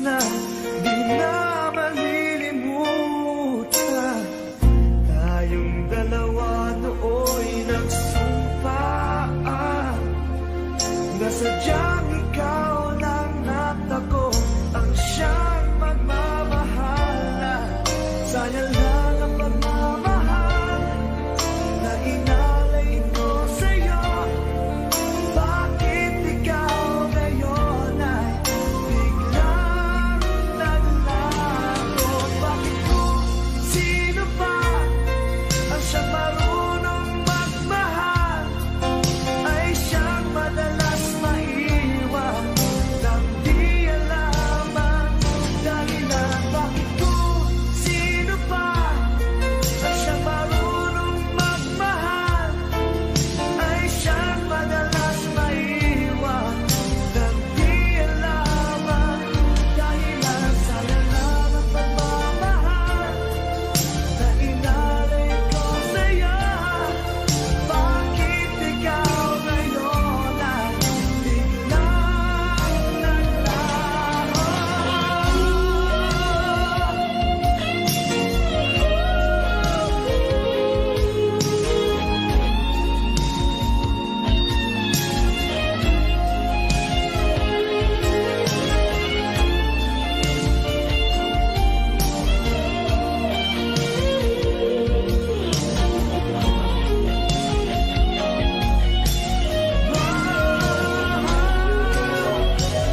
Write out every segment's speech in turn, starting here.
na di na malilimutan. Tayong dalawa nooy nagsumpaan na sadyang ikaw lang natako ang siyang magmamahala. Sayang lang ang pagmamahal na inalay ko sa'yo. Bakit ikaw ngayon ay biglang naglago? Bakit kung sino ba ang siyang marunong magmahal ay siyang madalas maiwan nang di alaman dahilan? Bakit kung sino ba ang siyang marunong magmahal ay siyang madalas maiwan nang di alaman dahilan? Sayang lang ang pagmamahal na inalay ko sa'yo. Bakit ikaw ngayon ay biglang naglaho?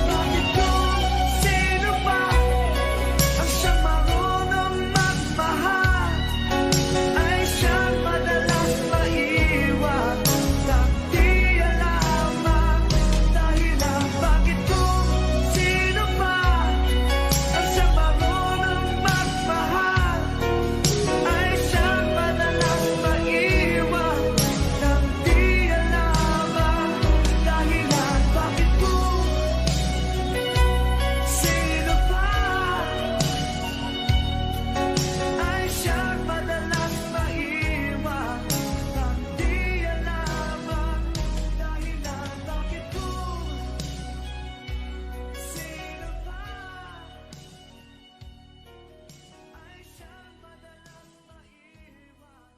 Bakit kung sino ba ang siyang marunong magmahal ay siyang madalas maiwan nang di alaman dahilan? Bakit kung sino ba ang siyang marunong magmahal ay siyang madalas maiwan nang di alaman dahilan? Bakit kung sino ba ay siyang madalas maiwan nang di alaman dahilan? Bakit kung sino ba ay siyang madalas maiwan?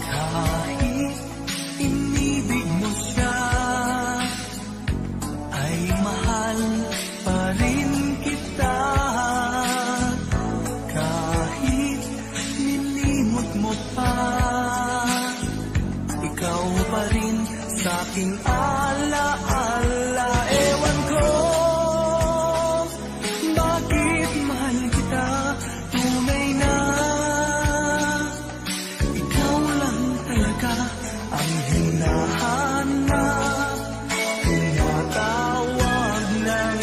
Kahit inibig mo siya, ay mahal pa rin kita. Kahit nilimot mo pa, ikaw pa rin sa'king alaala. Ewan ko bakit mahal kita tunay na. Ikaw lang talaga ang hinahanap, tinatawag ng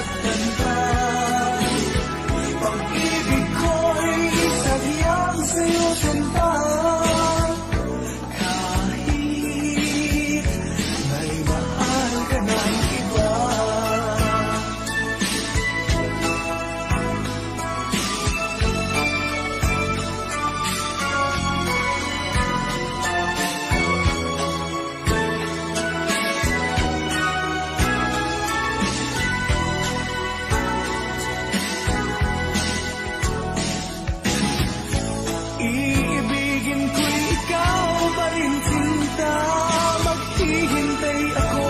nasasaktan ka. Pag-ibig ko'y sadyang sa'yo sinta. Kahit may mahal ka ng iba. Iibigin ko'y ikaw pa rin sinta. Maghihintay ako,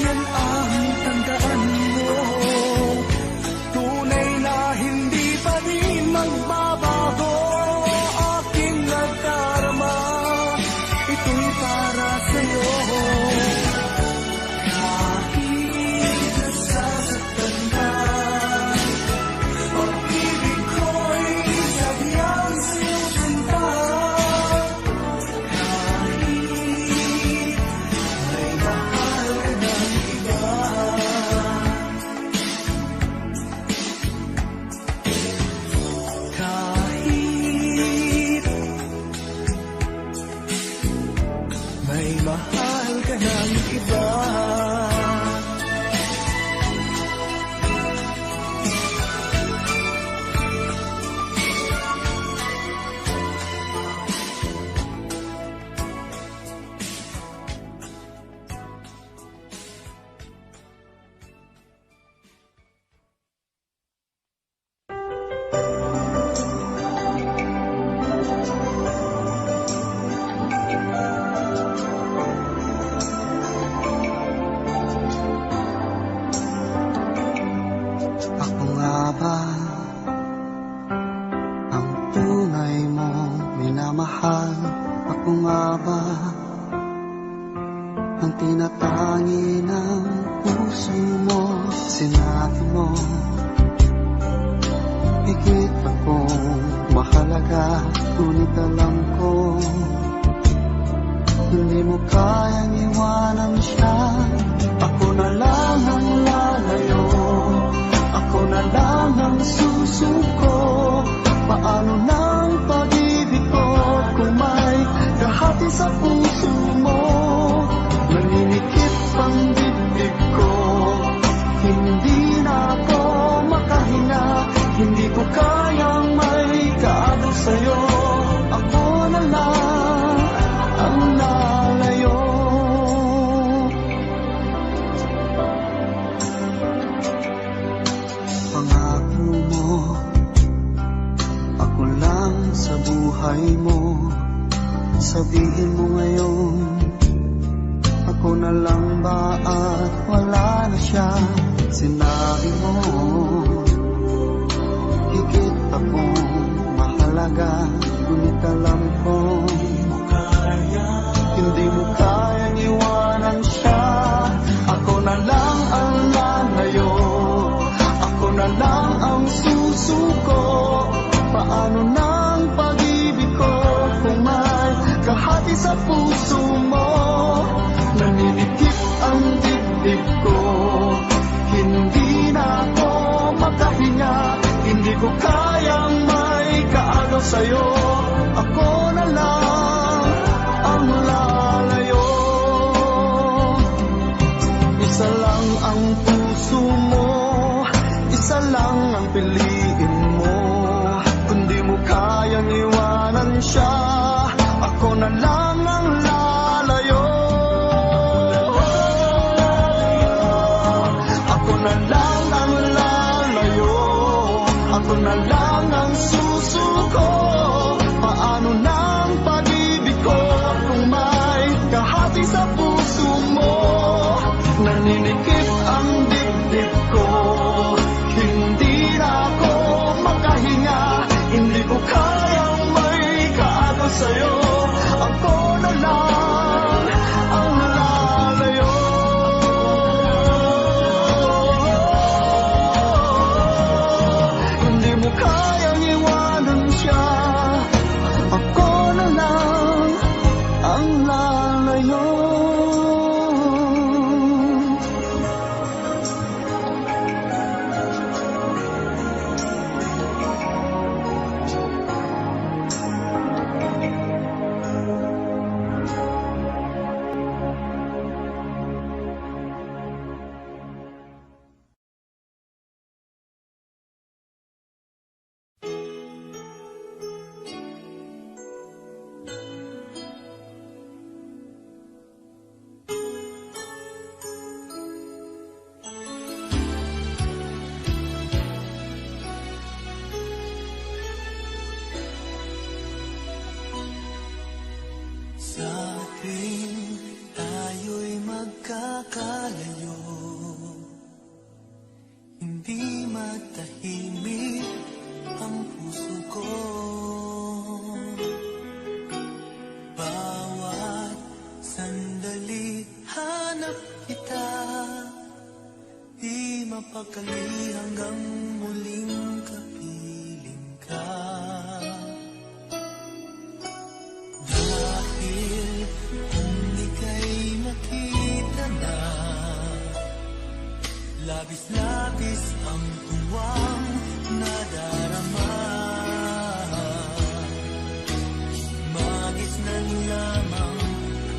yan ang tandaan mo. Tunay na hindi pa rin magbabago. Aking nagdarama, ito'y para sa'yo. Kahit nasasaktan ka, pag-ibig ko'y sadyang sa'yo sinta. Kahit may mahal ka ng iba. Kahit may mahal ka ng iba. Ako nga ba ang tunay mong minamahal? Ako nga ba ang tinatangi ng puso mo? Sinabi mo higit akong mahalaga, ngunit alam ko hindi mo kayang iwanan siya. Ako na lang ang lalayo, ako na lang ang susuko. Paano ng pag-ibig ko kung may kahati sa puso mo? Naninikip ang dibdib ko, hindi na ako makahinga. Hindi ko kayang may kaagaw sa'yo. Ako na lang ang lalayo. Pangako mo, ako lang sa buhay mo. Sabihin mo ngayon, ako na lang ba at wala na siya? Sinabi mo higit akong mahalaga, ngunit alam ko hindi mo kayang iwanan siya. Ako na lang ang lalayo, ako na lang ang susuko. Paano ng pag-ibig ko kung may kahati sa puso mo? Naninikip ang dibdib ko, hindi na ako makahinga. Hindi ko kayang may kaagaw sa'yo. Ako na lang ang lalayo. Isa lang ang puso mo, isa lang ang piliin mo. Kundi mo kayang iwanan siya, ako na lang ang lalayo. Ako na lang ang lalayo, ako na lang ang susuko. Paano ng pag-ibig ko kung may kahati sa puso mo? Naninikip ang dibdib ko, hindi na ako makahinga. Hindi ko kayang may kaagaw sa'yo. Ako na lang ang lalayo. Hindi mo kayang iwanan siya. Ako na lang ang lalayo. Di matahimik ang puso ko. Bawat sandali hanap kita, di mapakali hanggang muling kapiling ka. Dahil kung ika'y nakita na, labis-labis ang tuwang nadarama. Magisnan lamang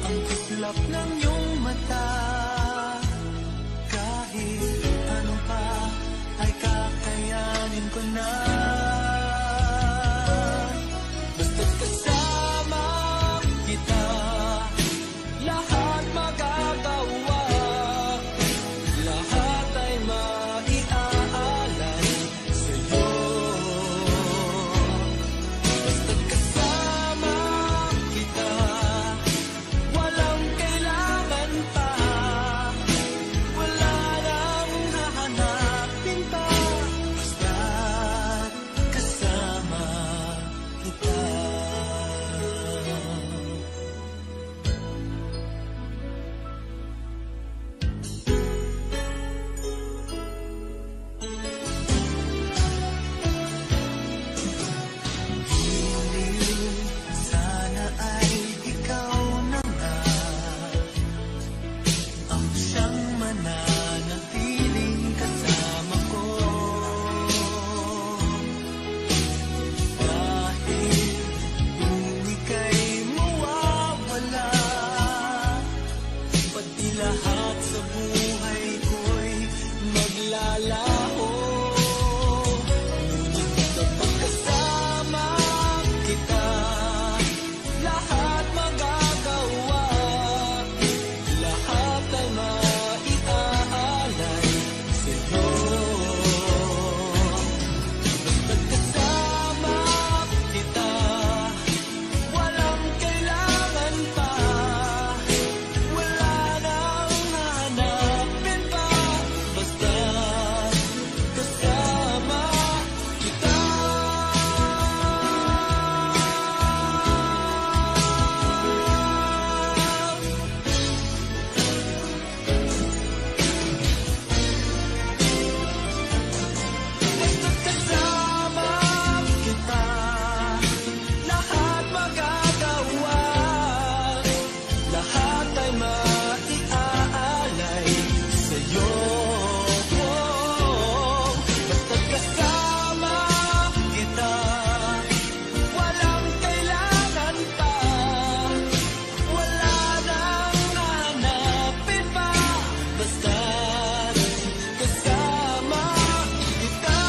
ang kislap ng iyong mata. Kahit ano pa ay kakayanin ko na. Basta't kasama kita, lahat magagawa. Lahat ay maiaalay sa'yo. Basta't kasama kita, walang kailangan pa. Wala nang hahanapin pa. Basta't kasama kita. Sana ay ikaw na nga ang siyang mananatiling kasama ko. Dahil kung ika'y mawawala, pati lahat sa buhay ko'y maglalaho. Kapag kasama kita, lahat magagawa. Lahat ay maiaalay sa'yo. Basta't kasama kita, walang kailangan pa. Wala nang hahanapin pa. Basta't kasama kita. Basta't kasama kita, lahat magagawa. Lahat ay maiaalay sa'yo. Basta't kasama kita, walang kailangan pa. Wala nang hahanapin pa. Basta't kasama kita.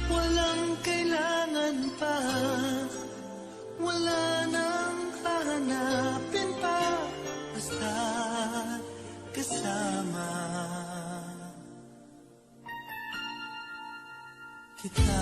Walang kailangan pa. Wala nang hahanapin pa. Basta't kasama kita.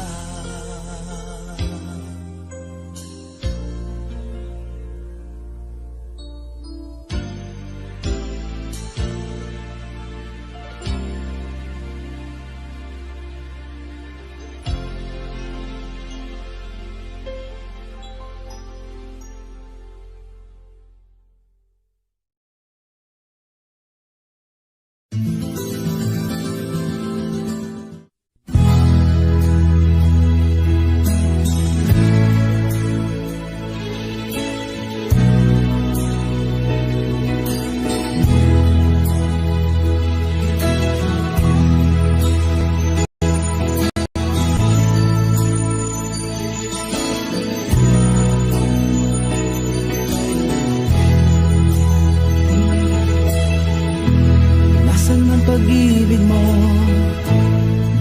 Nasaan ang pag-ibig mo?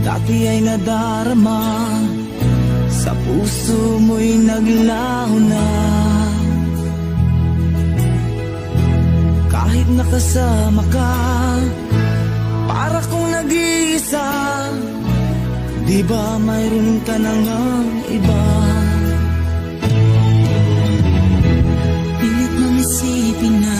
Dati ay nadarama, sa puso mo'y naglaho na. Kahit nakasama ka, para kong nag-iisa. Di ba mayroon ka na ngang iba? Pilit mang isipin na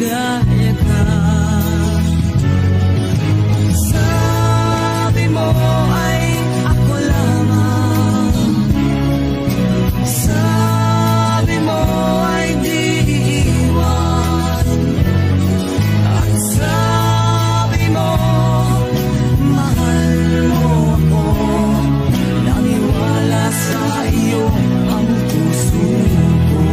gaya ka. Sabi mo ay ako lamang, sabi mo ay di iwan, at sabi mo mahal mo ako. Naniwala sa iyo ang puso ko.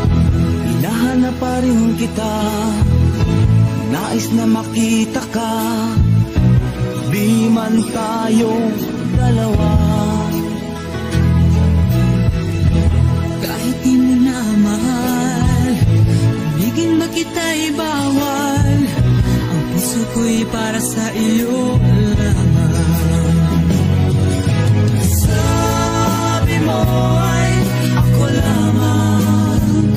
Hinahanap pa rin kita, nais na makita ka, di man tayong dalawa. Kahit di mo na mahal, ibigin ba kita'y bawal, ang puso ko'y para sa iyo lamang. Sabi mo ay ako lamang,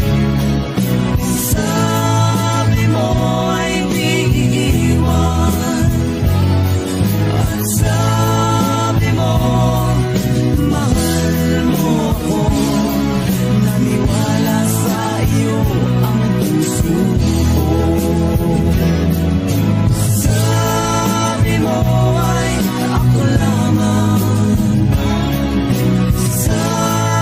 sabi mo ay di iiwan, at sabi mo mahal mo ako. Naniwala sa iyo ang puso ko. Sabi mo ay ako lamang, sabi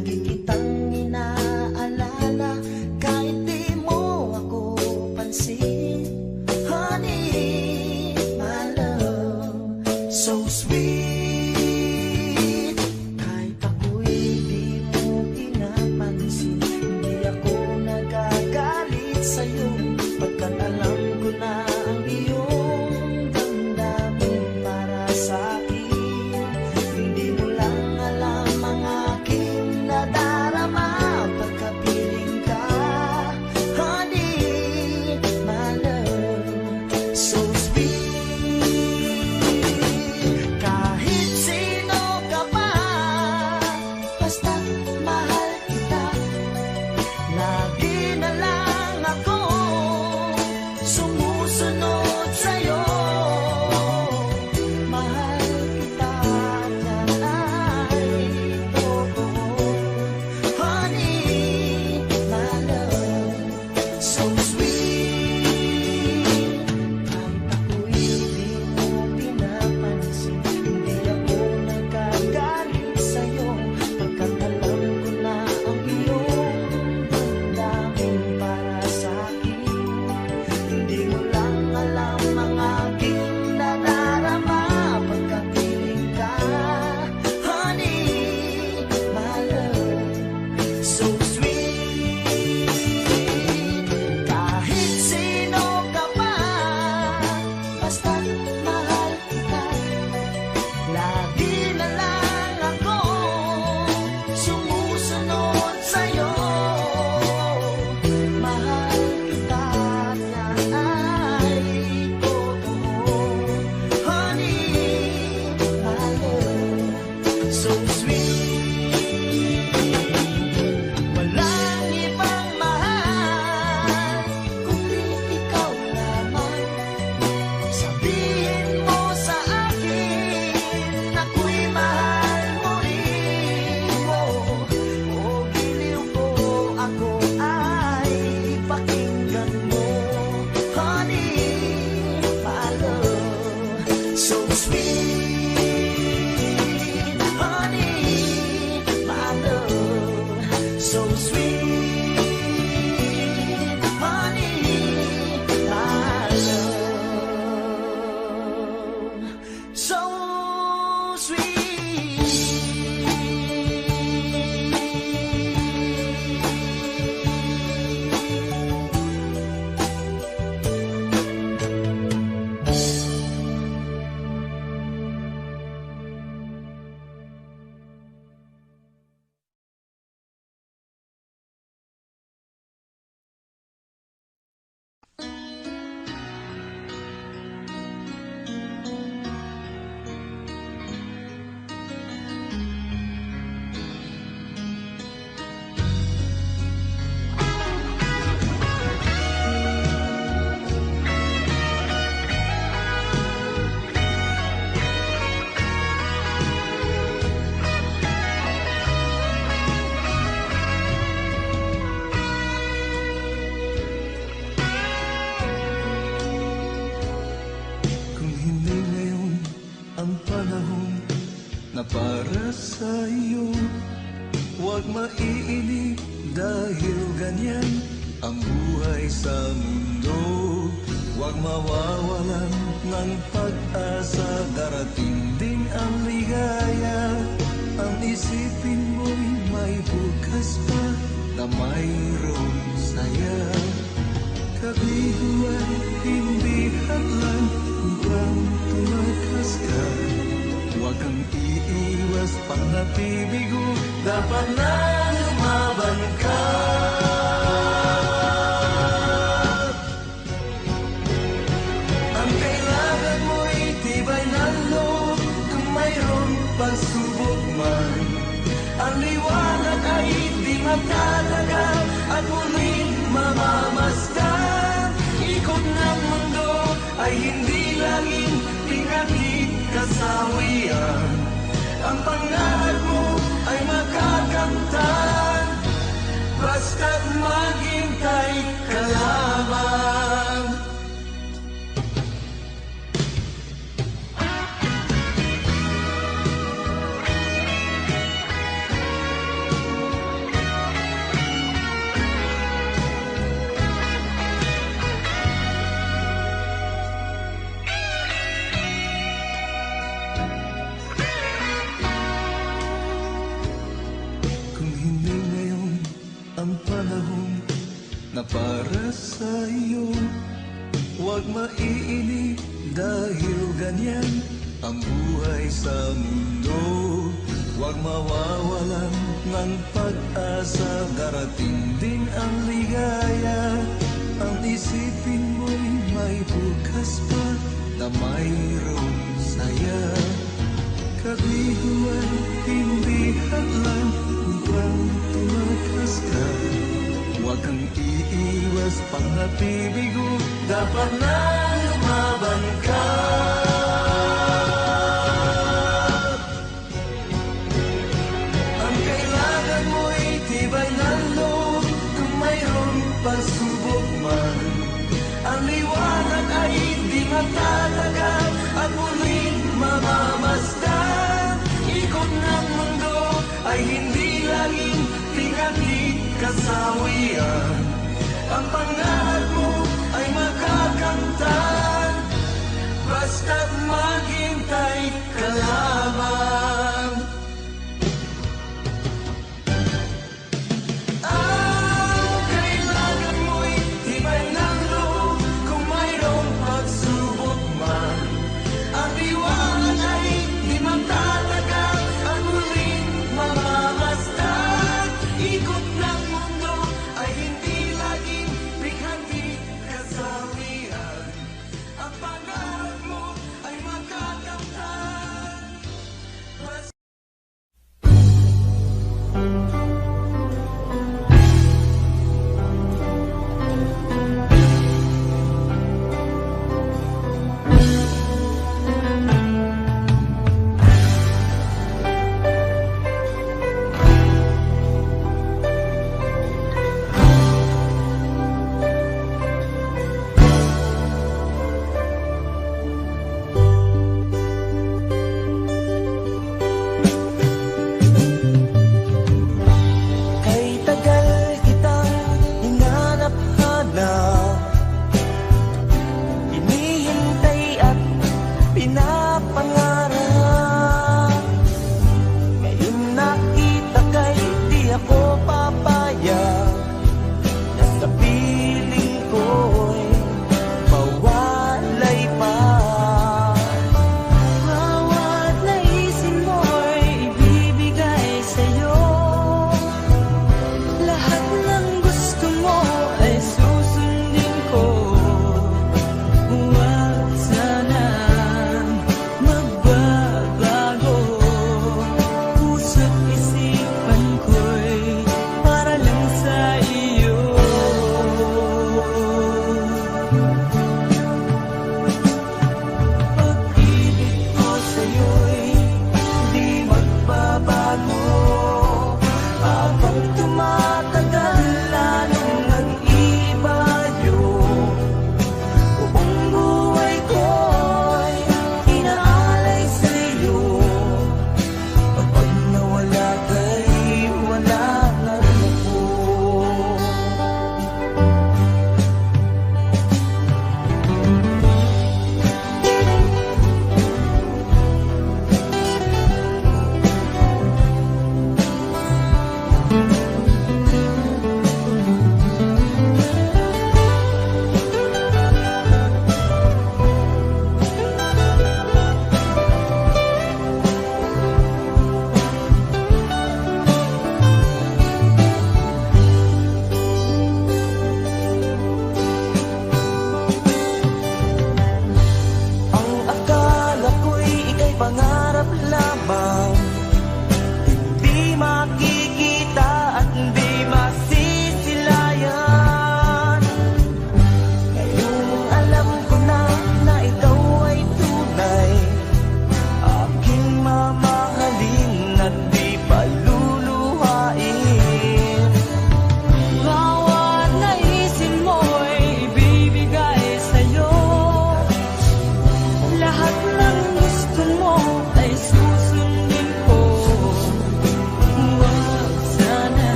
Lagi kitang inaalala kahit di mo ako pansin. Honey, my love, so sweet. Kahit ako'y di mo pinapansin, hindi ako nagagalit sa'yo, pagkat alam ko na ang iyong damdamin para sa'kin. Hindi mo lang alam ang aking nadarama pagkapiling ka. Honey, my love, so sweet. Kahit sino ka pa, basta mahal kita. Lagi na lang ako sumusunod sa'yo. Mahal kita at yan ay totoo. Honey, my love, so sweet. Kahit ako'y di mo pinapansin, hindi ako nagagalit sa'yo, pagkat alam ko na ang iyong damdamin para sa'kin. Hindi mo lang alam ang aking nadarama pagkapiling ka. Honey, my love, so sweet. Kahit sino ka pa, basta mahal kita. Lagi na lang ako sumusunod sa'yo. Mahal kita at yan ay totoo. Honey, my love, so sweet. Walang ibang mahal kundi ikaw lamang. Sabihin mo sa akin ako'y mahal mo rin mo. O giliw ko, ako ay pakinggan mo. Honey, my love, so sweet. Honey, my love, so sweet. Honey, my love, so sweet. Kung hindi ngayon ang panahon na para sa iyo, huwag maiinip dahil ganyan ang buhay sa mundo. Huwag mawawalan ng pag-asa, darating din ang ligaya. Ang isipin mo'y may bukas pa na mayroong saya. Kabiguan, hindi hadlang upang tumakas ka. Huwag kang iiwas pang nabibigo, dapat na lumaban ka. Ang kailangan mo'y tibay ng loob, kung mayroong pagsubok man. Ang liwanag ay di magtatagal at muling mamamasdan. Ikot ng mundo ay hindi laging pinagkikasawian. Ang pangarap mo ay makakamtan, basta't maghintay ka lamang. ang panahon na para sa'yo. Huwag maiinip dahil ganyan ang buhay sa mundo. Huwag mawawalan ng pag-asa, darating din ang ligaya. Ang isipin mo'y may bukas pa na mayroong saya. Kabiguan, hindi hadlang upang tumakas ka. Huwag kang iiwas pang-nabibigo, dapat na lumaban ka. Ang kailangan mo'y tibay ng loob kung mayroong pagsubok man. Ang liwanag ay di matatagal at muling mamamasdan. Ikot ng mundo ay hindi laging tingatid kasawian. Ang pangarap mo ay makakamtan, basta't maghintay ka lamang. Ang kailangan mo'y tibay ng loob kung mayroong pagsubok man. Ang liwanag ay di magtatagal at muling mamamasdan. Ikot ng mundo ay hindi laging bighandi kasawian. Ang pangarap mo ay makakamtan, basta kay tagal kitang hinanap-hanap, hinihintay at pinapangarap. Ngayon nakita kay di ako papayag na sa piling ko'y mawalay pa. Bawat naisin mo'y ibibigay sa'yo. Lahat ng gusto mo ay susundin ko. Huwag sanang magbabago. Puso't isipan ko'y para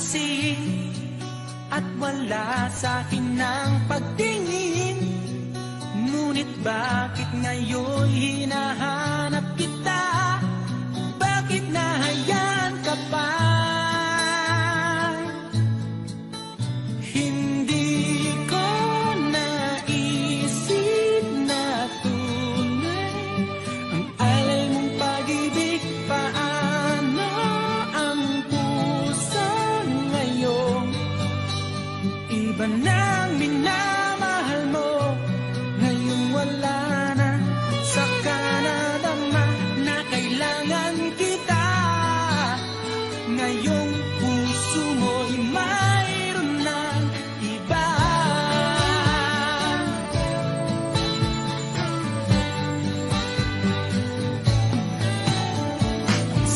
pinansin at wala sa akin ng pagtingin. Ngunit bakit ngayon hinahanap kita? Bakit nahayaan ka pa? Hindi ko naisip na tunay ang alay mong pag-ibig. Paano ang puso ngayon? Iba nang minamahal mo, ngayong wala na. Saka nadama na kailangan kita. Ngayong puso mo'y mayroon ng iba.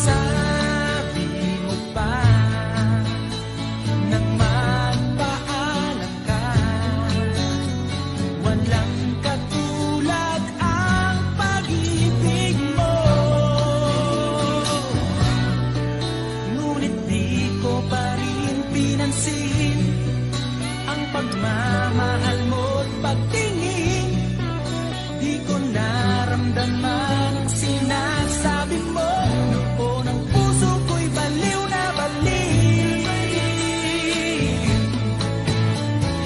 Sabi mo pa nang magpaalam ka, walang katulad ang pag-ibig mo. Ngunit di ko pa rin pinansin ang pagmamahal mo't pagtingin. Di ko naramdaman ang sinasabi mo. Noon ang puso ko'y baliw na baliw.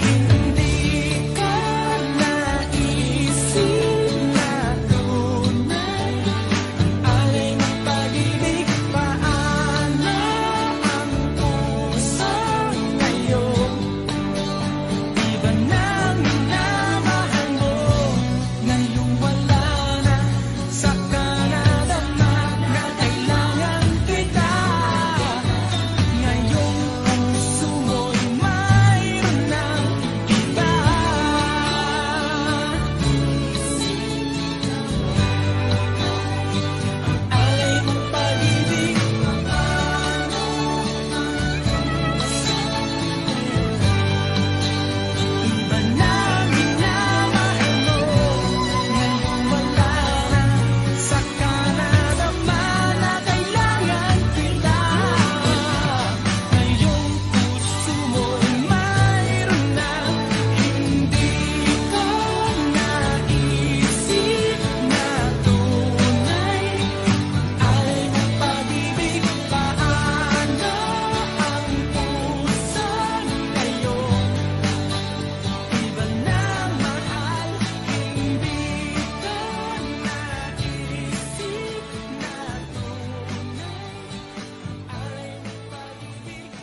Hindi ko naisip na tunay ang alay ng pag-ibig. Paano ang puso ngayon? Iba nang minamahal mo, ngayong wala na. Saka nadama na kailangan kita. Ngayong puso mo'y mayroon ng iba. Alay mong pag-ibig, iba nang minamahal mo, ngayong wala na. Saka nadama na kailangan kita. Ngayong puso mo'y mayroon na. Hindi ko naisip na tunay alay mong pag-ibig. Paano ang puso ngayon? Iba na mahal, hindi ko naisip na tunay alay mong pag-ibig.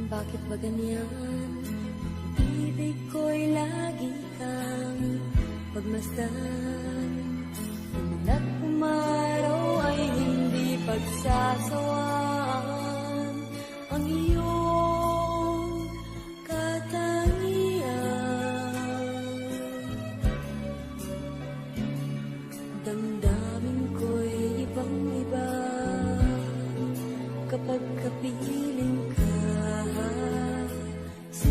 Bakit ba ganyan? Ibig ko'y lagi kang pagmasdan. Umulat umaraw ay hindi pagsasawaan. Ang iyong katangian. Damdamin ko'y ibang-iba kapag kapiling ka sa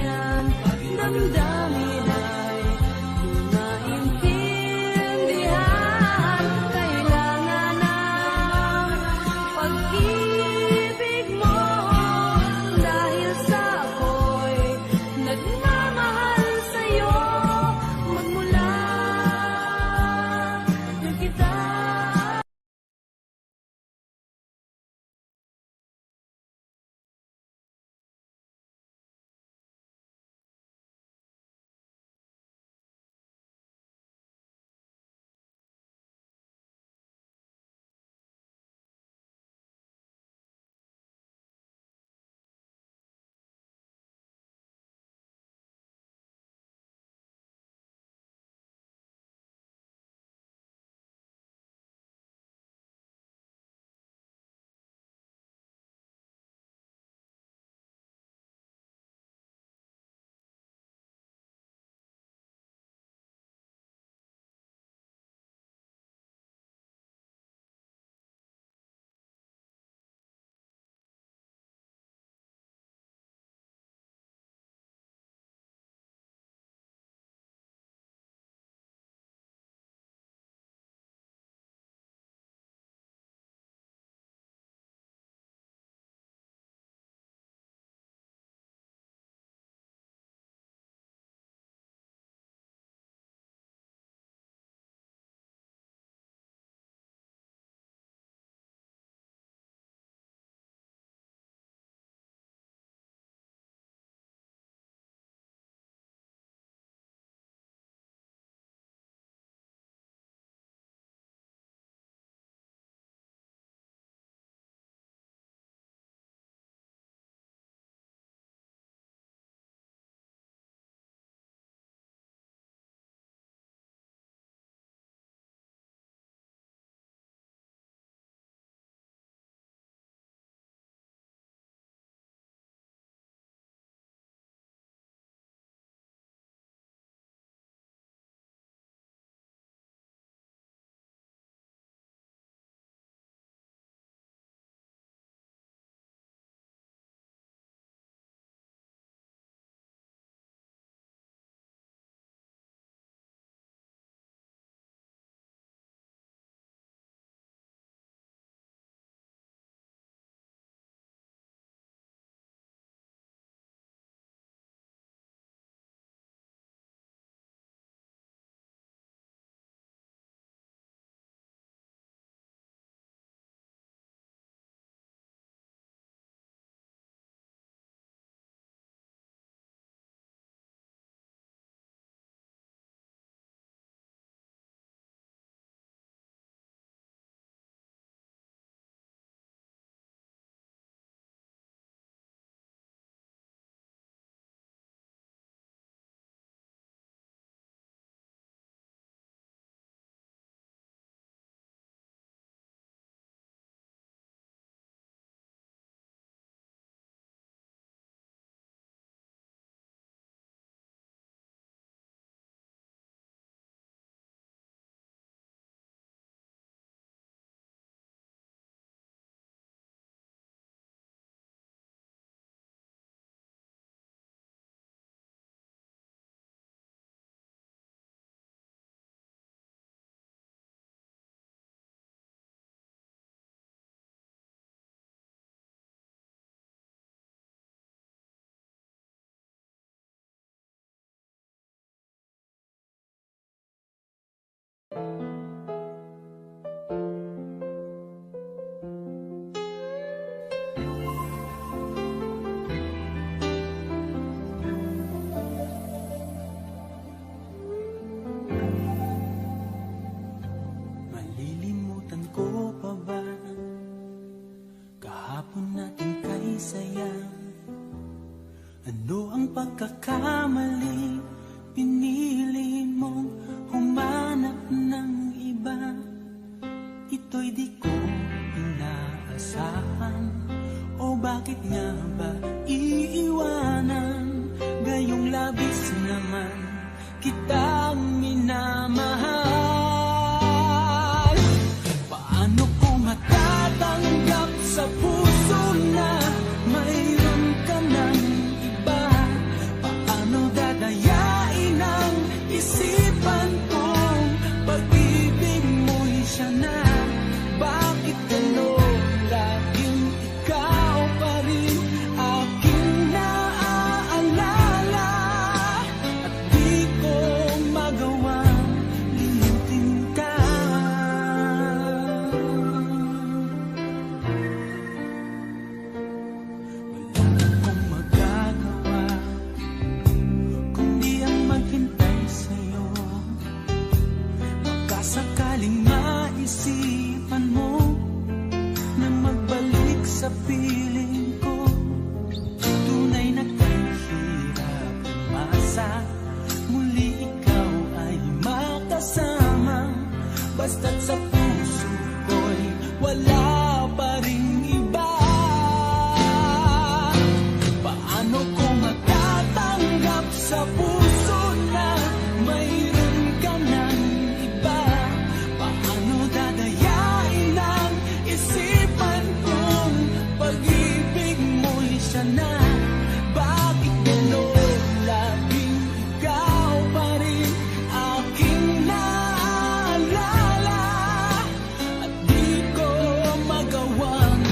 kanyang damdamin ay di maintindihan. Kailangan ng pag-ibig mo dahil sa ako'y nagmamahal sa'yo magmula nung kita. pagkakamali, pinili mong humanap ng iba. Ito'y di ko inaasahan, o bakit nga ba iiwanan? Gayong labis naman kitang minamahal. Paano ko matatanggap sa puso na mayroon ka ng iba? basta't sa puso ko'y wala pa ring iba. Paano ko matatanggap sa puso na mayroon ka ng iba? Paano dadayain ang isipan kong pag-ibig mo'y siya na? Bakit gano'n laging ikaw pa rin aking naalala? At di ko magawang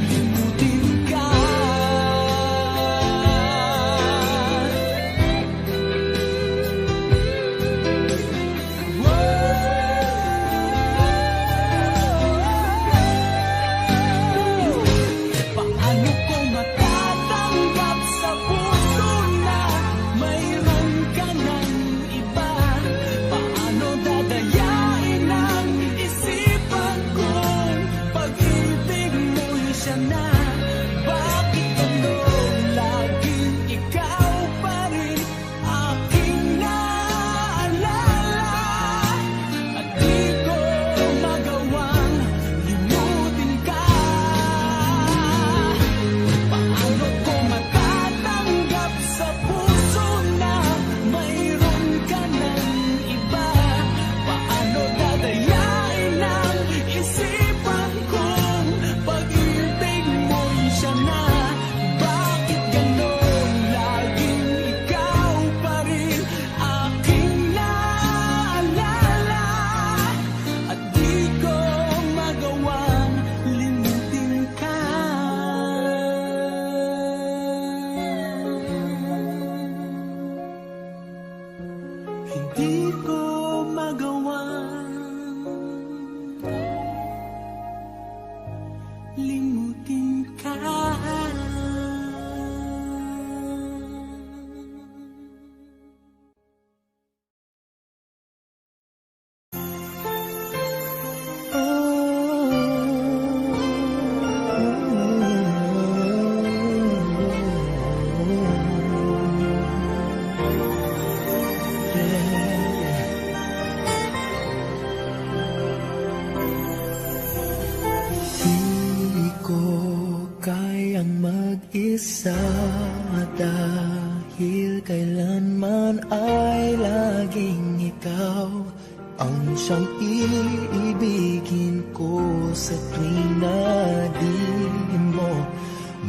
limutin ka. Paano ko matatanggap sa puso na mayroon ka ng iba? Paano dadayain ang isipan kong pag-ibig mo'y siya na? Bakit gano'n laging ikaw pa rin aking naalala? At di ko magawang limutin ka. Paano ko matatanggap sa puso na mayroon ka ng iba? Paano dadayain ang isipan kong pag-ibig mo'y siya na? Bakit gano'n laging ikaw pa rin aking naalala? At di ko magawang limutin ka. Hindi ko magawang limutin ka. Di ko kayang mag-isa dahil kailanman ay laging ikaw ang siyang iibigin ko sa tuwing na di mo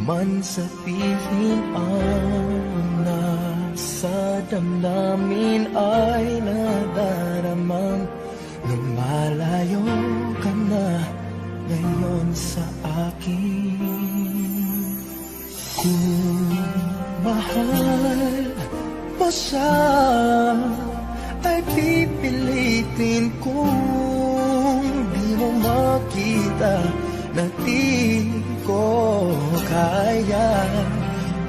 man sabihin ang nasa damdamin ay nadaramang lumalayo ka na ngayon sa akin. Kung mahal mo siya ay pipilitin kung di mo makita na di ko kaya.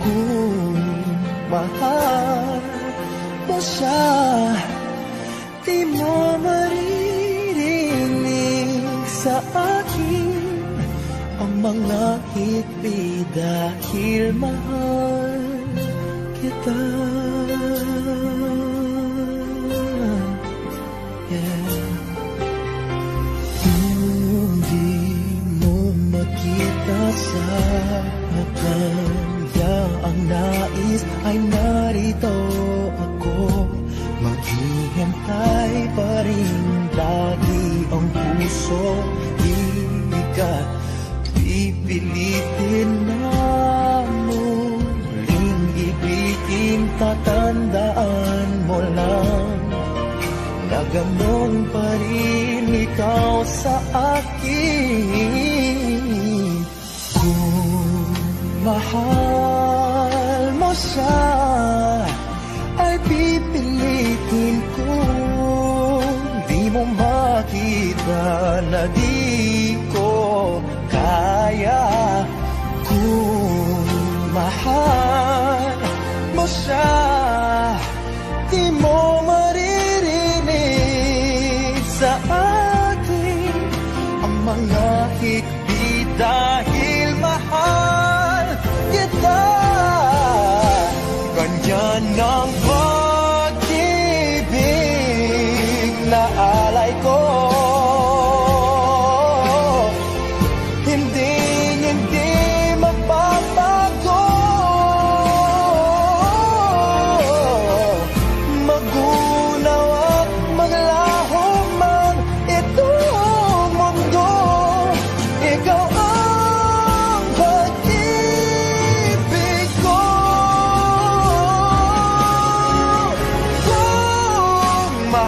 Kung mahal mo siya, di mo maririnig sa akin ang mga hikbi dahil mahal kita. Kung di mo makita sa kanya ang nais ay narito ako. Maghihintay pa rin lagi ang puso. Di ka pipilitin na muling ibigin. Tatandaan mo lang na ganon pa rin ikaw sa akin. Kung mahal mo siya ay pipilitin kung di mo makita na di ko kaya. Kung mahal mo siya, di mo maririnig sa akin ang mga hikbi dahil mahal kita. Ganyan ang pag-ibig na alay ko.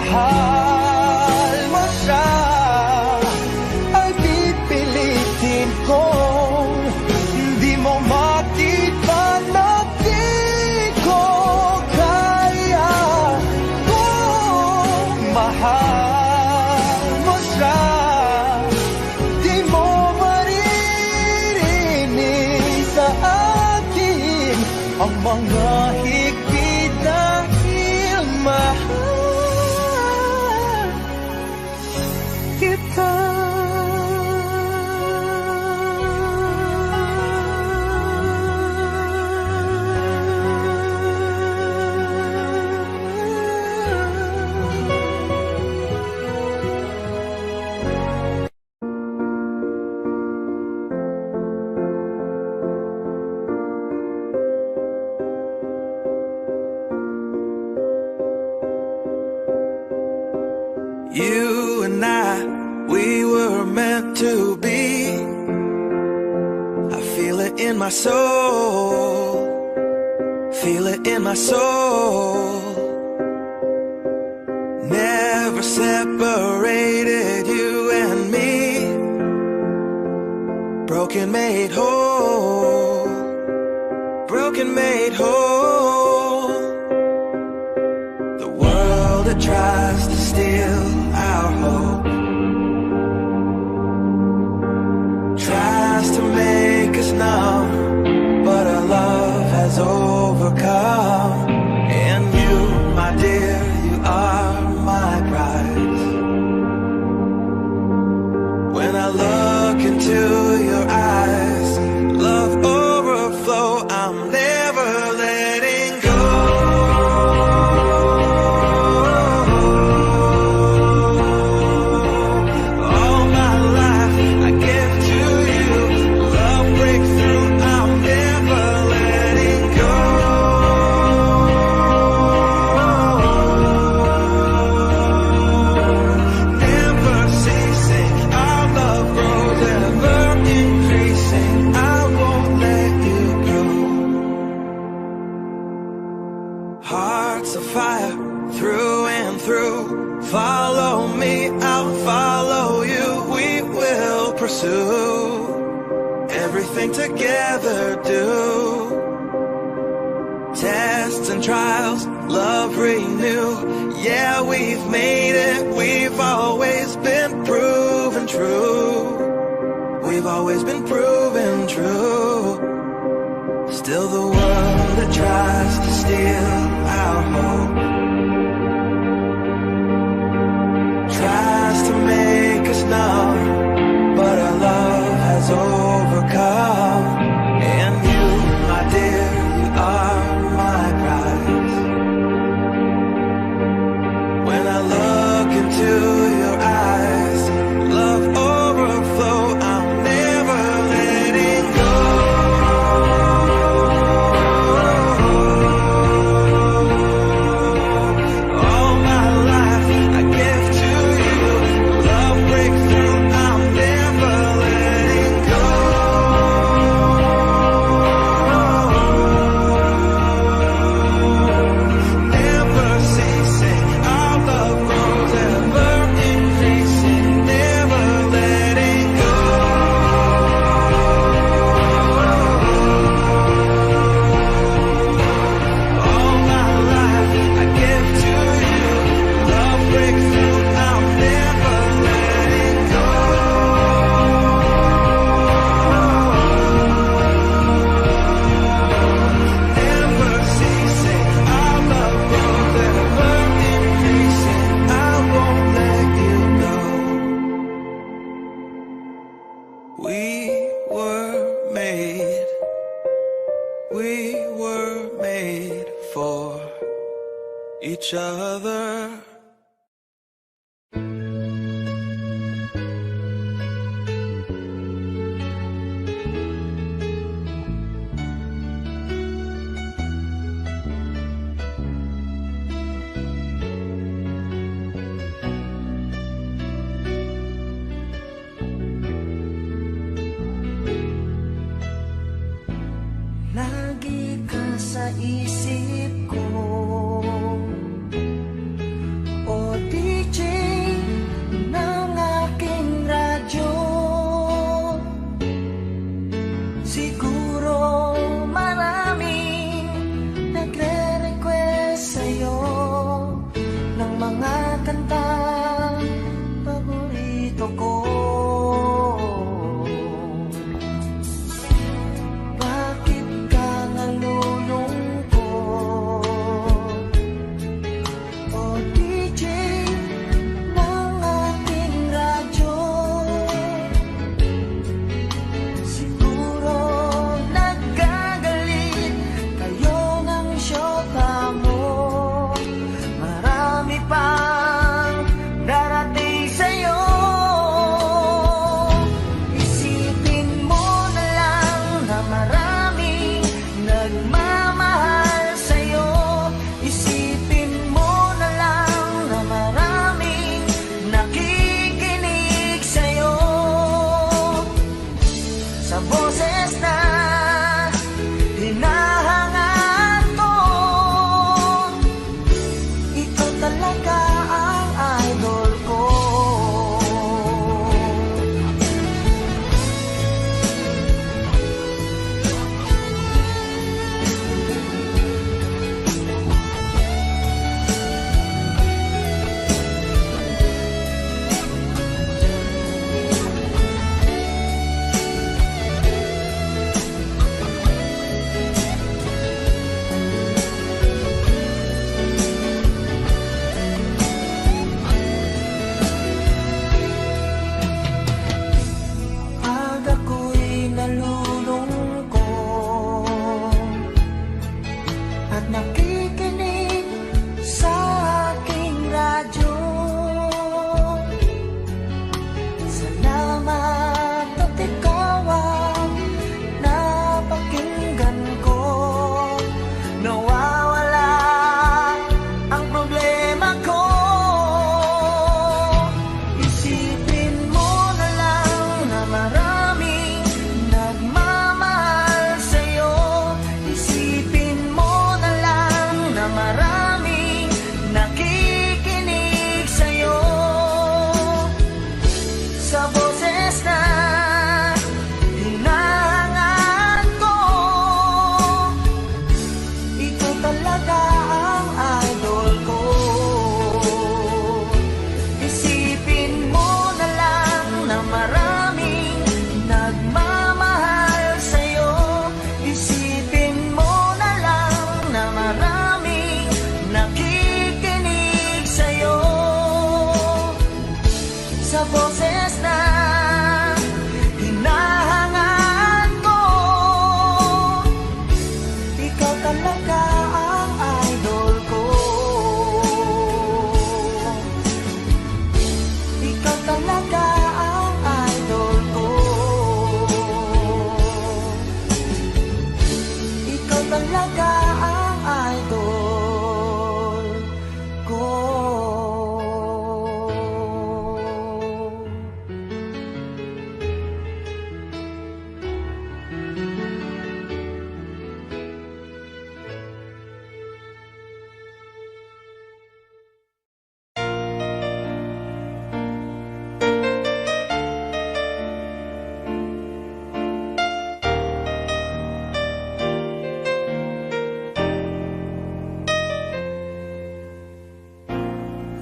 mahal mo siya, ay pipilitin kong hindi mo makita na di ko kaya. Kung mahal mo siya, di mo maririnig sa akin ang mga higpit dahil mahal kita. You and I, we were meant to be. I feel it in my soul, feel it in my soul. Never separated, you and me. Broken made whole, broken made whole. The world that tries to steal our hope tries to make us numb, but our love has overcome. And you, my dear, you are my prize. When I look into your eyes, love overflow, I'm never letting go. Hearts of fire through and through. Follow me, I'll follow you. We will pursue everything together, do tests and trials, love renew. Yeah, we've made it, we've always been proven true. We've always been proven true. Still the world that tries to steal our hope tries to make us numb, but our love has overcome. And you, my dear, you are my prize. When I look into your eyes, love overflow, I'm never letting go. We were made for each other. Lagi ka sa isip ko,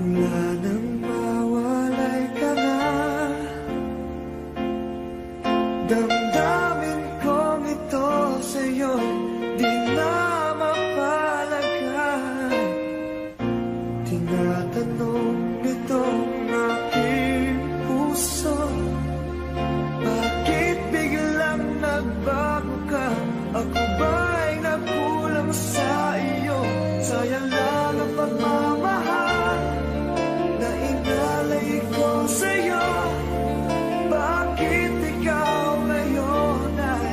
Mula nang mawalay ka na, damdamin kong ito sa'yo di na mapalagay. Tinatanong nitong aking puso, bakit biglang nagbago ka? Ako ba'y nagkulang sa iyo? Sayang lang ang pagmamahal na inalay ko sa'yo. Bakit ikaw ngayon ay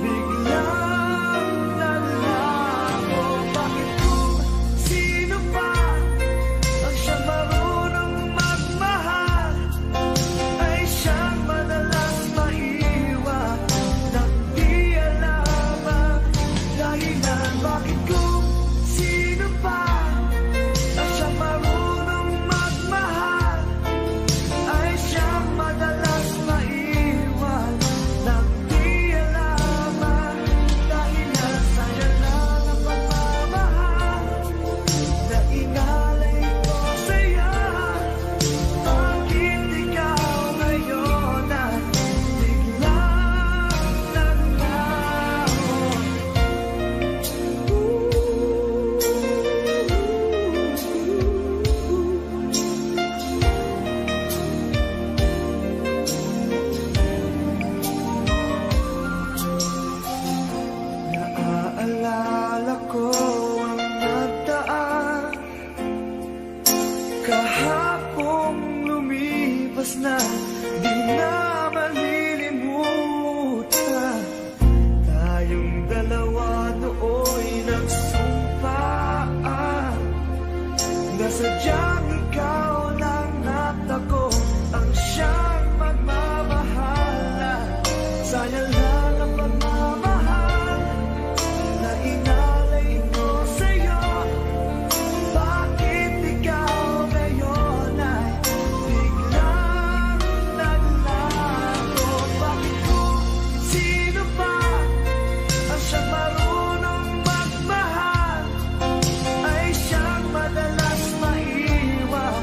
biglang nalago? Bakit kung sino pa ang siyang marunong magmahal ay siyang madalas maiwan nang di alam ang dahilan? Bakit kung sino pa ang siyang marunong magmahal ay siyang madalas maiwan nang di alam ang dahilan? Sayang lang ang pagmamahal na inalay ko sa'yo. Bakit ikaw ngayon ay biglang naglaho? Naaalala ko ang nagdaan kahapong lumipas na, di na malilimutan. Tayong dalawa nooy nagsumpaan na sadyang ikaw lang at ako ang siyang magmamahala. Sayang lang ang pagmamahal na inalay ko sa'yo. Bakit ikaw ngayon ay biglang naglago? Bakit kung sino pa ang siyang marunong magmahal ay siyang madalas maiwan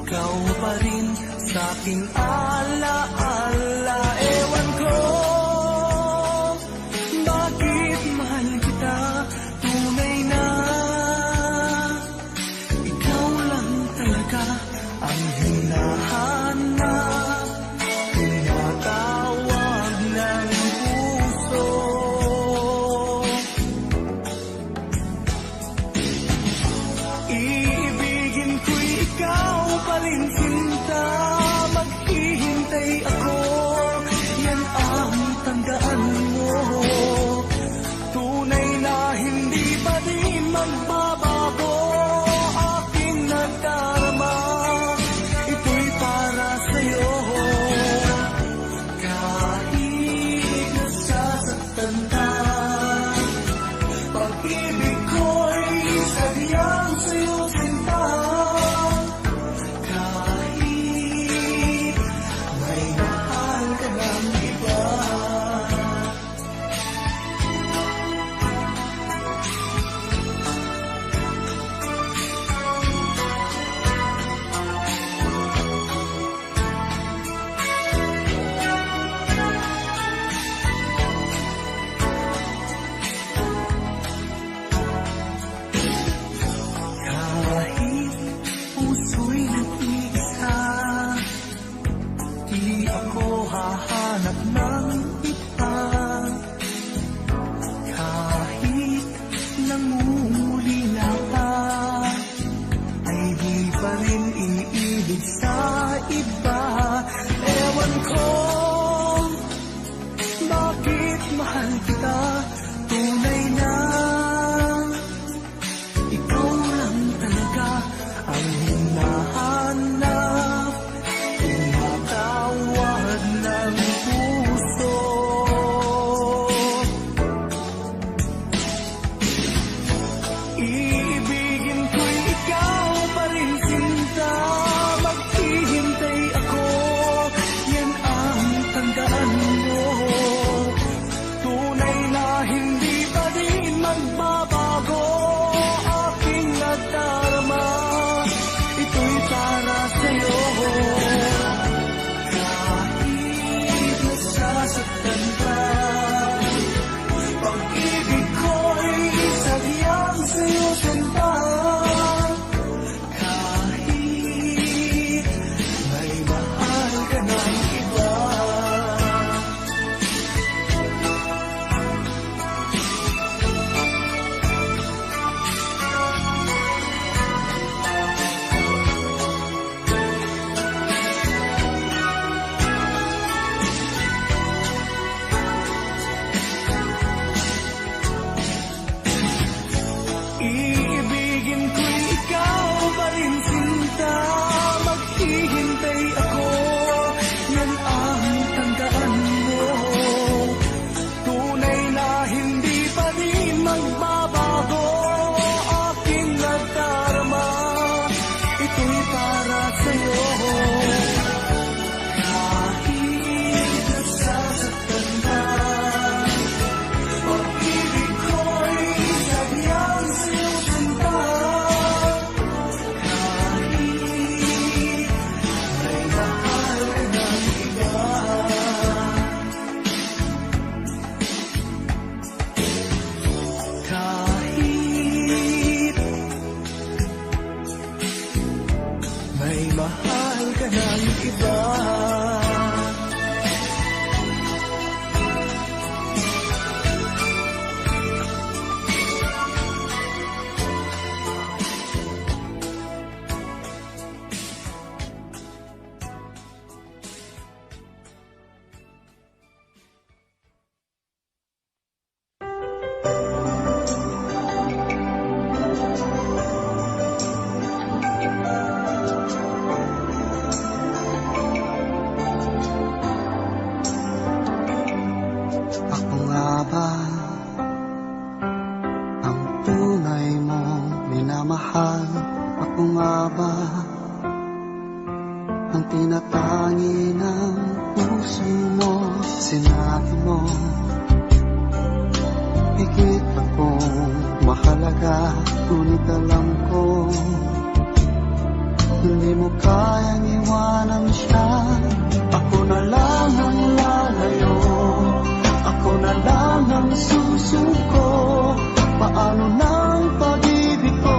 ikaw pa rin sa aking alaala. Ewan ko bakit mahal kita, tunay na ikaw lang talaga ang hinahanap, tinatawag ng puso. Iibigin ko'y ikaw pa rin, sinta. Maghihintay ako, yan ang tandaan mo. Tunay na hindi pa rin magbabago aking nagdarama. Ito'y para sa'yo. Kahit nasasaktan ka, pag-ibig ko'y sadyang sa'yo, sinta. Kahit may mahal ka ng iba. Kahit puso'y nag-iisa, di ako hahanap ng iba. Kahit nangungulila ka, ay di pa rin iniibig sa iba. Ewan ko bakit mahal kita, tunay na ikaw lang talaga ang hinahanap, tinatawag ng puso. Iibigin ko'y ikaw pa rin, sinta. Maghihintay ako, yan ang tandaan mo. Tunay na hindi pa rin magbabago aking nagdarama. Ito'y para sa'yo. Kahit nasasaktan ka, pag-ibig ko'y sadyang sa'yo, sinta. Kahit may mahal ka ng iba. Iibigin ko'y ikaw pa rin, sinta. Maghihintay ako, yan ang tandaan mo. Tunay na hindi pa rin magbabago aking nagdarama. Ito'y para sa'yo. Kahit nasasaktan ka, pag-ibig ko'y sadyang sa'yo, sinta. Kahit may mahal ka ng iba. Kahit may mahal ka ng iba. Ako nga ba ang tunay mong minamahal? Ako nga ba ang tinatangi ng puso mo? Sinabi mo higit akong mahalaga, ngunit alam ko Hindi mo kayang iwanan siya. Ako na lang ang lalayo, ako na lang ang susuko. Paano ng pag-ibig ko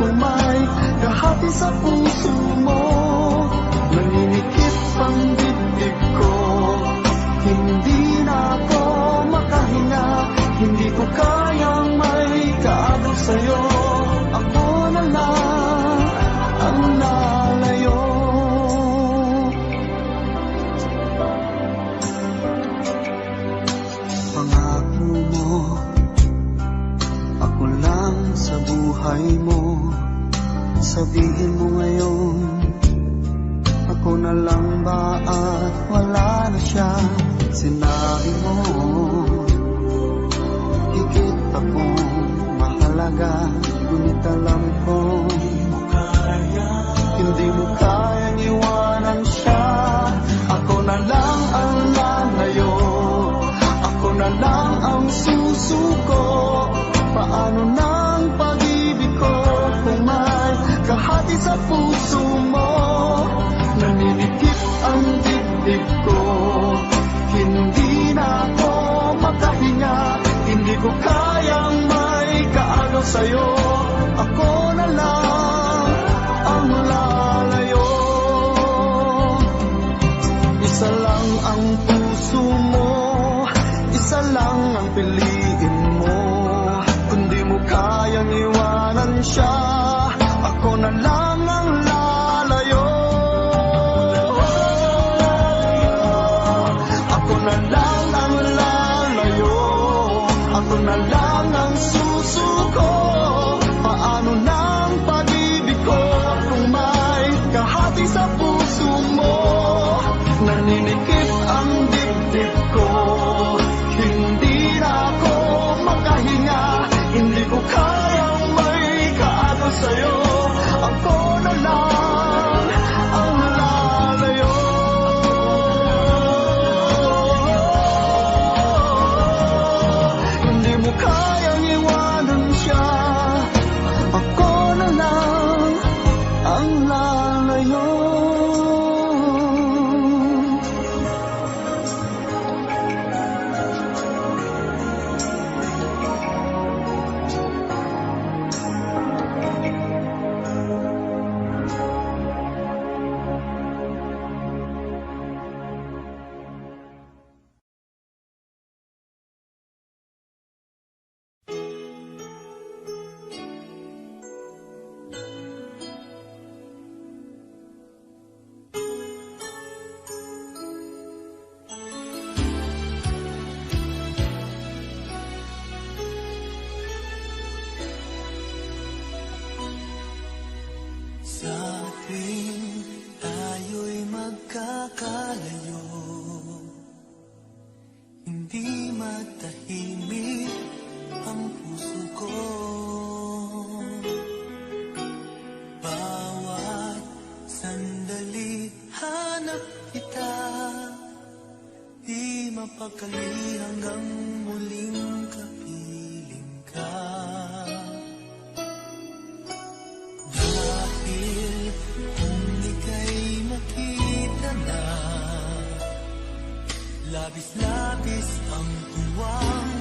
kung may kahati sa puso mo? Naninikip ang dibdib ko, hindi na ako makahinga. Hindi ko kayang may kaagaw sa'yo. Ako na lang ang lalayo. Pangako mo, ako lang sa buhay mo. Sabihin mo ngayon, ako na lang ba at wala na siya? Sinabi mo, higit akong mahalaga. Ngunit alam ko, hindi mo kayang iwanan siya. Ako na lang ang lalayo, ako na lang ang susuko. Paano ng pag-ibig ko kung may kahati sa puso mo? Naninikip ang dibdib ko, hindi na ako makahinga. Hindi ko kayang may kaagaw sa'yo. Ako na lang ang lalayo. Isa lang ang puso mo, isa lang ang piliin mo. Kung di mo kayang iwanan siya, ako na lang ang lalayo. Ako na lang ang lalayo, ako na lang ang susuko. Paano ng pag-ibig ko kung may kahati sa puso mo? Naninikip ang dibdib ko, hindi na ako makahinga. Hindi ko kayang may kaagaw sa'yo. Ako na lang ang lalayo. Hindi mo kayang iwanan siya. Ako na lang ang lalayo. Sa tuwing tayo'y magkakalayo, hindi matahimik ang puso ko. Bawat sandali hanap kita, di mapakali hanggang muling kapiling ka. Dahil kung ika'y makita na, labis-labis ang tuwang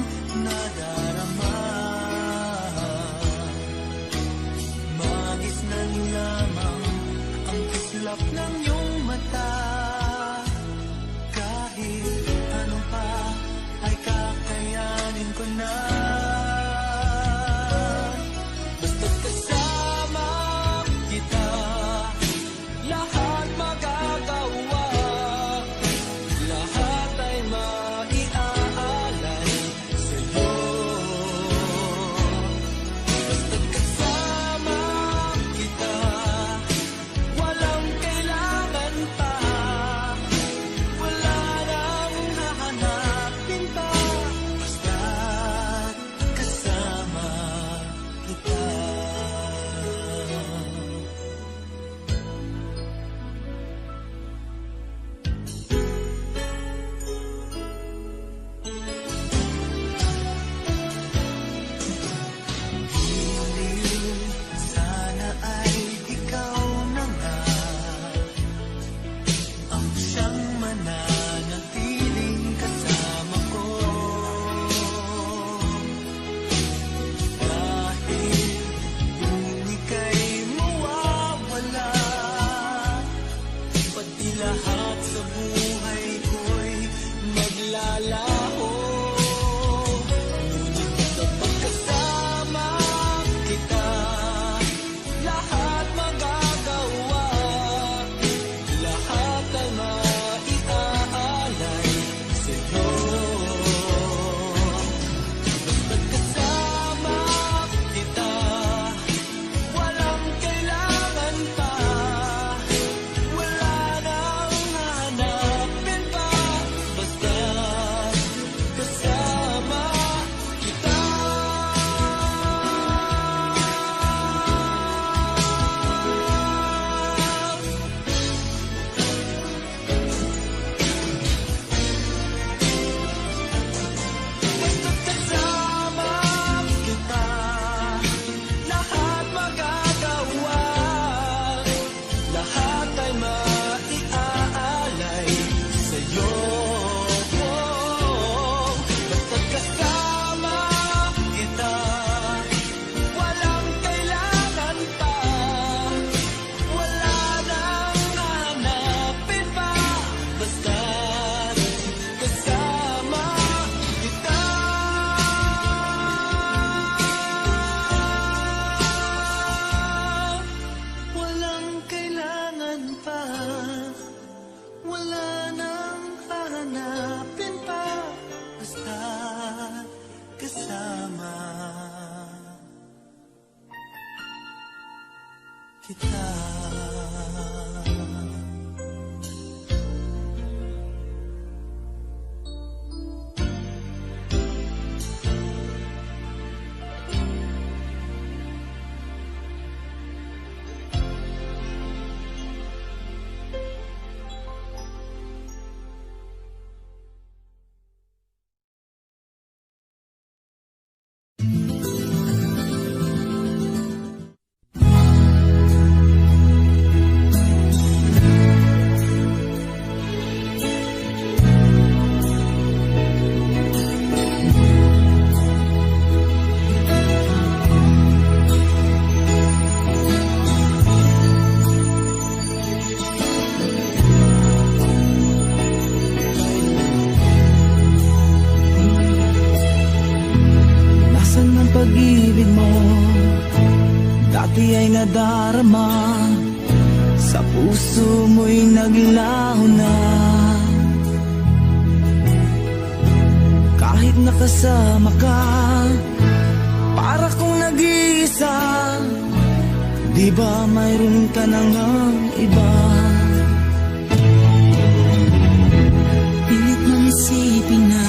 nadarama. Magisnan lamang ang kislap ng iyong mata. Kahit ano pa ay kakayanin ko na. Basta't kasama kita, lahat magagawa. Lahat ay maiaalay sa'yo. Basta't kasama kita, walang kailangan lahat sa buhay ko'y maglalaho. Ngunit kapag kasama kita, lahat magagawa, lahat ay maiaalay sa'yo. Basta't kasama kita, walang kailangan pa, wala nang hanapin pa. Basta't kasama kita. Basta't kasama kita, lahat magagawa, lahat ay maiaalay sa'yo. Basta't kasama kita, walang kailangan pa, wala nang hanapin pa. Basta't kasama kita. Walang kailangan pa, wala nang hahanapin pa. Basta't kasama kita. Nasaan ang pag-ibig mo? Dati ay nadarama, sa puso mo'y naglaho na. Kahit nakasama ka, para kong nag-iisa. Di ba mayroon ka na ngang iba? Pilit nang isipin na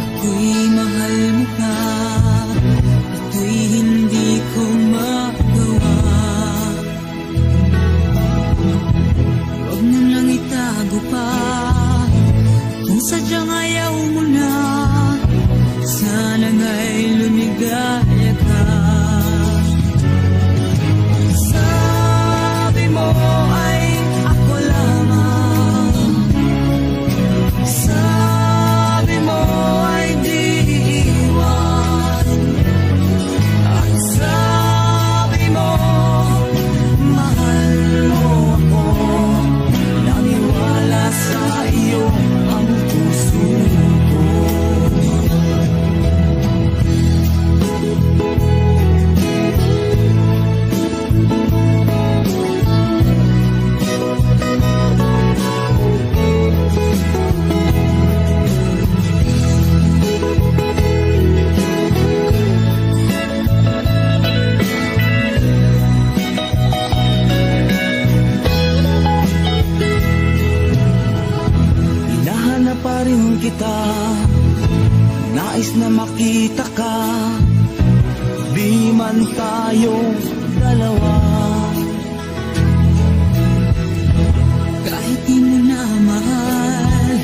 ako'y mahal mo ka, ito'y hindi ko magawa. Huwag mo nang itago pa, kung sadyang ayaw mo na, sana nga'y lumigaya ka. Sabi mo ay ako lamang, sabi mo ay di iwan, at sabi mo mahal mo ako, naniwala sa iyo ang puso ko. Hinahanap pa rin kita, nais na makita ka, di man tayong dalawa. Kahit di mo na mahal,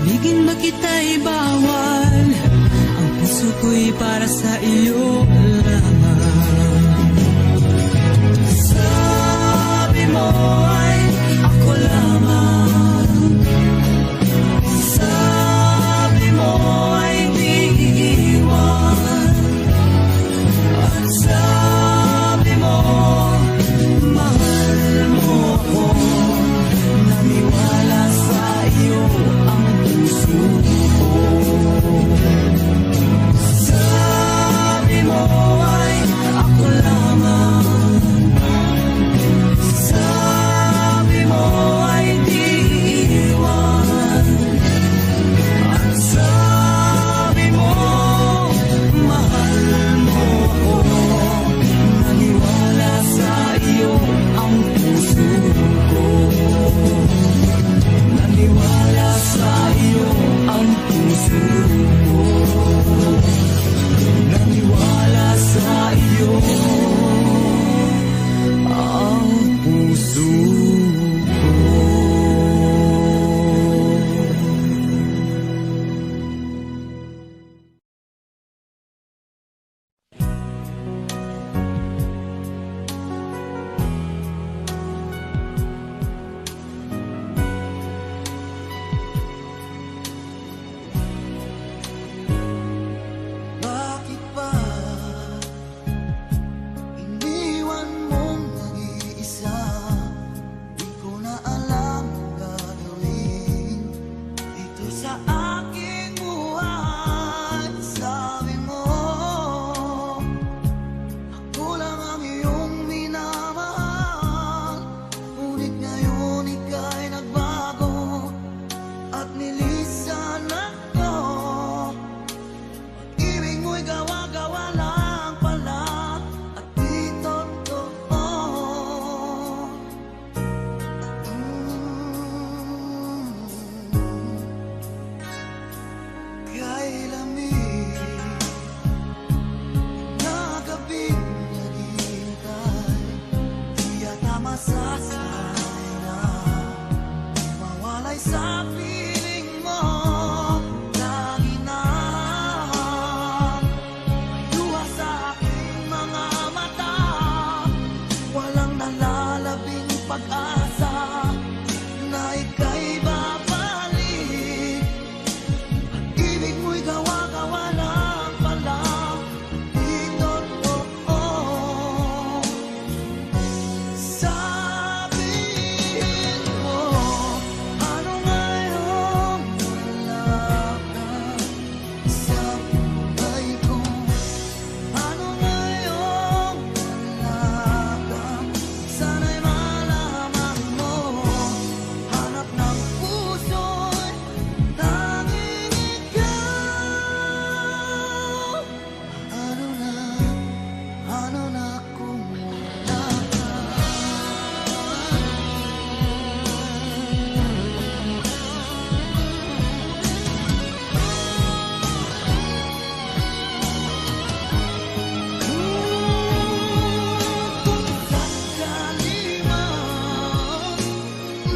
ibigin ba kita'y bawal, ang puso ko'y para sa iyo lamang. Sabi mo ay ako lamang, sabi mo ay di iiwan, at sabi mo mahal mo ako,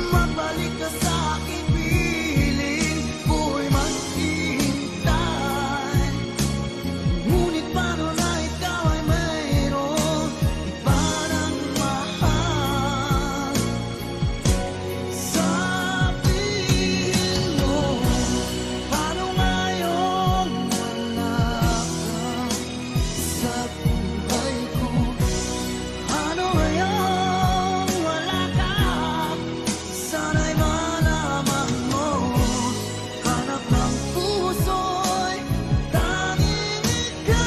Magbalik ka sa aking piling, ko'y maghihintay. Ngunit paano na ikaw ay mayroong iba ng mahal? Sabihin mo, paano ngayong wala ka sa buhay ko? Ano ngayong wala ka? Sana'y malaman mo, hanap ng puso'y tanging ikaw.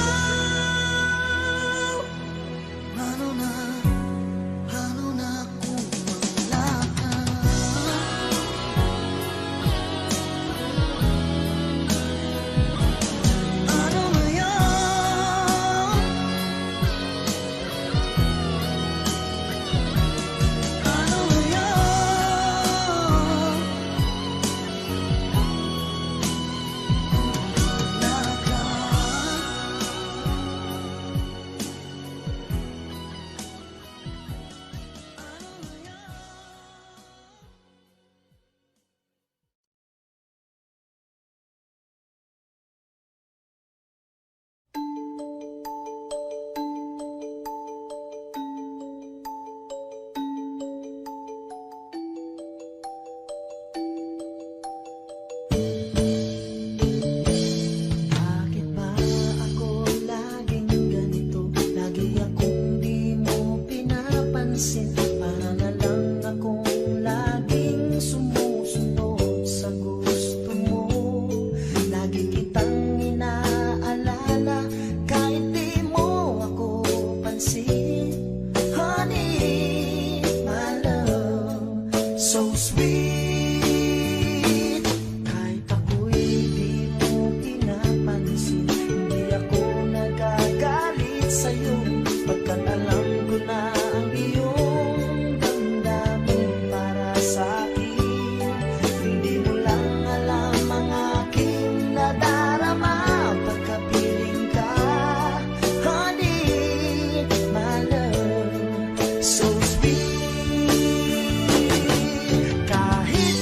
Ano na kung wala ka? Ano ngayon? Ano ngayon? Wala ka. Ano ngayon? Bakit ba ako laging ganito? Lagi akong di mo pinapansin. Para na lang akong laging sumusunod sa gusto mo. Lagi kitang inaalala kahit di mo ako pansin. Honey, my love, so sweet. Kahit ako'y di mo pinapansin, hindi ako nagagalit sa'yo. Pagkat alam ko na ang iyong damdamin para sa'kin. Hindi mo lang alam ang aking nadarama pagkapiling ka. Honey, my love, so sweet. Kahit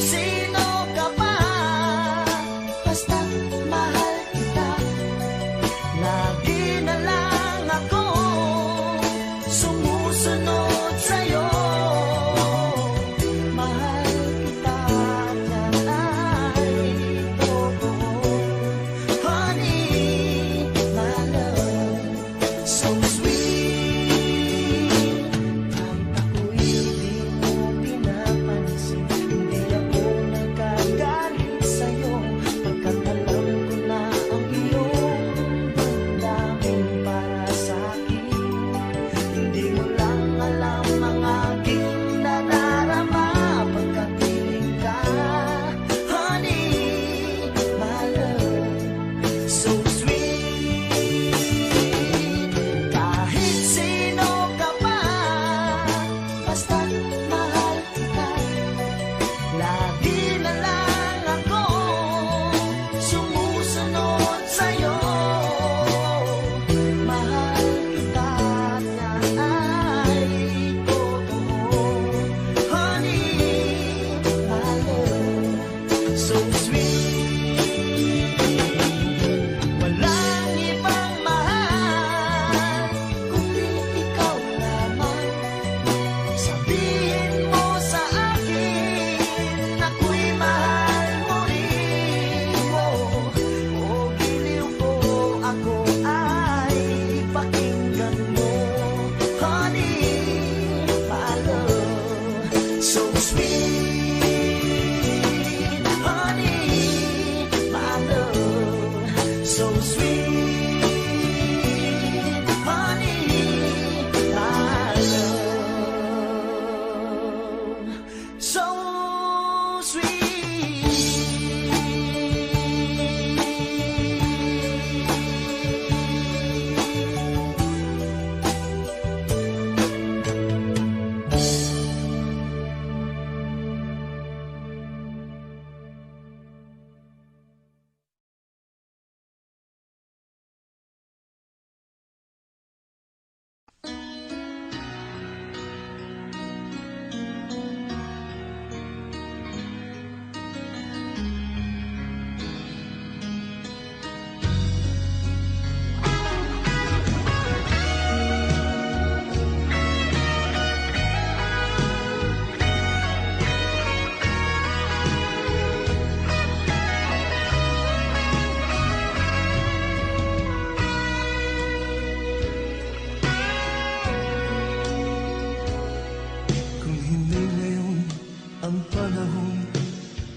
ang panahon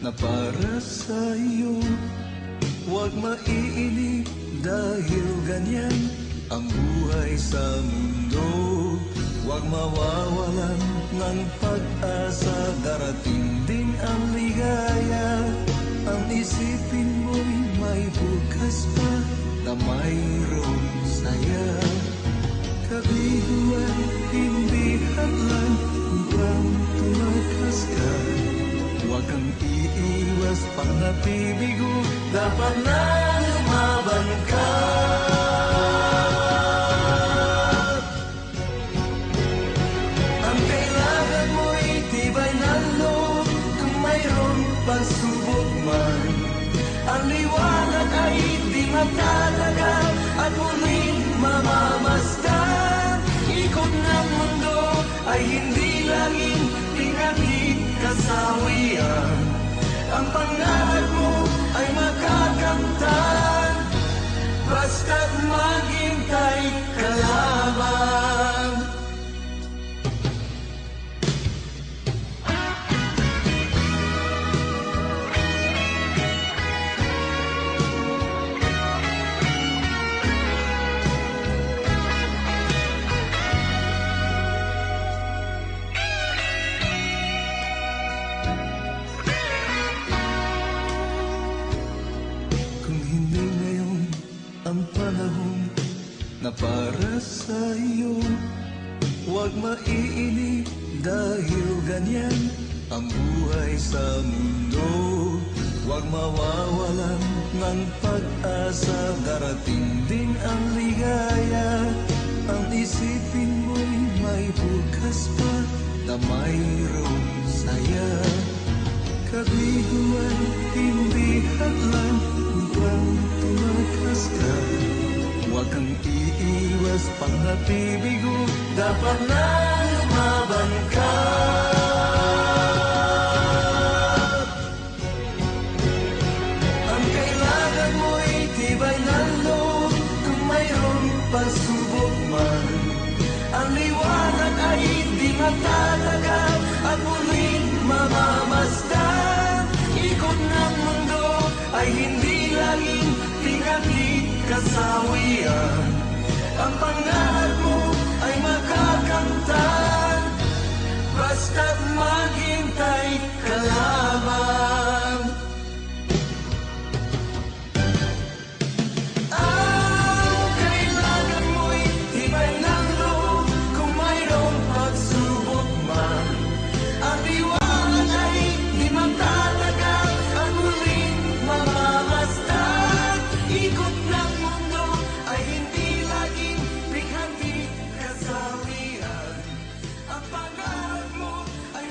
na para sa iyo. Huwag maiinip dahil ganyan ang buhay sa mundo. Huwag mawawalan ng pag-asa, darating din ang ligaya. Ang isipin mo'y may bukas pa na mayroong saya. Kabiguan, hindi hadlang upang tumakas ka. Huwag kang iiwas pang nabibigo, dapat na lumaban ka. Ang kailangan mo'y tibay ng loob kung mayroong pagsubok man. Ang liwanag ay di magtatagal at muling mamamasdan. Ikot ng mundo ay hindi laging pinagid kasawian. Ang pangarap mo ay makakamtan, basta't maghintay ka lamang. Ang panahon na para sa iyo. Huwag maiinip dahil ganyan ang buhay sa mundo. Huwag mawawalan ng pag-asa, darating din ang ligaya. Ang isipin mo'y may bukas pa na mayroong saya. Kabiguan, hindi hadlang upang tumakas ka. Huwag kang iiwas pang nabibigo, dapat na lumaban ka. Ang kailangan mo'y tibay ng loob kung mayroong pagsubok man. Ang liwanag ay di magtatagal at muling mamamasdan. Ikot ng mundo ay hindi laging pinagid kasawian. Ang pangarap mo ay makakamtan, basta't maghintay ka lamang. Ang kailangan mo'y tibay ng loob kung mayroong pagsubok man. Ang liwanag ay di magtatagal at muling mamamasdan. Ikot ng mundo ay hindi laging bighandi kasawian. Ang pangarap mo ay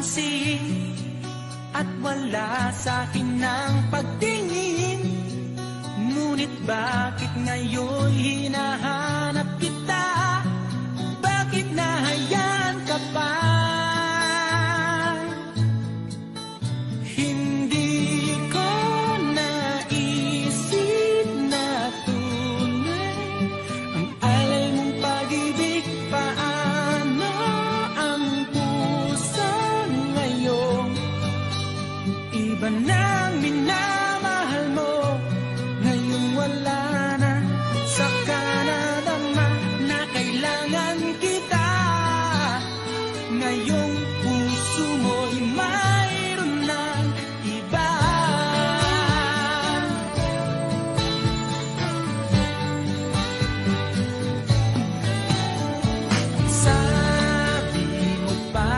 pansin at wala sa'kin ng pagtingin. Ngunit bakit ngayon hinahanap kita? Bakit nahayaan ka pa? Hindi ko naisip na tunay ang alay mong pag-ibig. Paano ang puso ngayon? Iba nang minamahal mo, ngayon wala na. Saka nadama na kailangan kita. Ngayong puso mo'y mayroon ng iba. Sabi mo pa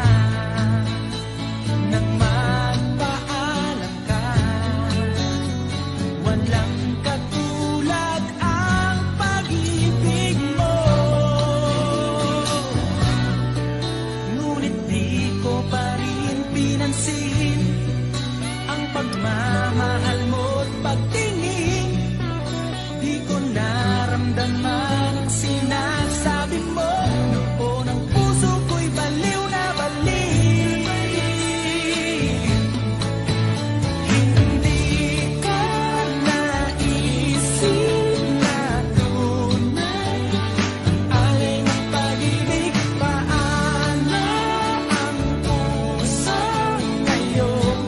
nang magpaalam ka, walang katulad ang pag-ibig mo. Ngunit di ko pa rin pinansin ang pagmamahal mo't pagtingin. Di ko naramdaman ang sinasabi mo. Noon ang puso ko'y baliw na baliw. Hindi ko naisip na tunay ang alay ng pag-ibig. Paano ang puso ngayon?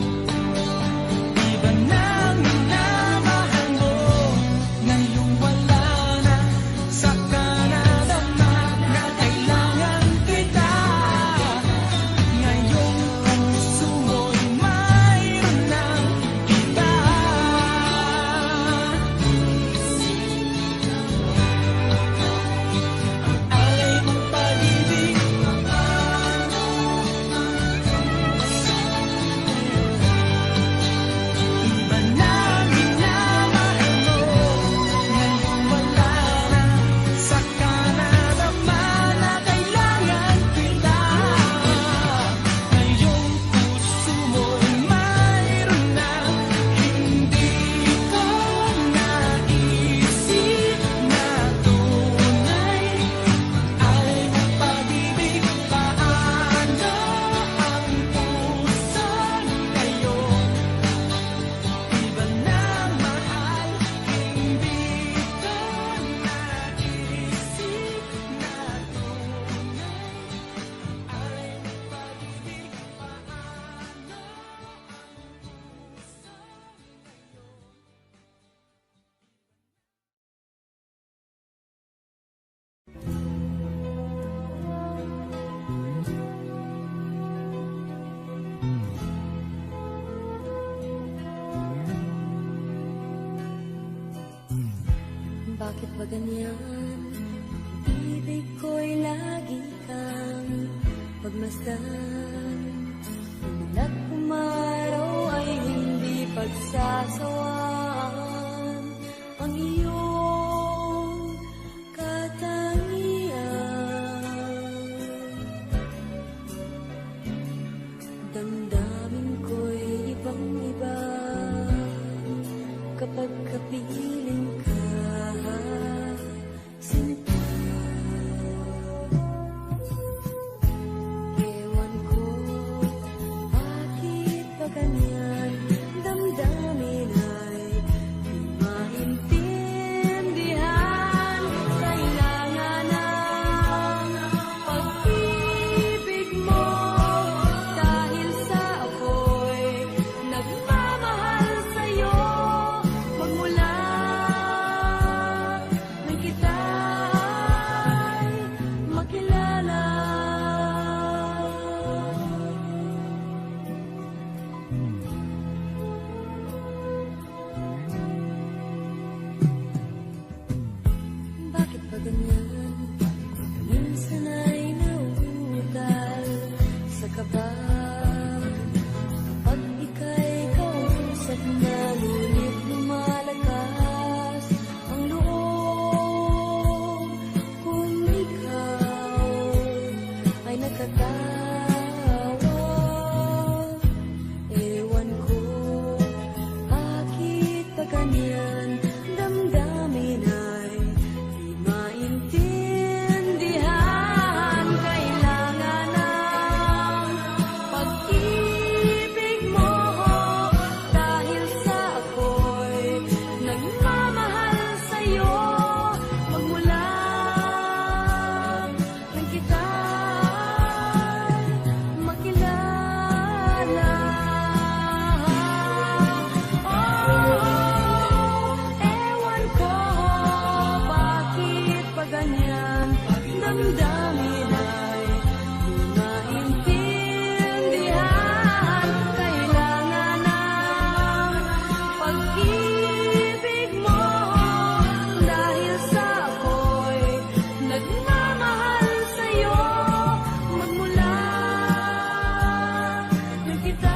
Iba nang minamahal mo, ngayon wala na. Saka nadama na kailangan kita. Ngayong puso mo'y mayroon ng iba. Alay mong pag-ibig, iba na minamahal mo, ngayon wala na. Saka nadama na kailangan kita. Ngayong puso mo'y mayroon na. Hindi ko naisip na tunay alay ng pag-ibig. Paano ang puso ngayon? Iba nang mahal, hindi ko naisip na tunay alay ng pag-ibig. Bakit ba ganyan? Ibig ko'y lagi kang pagmasdan. Umulat umaraw ay hindi pagsasawaan. Ang iyong katangian, damdamin ko'y ibang-iba kapag kapiling ka. Sinta, ewan ko bakit ba ganyan. Damdamin ay di maintindihan. Kailangan ng pag-ibig mo, dahil sa ako'y nagmamahal sa'yo magmula pag-ibig mo. Dahil sa ako'y nagmamahal sa'yo, magmula nang kita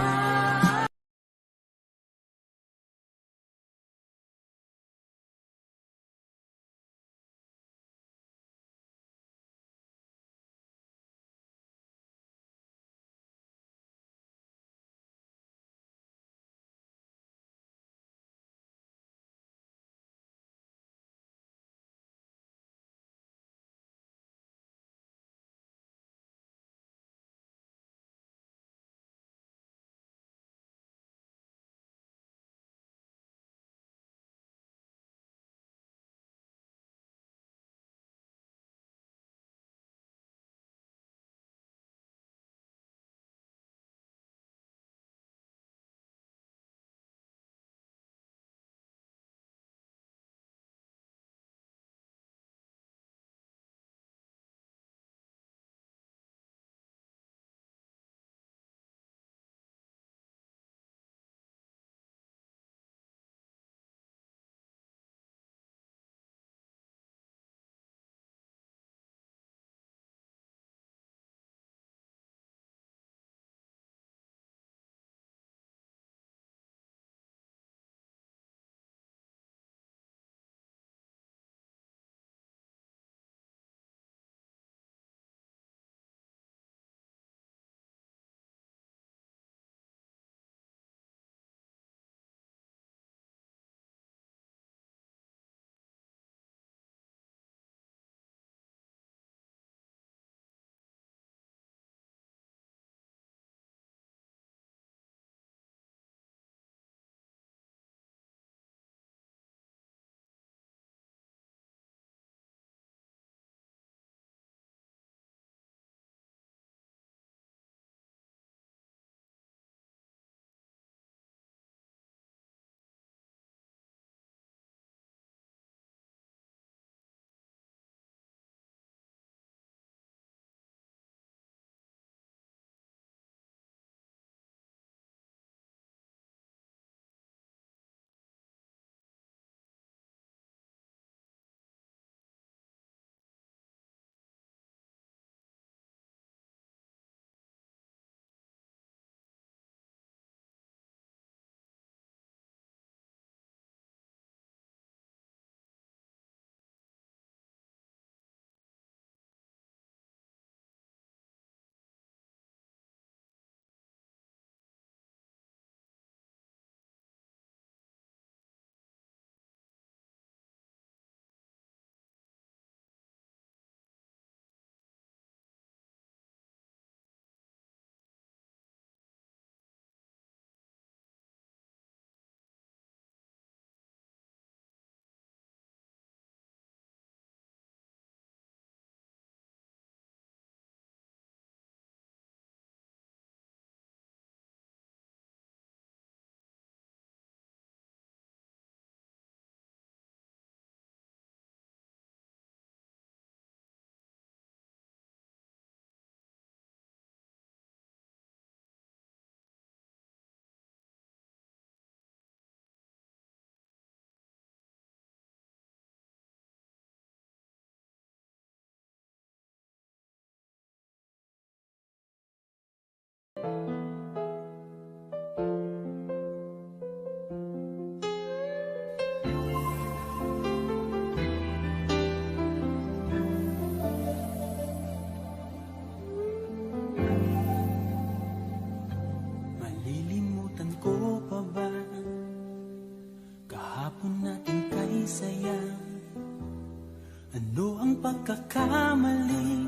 pagkakamali,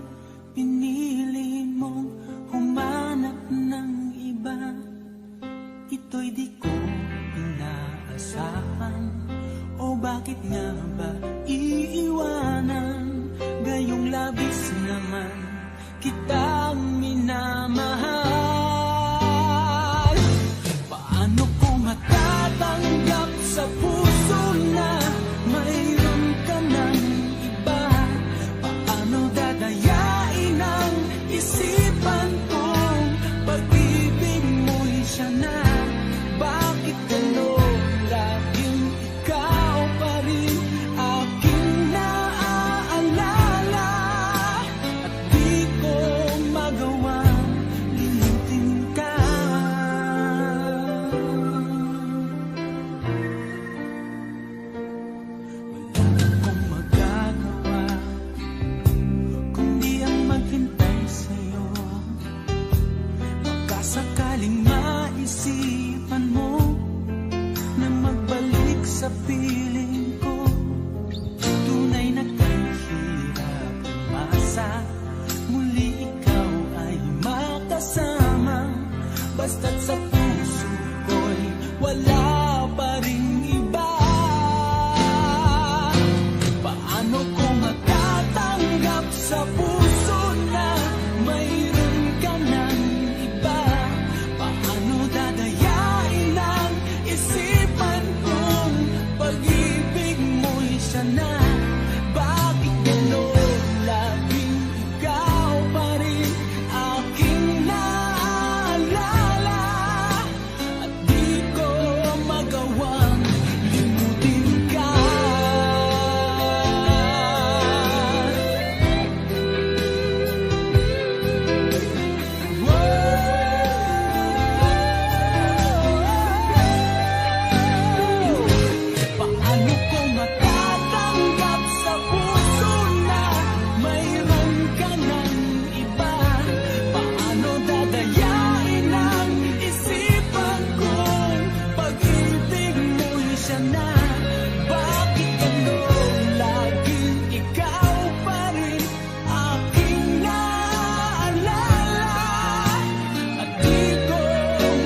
pinili mong humanap ng iba. Ito'y di ko inaasahan, o bakit nga ba iiwanan? Gayong labis naman kitang minamahal. Paano ko matatanggap sa puso na mayroon ka ng iba? Paano dadayain ang isipan kong pag-ibig mo'y siya na? Bakit ganun lagi piling ko, tunay na kahirap umasa. Muli ikaw ay makasama, basta't sa puso ko'y wala pa ring iba. Paano ko matatanggap sa puso na mayroon ka ng iba? Paano dadayain ang isipan kong pag-ibig mo'y siya na? Bakit gano'n laging ikaw pa rin aking naalala? At di ko magawang limutin ka. Paano ko matatanggap sa puso na mayroon ka ng iba? Paano dadayain ang isipan kong pag-ibig mo'y siya na? Bakit gano'n laging ikaw pa rin aking naalala? At di ko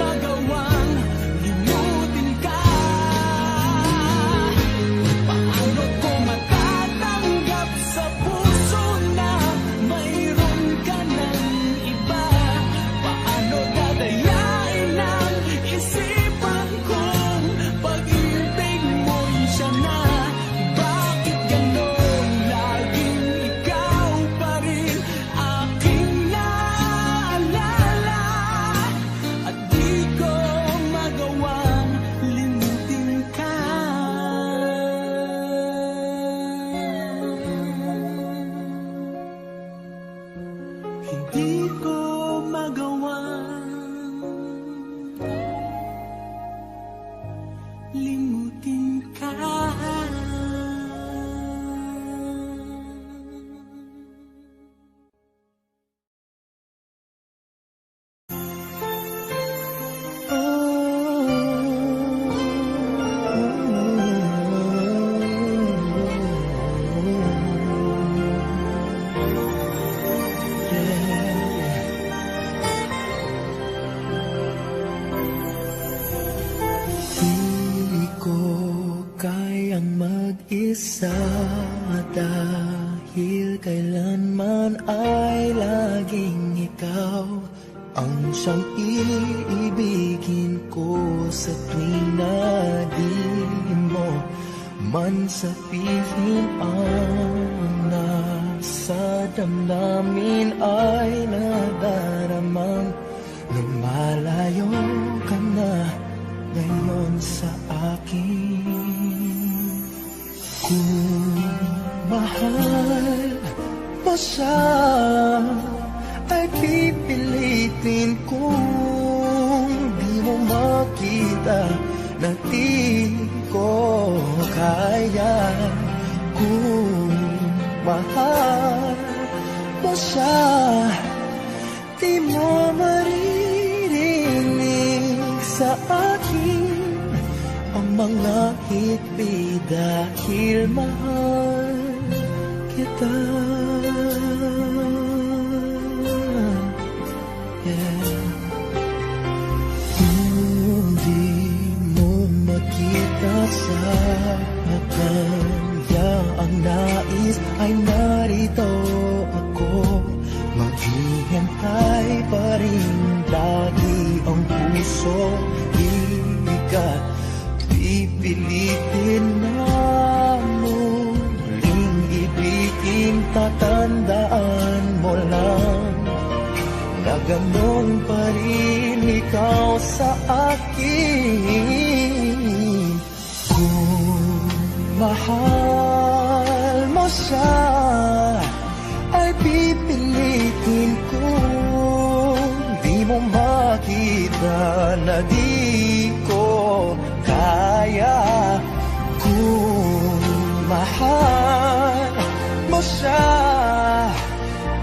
magawang limutin ka. Paano ko matatanggap sa puso na mayroon ka ng iba? Paano dadayain ang isipan kong pag-ibig mo'y siya na? Bakit gano'n laging ikaw pa rin aking naalala? At di ko magawang limutin ka. Hindi ko magawang limutin ka. Di ko kayang mag-isa dahil kailanman ay laging ikaw ang siyang iibigin ko sa tuwing na di mo man sabihin ang nasa damdamin ay nadaramang lumalayo ka na ngayon sa akin. Kung mahal mo siya ay pipilitin kung di mo makita na di ko kaya. Kung mahal mo siya, di mo maririnig sa akin ang mga hikbi dahil mahal kita. Kung di mo makita sa kanya ang nais ay narito ako. Maghihintay pa rin lagi ang puso. Di ka pipilitin na muling ibigin. Tatandaan mo lang na ganon pa rin ikaw sa akin. Kung mahal mo siya ay pipilitin kung di mo makita na di ko kaya. Kung mahal mo siya,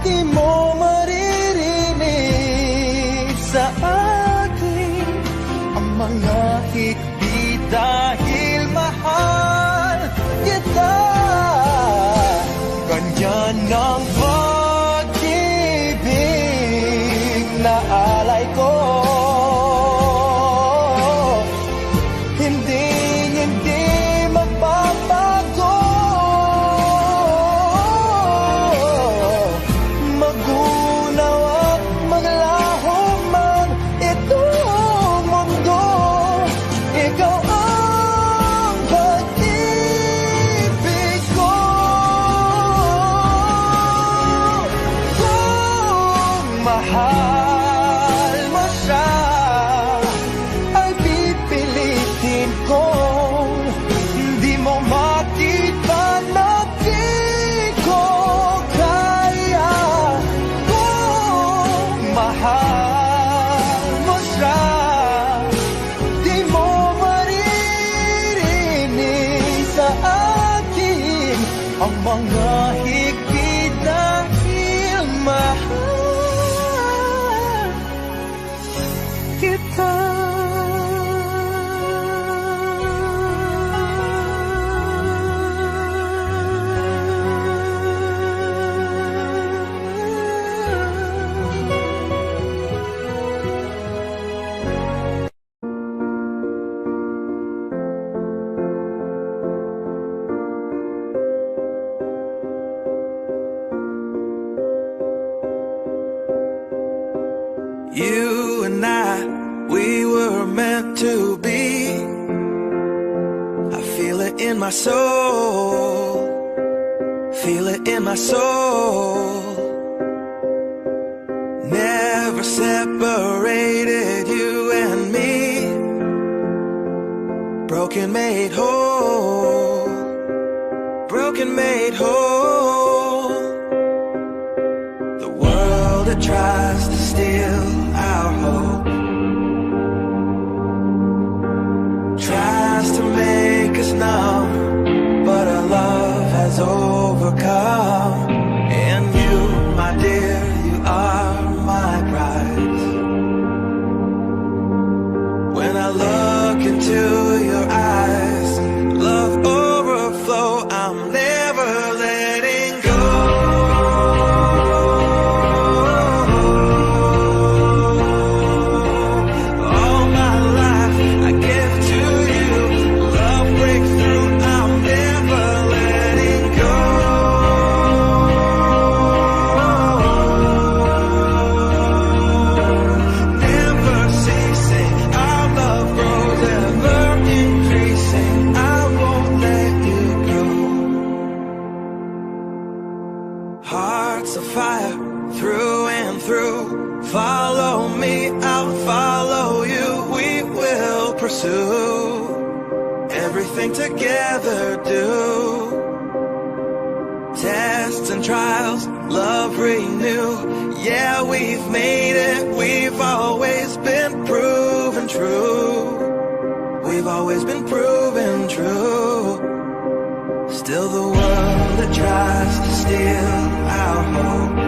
di mo maririnig sa akin ang mga hikbi dahil mahal ang mga higpit dahil mahal kita. You and I, we were meant to be. I feel it in my soul, feel it in my soul. Never separated, you and me. Broken made whole, broken made whole. The world that tries to steal our hope tries to make us numb, but our love has overcome. And you, my dear, you are my prize. When I look into your eyes, love overflow, I'm never letting go. Hearts of fire through and through. Follow me, I'll follow you. We will pursue everything together, do. Tests and trials, love renew. Yeah, we've made it. We've always been proven true. We've always been proven true. Still the world that tries to steal our hope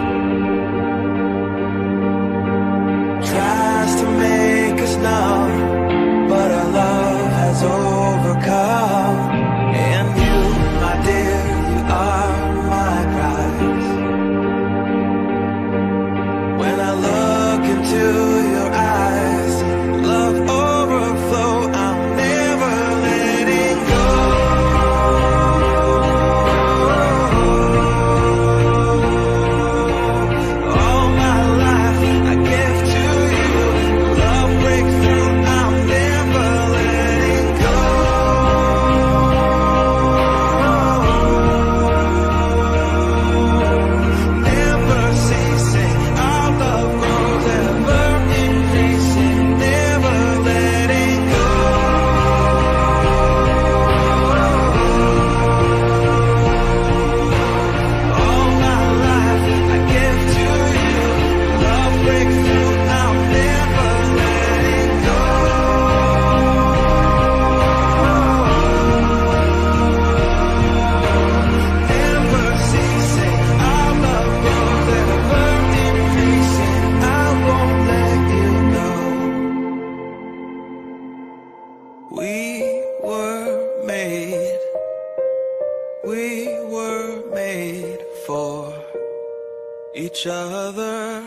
tries to make us numb, but our love has overcome. And you, my dear, you are my prize. When I look into your eyes, love overflow, I'm never letting go. We were made for each other.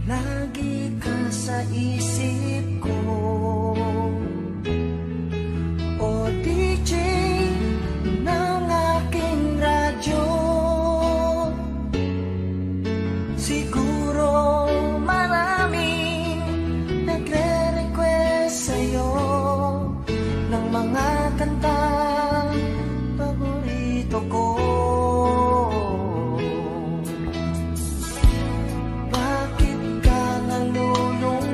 Lagi ka sa isip ko, o DJ ng aking radyo. Siguro maraming nagre-request sa'yo ng mga kantang paborito ko. Bakit ka nalulungkot?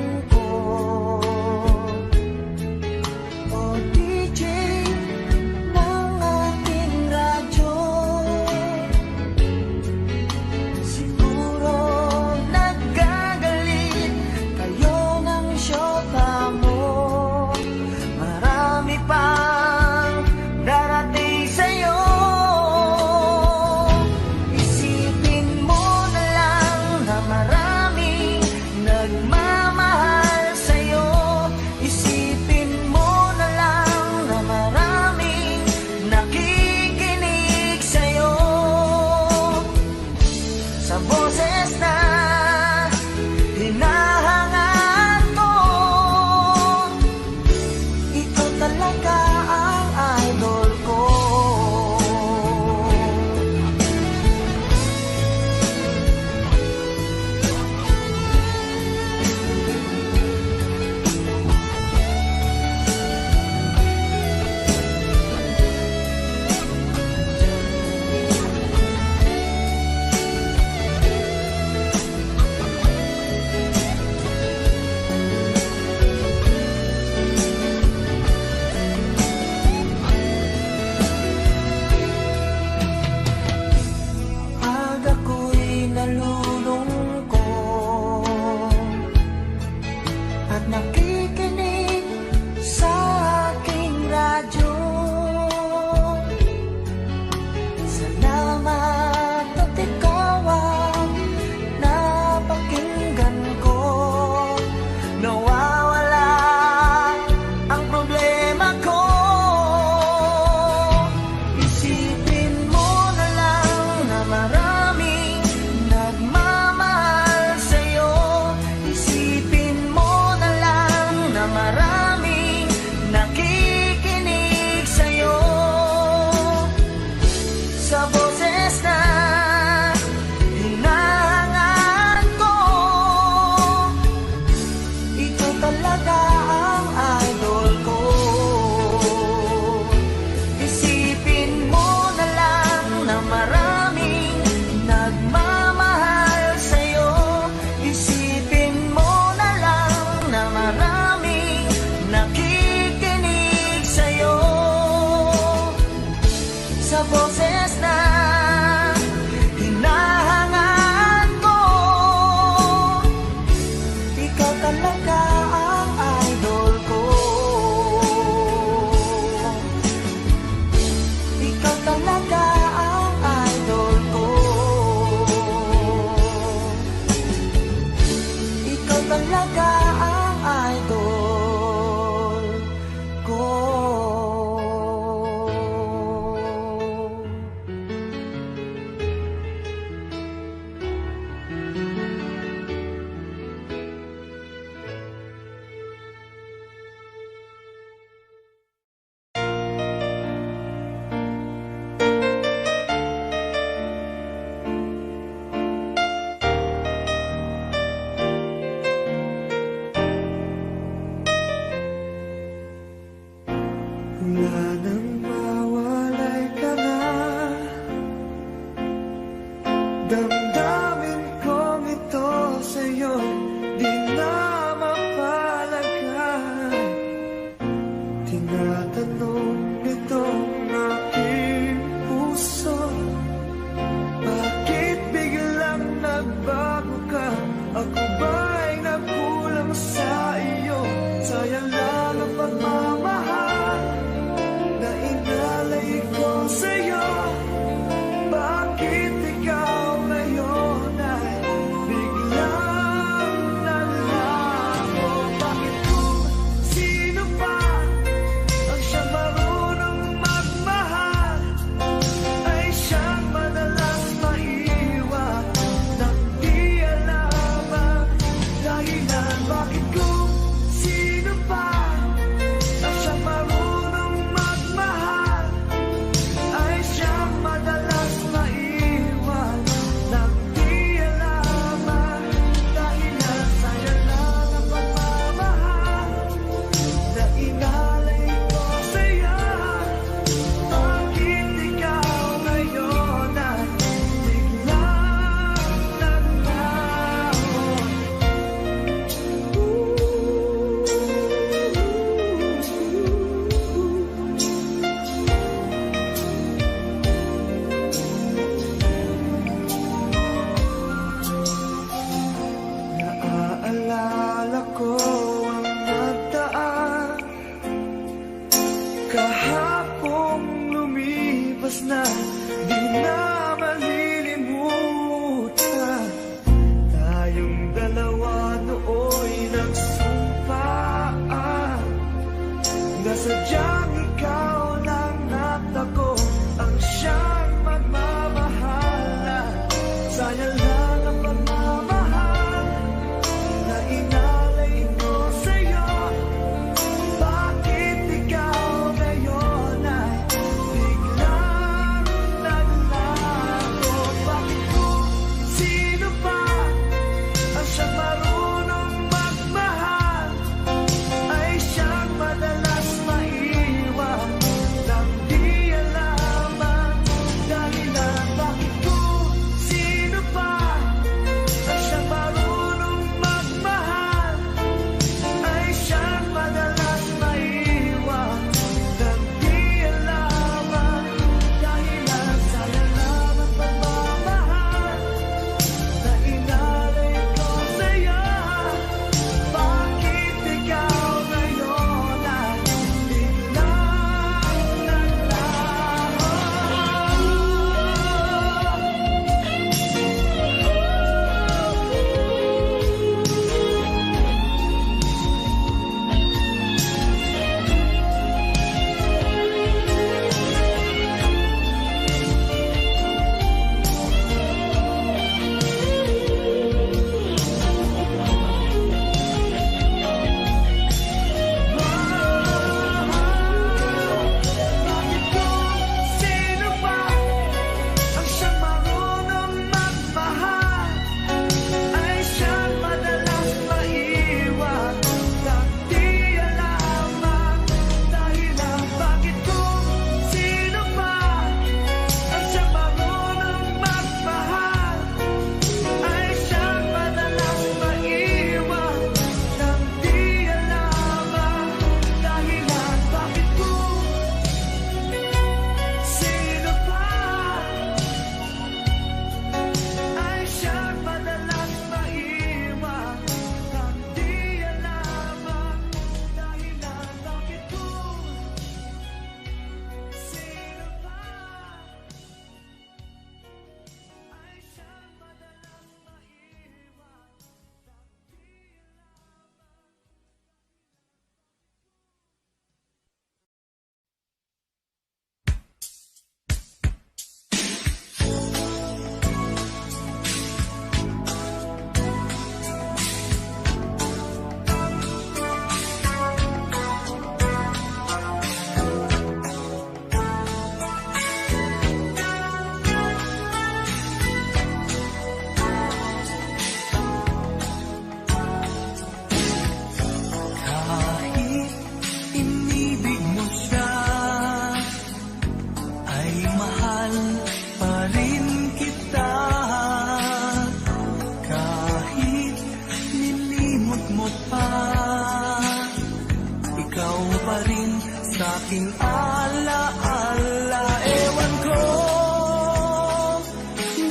aking alaala. Ewan ko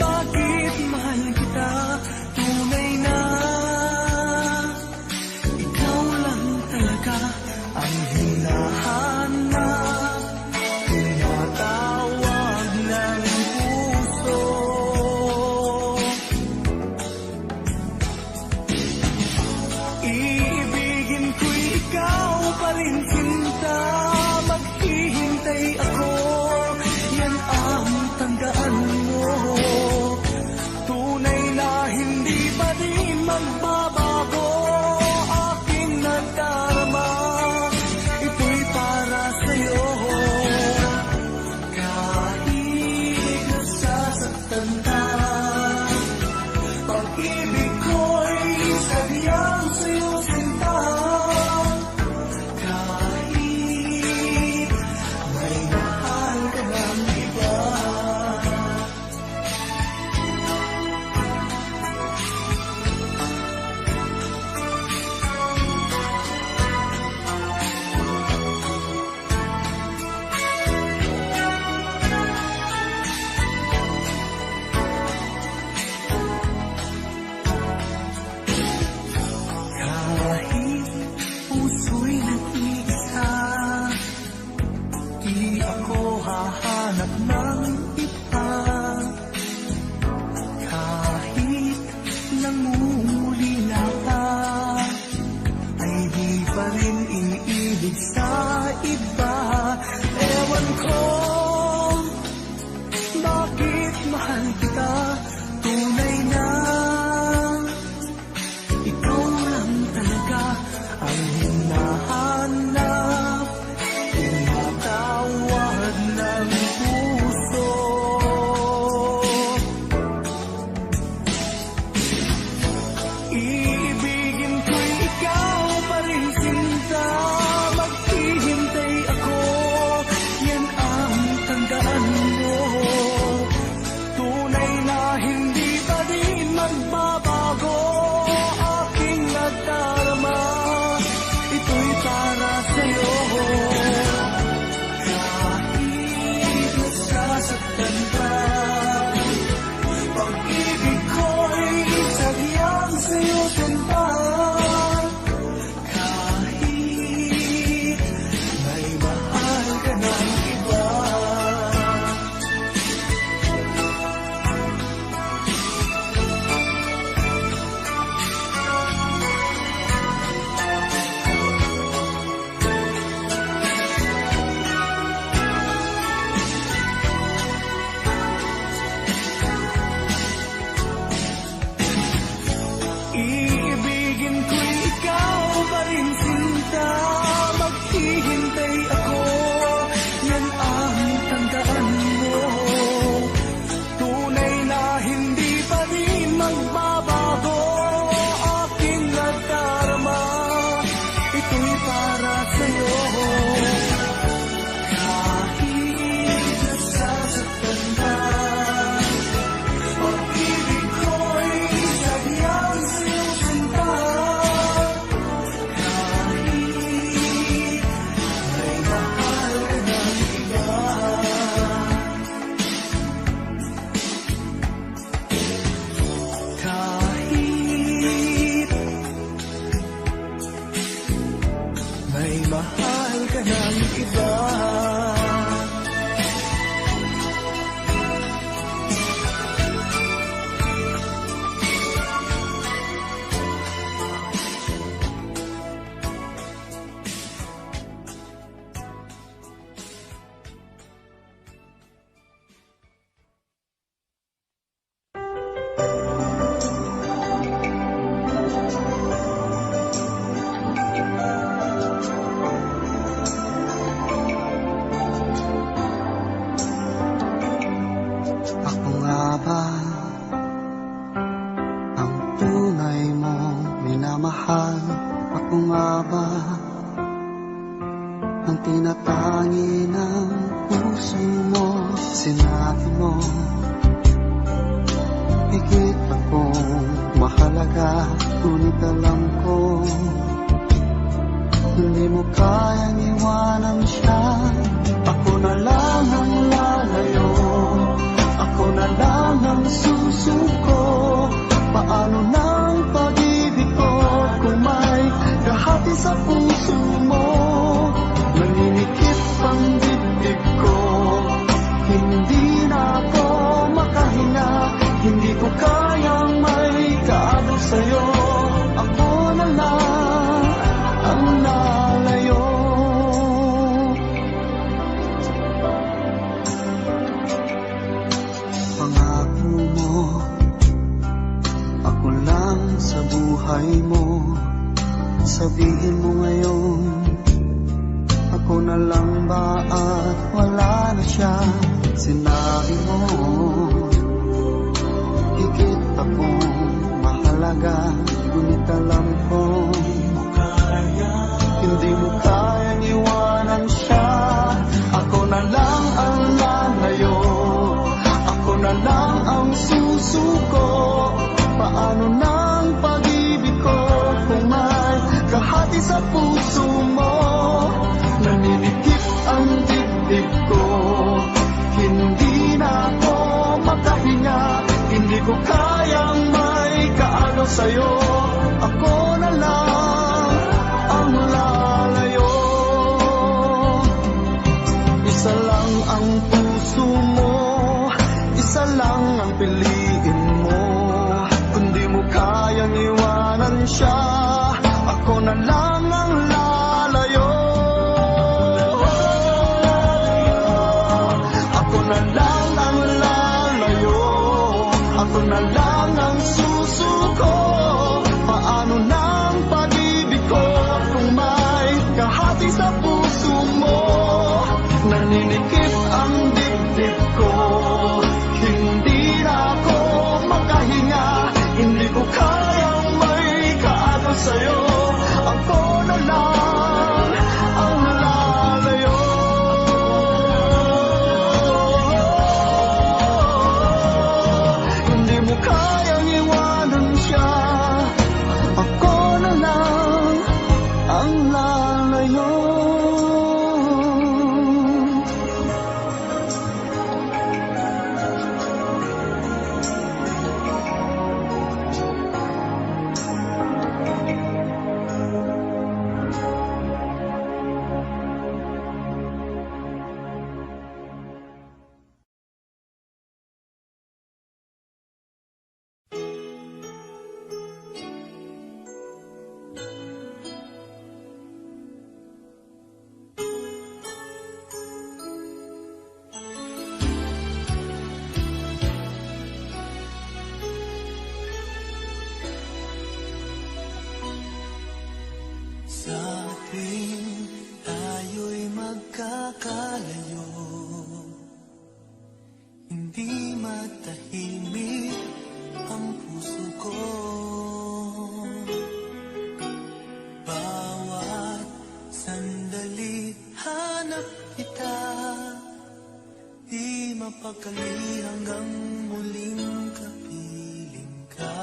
bakit mahal kita, tunay na ikaw lang talaga ang hinahanap, tinatawag ng puso. Iibigin ko'y ikaw pa rin, sinta. Maghihintay ako, yan ang tandaan mo. Tunay na hindi pa rin magbabago aking nadarama. Ito'y para sa'yo. Kahit nasasaktan ka, pag-ibig ko'y sadyang sa'yo, sinta. Kahit may mahal ka ng iba. Kahit puso'y nag-iisa, di ako hahanap ng iba. Kahit nangungulila ka, ay di pa rin iniibig sa iba. Ewan ko bakit mahal kita, tunay na ikaw lang talaga ang hinahanap, tinatawag ng puso. Iibigin ko'y ikaw pa rin, sinta. Maghihintay ako, yan ang tandaan mo. Tunay na hindi pa rin magbabago aking nadarama. Ito'y para sa'yo. Kahit nasasaktan ka, pag-ibig ko'y sadyang sa'yo, sinta. Kahit may mahal ka ng iba. Iibigin ko'y ikaw pa rin, sinta. Maghihintay ako, yan ang tandaan mo. Tunay na hindi pa rin magbabago aking nadarama. Ito'y para sa'yo. Kahit nasasaktan ka, pag-ibig ko'y sadyang sa'yo, sinta. Kahit may mahal ka ng iba. Kahit may mahal ka ng iba. Ako nga ba ang tunay mong minamahal? Ako nga ba ang tinatangi ng puso mo? Sinabi mo higit akong mahalaga, ngunit alam ko Hindi mo kayang iwanan siya. Ako na lang ang lalayo, ako na lang ang susuko. Paano nang pag-ibig ko kung may kahati sa puso mo? Naninikip ang dibdib ko, hindi na ako makahinga. Hindi ko kayang may kaano sa'yo. Ako na lang ang lalayo. Pangako mo, ako lang sa buhay mo. Sabihin mo ngayon, ako na lang ba at wala na siya? Sinabi mo, higit akong mahalaga. Ngunit alam ko, Hindi mo kayang iwanan siya. Ako na lang ang lalayo, ako na lang ang susuko. Paano nang pag-ibig ko kung may kahati sa puso mo? Naninikip ang dibdib ko, hindi na ako makahinga. Hindi ko kayang may kaano sa'yo. Ako na lang ang lalayo. Isa lang ang puso mo, isa lang ang piliin mo. Kung di mo kayang iwanan siya, ako na lang ang lalayo. Ako na lang ang lalayo, ako na lang ang susuko. Paano nang pag-ibig ko kung may kahati sa puso mo? Naninikip ang dibdib ko, hindi na ako makahinga. Hindi ko kayang may kaano sa'yo. Ako na lang ang lalayo. Hindi mo kayang iwanan siya. Ako na lang ang lalayo. Sa tuwing tayo'y magkakalayo, hindi matahimik ang puso ko. Bawat sandali hanap kita, di mapakali hanggang muling kapiling ka.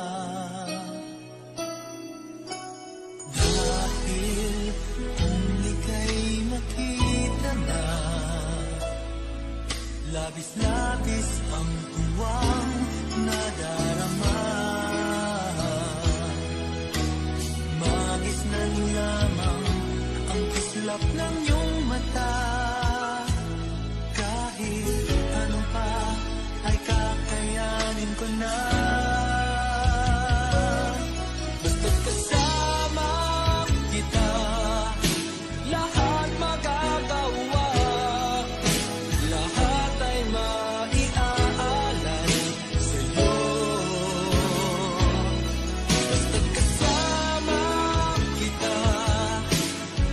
Dahil kung ika'y makita na, labis-labis ang tuwang nadarama. Magisnan lamang ang kislap ng iyong mata. Kahit ano pa ay kakayanin ko na. Basta't kasama kita, lahat magagawa. Lahat ay maiaalay sa'yo. Basta't kasama kita,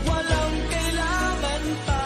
walang kailangan pa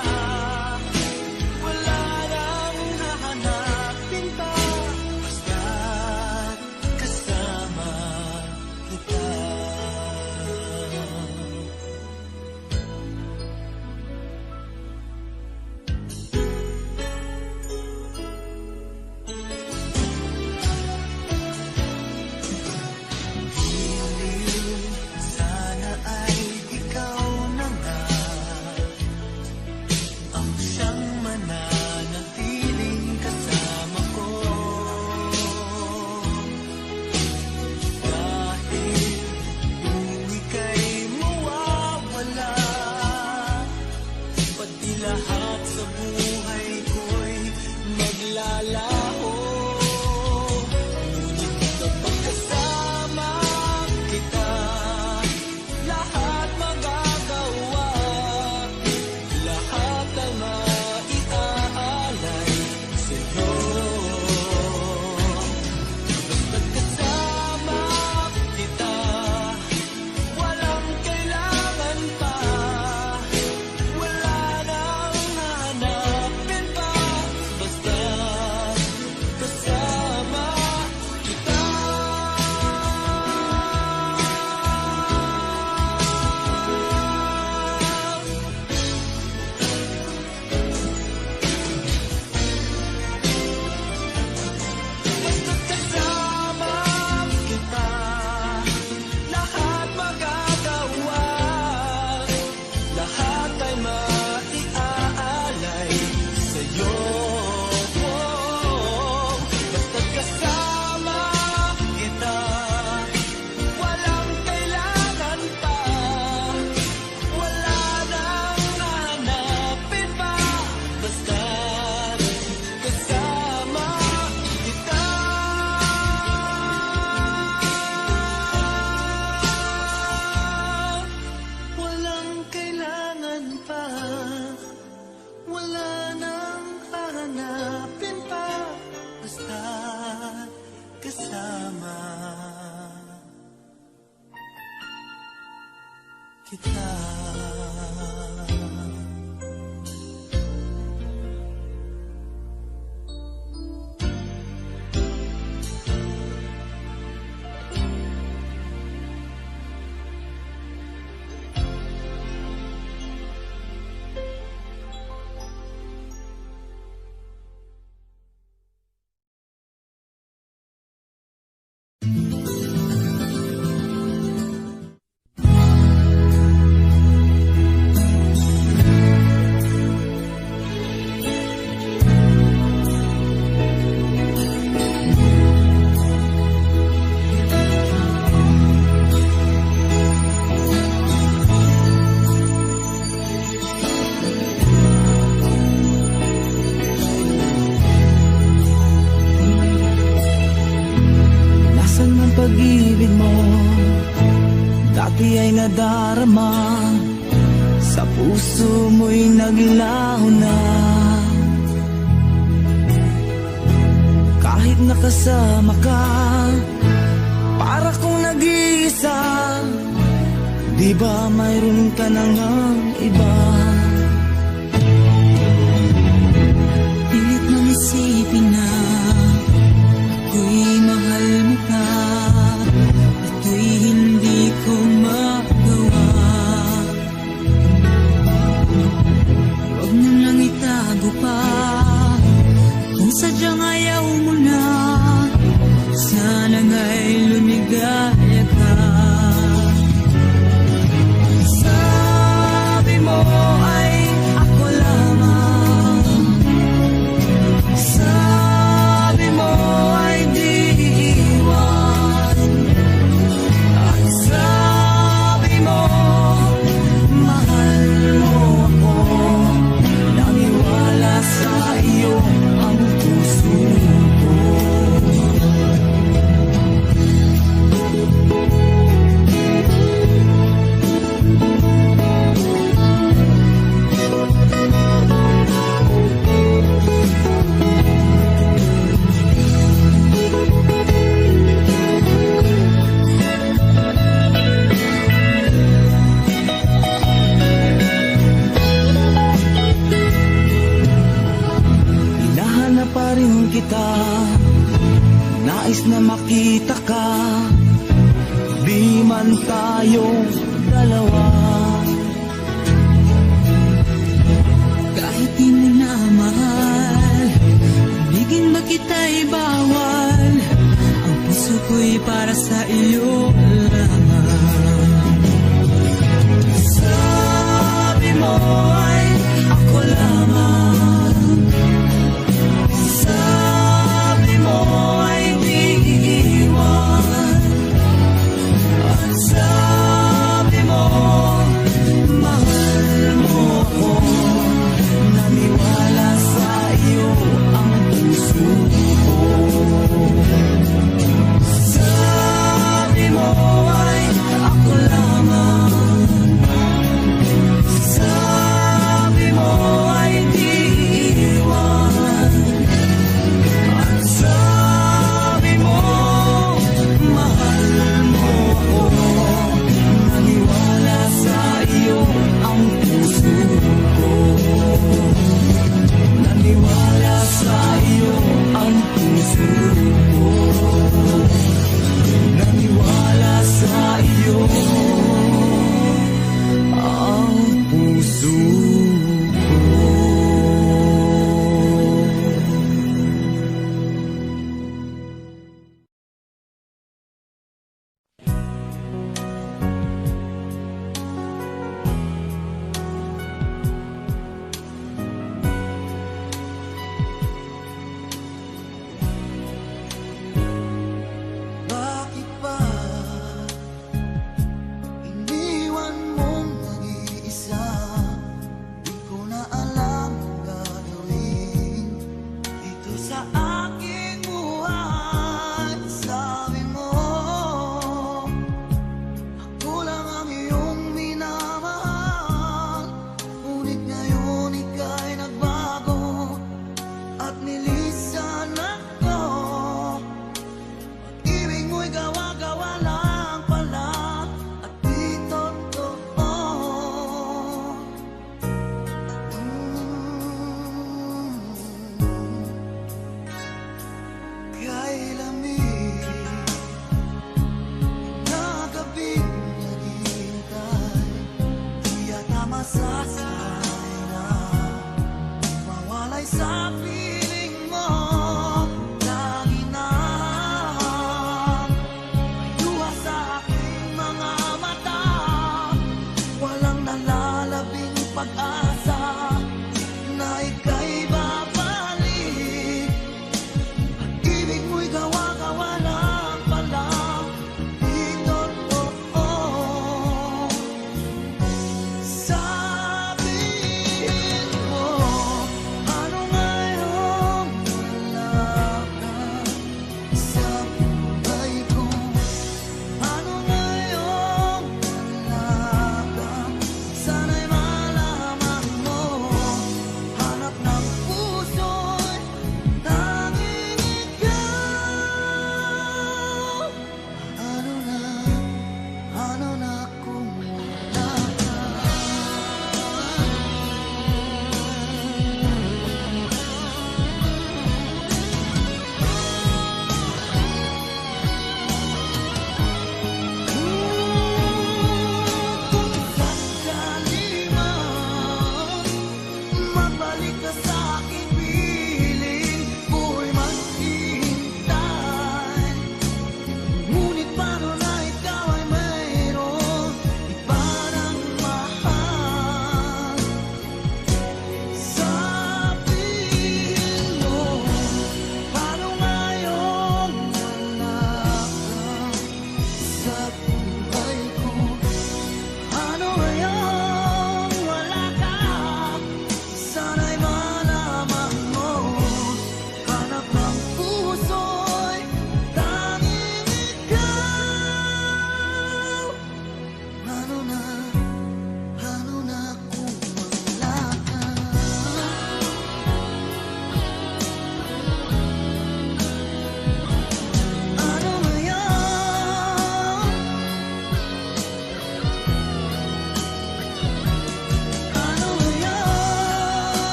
kita. Pag-ibig mo dati ay nadarama, sa puso mo'y naglaho na. Kahit nakasama ka, para kong nag-iisa. Di ba mayroon ka na ngang iba? Pilit mong isipin na ako'y mahal mo ka. Ito'y hindi ko magawa. Huwag mo lang itago pa. Kung sadyang ayaw mo na, sana nga'y lumigaya ka. Sabi mo ay ako lamang. Sabi mo ay di iwan. At sabi mo mahal mo ako. Naniwala sa iyo ang puso ko. Hinahanap pa rin kita, nais na makita ka. Di man tayong dalawa. Kahit di mo na mahal, ibigin ba kita'y bawal. Ang puso ko'y para sa iyo lamang. Sabi mo ay ako lamang. Sabi mo ay di iiwan. At sabi mo mahal mo ako. Naniwala sa iyo ang puso ko. Sabi mo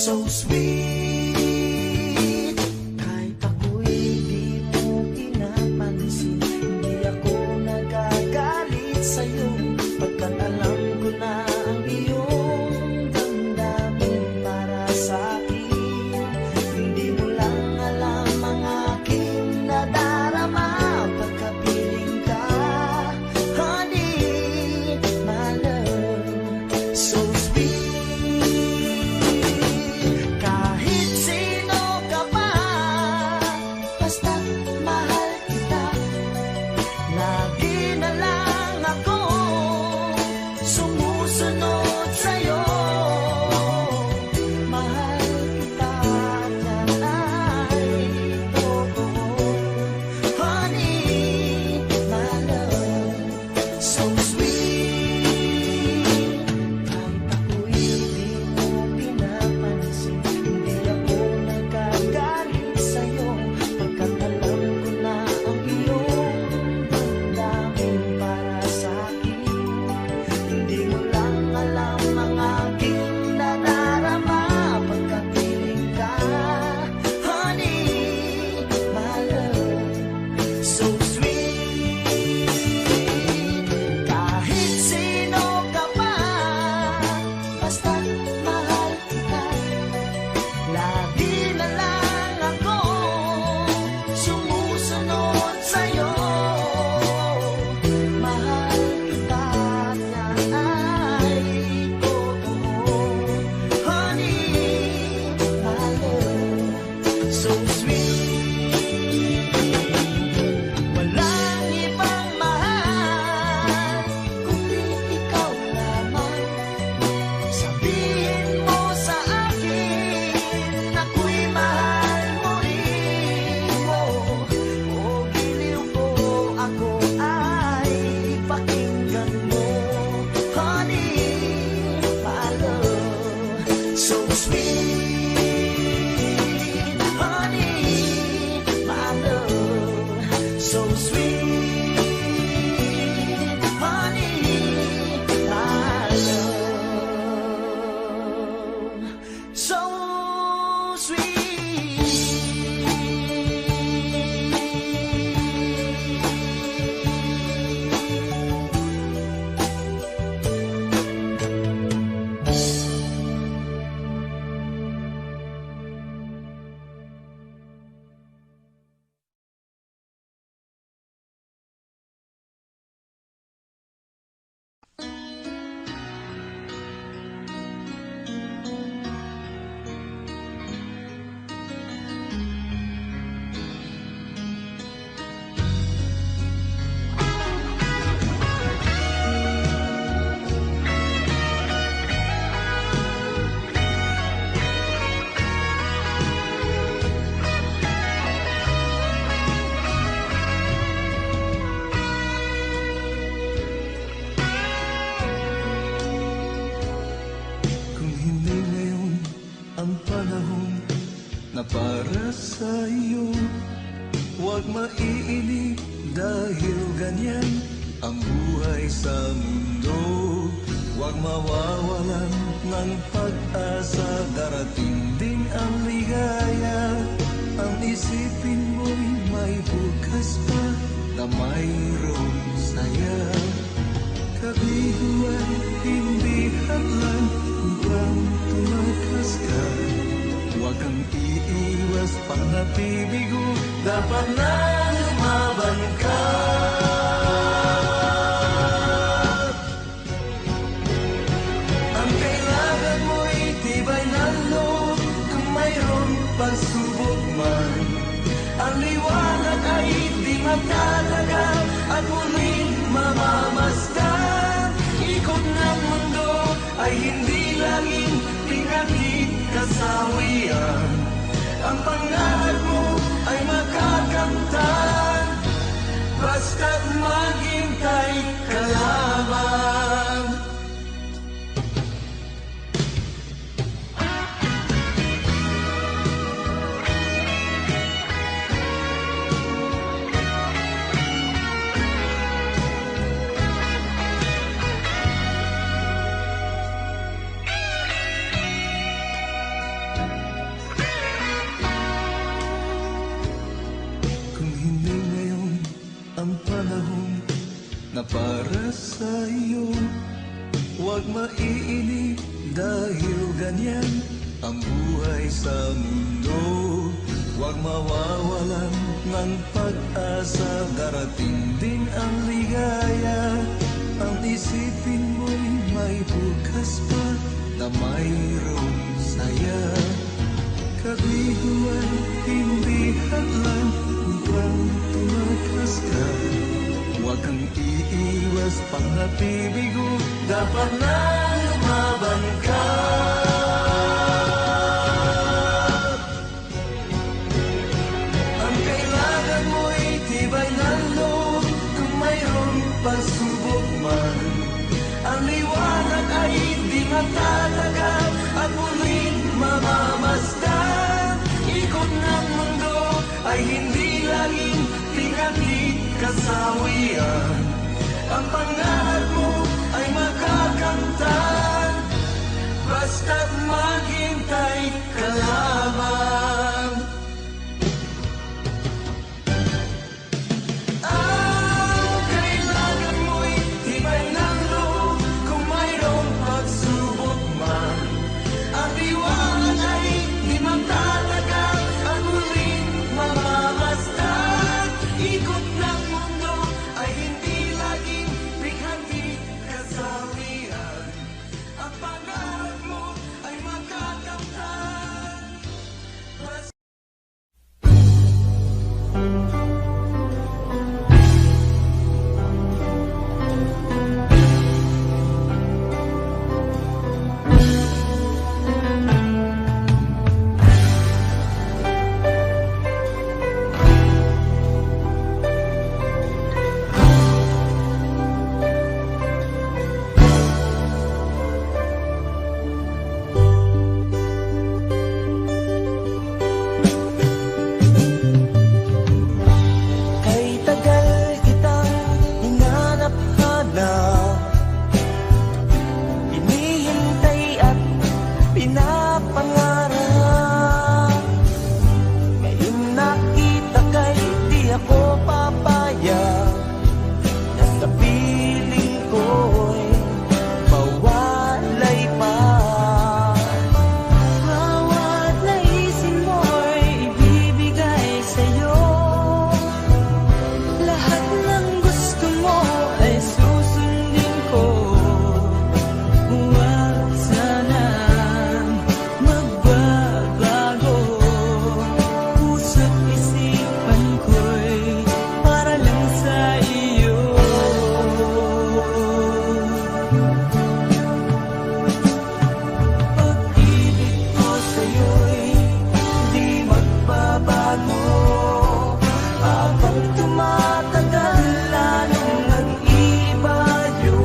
so sweet. Kahit ako'y di mo pinapansin, hindi ako nagagalit sa'yo, pagkat alam ko na ang iyong damdamin para sa'kin. Hindi mo lang alam ang aking nadarama pagkapiling ka, honey, my love, so sweet. Kahit sino ka pa, basta't mahal kita, lagi na lang ako sumusunod sa'yo. Mahal kita at yan ay totoo, honey, my love, so sweet. Kahit ako'y di mo pinapansin, hindi ako nagagalit sa'yo, pagkat alam ko na ang iyong damdamin para sa'kin. Hindi mo lang alam ang aking nadarama pagkapiling ka, honey, my love, so sweet. Kahit sino ka pa, basta't mahal kita, lagi na lang ako sumusunod sa'yo. Mahal kita at yan ay totoo, honey, my love, so sweet. Walang ibang mahal kundi ikaw lamang. Sabihin mo sa akin ako'y mahal mo rin mo. O giliw ko, ako ay pakinggan mo, honey, my love, so sweet, honey, my love, so sweet, honey, my love, so Kung hindi ngayon ang panahon na para sa iyo, huwag maiinip dahil ganyan ang buhay sa mundo. Huwag mawawalan ng pag-asa, darating din ang ligaya. Ang isipin mo'y may bukas pa na mayroong saya. Kabiguan, hindi hadlang upang tumakas ka. Huwag kang iiwas pang nabibigo, dapat na lumaban ka. Ang kailangan mo'y tibay ng loob, kung mayroong pagsubok man. Ang liwanag ay di magtatagal at muling mamamasdan. Ikot ng mundo ay hindi laging pinagkikasawian. Ang pangarap mo ay makakamtan, basta't maghintay ka lamang. Huwag maiinip dahil ganyan ang buhay sa mundo. Huwag mawawalan ng pag-asa, darating din ang ligaya. Ang isipin mo'y may bukas pa na mayroong saya. Kabiguan, hindi hadlang upang tumakas ka. Huwag kang iiwas pang nabibigo, dapat na lumaban ka. Ang kailangan mo'y tibay ng loob kung mayroong pagsubok man. Ang liwanag ay di matatagal at muling mamamasdan. Ikot ng mundo ay hindi laging pinaglit kasawian. Ang pangarap mo ay makakamtan, basta't maghintay ka lamang. Ang kailangan mo'y tibay ng loob kung mayroong pagsubok man. Ang liwanag ay di magtatagal at muling mamamasdan. Ikot ng mundo ay hindi laging bighati kasawian. Ang pangarap mo ay makakamtan. Kay tagal kitang hinanap-hanap, hinihintay at pinapangarap. Ngayon nakita kay di ako papayag na sa piling ko'y mawalay pa. Bawat naisin mo'y ibibigay sa'yo. Lahat ng gusto mo ay susundin ko. Huwag sanang magbabago. Puso't isipan ko'y para lang sa iyo. Pag-ibig ko sa'yo'y di magbabago. Habang tumatagal, lalong nag-ibayo.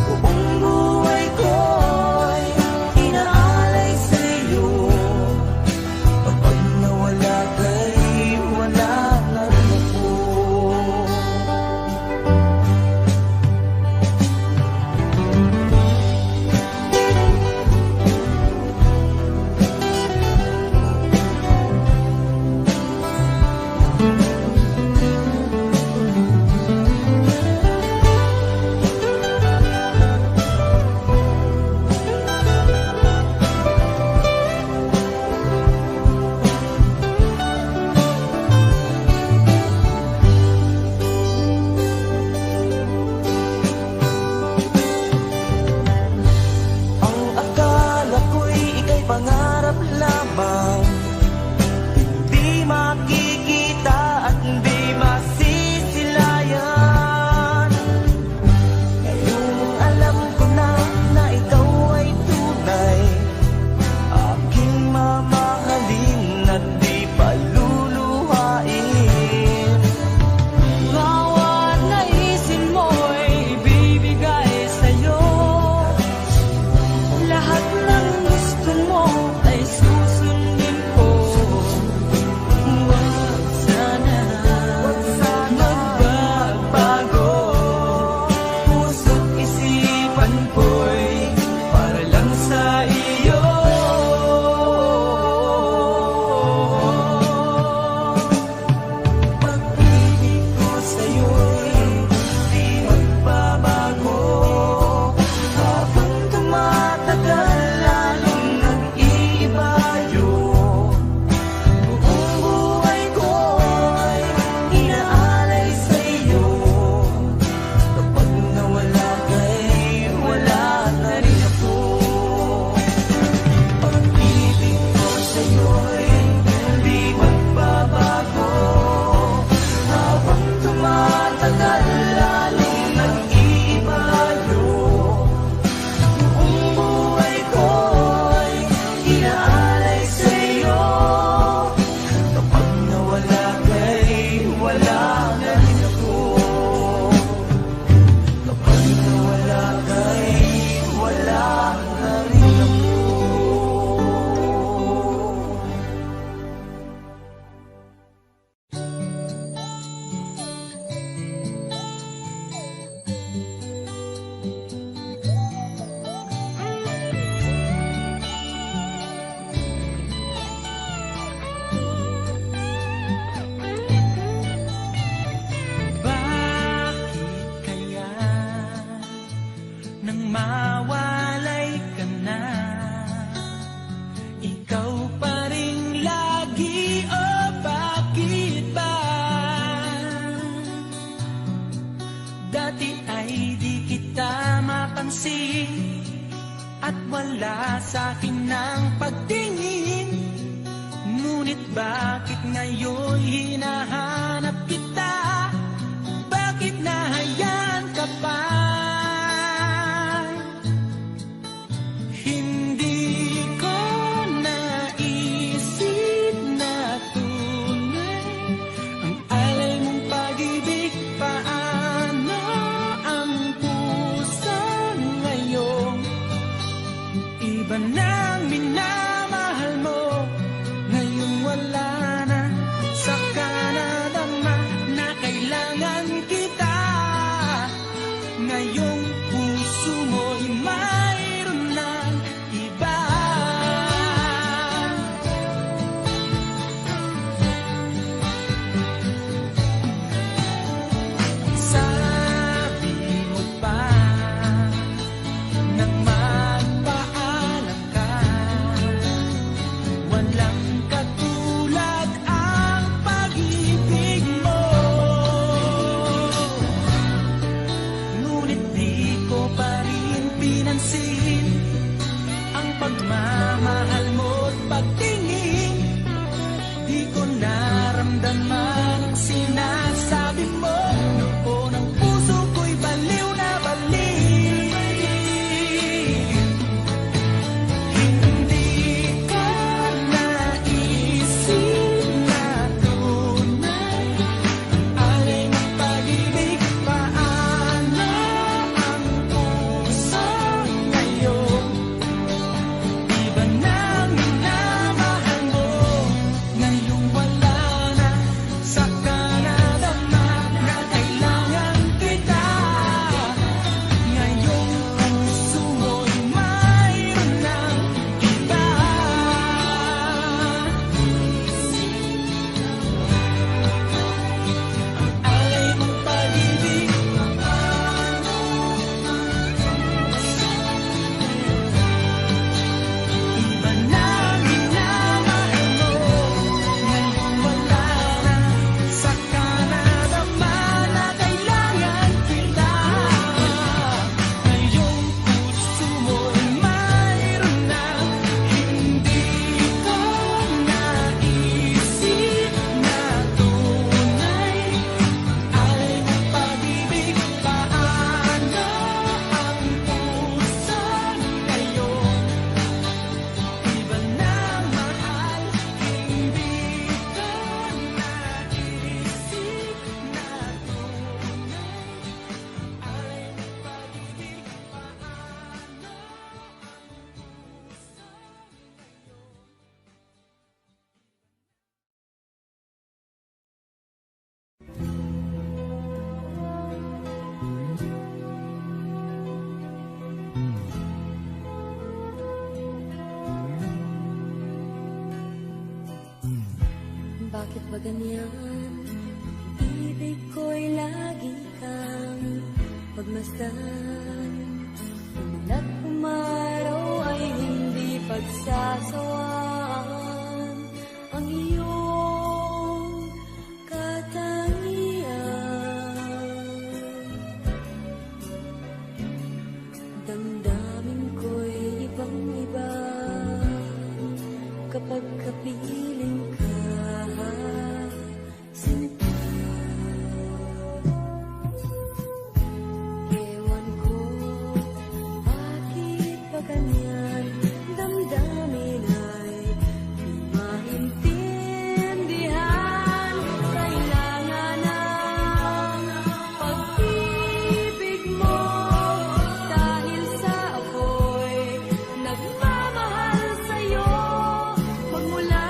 Buong buhay ko'y inaalay sa'yo. Kapag nawala ka'y wala na rin ako. Ang akala ko'y ika'y pangarap lamang, hindi makikita at hindi masisilayan. Ngayong alam ko na na ikaw ay tunay, aking mamahalin at di paluluhain. Bawat naisin mo'y ibibigay sa'yo. Lahat ng gusto mo ay susundin ko. Huwag sana magbabago. Puso't isipan ko'y para lang sa iyo. Pag-ibig ko sa'yo'y di magbabago. nang mawalay ka na. Ikaw pa rin lagi, oh bakit ba? Dati ay di kita mapansin at wala sa'kin ng pagtingin. Ngunit bakit ngayon hinahanap kita? Bakit nahayaan ka pa? Hindi ko naisip na tunay ang alay mong pag-ibig. Paano ang puso ngayon? Iba nang minamahal mo, ngayong wala na. Saka nadama na kailangan kita. Ngayong puso mo'y mayroon ng iba. Sabi mo pa nang magpaalam ka, walang katulad ang pag-ibig mo. Ngunit di ko pa rin pinansin ang pagmamahal mo't pagtingin. Di ko naramdaman ang sinasabi mo. Noon ang puso ko'y baliw na baliw. Hindi ko naisip na tunay ang alay mong pag-ibig. Paano ang puso ngayon? Iba nang minamahal mo, ngayong wala na. Saka nadama na kailangan kita. Ngayong puso mo'y mayroon ng iba. Alay mong pag-ibig. Iba nang minamahal mo, ngayong wala na. Saka nadama na kailangan kita. Ngayong puso mo'y mayroon na. Hindi ko naisip na tunay alay mong pag-ibig. Paano ang puso ngayon? Iba na mahal, hindi ko naisip na tunay alay mong pag-ibig. Bakit ba ganyan? Ibig ko'y lagi kang pagmasdan. Umulat umaraw ay hindi pagsasawaan. Ang iyong katangian. Damdamin ko'y ibang-iba kapag kapiling ka. Sinta, ewan ko, bakit ba ganyan? Damdamin ay di maintindihan. Kailangan ng pag-ibig mo, dahil sa ako'y nagmamahal sa'yo. Magmula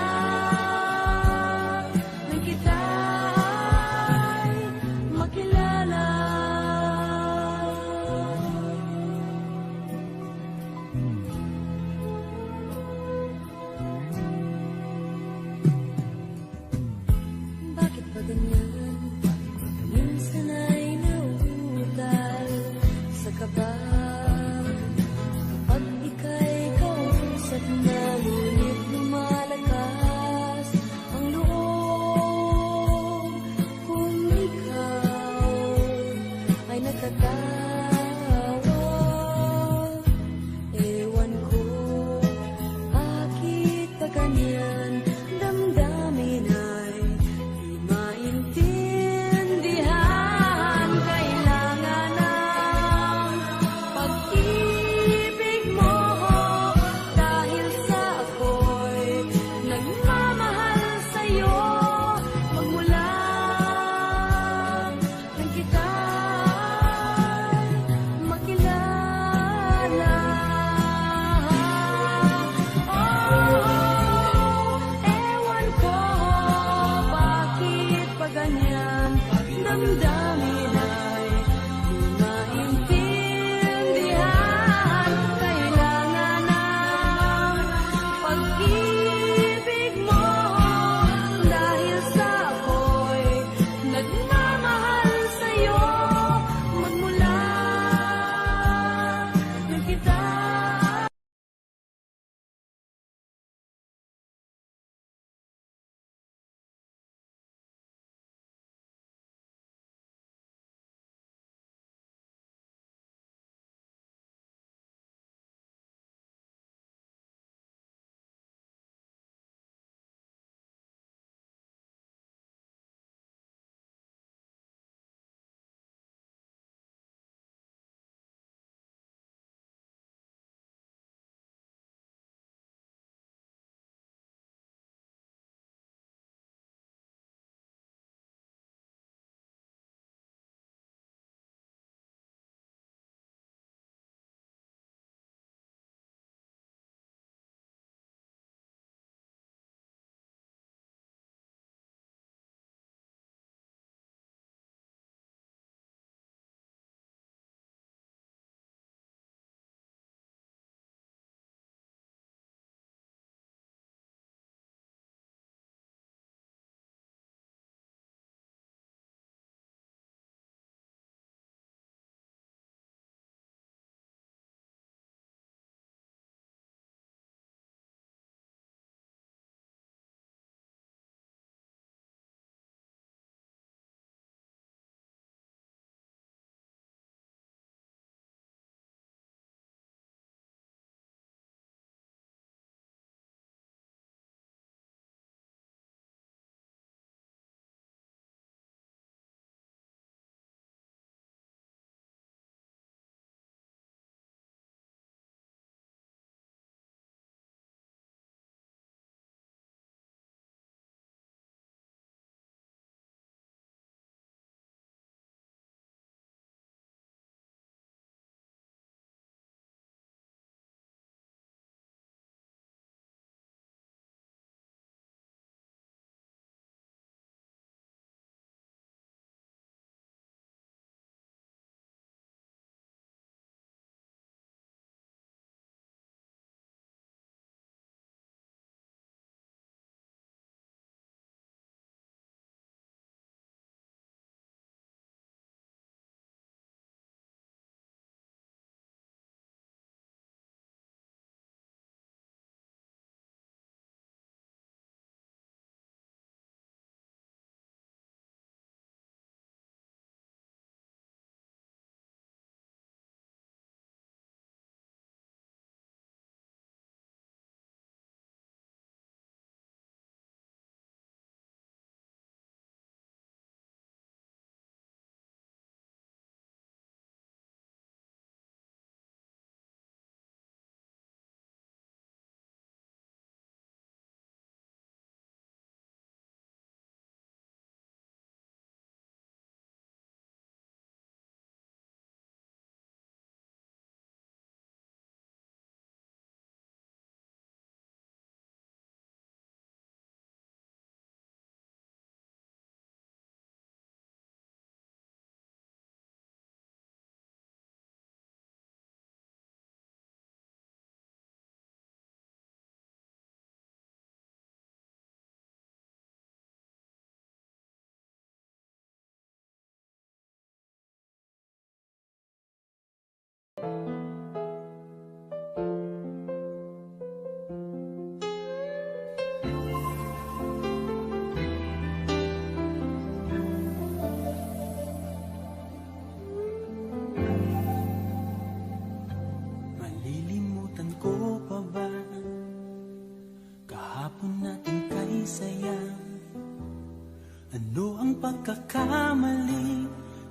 pagkakamali,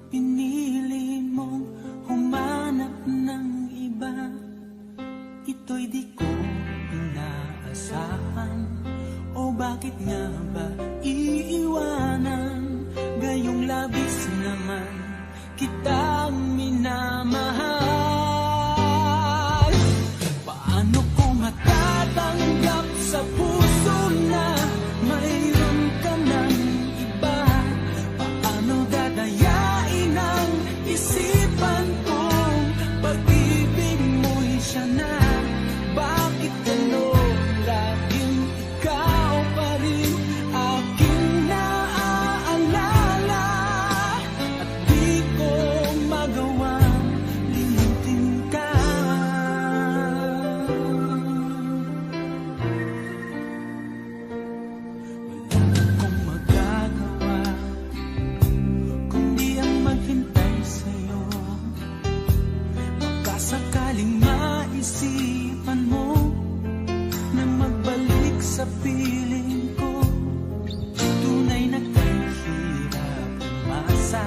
pinili mong humanap ng iba. Ito'y di ko inaasahan, o bakit nga ba iiwanan? Gayong labis naman kitang minamahal. Paano ko matatanggap sa puso na mayroon ka ng iba? Paano dadayain ang isipan kong pag-ibig mo'y siya na? Bakit gano'n laging ikaw pa rin aking naaalala? At di ko magawang limutin ka. Wala akong magagawa kundi ang maghintay sa'yo. Baka sakaling maisipan mo na magbalik sa piling ko. Tunay na kahirap umasa,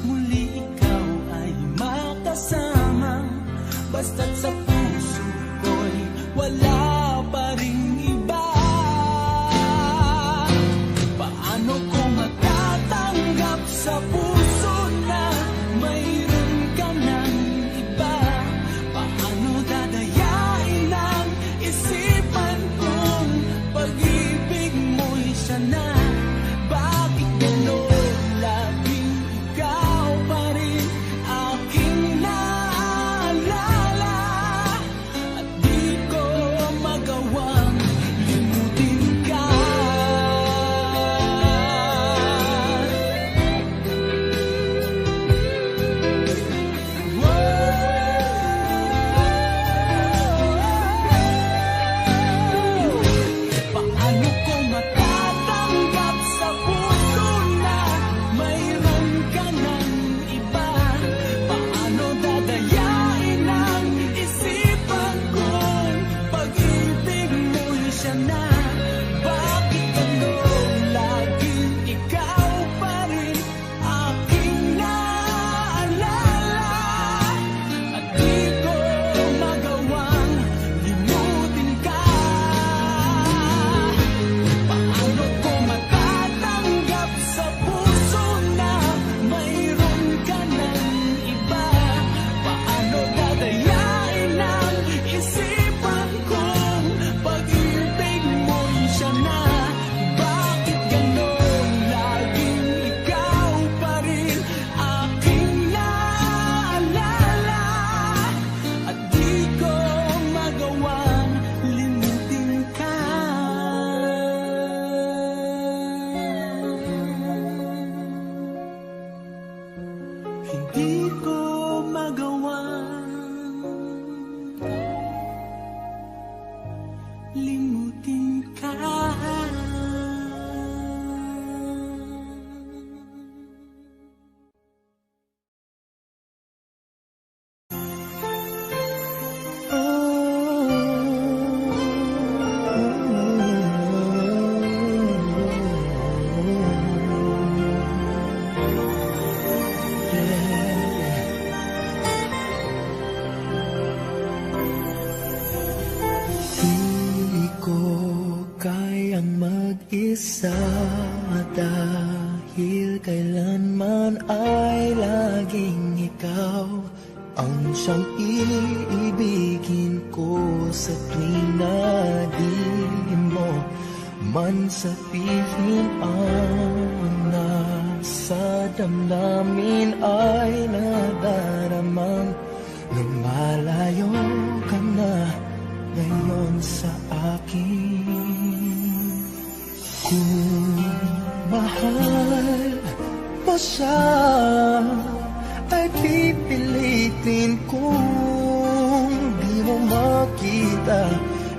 muli ikaw ay makasama. Basta't sa puso ko'y wala pa ring iba. Paano ko matatanggap sa puso na mayroon ka ng iba? Paano dadayain ang isipan kong pag-ibig mo'y siya na? Bakit gano'n laging ikaw pa rin aking naaalala? At di ko magawang limutin ka. Paano ko matatanggap sa puso na mayroon ka ng iba? Paano dadayain ang isipan kong pag-ibig mo'y siya na? Bakit gano'n laging ikaw pa rin aking naaalala? At di ko magawang limutin ka. Paano ko matatanggap sa puso na mayroon ka ng iba? Paano dadayain ang isipan kong pag-ibig mo'y siya na? Bakit gano'n laging ikaw pa rin aking naaalala? At di ko magawang limutin ka. Hindi ko magawang limutin ka. Di ko kayang mag-isa dahil kailanman ay laging ikaw ang siyang iibigin ko sa tuwing na di mo man sabihin ang nasa damdamin ay nadaramang lumalayo ka na ngayon sa akin. Kung mahal mo siya ay pipilitin kung di mo makita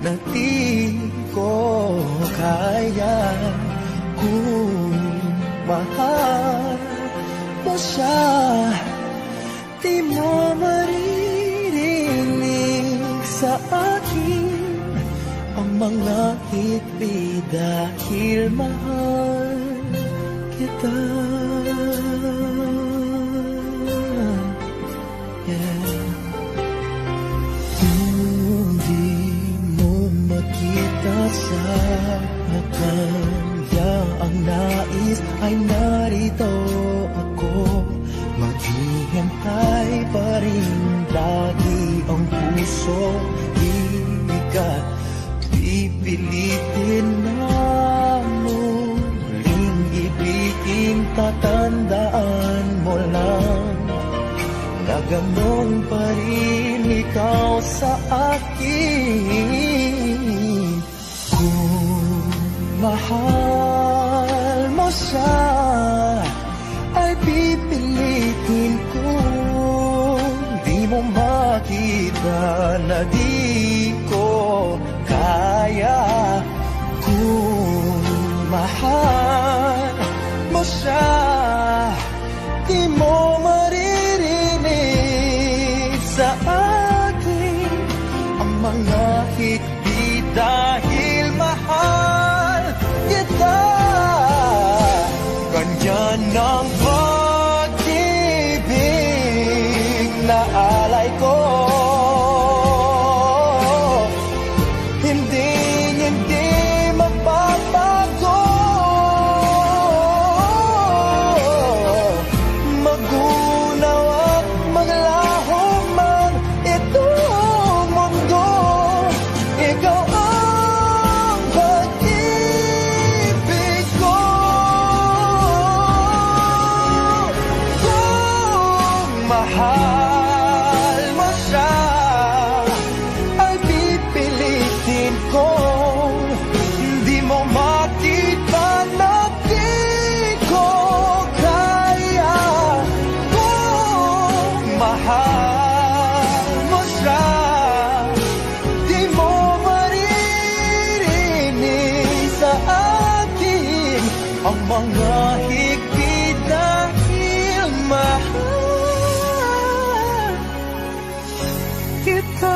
na di ko kaya. Kung mahal mo siya, di mo maririnig sa akin ang mga hikbi dahil mahal kita. Yeah. Kung di mo makita sa kanya ang nais ay narito ako. Maghihintay pa rin lagi ang puso. Di ka pipilitin na muling ibigin. Tatandaan mo lang na ganon pa rin ikaw sa akin. Kung mahal mo siya ay pipilitin ko. Di mo makita na di ko kaya. Kung mahal mo siya, di mo maririnig sa akin ang mga higdi dahil mahal kita. Ganyan ang pag-ibig na alay ko. Hindi magbabago. Magunaw at maglaho man itong mundo. Ikaw ang pag-ibig ko. Kung mahal mo siya ay pipilitin ko. Di mo makita na di ko kaya. Kung mahal mo siya, di mo maririnig sa akin ang mga higpit dahil mahal kita.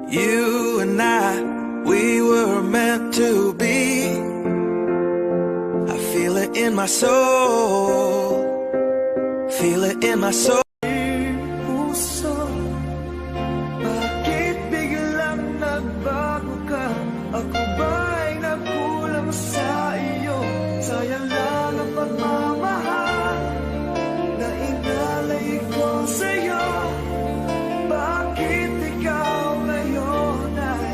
You and I, we were meant to be. I feel it in my soul. Feel it in my soul. Puso, bakit biglang nagbago ka? Ako ba'y nagkulang sa iyo? Sayang lang ang pagmamahal na inalay ko sa'yo. Bakit ikaw ngayon ay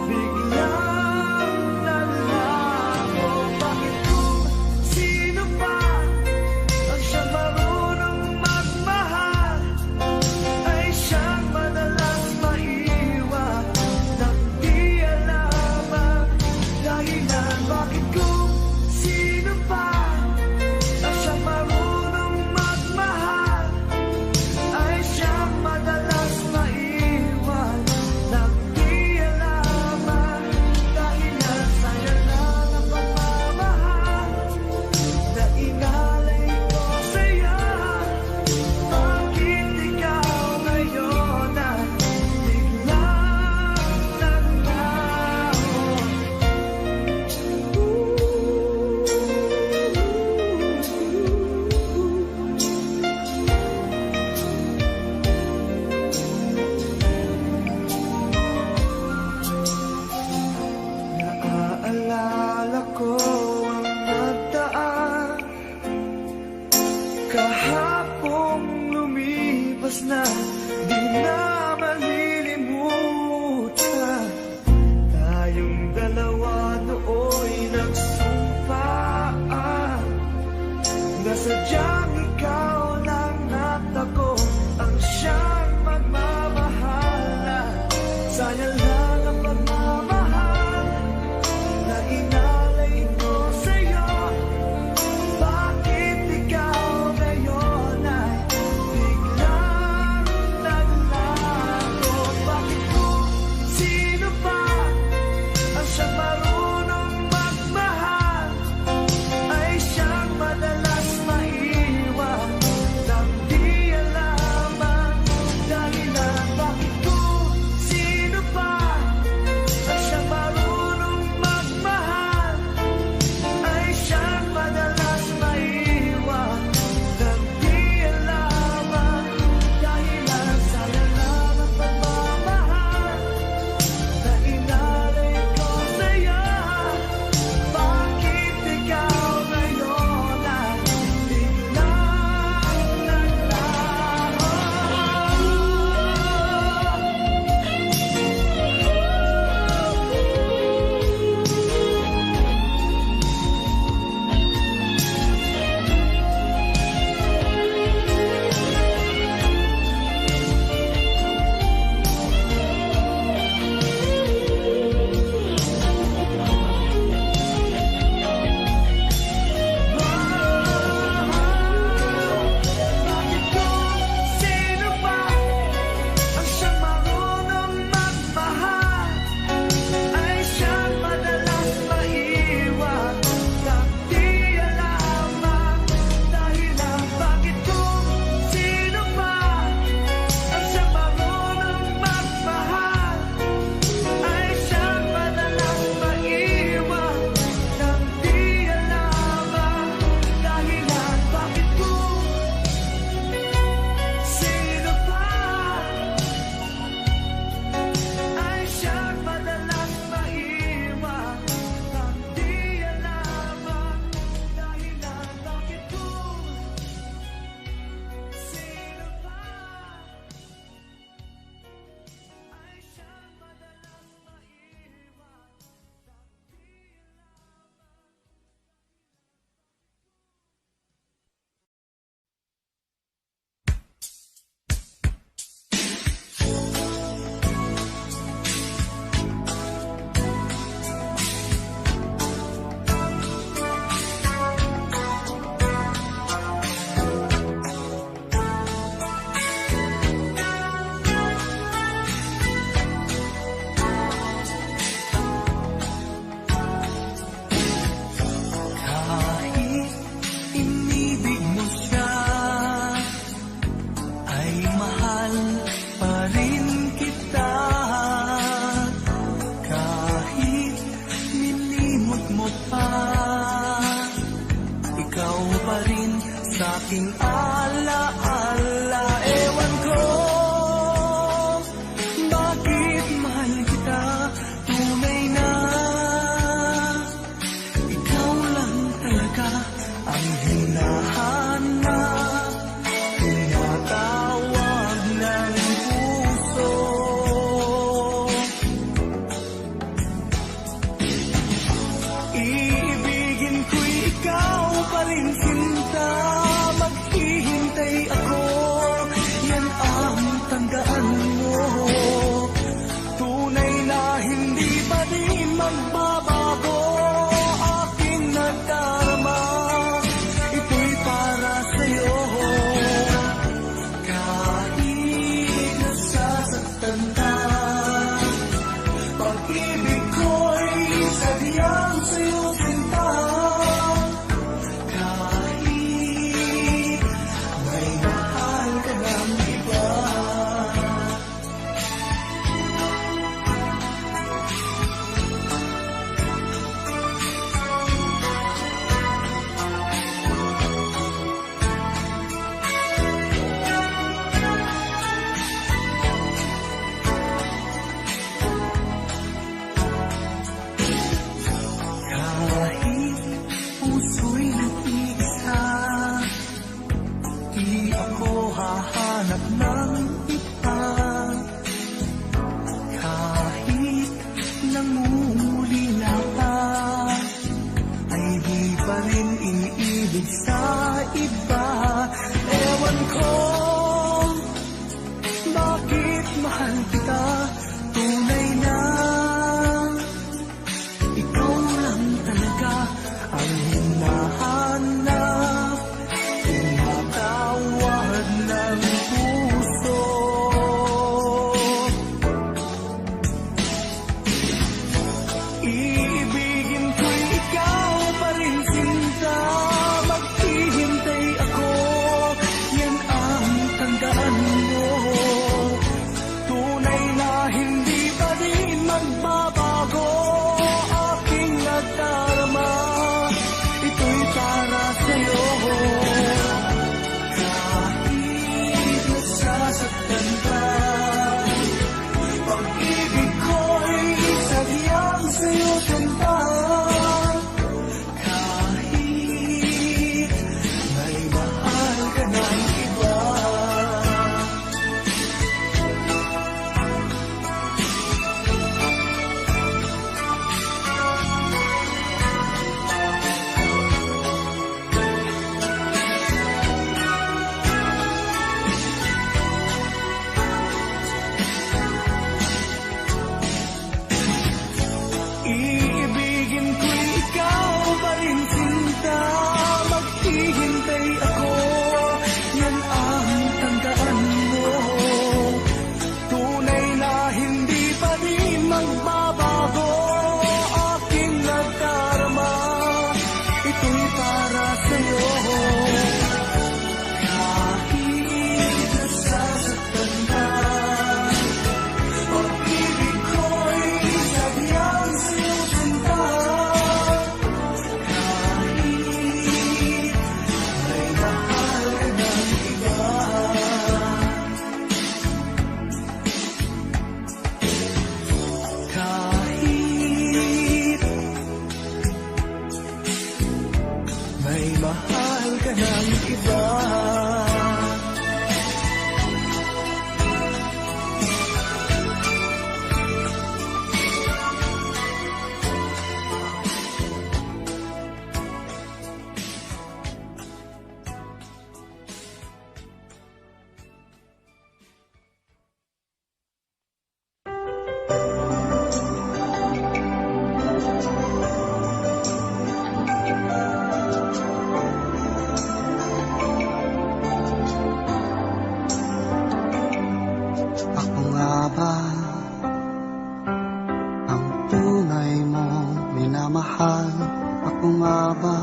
biglang nalago? Bakit kung sino pa ang siyang marunong magmahal ay siyang madalas maiwan nang di alam ang dahilan? Bakit kung sino pa ang siyang marunong magmahal ay siyang madalas maiwan nang di alam ang dahilan? Sayang lang ang pagmamahal na inalay ko sa'yo. Bakit ikaw ngayon ay biglang naglaho? Naaalala ko ang nagdaan kahapong lumipas na, di na malilimutan. Tayong dalawa nooy nagsumpaan na sadyang ikaw lang at ako ang siyang magmamahala. Sayang lang ang pagmamahal na inalay ko sa'yo. Bakit ikaw ngayon ay aking alaala. Ewan ko bakit mahal kita, tunay na ikaw lang talaga ang hinahanap, tinatawag ng puso. Iibigin ko'y ikaw pa rin, sinta. Maghihintay ako, yan ang tandaan mo. Tunay na hindi pa din magbabago aking nadarama. Ito'y para sa'yo. Kahit nasasaktan ka, pag-ibig ko'y sadyang sa'yo, sinta. Kahit may mahal ka ng iba. Kahit puso'y nag-iisa, di ako hahanap ng iba. Kahit nangungulila pa, ay di pa rin iniibig sa iba. Ewan ko bakit mahal kita, tunay na ikaw lang talaga ang hinahanap, tinatawag ng puso. Iibigin ko'y ikaw pa rin, sinta. Maghihintay ako, yan ang tandaan mo. Tunay na hindi pa din magbabago aking nadarama. Ito'y para sa'yo. Kahit nasasaktan ka, pag-ibig ko'y sadyang sa'yo, sinta. Kahit may mahal ka ng iba. Iibigin ko'y ikaw pa rin, sinta. Maghihintay ako, yan ang tandaan mo. Tunay na hindi pa din magbabago aking nadarama. Ito'y para sa'yo. Kahit nasasaktan ka, pag-ibig ko'y sadyang sa'yo, sinta. Kahit may mahal ka ng iba. Kahit may mahal ka ng iba. Ako nga ba ang tunay mong minamahal? Ako nga ba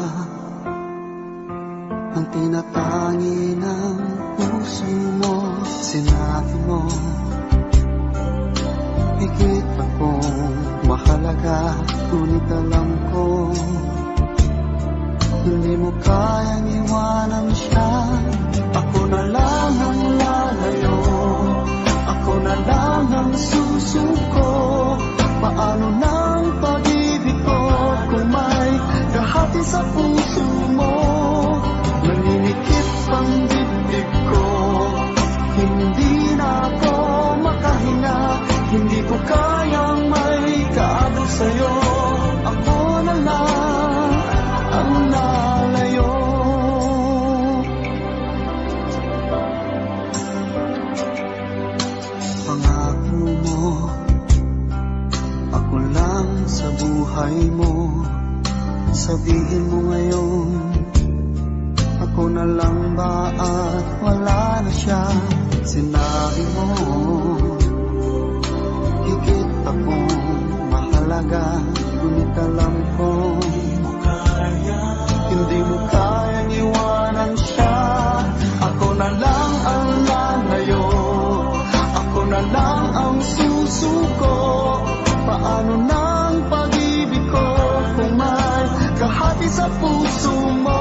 ang tinatangi ng puso mo? Sinabi mo higit akong mahalaga, ngunit alam ko Hindi mo kayang iwanan siya. Ako na lang ang lalayo, ako na lang ang susuko. Paano ng pag-ibig ko kung may kahati sa puso mo? Naninikip ang dibdib ko, hindi na ako makahinga. Hindi ko kayang may kaagaw sa'yo. Ako na lang ang lalayo. Pangako mo, ako lang sa buhay mo. Sabihin mo ngayon, ako na lang ba at wala na siya? Sinabi mo, higit akong mahalaga. Ngunit alam ko, hindi mo kayang iwanan siya. Ako na lang ang lalayo, ako na lang ang susuko. Paano ng pag-ibig ko kung may kahati sa puso mo?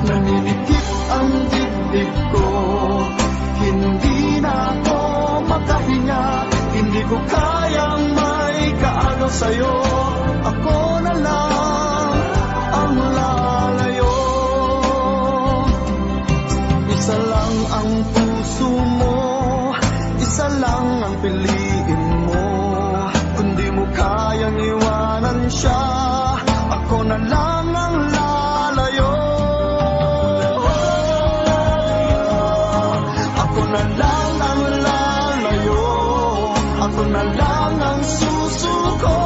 Naninikip ang dibdib ko, hindi na ako makahinga. Hindi ko kayang may kaagaw sa'yo. Ako na lang ang lalayo. Isa lang ang puso mo, isa lang ang piliin mo. Kundi mo kayang iwanan siya, ako na lang ang lalayo. Ako na lang ang lalayo, ako na lang ang susuko.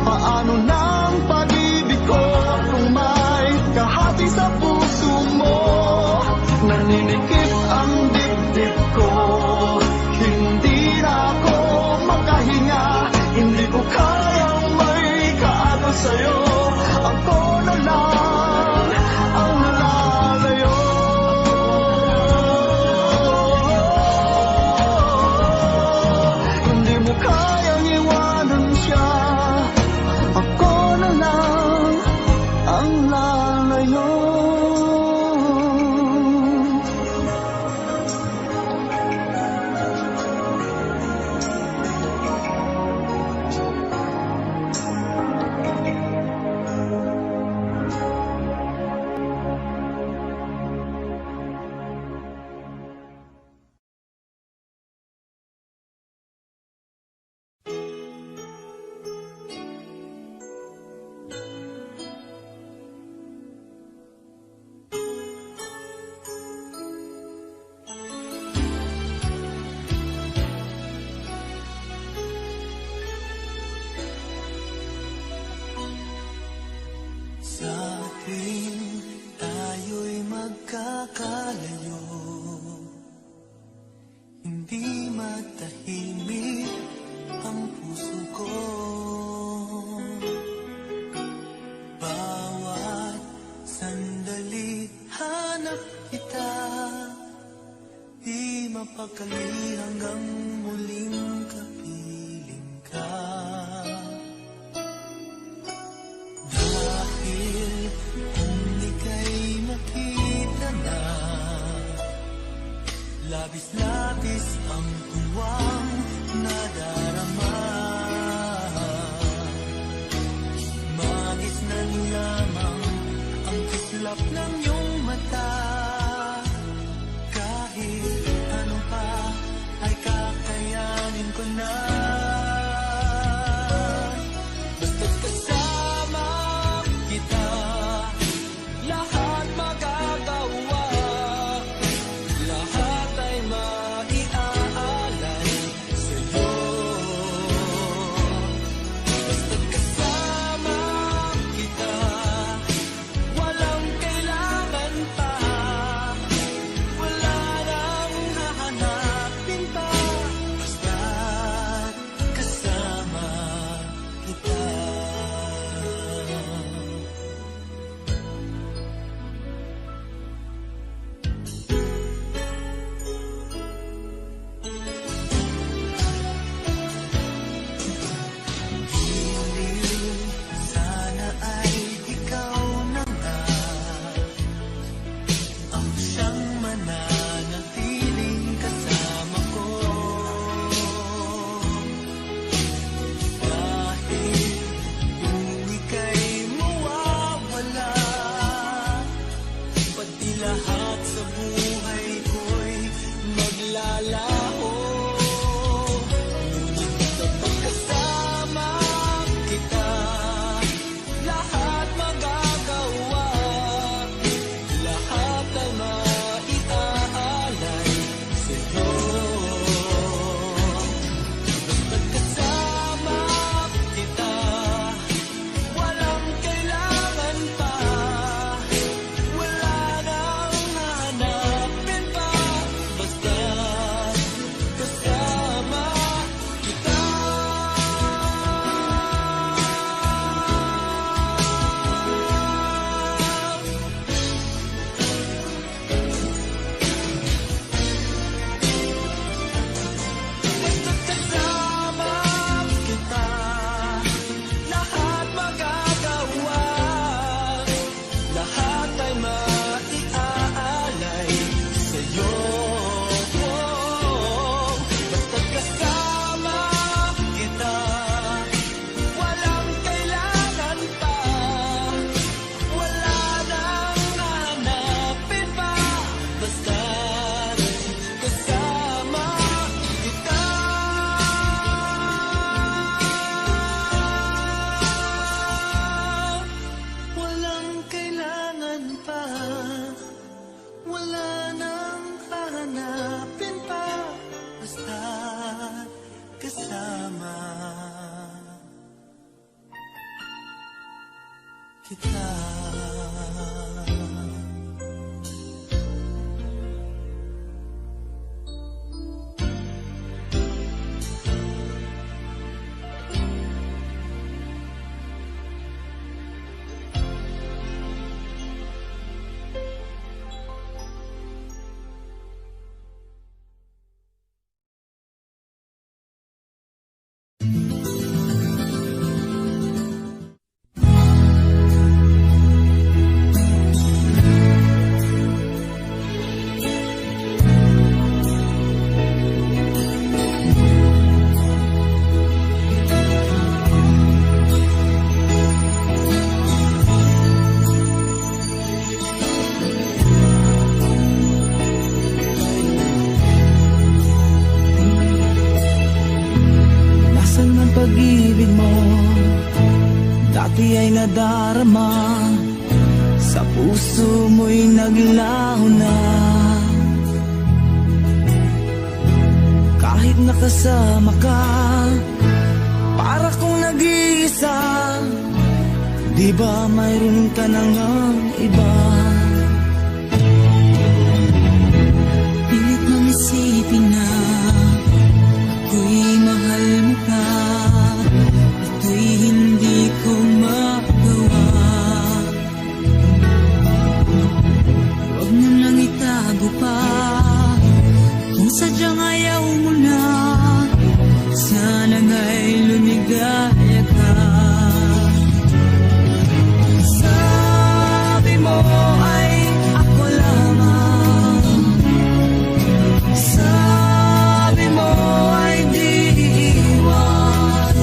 Paano ng pag-ibig ko kung may kahati sa puso mo? Naninikip ang dibdib ko, hindi na ako makahinga. Hindi ko kayang may kaagaw sa'yo. Ako na lang ang lalayo. Hindi mo kayang iwanan siya. Ako na lang ang lalayo. Sa tuwing tayo'y magkakalayo, hindi matahimik ang puso ko. Bawat sandali hanap kita, di mapakali hanggang muling kapiling ka. Dahil kung ika'y makita na, labis-labis ang tuwang nadarama. Magisnan lamang ang kislap ng iyong mata. Kahit ano pa ay kakayanin ko na. Basta't kasama kita, lahat magagawa. Lahat ay maiaalay sa'yo. Basta't kasama kita, walang kailangan kita. Nasaan man pag-ibig mo, dati ay nadarama, sa puso mo'y naglaho na. Kahit nakasama ka, para kong nag-iisa, di ba mayroon ka na ngang iba? Pilit mong isipin na ako'y mahal mo pa, ito'y hindi ko magawa. Huwag mo nang itago pa, kung sadyang ayaw mo na, sana nga'y lumigaya ka. Sabi mo ay ako lamang, sabi mo ay di iwan,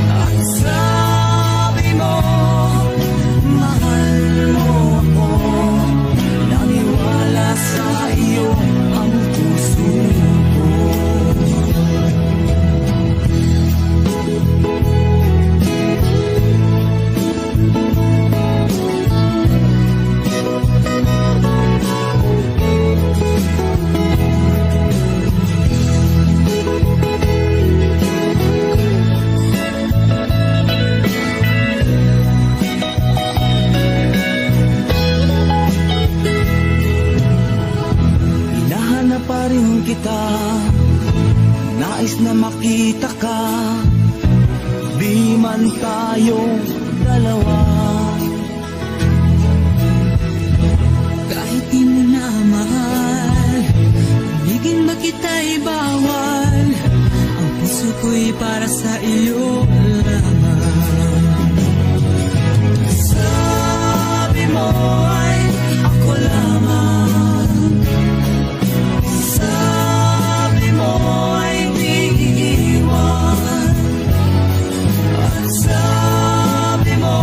at sabi mo mahal mo ako, naniwala sa iyo ang puso ko. Hinahanap pa rin kita, nais na makita ka, di man tayong dalawa. Kahit di mo na mahal, ibigin ba kita'y bawal, ang puso ko'y para sa iyo lamang. Sabi mo ay ako lamang, sabi mo ay di iwan, at sabi mo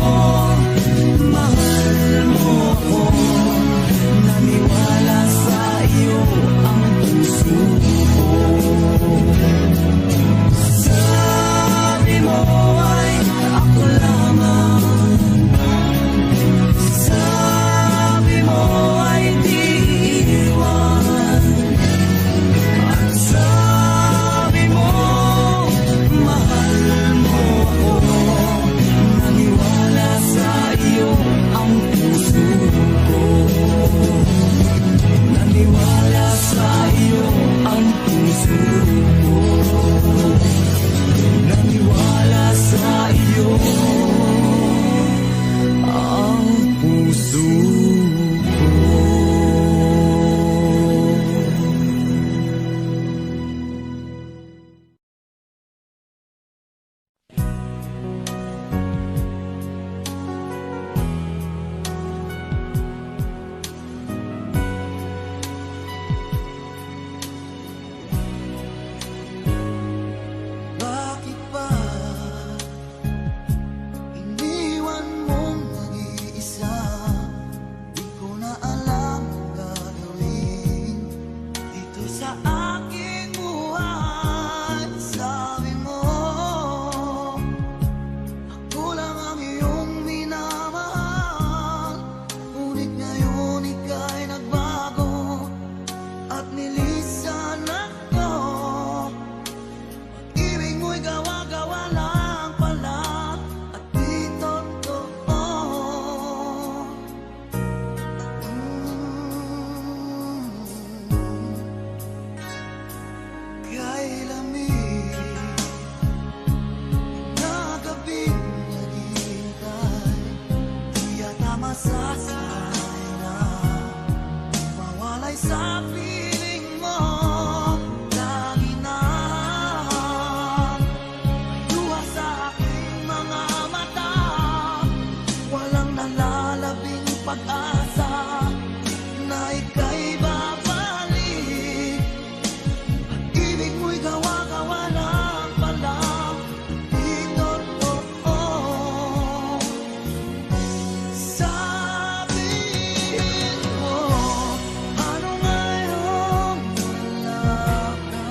mahal mo ako, naniwala sa iyo ang puso ko. Sabi mo masasanay na mawalay sa piling mo. Lagi na may luha sa aking mga mata, walang nalalabing pag-asa na ika'y babalik. Ibig mo'y gawa-gawa lang pala, di totoo. Sabihin mo, ano ngayong wala ka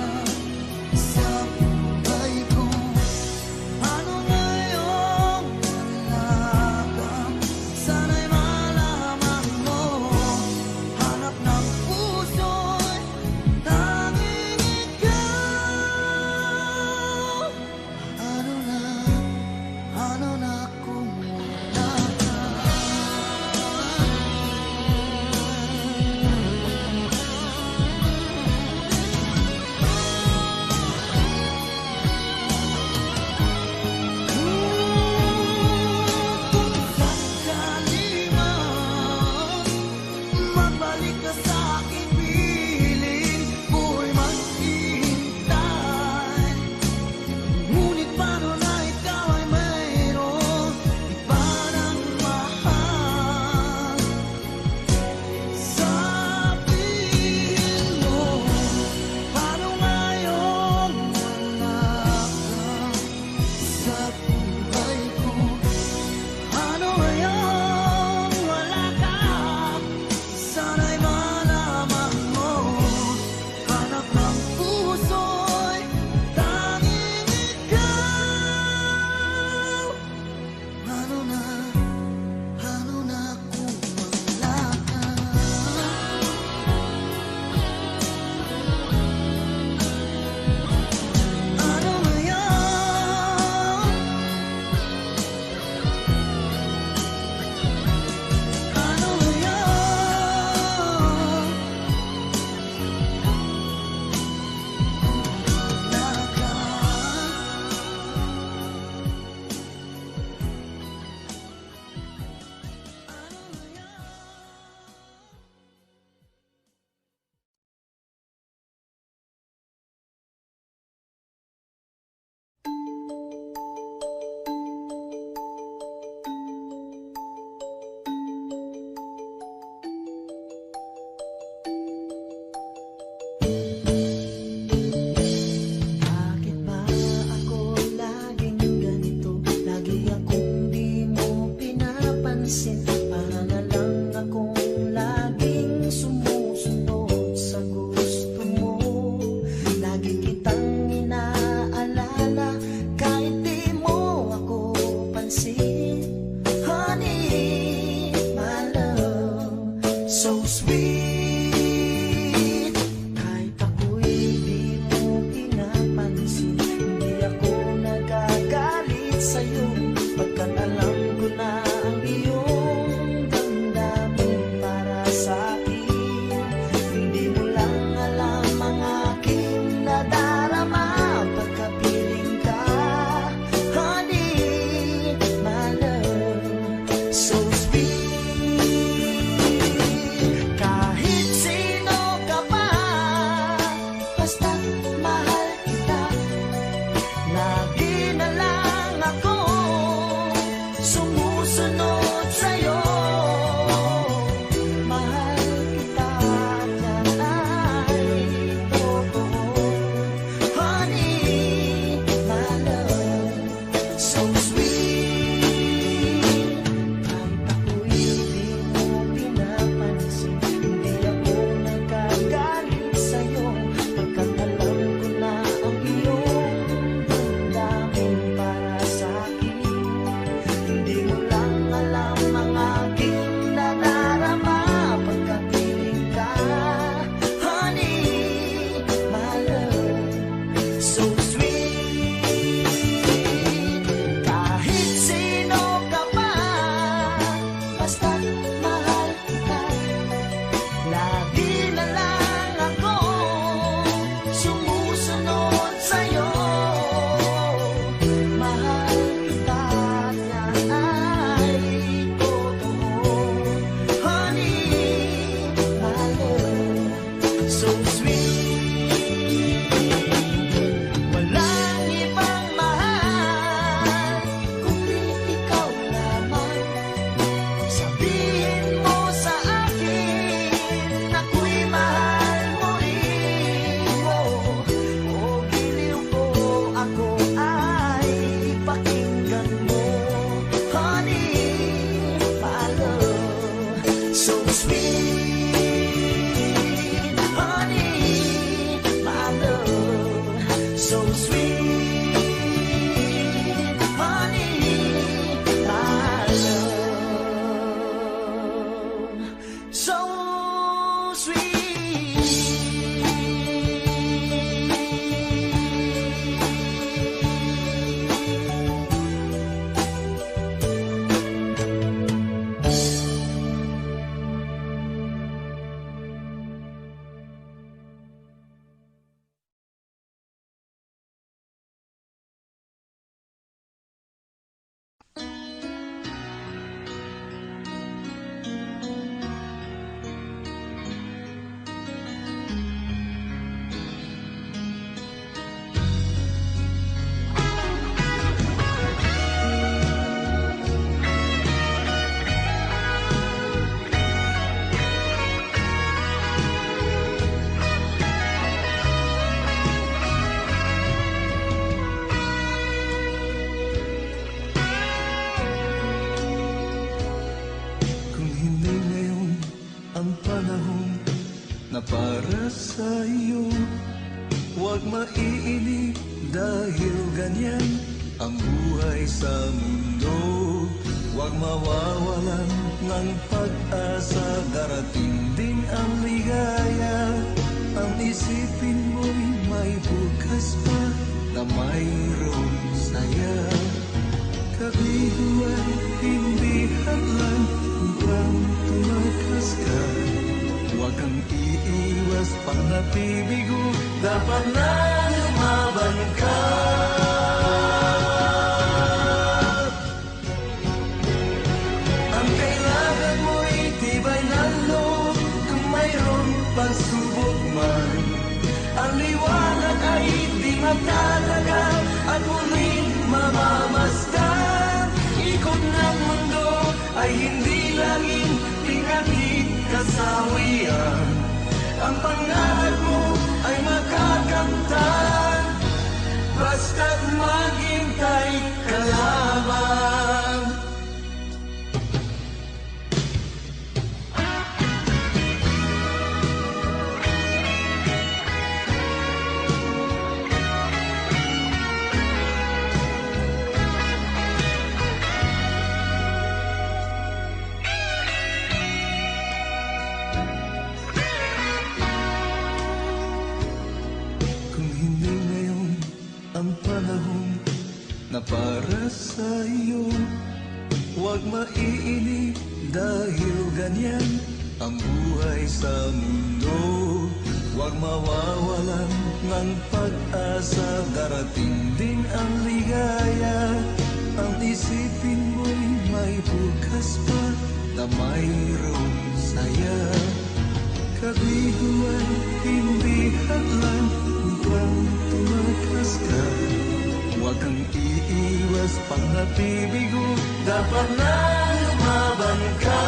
sa buhay ko? Ano ngayong wala ka? Sana'y malaman mo, hanap ng puso'y tanging ikaw. Ano na kung wala ka? Kung sakali man magbalik ka sa aking piling, ako'y maghihintay. Ngunit paano na ikaw ay mayroong iba ng mahal? Sabihin mo, paano ngayong wala ka sa buhay ko? Ano ngayong wala ka? Sana'y malaman mo, hanap ng puso'y tanging ikaw. Ano na kung wala ka? Ano ngayon? Ano ngayon? Wala ka. Bakit ba ako laging ganito? Lagi akong di mo pinapansin. Para na lang akong laging sumusunod sa gusto mo. Lagi kitang inaalala kahit di mo ako pansin. Honey, my love, so sweet. Kahit ako'y di mo pinapansin, hindi ako nagagalit sa'yo, pagkat alam ko na ang iyong damdamin para sa'kin. Hindi mo lang alam ang aking nadarama pagkapiling ka. Honey, my love, so sweet. Kahit sino ka pa, basta mahal kita. Lagi na lang ako sumusunod sa'yo. Mahal kita, yan ay totoo. Honey, my love, so sweet. Kahit ako'y di mo pinapansin, hindi ako nagagalit sa'yo, pagkat alam ko na ang iyong damdamin para sa'kin. Hindi mo lang alam ang aking nadarama pagkapiling ka. Honey, my love, so sweet. Kahit sino ka pa, basta mahal kita. Lagi na lang ako sumusunod sa'yo. Mahal kita, yan ay na para sa'yo. Huwag maiinip dahil ganyan ang buhay sa mundo. Huwag mawawalan ng pag-asa, darating din ang ligaya. Ang isipin mo'y may bukas pa na mayroong saya. Kabiguan, hindi hadlang upang tumakas ka. Huwag kang iiwas pang napibigo, dapat na lumaban ka. Ang kailangan mo'y tibay ng loob, kung mayroong pagsubok man. Ang liwanag ay di magtatagal at muling mamamasdan. Ikot ng mundo ay hindi laging pinagid kasawian. Ang pangarap mo ay makakamtan, basta't maghintay ka lamang. Ang panahon na para sa'yo, huwag maiinip dahil ganyan ang buhay sa mundo. Huwag mawawalan ng pag-asa, darating din ang ligaya. Ang isipin mo'y may bukas pa na mayroong saya. Kabiguan, hindi hadlang upang tumakas ka. Huwag kang iiwas pang napibigo, dapat na lumaban ka.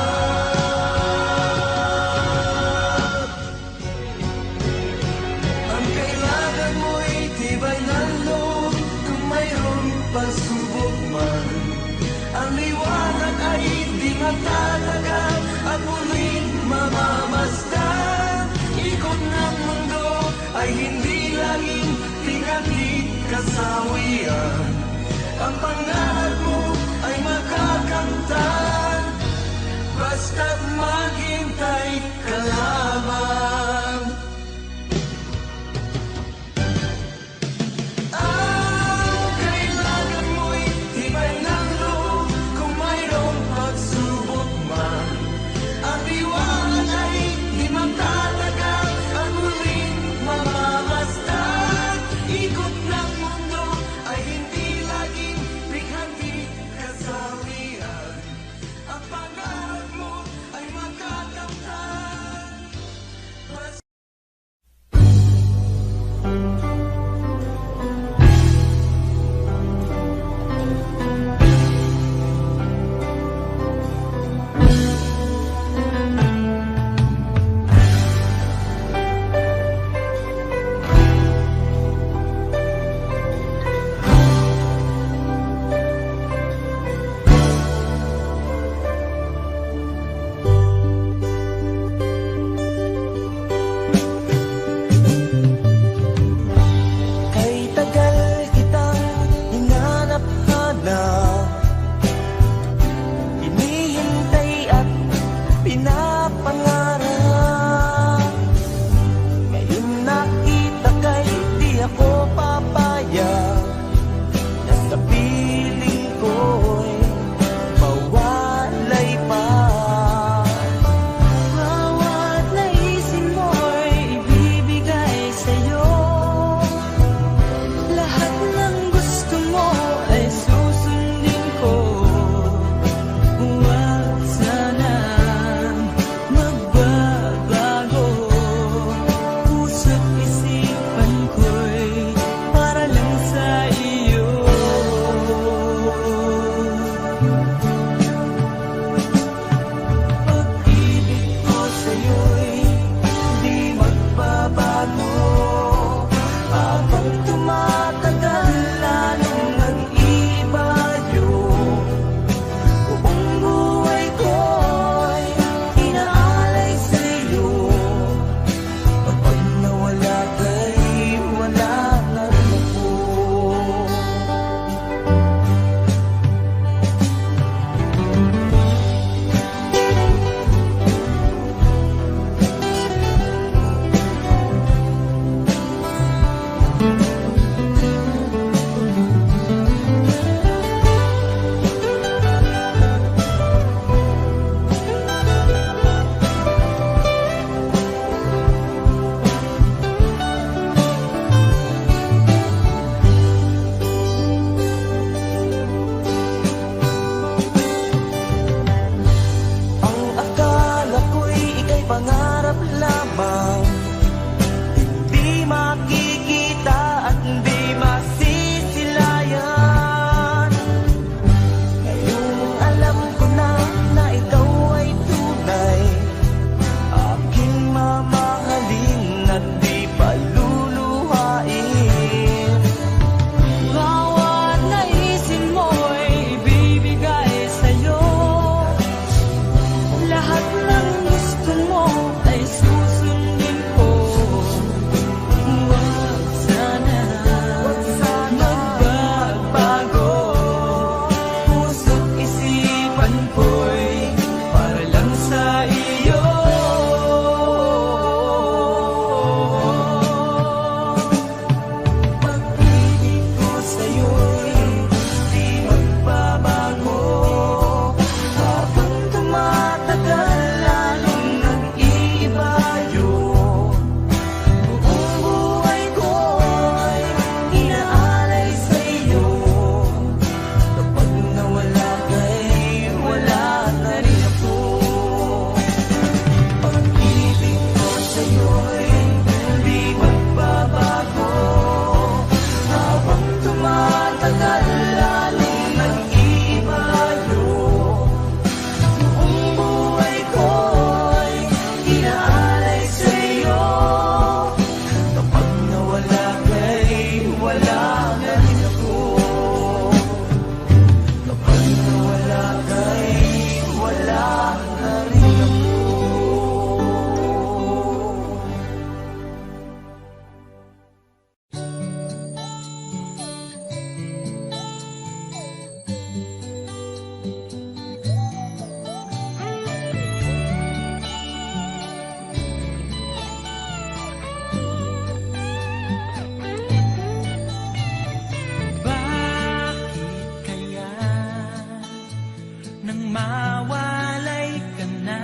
Ang kailangan mo'y tibay ng loob, kung mayroong pagsubok man. Ang liwanag ay di magtatagal at muling mamamasdan. Ikot ng mundo ay hindi laging pinagid kasawian. Ang pangarap mo ay makakamtan, basta't maghintay ka lamang. Ang kailangan mo'y tibay ng loob, kung mayroong pagsubok man. Ang liwanag ay di magtatagal at muling mamamasdan. Ikot ng mundo ay hindi laging bighandi pag-isipan ko'y para lang sa iyo. Pag-ibig ko sa'yo'y di magbabago. Habang tumatagal lalong nag-iiba yun. Buong buhay ko'y inaalay sa'yo. Kapag nawala ka'y wala na rin ako. Pag-ibig ko sa'yo'y di magbabago. Habang tumatagal lalong nag-iiba yun. Buong buhay ko'y inaalay sa'yo. Kapag nawala ka'y wala na rin ako. Kapag nawala ka'y wala na rin ako. Bakit kaya nang mawalay ka na,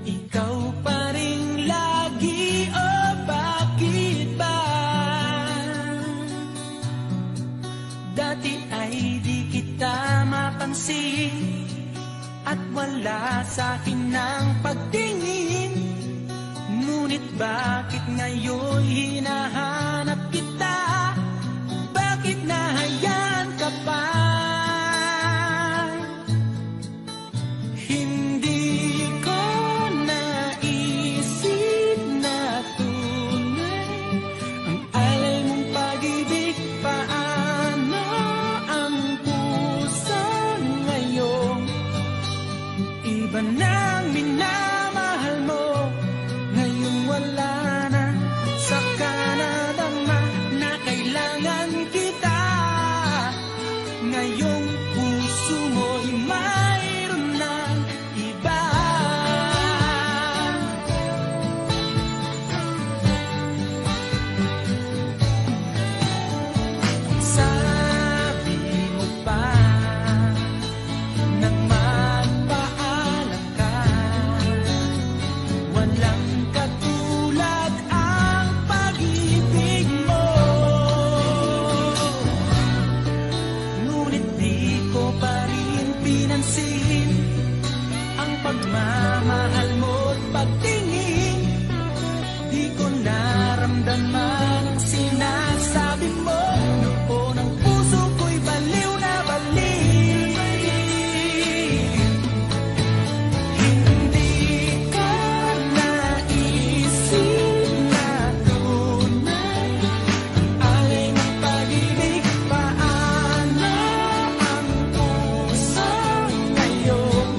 ikaw pa rin lagi o bakit ba? Dati ay di kita mapansin at wala sa'kin ng pagtingin. Ngunit bakit ngayon hinahanap kita? Bakit nahayaan ka pa? Hindi ko naisip na tunay ang alay mong pag-ibig. Paano ang puso ngayon? Iba nang minamahal mo. Ngayon wala na, saka nadama na kailangan kita. Ngayong puso mo'y mayroon ng iba. Sabi mo pa nang magpaalam ka, walang katulad ang pag-ibig mo. Ngunit di ko pa rin pinansin ang pagmamahal mo't pagtingin. Di ko naramdaman ang sinasabi mo. Noon ang puso ko'y baliw na baliw. Hindi ko naisip na tunay ang alay ng pag-ibig. Paano ang puso ngayon?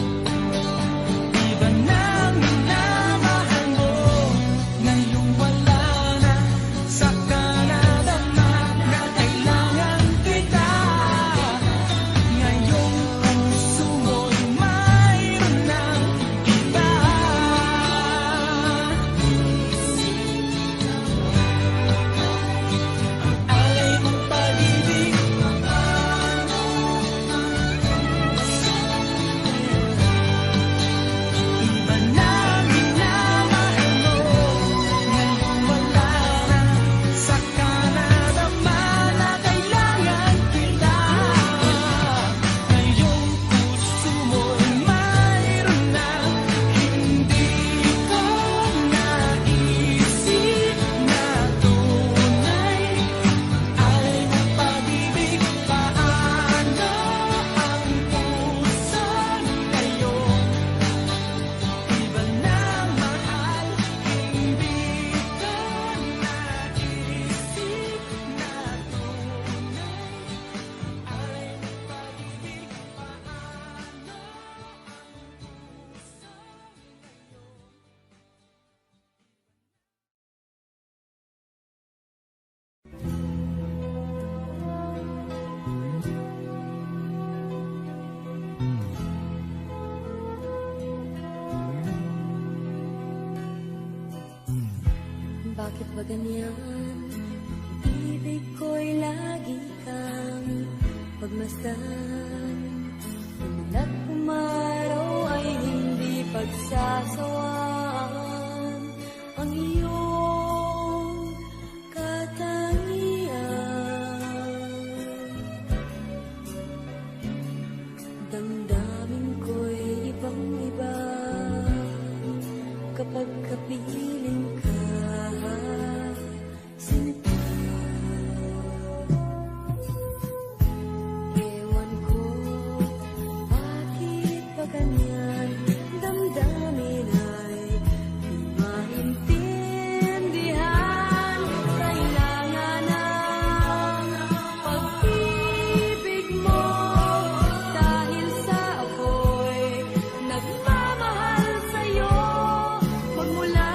ba ganyan? Ibig ko'y lagi kang pagmasdan. Umulat umaraw ay hindi pagsasawaan. Ang iyong katangian, damdamin ko'y ibang-iba kapag kapiling ka, sinta. Ewan ko, bakit ba ganyan? Damdamin ay di maintindihan. Kailangan ng pag-ibig mo, dahil sa ako'y nagmamahal sa'yo. Magmula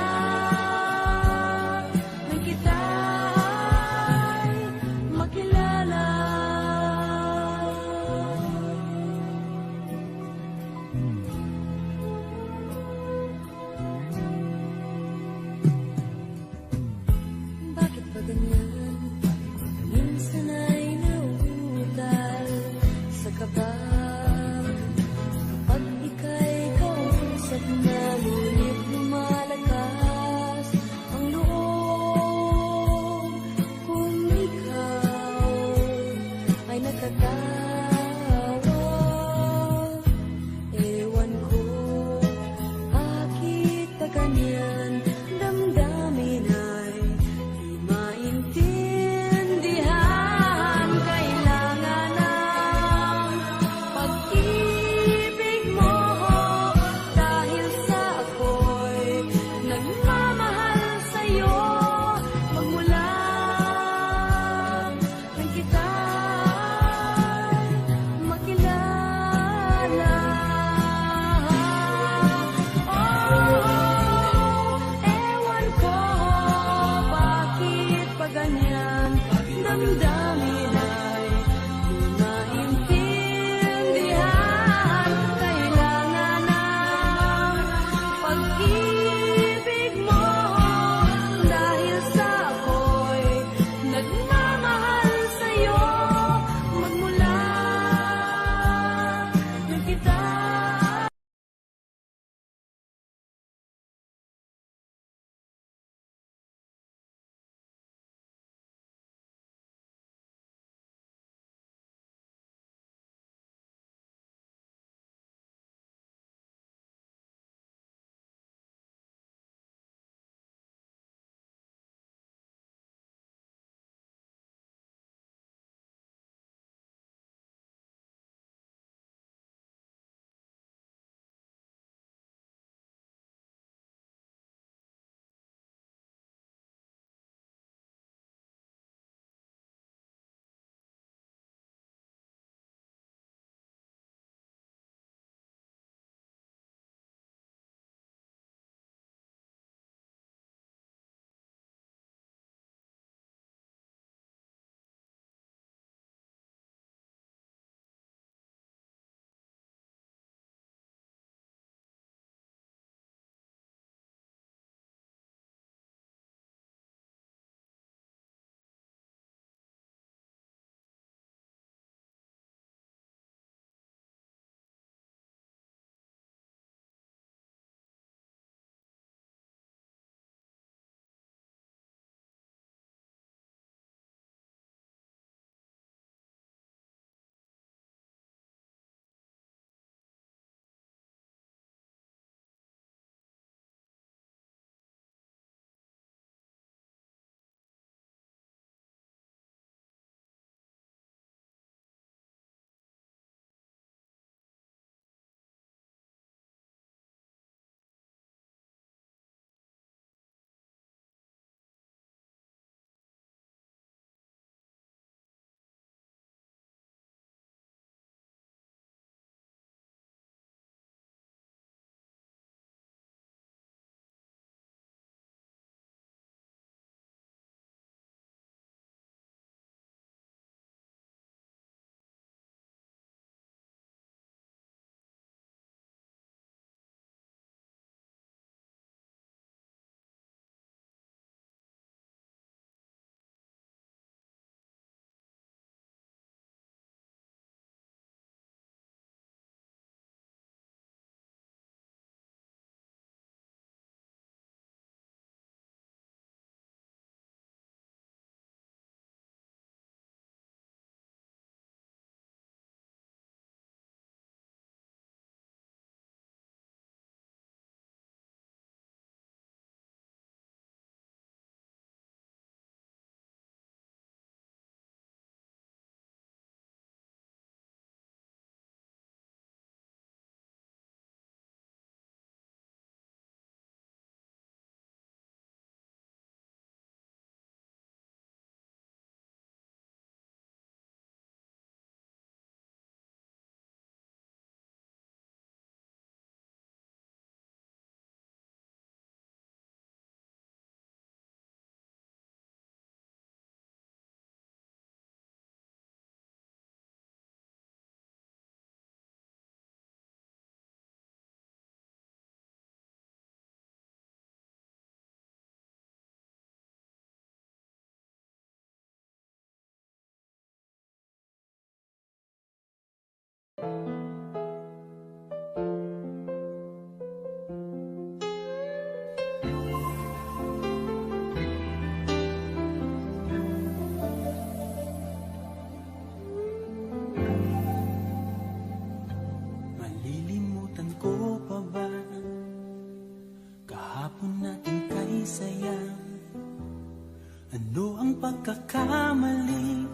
pagkakamali,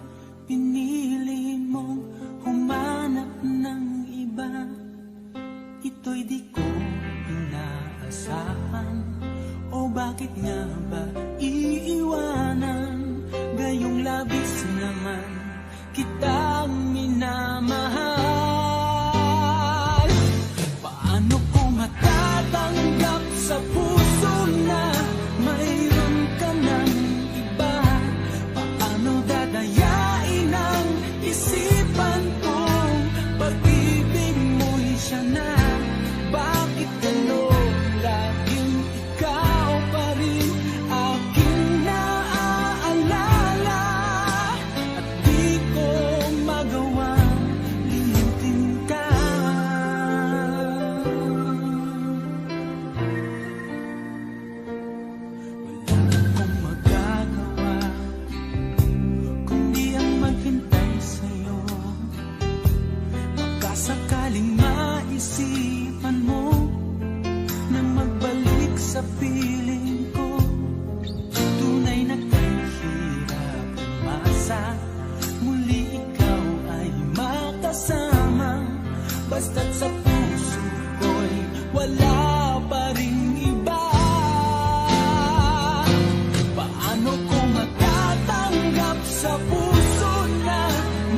pinili mong humanap ng iba. Ito'y di ko inaasahan, o bakit nga ba iiwanan? Gayong labis naman kitang minamahal. Paano ko matatanggap sa puso na mayroon ka ng iba? Paano dadayain ang isipan kong pag-ibig mo'y siya na? Bakit gano'n laging ikaw pa rin aking naaalala? At di ko magawang limutin ka. Wala akong magagawa kundi ang maghintay sa'yo. Baka sakaling maisipan mo na magbalik sa piling ko. Tunay na kahirap umasa, muli ikaw ay makasama. Basta't sa puso ko'y wala pa ring iba. Paano ko matatanggap sa puso na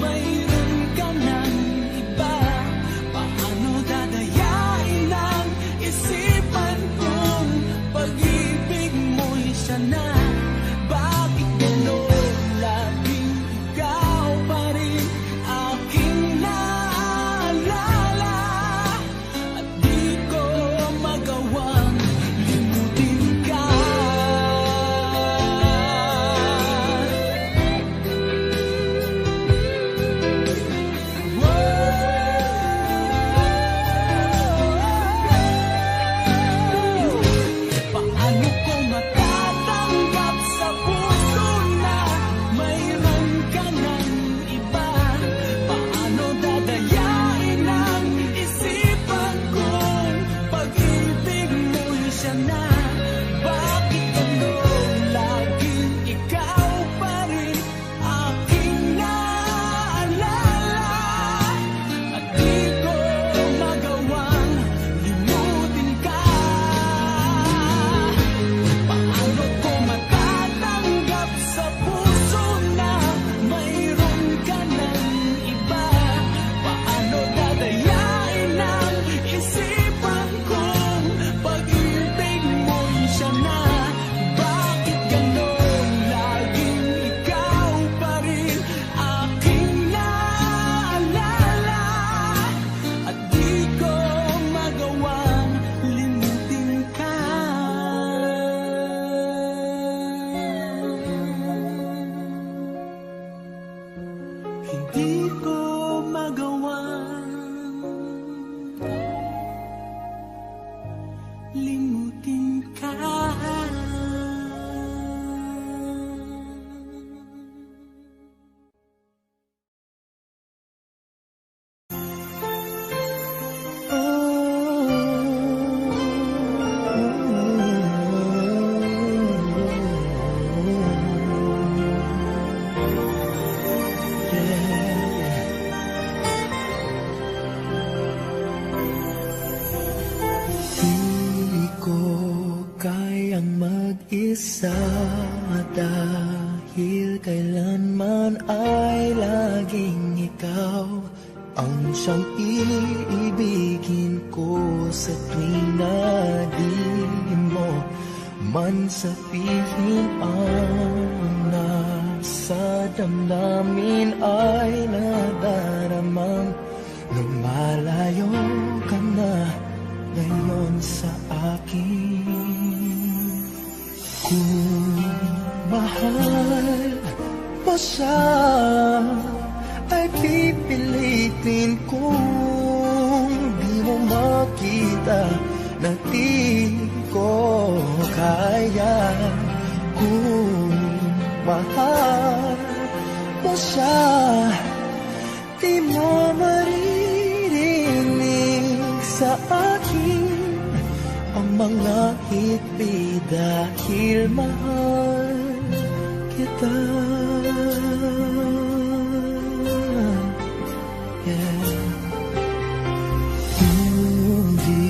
mayroon ka ng iba? Paano dadayain ang isipan kong pag-ibig mo'y siya na? Bakit gano'n laging ikaw pa rin aking naaalala? At di ko magawang limutin ka. Paano ko matatanggap sa puso na mayroon ka ng iba? Paano dadayain ang isipan kong pag-ibig mo'y siya na? Bakit gano'n laging ikaw pa rin aking naaalala? At di ko magawang limutin ka. Paano ko matatanggap sa puso na mayroon ka ng iba? Paano dadayain ang isipan kong pag-ibig mo'y siya na? Bakit gano'n laging ikaw pa rin aking naaalala? At di ko magawang limutin ka. Hindi ko magawang limutin ka. Di ko kayang mag-isa dahil kailanman ay laging ikaw ang siyang iibigin ko sa tuwing na di mo man sabihin ang nasa damdamin ay nadaramang lumalayo ka na ngayon sa akin. Kung mahal mo siya ay pipilitin kong di mo makita na di ko kaya. Kung mahal mo siya, di mo maririnig sa akin ang mga hiti dahil mahal kita. Yeah. Kung di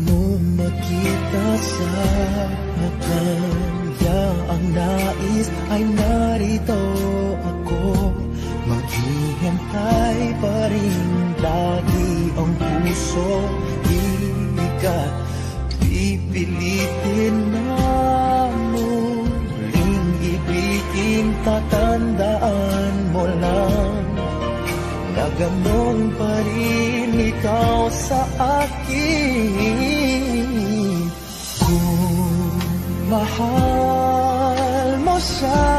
mo makita sa kanya ang nais ay narito ako. Maghihintay pa rin lagi ang puso. Di ka pipilitin na muling ibigin. Tatandaan mo lang na ganon pa rin ikaw sa akin. Kung mahal mo siya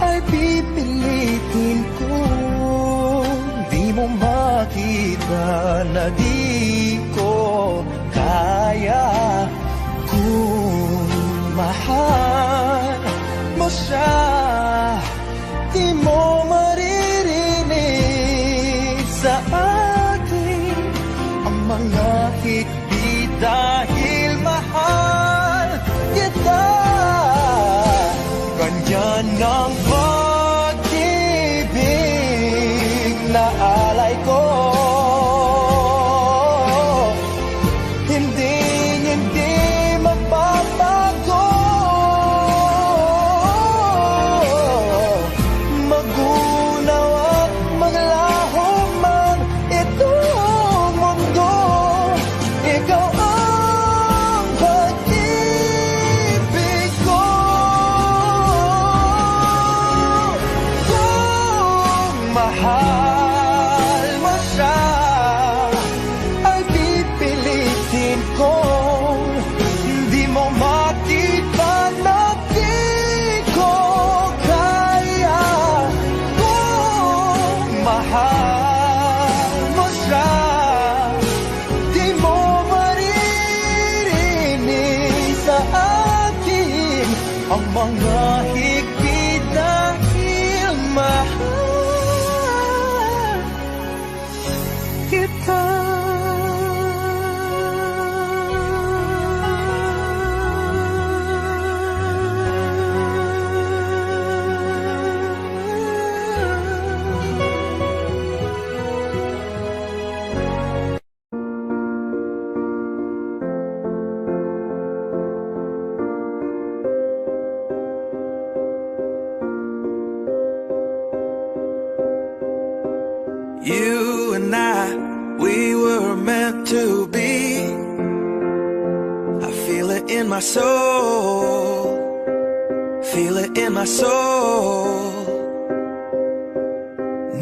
ay pipilitin ko. Di mo makita na di ko kaya. Kung mahal mo siya, di mo maririnig sa akin ang mga hikbi dahil mahal kita. Ganyan ang pag-ibig na alay ko. Hindi mapapago. Magunaw at maglaho man itong mundo. Ikaw ang pag-ibig ko. Kung mahal mo siya ay pipilitin ko. Hindi mo makita na di ko kaya. Kung mahal mo siya, di mo maririnig sa akin ang mga higpit dahil mahal kita. You and I, we were meant to be. I feel it in my soul. Feel it in my soul.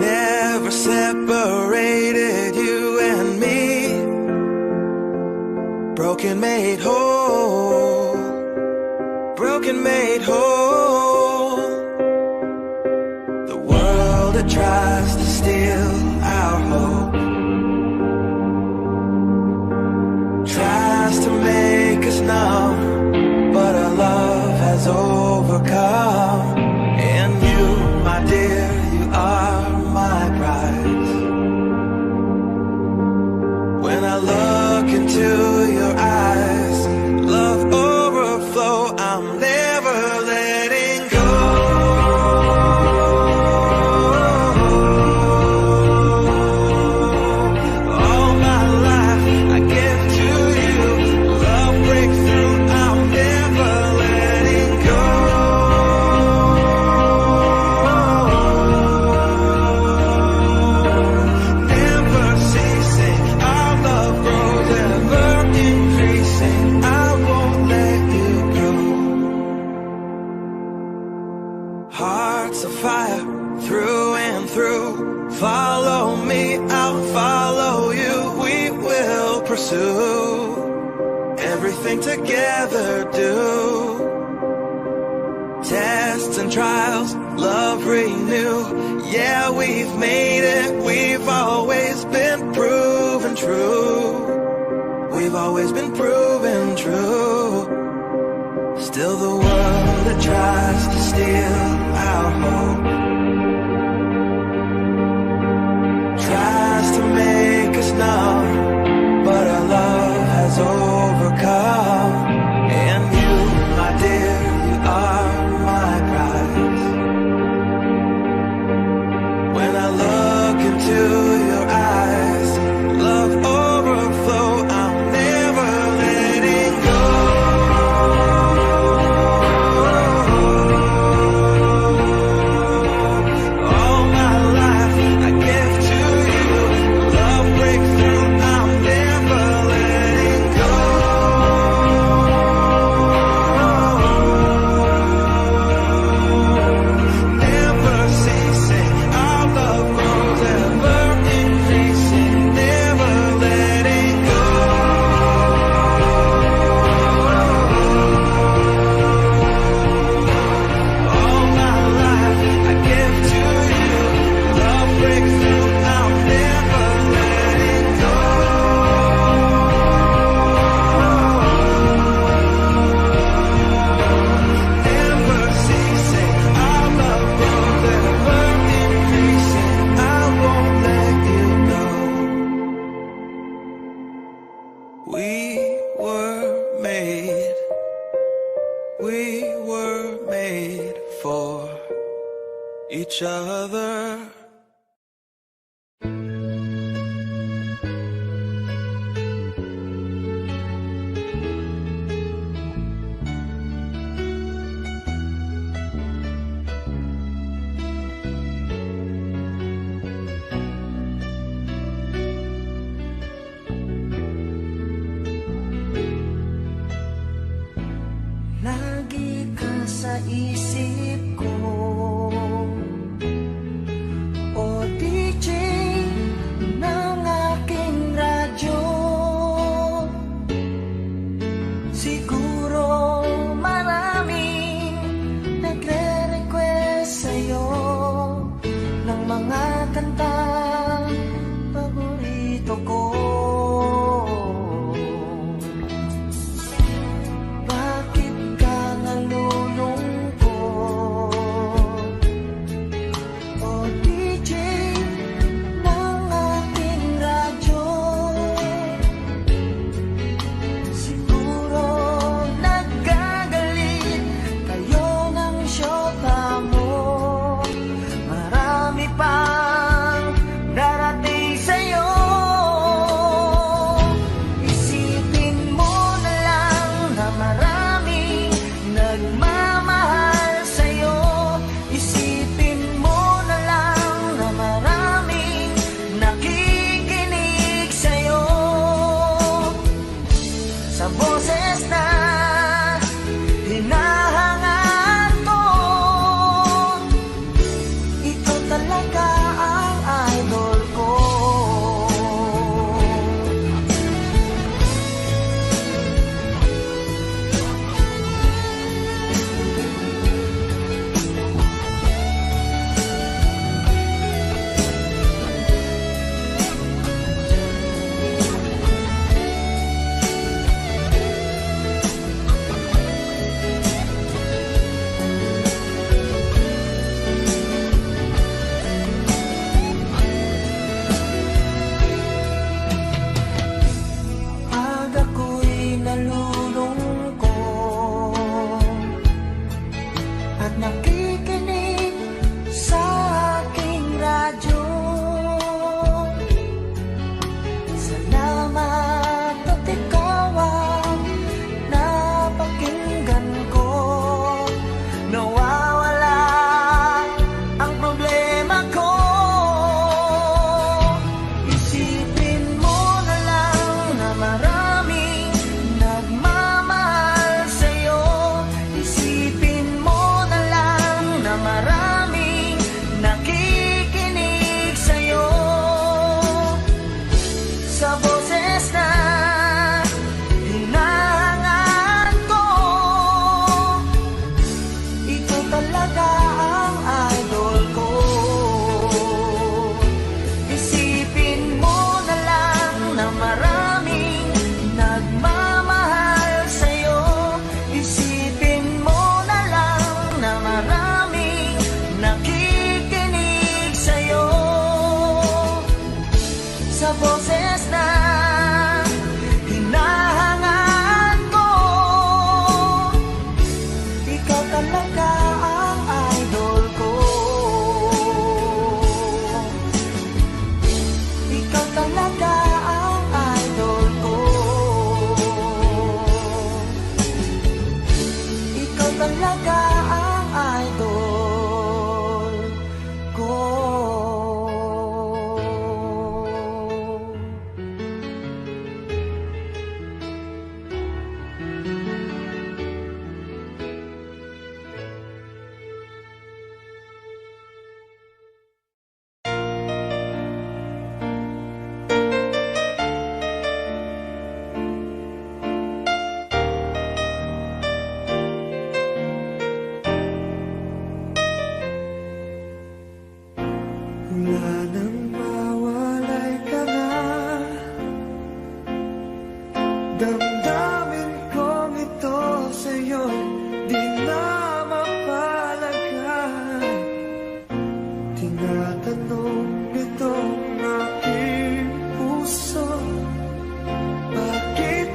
Never separated, you and me. Broken made whole. Broken made whole. The world that tries to steal our hope tries to make us numb, but our love has overcome. And you, my dear, you are my prize. When I look into your eyes, love overflow, I'm never letting go. Hearts of fire through and through. Follow me, I'll follow you. We will pursue everything together. Do tests and trials, love renew. Yeah, we've made it. We've always been proven true. We've always been proven true. Still the world that tries to steal our hope tries to make us numb, but our love has overcome. And you, my dear, you are my pride. We were made for each other. Lagi ka sa isip ko, o DJ ng aking radyo. Siguro maraming nagre-request sa'yo ng mga kantang paborito ko. Bakit ka nalulungkot, o DJ ng ating radyo? Siguro nagagalit kayo ng syota mo. Marami pang darating sa'yo. Isipin mo na lang na maraming nagmamahal sa'yo. Isipin mo na lang na maraming nakikinig sa'yo. Sa boses na hinahangaan ko, ito talaga ang idol ko. Pag ako'y nalulungkot at nakikinig sa aking radyo, salamat at ikaw ang napakinggan ko. Nawawala ang problema ko. Isipin mo na lang na maraming nagmamahal sa'yo. Isipin mo na lang na maraming nakikinig sa'yo. Sa boses na hinahangaan ko, ito talaga ang idol ko. Isipin mo na lang na maraming nagmamahal sa'yo. Isipin mo na lang na maraming nakikinig sa'yo. Sa boses na hinahangaan ko, ikaw talaga ang idol ko. Ikaw talaga ang idol ko. Ikaw talaga ang idol ko. Wala nang mawalay ka na. Damdamin kong ito sa'yo di na mapalagay. Tinatanong nitong aking puso, bakit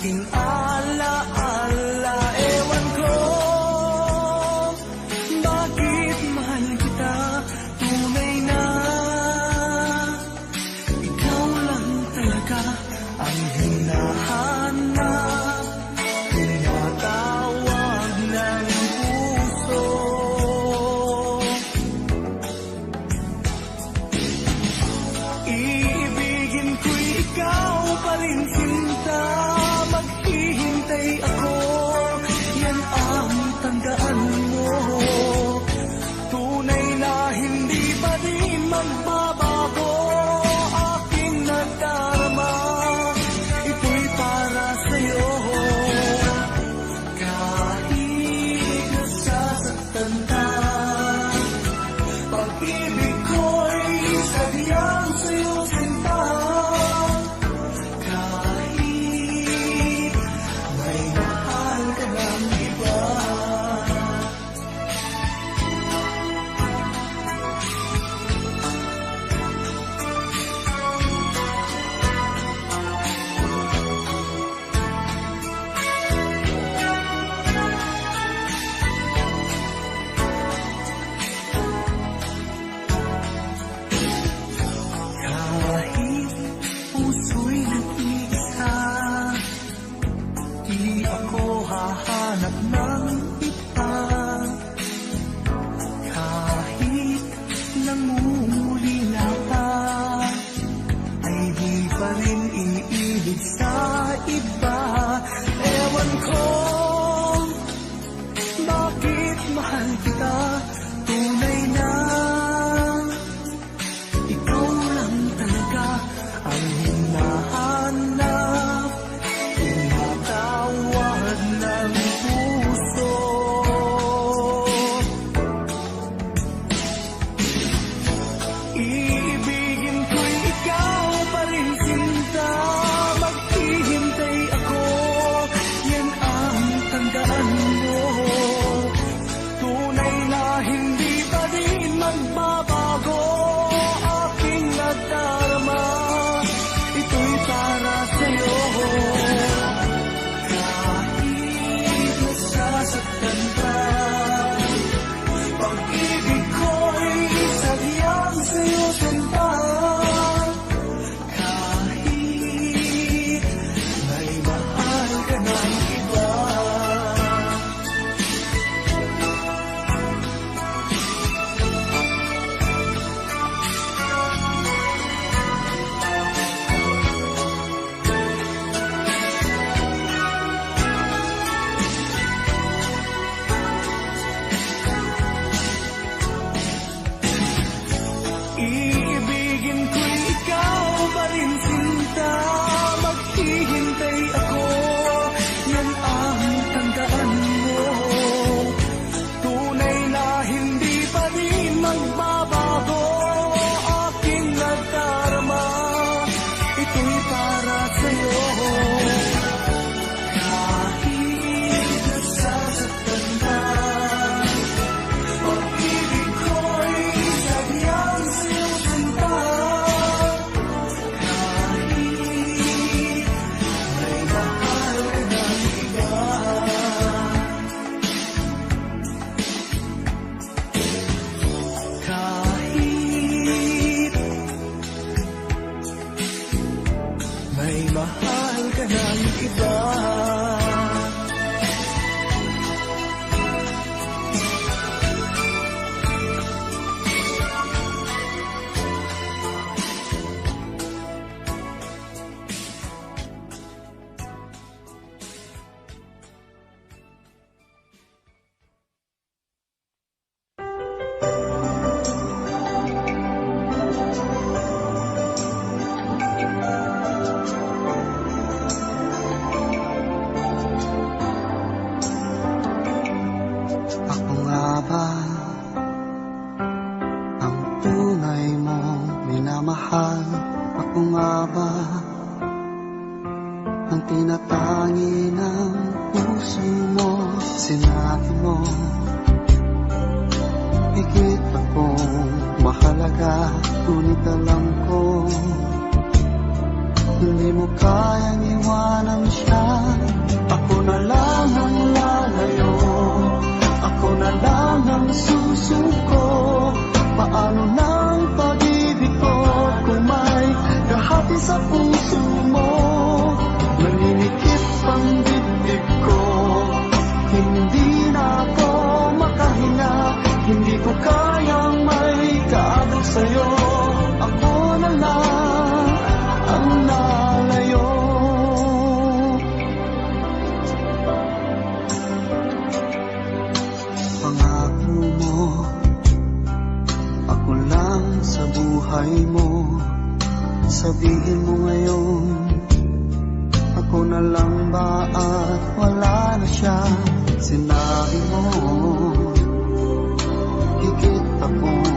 aking alaala. Ewan ko bakit mahal kita, tunay na ikaw lang talaga ang hinahanap, tinatawag ng puso. Iibigin ko'y ikaw pa rin, sinta. Maghihintay ako, yan ang tandaan mo. Tunay na hindi pa rin magbabago aking nadarama. Ito'y para sa'yo. Kahit nasasaktan ka, pag-ibig ko'y sadyang sa'yo, sinta. Kahit may mahal ka ng iba. Kahit puso'y nag-iisa, di ako hahanap ng iba. Kahit nangungulila ka, ay di pa rin iniibig sa iba. Ewan ko bakit mahal kita, tunay na ikaw lang talaga ang hinahanap, tinatawag ng puso. Iibigin ko'y ikaw pa rin, sinta. Maghihintay ako, yan ang tandaan mo. Tunay na hindi pa rin magbabago aking nadarama. Ito'y para sa'yo. Kahit nasasaktan ka, pag-ibig ko'y sadyang sa'yo, sinta. Kahit may mahal ka ng iba. Iibigin ko'y ikaw pa rin, sinta. Maghihintay ako, yan ang tandaan mo. Tunay na hindi pa rin magbabago aking nadarama. Ito'y para sa'yo. Kahit nasasaktan ka, pag-ibig ko'y sadyang sa'yo, sinta. Kahit may mahal ka ng iba. Kahit may mahal ka ng iba. Ako nga ba ang tunay mong minamahal? Ako nga ba ang tinatangi ng puso mo? Sinabi mo higit akong mahalaga, ngunit alam ko hindi mo kayang iwanan siya. Ako na lang ang susuko. Paano ng pag-ibig ko kung may kahati sa puso mo? Naninikip ang dibdib ko, hindi na ako makahinga. Hindi ko kayang may kaagaw sa'yo. Ako na lang ang lalayo. Pangako mo, ako lang sa buhay mo. Sabihin mo ngayon, ako na lang ba at wala na siya? Sinabi mo, higit akong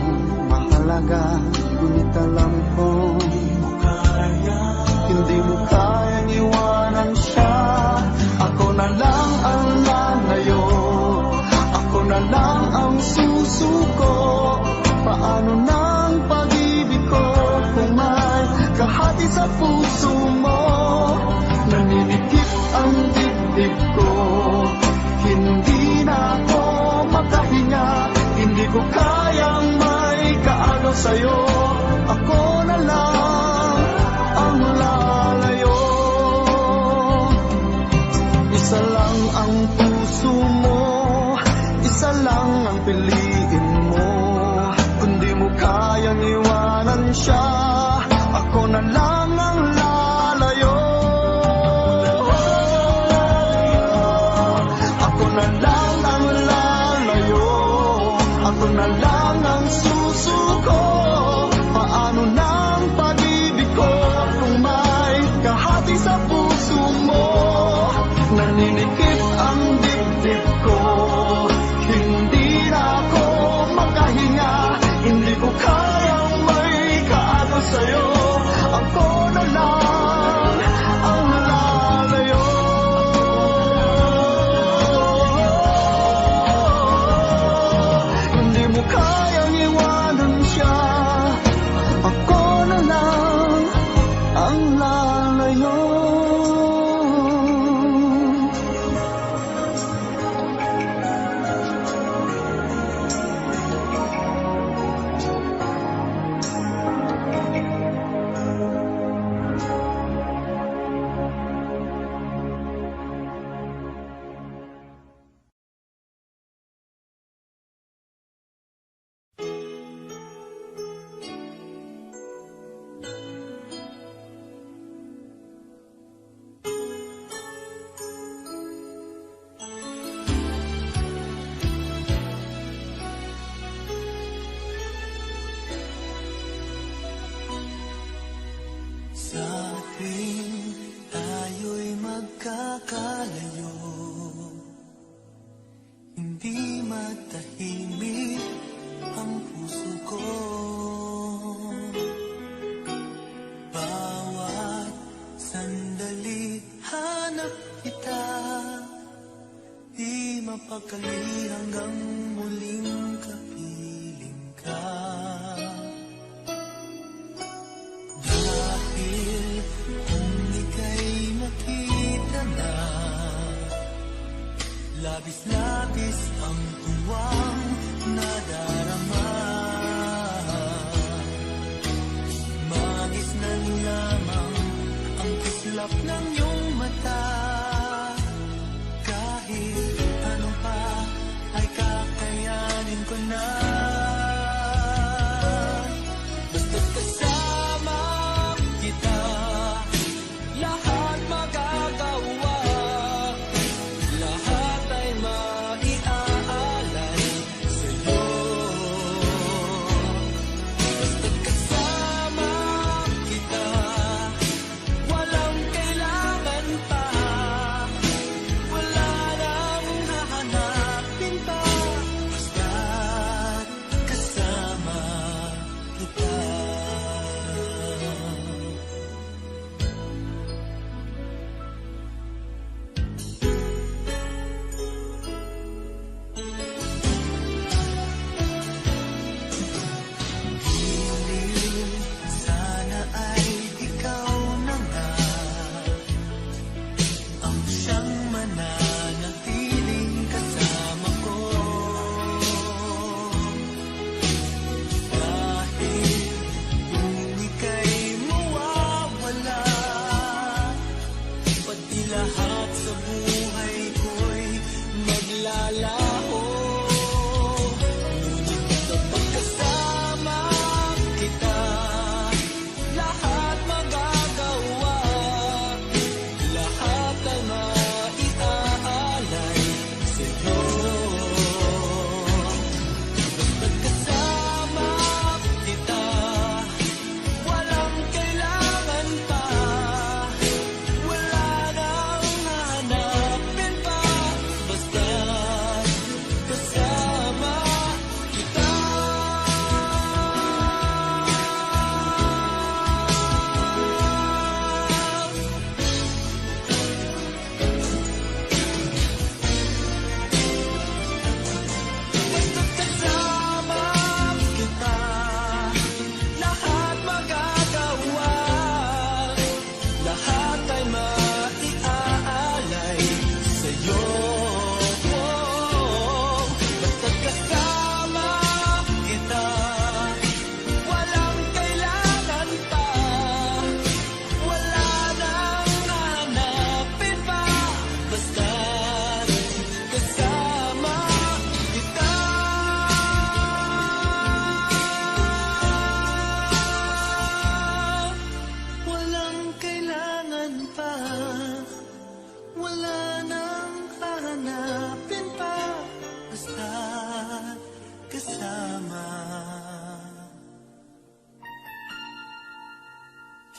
mahalaga. Ngunit alam ko, hindi mo kayang iwanan siya. Ako na lang ang lalayo, ako na lang ang susuko. Paano ng pag-ibig ko kung may kahati sa puso mo? Naninikip ang dibdib ko, hindi na ako makahinga. Hindi ko kayang may kaagaw sa'yo. Ako na lang ang lalayo. Isa lang ang puso mo, isa lang ang piliin mo. Kung di mo kayang iwanan siya, ako na lang ang lalayo. Ako na lang ang lalayo, ako na lang ang susuko. Paano ng pag-ibig ko kung may kahati sa puso mo? Naninikip ang dibdib ko, hindi na ako makahinga. Hindi ko kayang may kaagaw sa'yo. Ako na lang ang lalayo. Hindi mo kayang iwanan siya. Ako na lang ang lalayo. Sa tuwing tayo'y magkakalayo, hindi matahimik ang puso ko. Bawat sandali hanap kita, di mapakali hanggang muling kapiling ka. Dahil kung ika'y makita na, labis-labis ang tuwang nadarama. Magisnan lamang ang kislap ng iyong mata. Kahit ano pa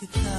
kita.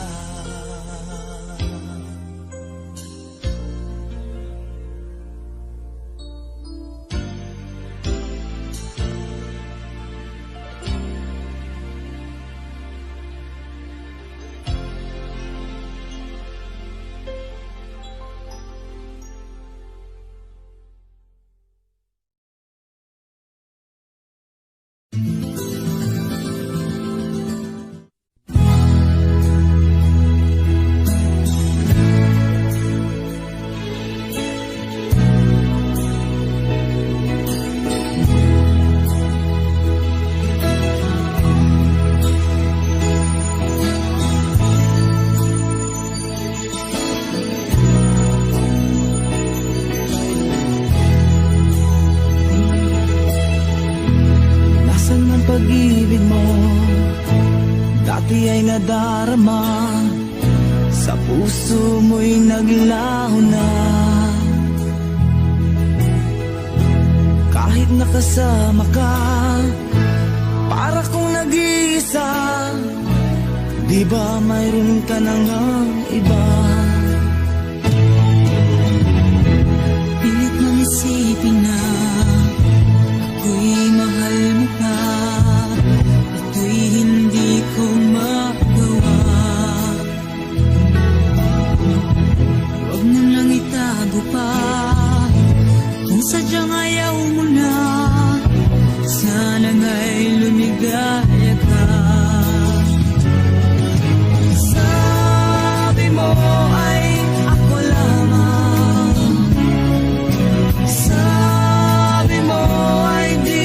Nasaan ang pag-ibig mo? Dati ay nadarama, sa puso mo'y naglaho na. Kahit nakasama ka, para kong nag-iisa. Di ba mayroon ka na ngang iba? Pilit nang isipin na ako'y mahal mo pa. Ito'y hindi ko magawa. Huwag na lang itago pa. Kung sadyang ayaw mo na, sana nga'y lumigaya ka. Sabi mo ay ako lamang. Sabi mo ay di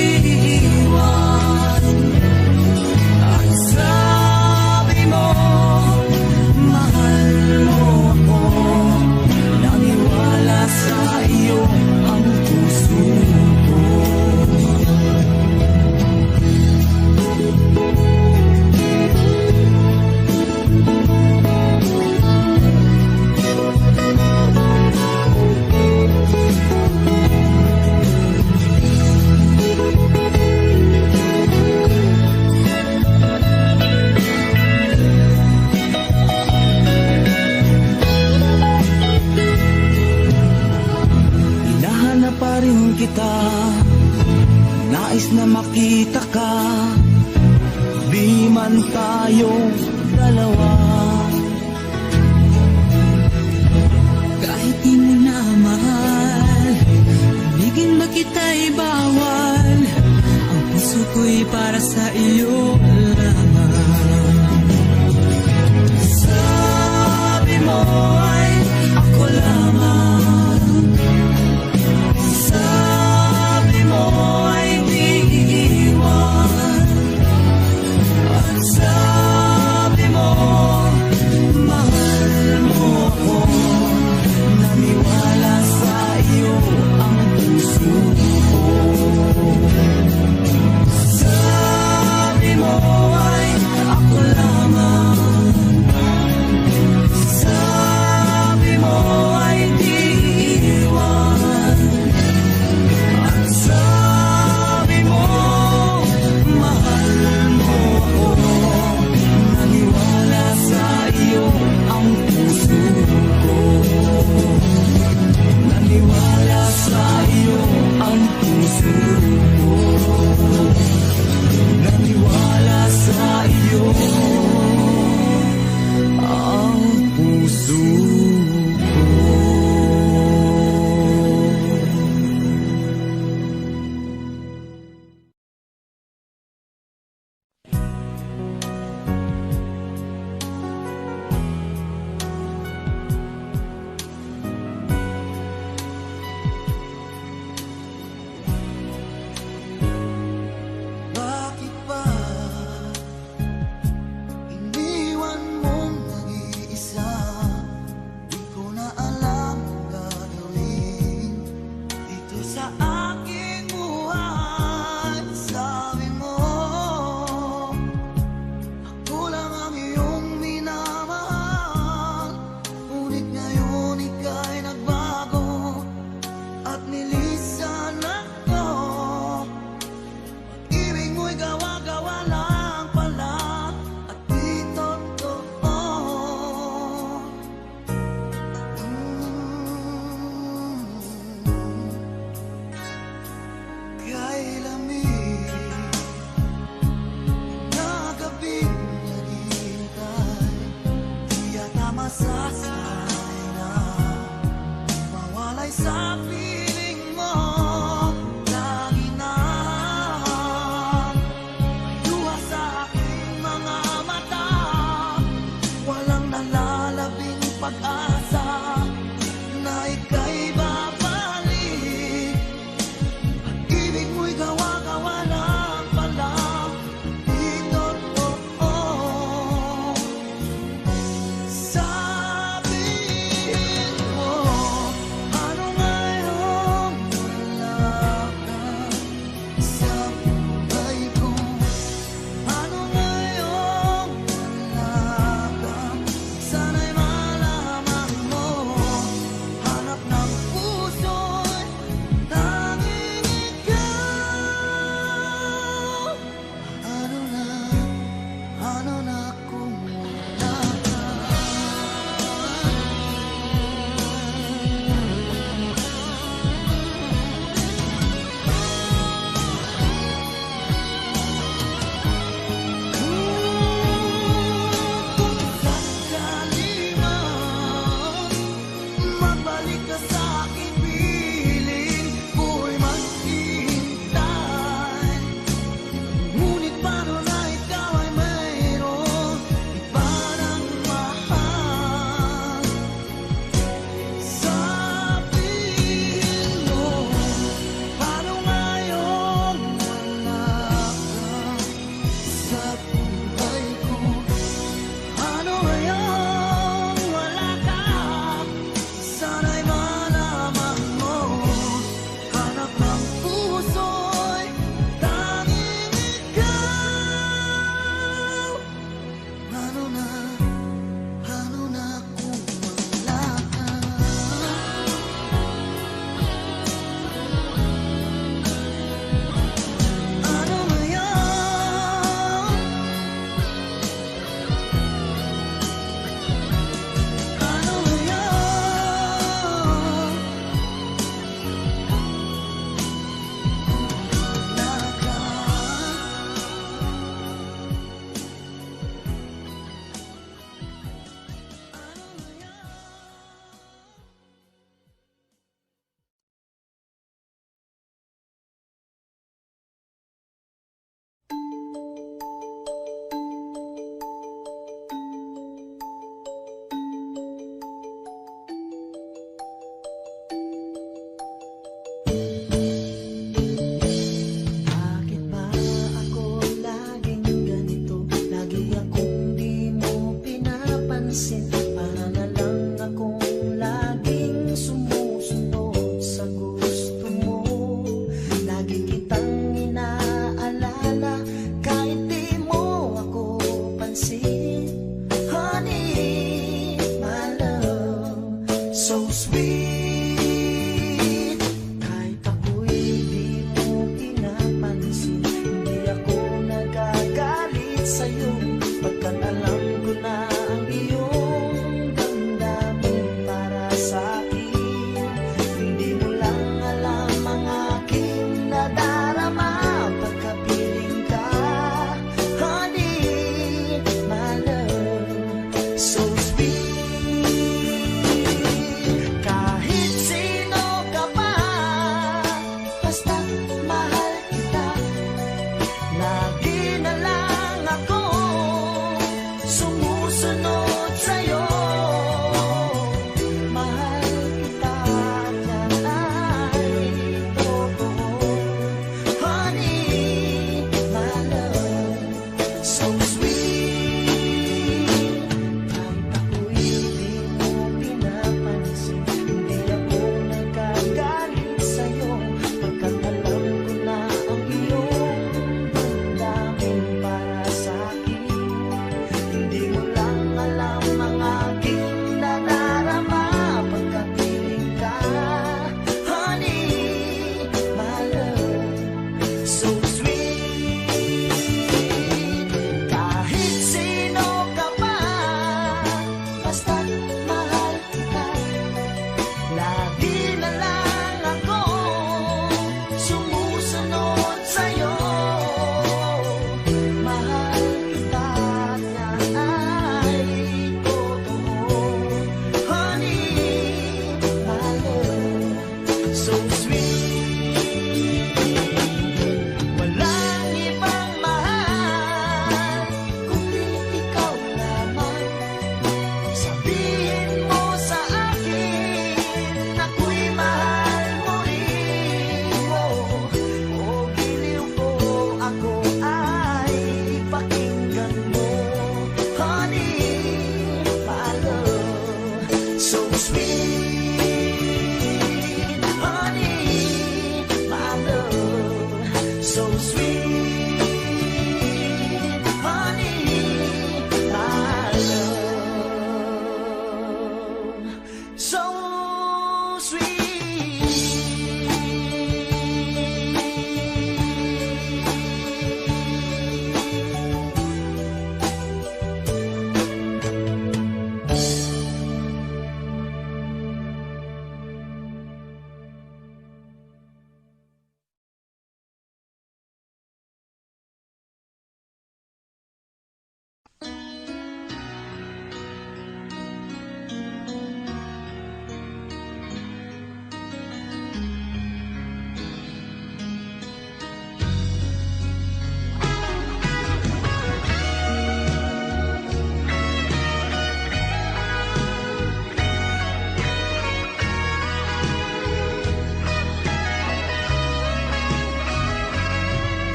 iwan. At sabi mo, mahal mo ako. Naniwala sa iyo ang puso ko. Hinahanap pa rin kita, nais na makita ka. Di man tayong dalawa. Kahit di mo na mahal, ibigin ba kita'y bawal. Ang puso ko'y para sa iyo lamang. Sabi mo ay ako lamang. Sabi mo ay di iwan. At sabi mo, mahal mo ako. Naniwala sa iyo ang puso ko. Sabi mo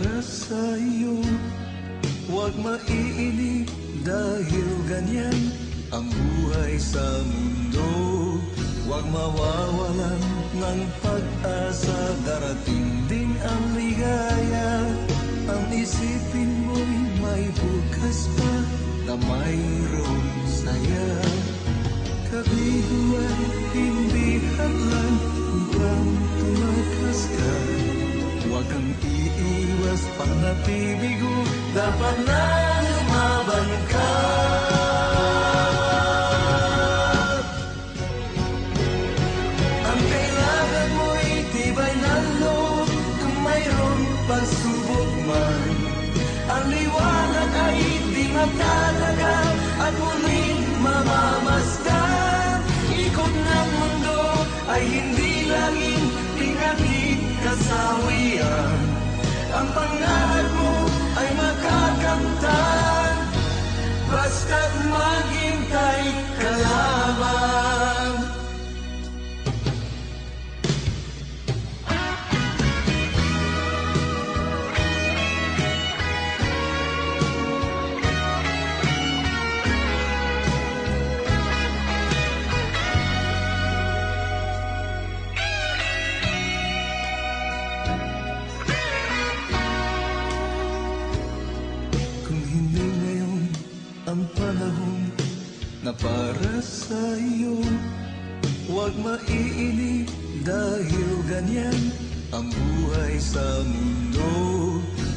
para sa iyo. Huwag maiinip dahil ganyan ang buhay sa mundo. Huwag mawawalan ng pag-asa, darating din ang ligaya. Ang isipin mo'y may bukas pa na mayroong saya. Kabiguan, hindi hadlang upang tumakas ka. Huwag kang iiwas pang napibigo, dapat na lumaban ka. Ang kailangan mo'y tibay ng loob, kung mayroong pagsubok man. Ang liwanag ay di magtatagal at muling mamamasdan. Ikot ng mundo ay hindi laging pinagig kasawian. Ang pangarap mo ay makakamtan, basta't maghintay ka lamang. Ang panahon na para sa iyo, huwag maiinip dahil ganyan ang buhay sa mundo.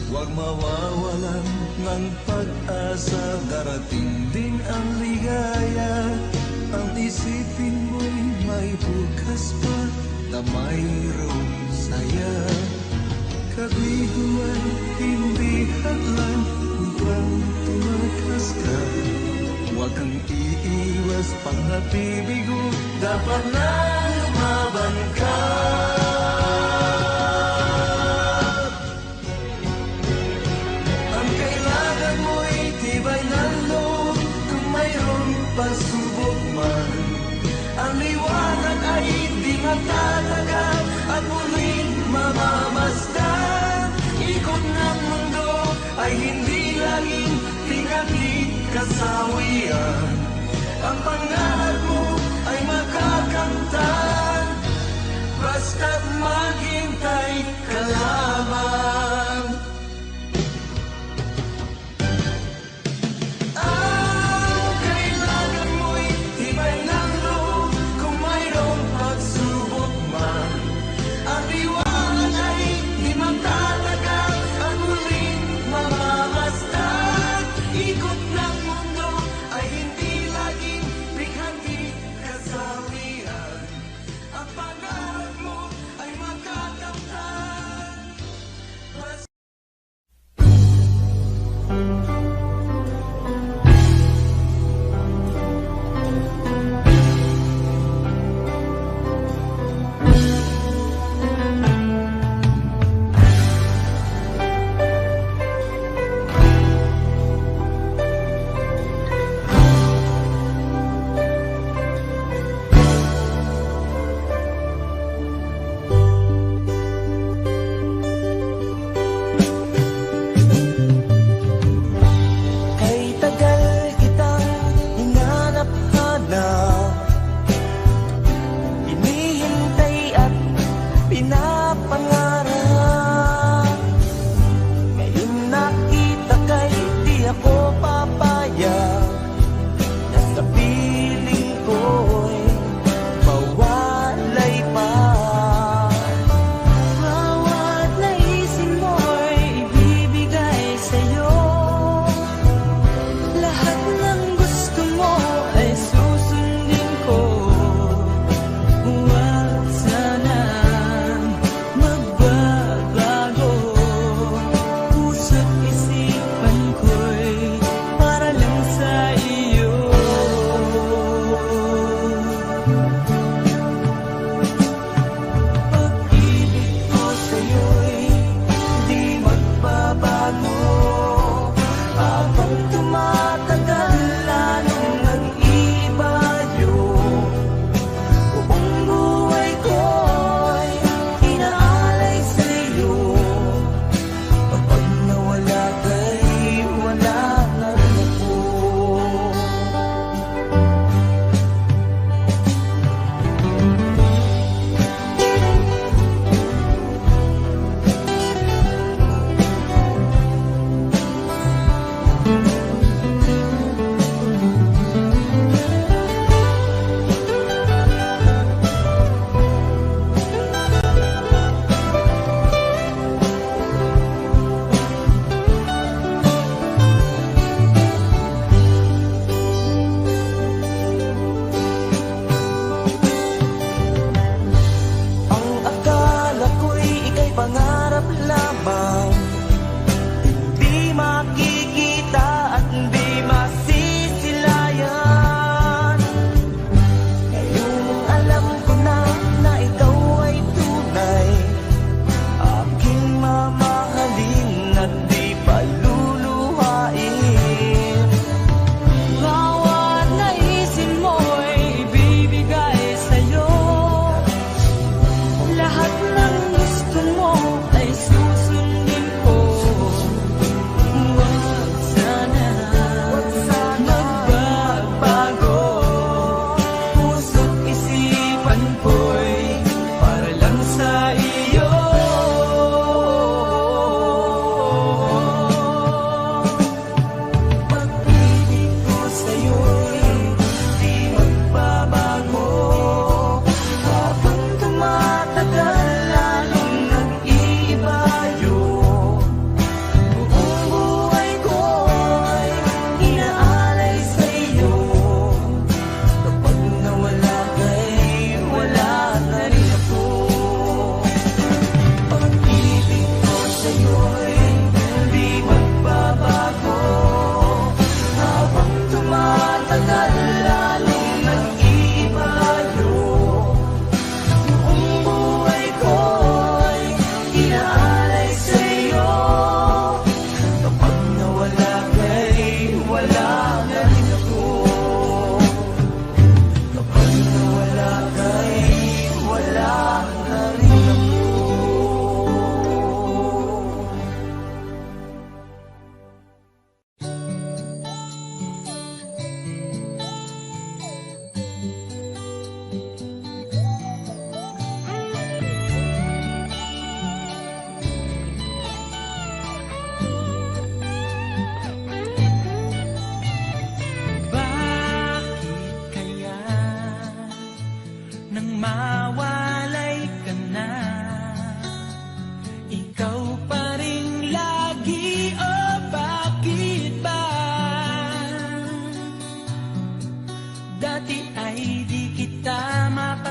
Huwag mawawalan ng pag-asa, darating din ang ligaya. Ang isipin mo'y may bukas pa na mayroong saya. Kabiguan, hindi hadlang upang tumakas ka. Huwag kang iiwas pang napibigo, dapat na lumaban ka. Ang kailangan mo'y tibay ng loob, kung mayroong pasubok man. Ang liwanag ay di magtatagal at muling mamamasdan. Ikot ng mundo ay hindi laging pinagig kasawian. Ang pangarap mo ay makakamtan, basta't maghintay ka lamang. Ang kailangan mo'y tibay ng loob, kung mayroong pagsubok man. Ang liwanag ay di magtatagal at muling mamamasdan. Ikot ng mundo ay hindi laging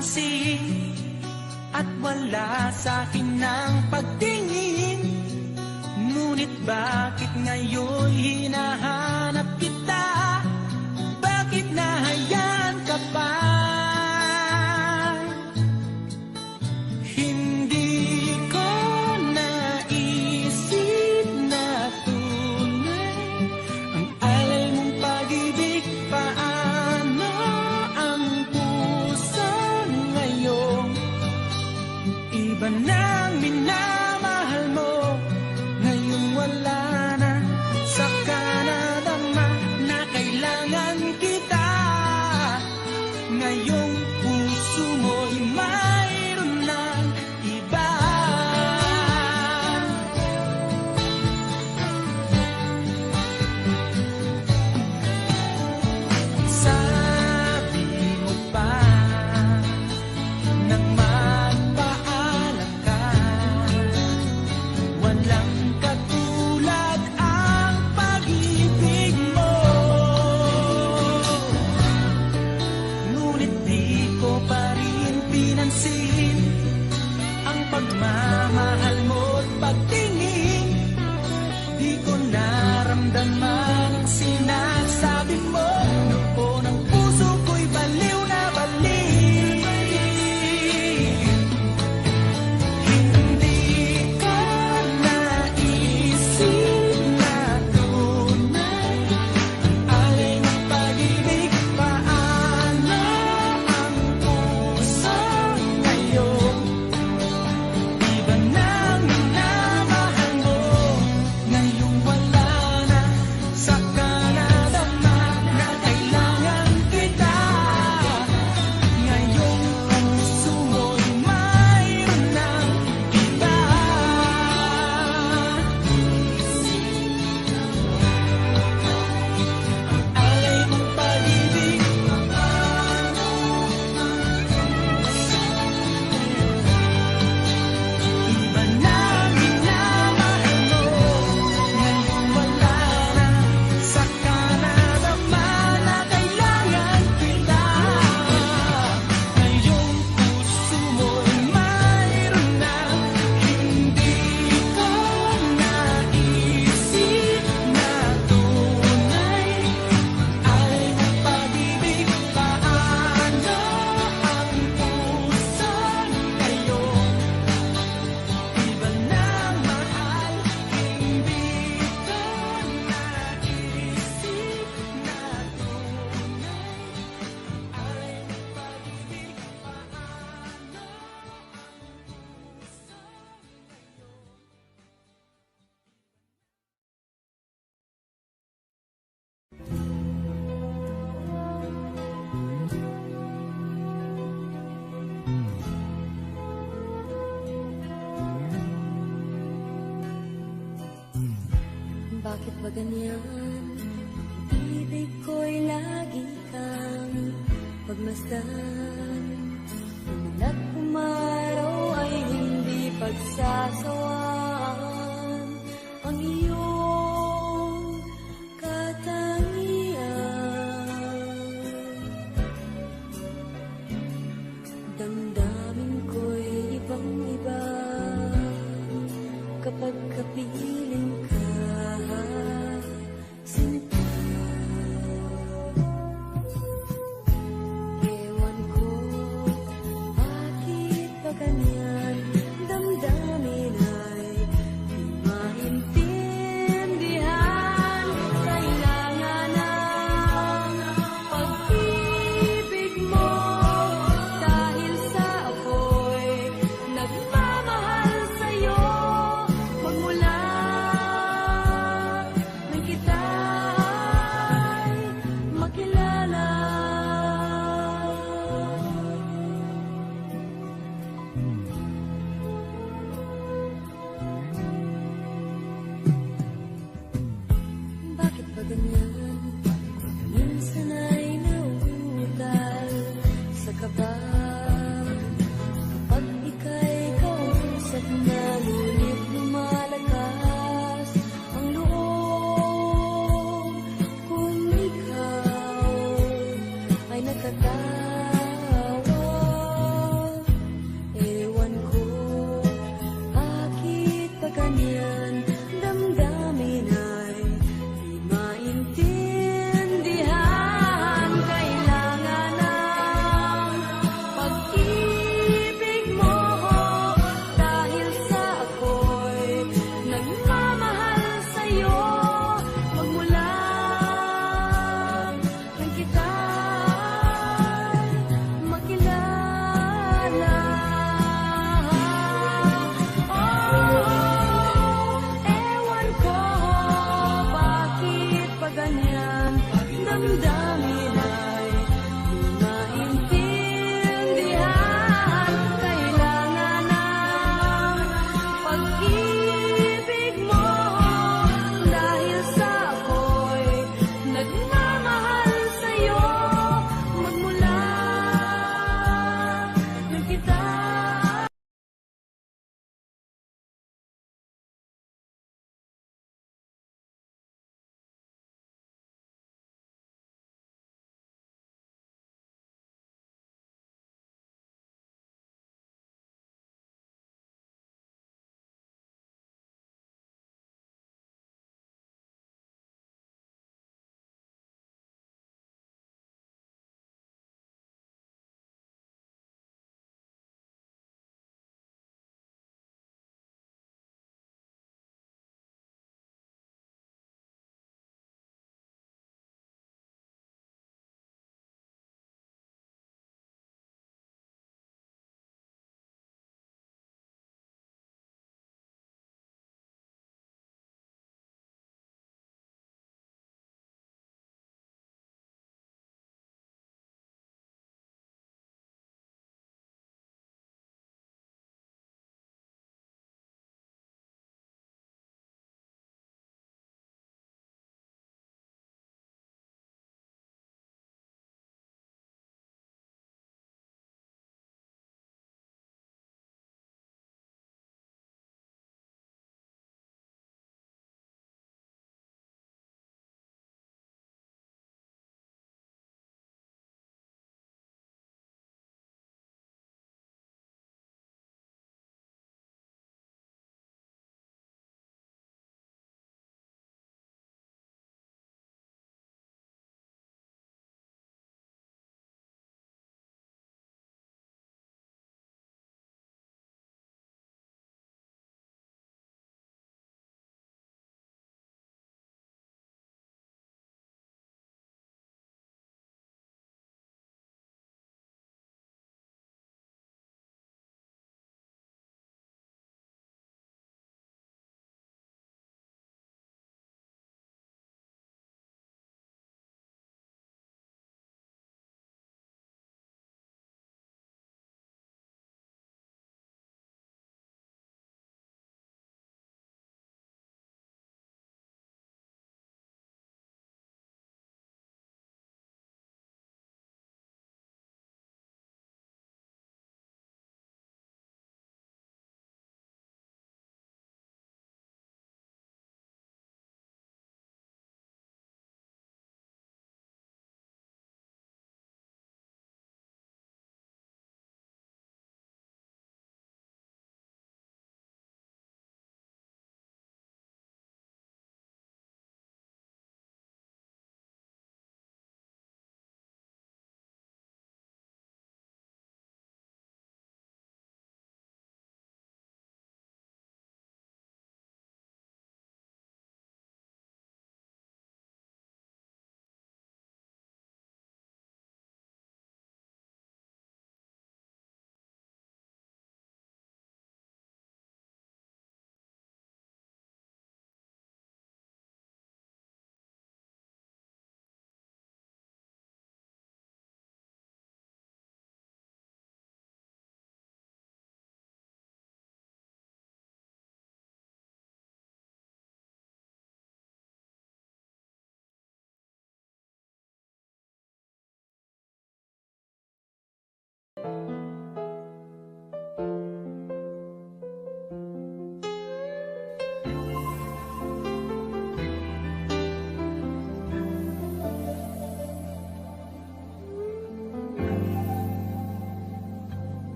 napansin at wala sa akin ng pagtingin. Ngunit bakit ngayon hinahanap kita? Bakit nahayaan ka pa? Hindi ko naisip na tunay ang alay mong pag-ibig. Paano ang puso ngayon? Iba nang minamahal mo, ngayong wala na. Saka nadama na kailangan kita. Ngayong puso mo'y mayroon ng iba. Sabi mo pa nang magpaalam ka, walang katulad ang pag-ibig mo. Ngunit di ko pa rin pinansin ang pagmamahal mo't pagtingin. Di ko naramdaman ang sinasabi mo. Noon ang puso ko'y baliw na baliw. Hindi ko naisip na tunay ang alay ng pag-ibig. Paano ang puso ngayon? Iba nang minamahal mo, ngayong wala na. Saka nadama na kailangan kita. Ngayong puso mo'y mayroon ng iba. Alay mong pag-ibig, iba nang minamahal mo, ngayong wala na. Saka nadama na kailangan kita. Ngayong puso mo'y mayroon na. Hindi ko naisip na tunay alay mong pag-ibig. Paano ang puso ngayon? Iba nang mahal, hindi ko naisip na tunay alay mong pag-ibig. Bakit ba ganyan? Ibig ko'y lagi kang pagmasdan. At umaraw ay hindi pagsasawaan ang iyong katangian. Damdamin ko'y ibang-iba kapag kapiling ka. Sinta, ewan ko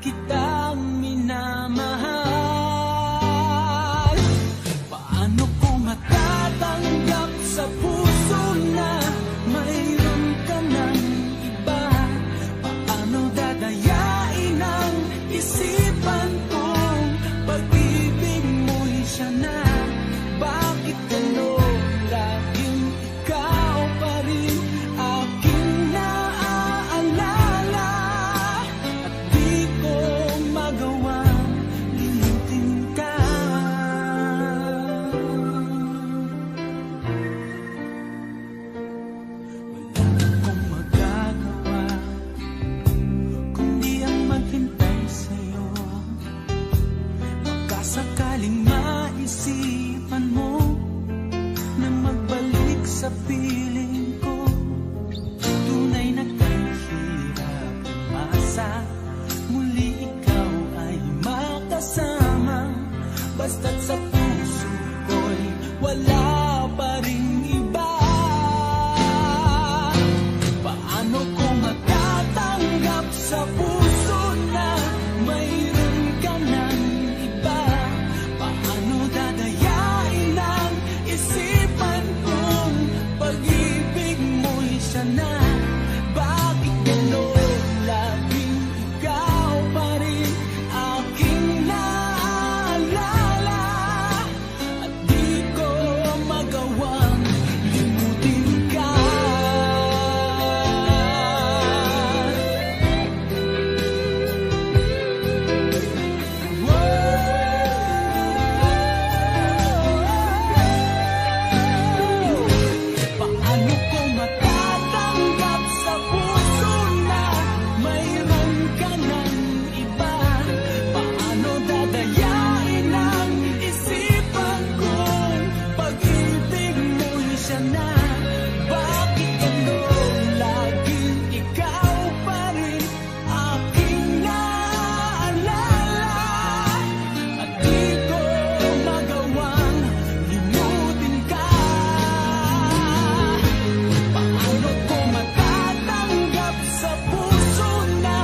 kitang minamahal. Paano ko matatanggap sa puso na mayroon ka ng iba? Paano dadayain ang isipan kong pag-ibig mo'y siya na? Bakit gano'n laging ikaw pa rin aking naaalala? At di ko magawang limutin ka. Wala akong magagawa kundi ang maghintay sa'yo. Baka sakaling maisipan mo na magbalik sa piling ko. Tunay na kahirap umasa, muli ikaw ay makasama. Basta't sa puso ko'y wala pa ring iba. Paano ko matatanggap sa puso na mayroon ka ng iba? Paano dadayain ang isipan kong pag-ibig mo'y siya na? Bakit gano'n laging ikaw pa rin aking naaalala? At di ko magawang limutin ka. Paano ko matatanggap sa puso na mayroon ka ng iba? Paano dadayain ang isipan kong pag-ibig mo'y siya na? Bakit gano'n laging ikaw pa rin aking naaalala? At di ko magawang limutin ka. Paano ko matatanggap sa puso na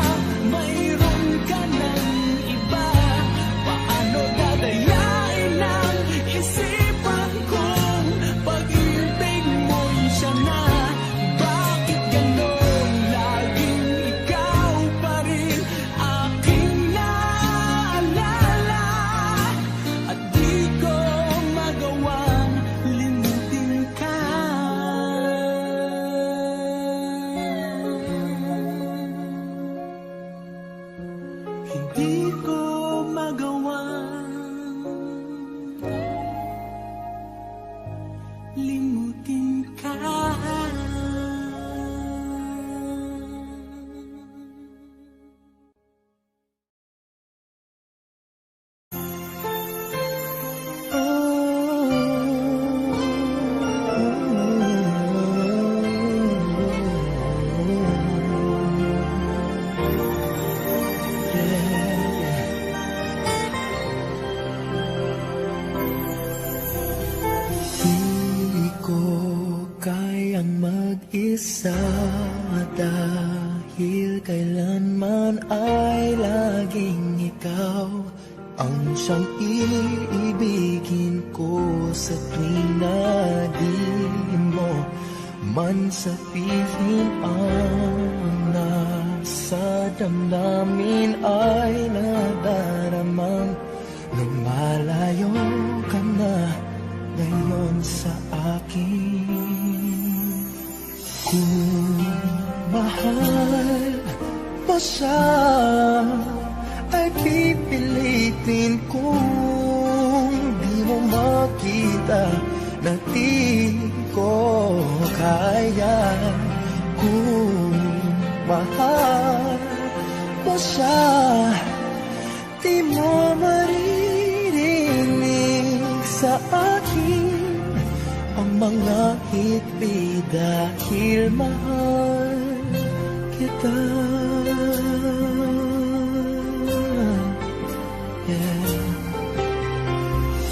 mayroon ka ng iba? Paano dadayain ang isipan kong pag-ibig mo'y siya na? Bakit gano'n laging ikaw pa rin aking naaalala? At di ko magawang limutin ka. Hindi ko magawang limutin ka. Di ko kayang mag-isa dahil kailanman ay laging ikaw ang siyang iibigin ko sa tuwing na di mo man sabihin ang nasa damdamin ay nadaramang lumalayo ka na ngayon sa akin. Kung mahal mo siya ay pipilitin kung di mo makita na di ko kaya. Kung mahal mo siya, di mo maririnig sa akin ang mga hiti dahil mahal kita.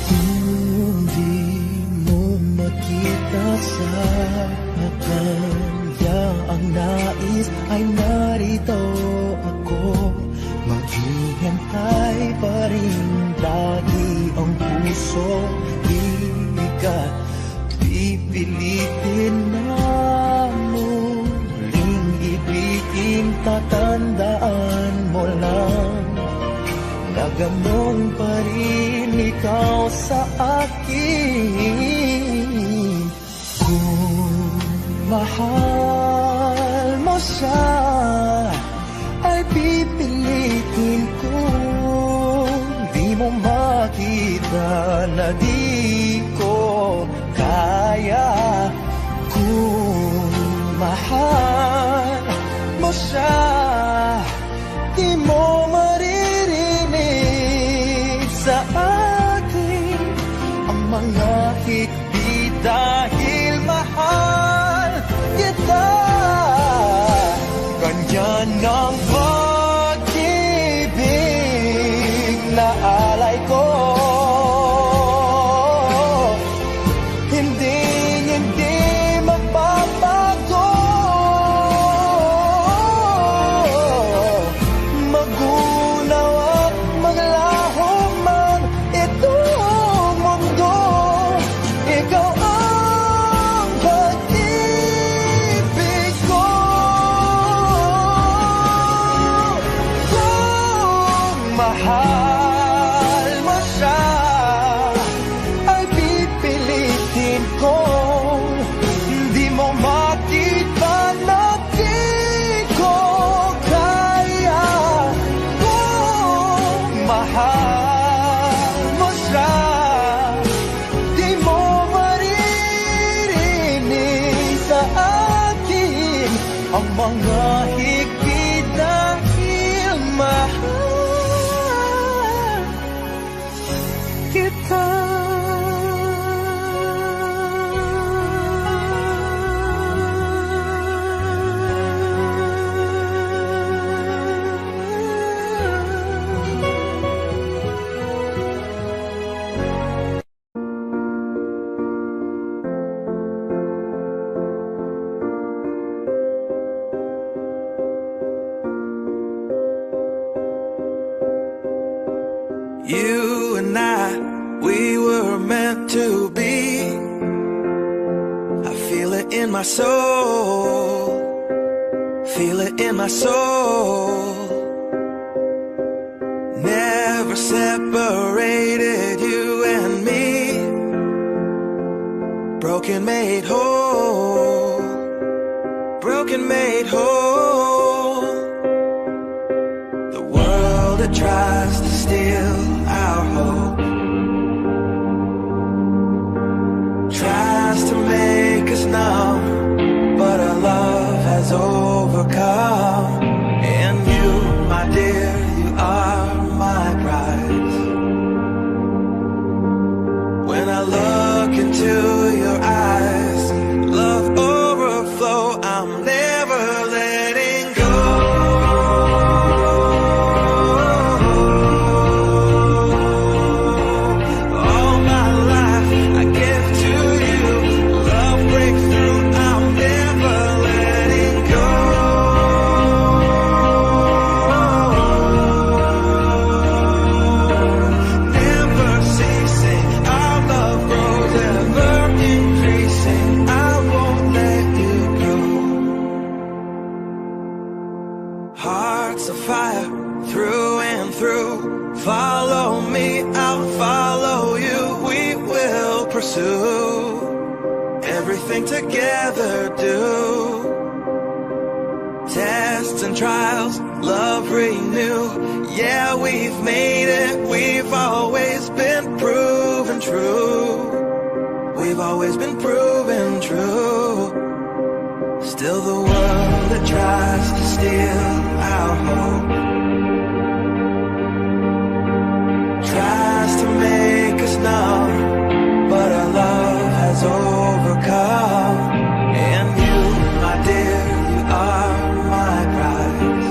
Kung di mo makita sa kanya ang nais ay narito ako Maghihintay pa rin lagi ang puso. Di ka pipilitin na muling ibigin. Tatandaan mo lang na ganon pa rin ikaw sa akin. Kung mahal mo siya, ay pipilitin ko. Di mo makita na di ko kaya. Kung mahal mo siya, di mo maririnig sa akin ang mga hikbi dahil mahal kita. Ganyan ang pag-ibig na alay ko. Hindi magbabago. Magunaw at maglaho man itong mundo, ikaw ang pag-ibig ko. Kung mahal mo siya, ay pipilitin ko. Di mo makita na di ko kaya. Kung mahal mo siya, di mo maririnig sa akin ang mga higpit dahil mahal kita. You and I, we were meant to be. I feel it in my soul. Feel it in my soul. Never separated, you and me. Broken made whole. Broken made whole. The world that tries to steal our hope tries to make us numb, but our love has overcome. And you, my dear, you are my prize. When I look into your eyes, love overflow, I'm never letting go. All my life I give to you. Love breakthrough, I'm never letting go. Never ceasing, our love grows ever increasing. I won't let you go. Hearts of fire through and through. Follow me, I'll follow you. We will pursue everything together. Do tests and trials, love renew. Yeah, we've made it. We've always been proven true. We've always been proven true. Still the world that tries to steal our hope tries to make us numb, but our love has overcome. And you, my dear, you are my prize.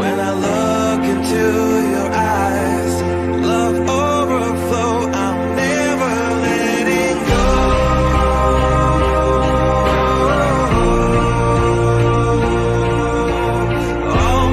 When I look into your eyes, love overflow, I'm never letting go. All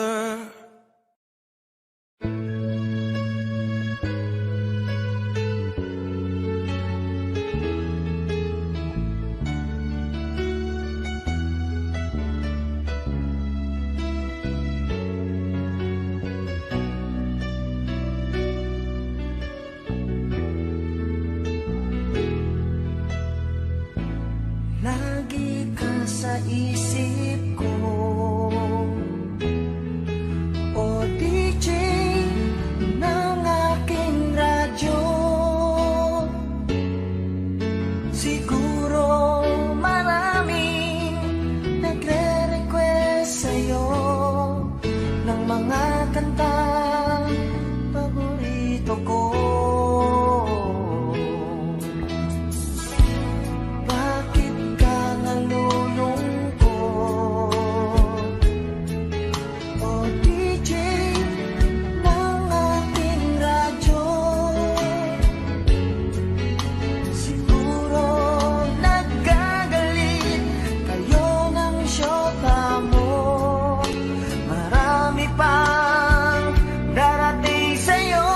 other. Lagi ka sa isip ko, o DJ ng aking radyo. Siguro maraming nagre-request sa'yo ng mga kantang paborito ko. Bakit ka nalulungkot, o DJ ng ating radyo? Siguro nagkagalit kayo ng syota mo. Marami pang darating sa'yo.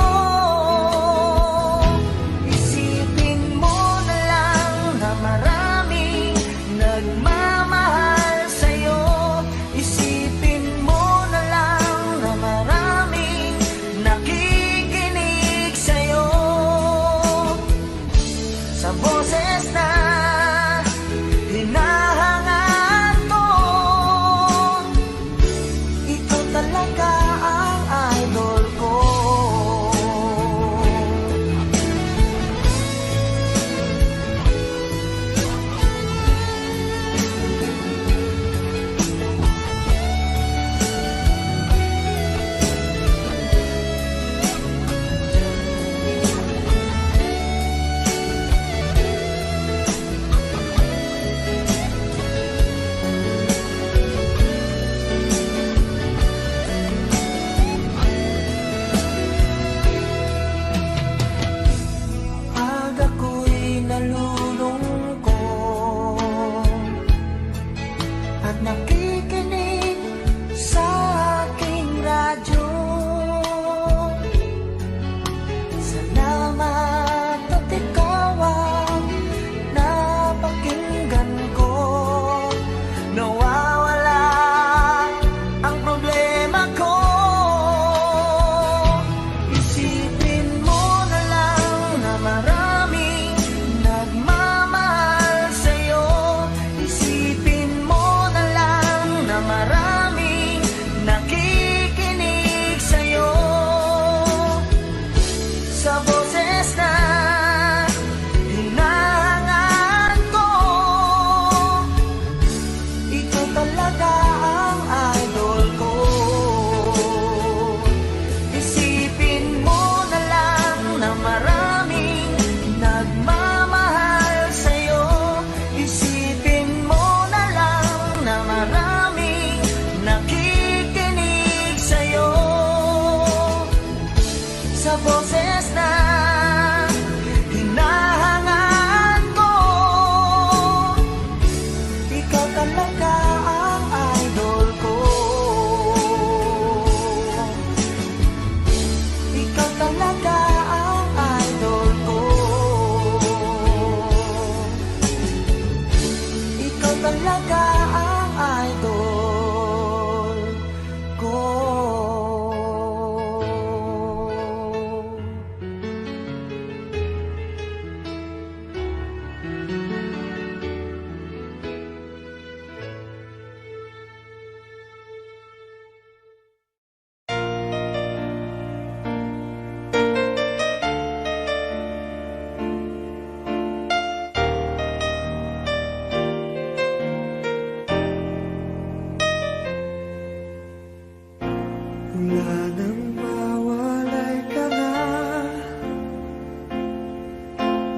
Isipin mo na lang na maraming nagmamahal sa'yo. Isipin mo na lang na maraming nakikinig sa'yo. Sa boses na hinahangaan ko, ito talaga ang idol ko. Pag ako'y nalulungkot at nakikinig sa aking radyo, salamat at ikaw ang napakinggan ko. Nawawala ang problema ko. Isipin mo na lang na maraming nagmamahal sa'yo. Isipin mo na lang na maraming nakikinig sa'yo. Sa boses na hinahangaan ko, ito talaga ang idol ko. Isipin mo na lang na maraming nagmamahal sa'yo. Isipin mo na lang na maraming nakikinig sa'yo. Sa boses na hinahangaan ko, ikaw talaga ang idol ko. Ikaw talaga ang idol ko. Ikaw talaga ang idol ko. Wala nang mawalay ka na,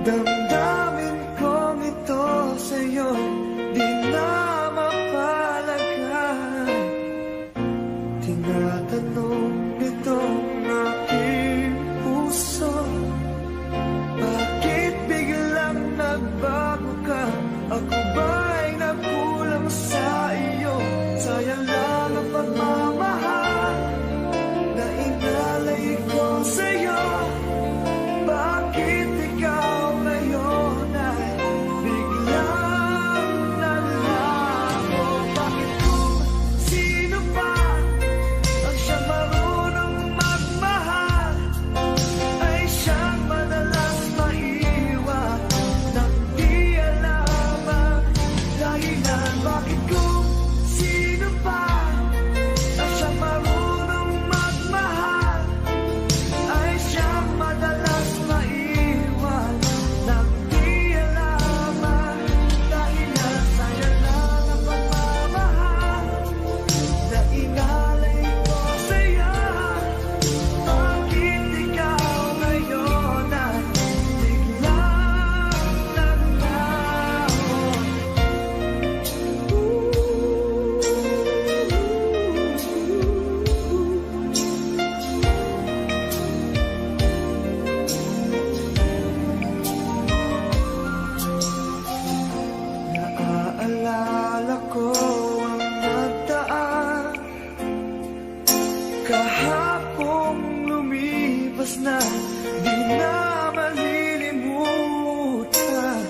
damdamin kong ito sa'yo di na mapalagay. Tinatanong nitong aking puso, bakit biglang nagbago ka? Ako ba'y nagkulang sa iyo? Sayang lang ang pagmamahal kahapong lumipas na, di na malilimutan.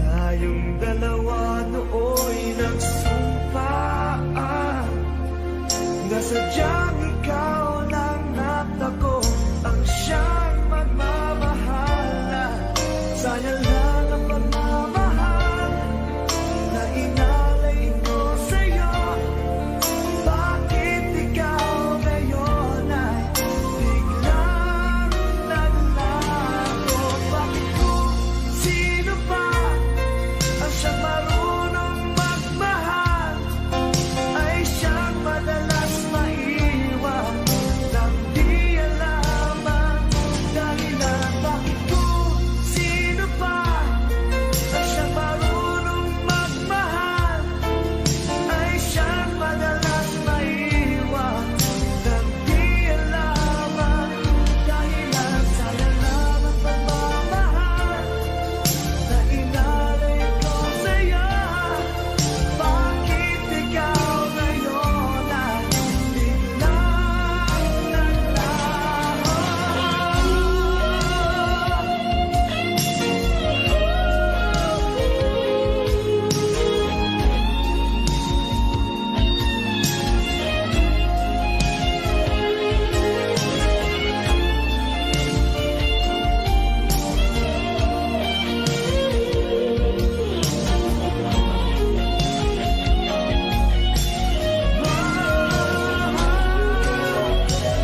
Tayong dalawa nooy nagsumpaan na sadyang ikaw lang at ako ang siyang magmamahal. Sayang lang ang pagmamahal na inalay ko sa'yo. Bakit ikaw ngayon ay biglang naglago? Bakit kung sino ba ang siyang marunong magmahal ay siyang madalas maiwan nang di alaman dahilan? Bakit kung sino ba ang siyang marunong magmahal ay siyang madalas maiwan nang di alaman dahilan? Sayang lang ang pagmamahal na inalay ko sa'yo. Bakit ikaw ngayon ay biglang naglaho?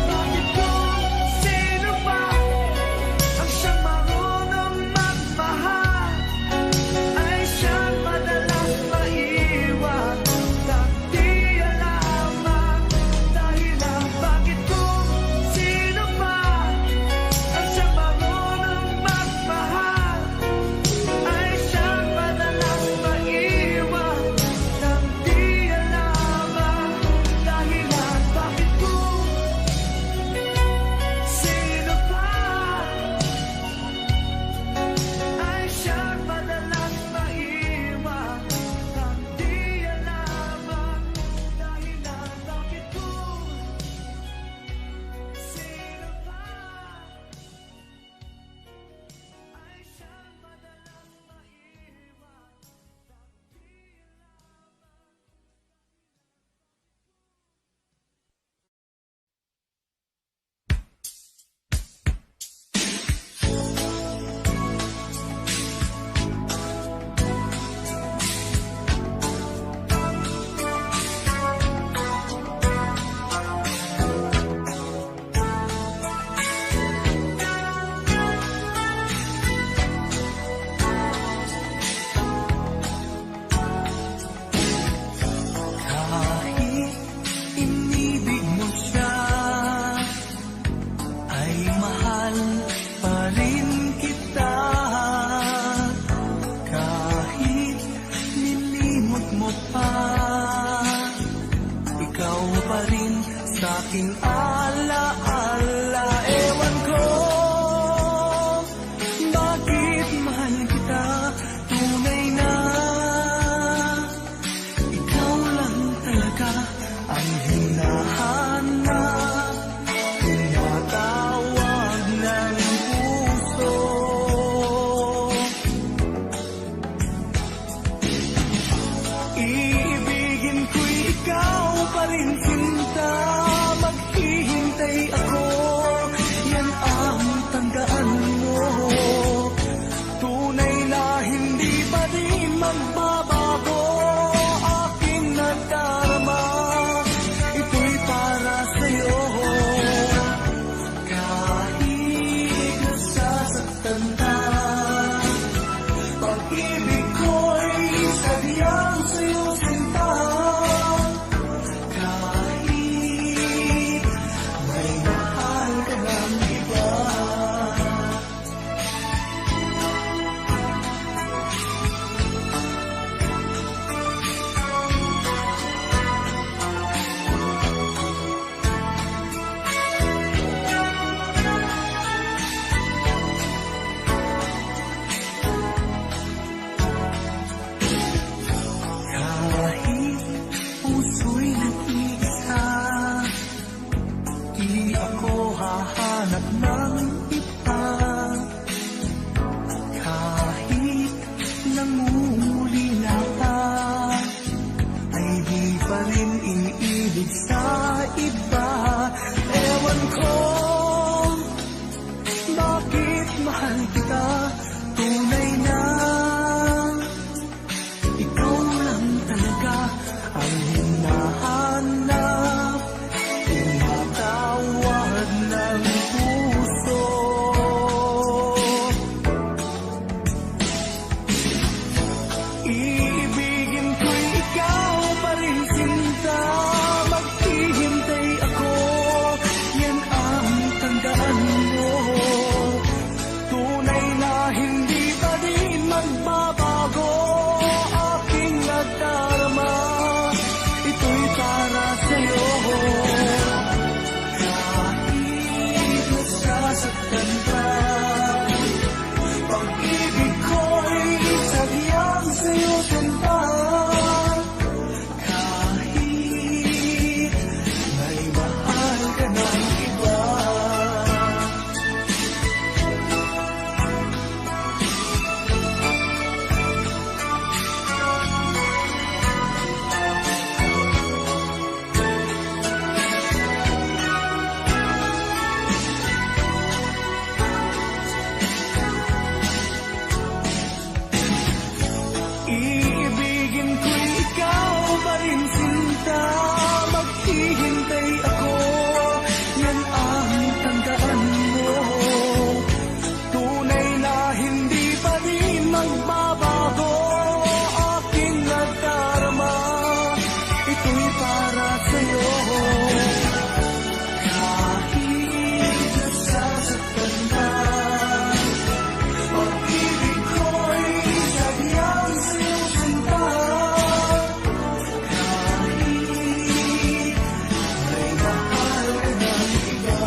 Bakit kung sino ba ang siyang marunong magmahal ay siyang madalas maiwan nang di alaman dahilan? Bakit kung sino ba ang siyang marunong magmahal ay siyang madalas maiwan nang di alaman dahilan? Bakit kung sino ba ay siyang madalas maiwan nang di alaman dahilan? Bakit kung sino ba ay siyang madalas maiwan? Kahit inibig mo siya, ay mahal pa rin kita. Kahit nilimot mo pa, ikaw pa rin sa'king alaala. Ewan ko bakit mahal kita tunay na. Ikaw lang talaga ang hinahanap, tinatawag ng puso. Iibigin ko'y ikaw pa rin, sinta. Maghihintay ako ako hahanap ng iba. Kahit nangungulila ka, ay di pa rin iniibig sa iba. Ewan ko bakit mahal kita, tunay na ikaw lang talaga ang hinahanap, tinatawag ng puso. Iibigin ko'y ikaw pa rin, sinta. Maghihintay ako, yan ang tandaan mo. Tunay na hindi pa din magbabago aking nagdarama, ito'y para sa'yo. Kahit nasasaktan ka, pag-ibig ko'y sadyang sa'yo sinta. Kahit may mahal ka ng iba. Iibigin ko'y ikaw pa rin, sinta. Maghihintay ako, yan ang tandaan mo. Tunay na hindi pa rin magbabago aking nagdarama, ito'y para sa'yo. Kahit nasasaktan ka, pag-ibig ko'y sadyang sa'yo sinta. Kahit may mahal ka ng iba.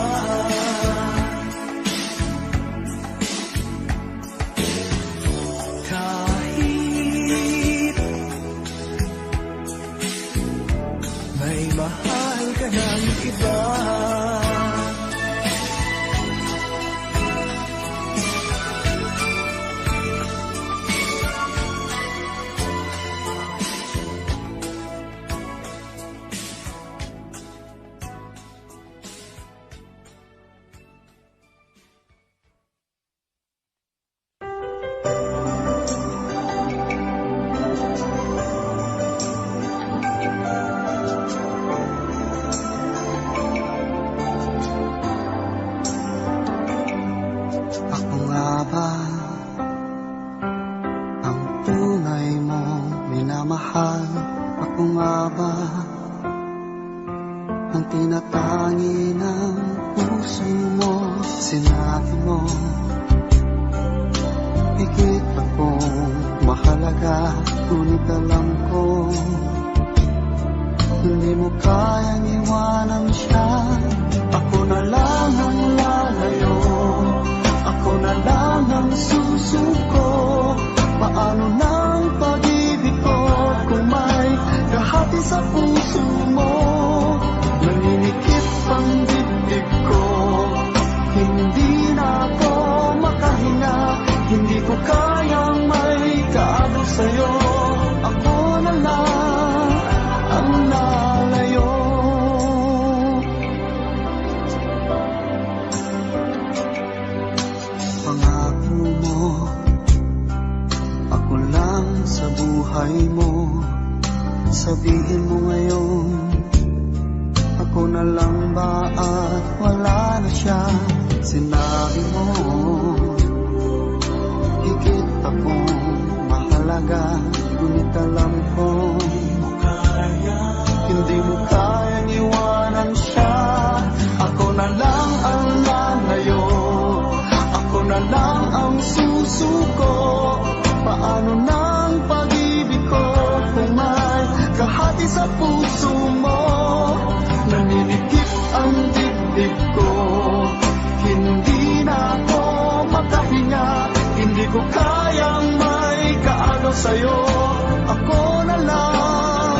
Kahit may mahal ka ng iba. Ako nga ba ang tunay mong minamahal? Ako nga ba ang tinatangi ng puso mo? Sinabi mo higit akong mahalaga, ngunit alam ko hindi mo kayang iwanan siya. Ako na lang ang lalayo, ako na lang ang susuko. Paano ng pag-ibig ko kung may kahati sa puso mo? Naninikip ang dibdib ko, hindi na ako makahinga. Hindi ko kayang may kaano sa'yo. Ako na lang ang lalayo. Pangako mo, ako lang sa buhay mo. Sabihin mo ngayon, ako na lang ba at wala na siya? Sinabi mo higit akong mahalaga, ngunit alam ko hindi mo kayang iwanan siya. Ako na lang ang lalayo, ako na lang ang susuko. Paano ng pag-ibig ko kung may kahati sa puso mo? Naninikip ang dibdib ko, hindi na ako makahinga. Hindi ko kayang may kaano sa'yo. Ako na lang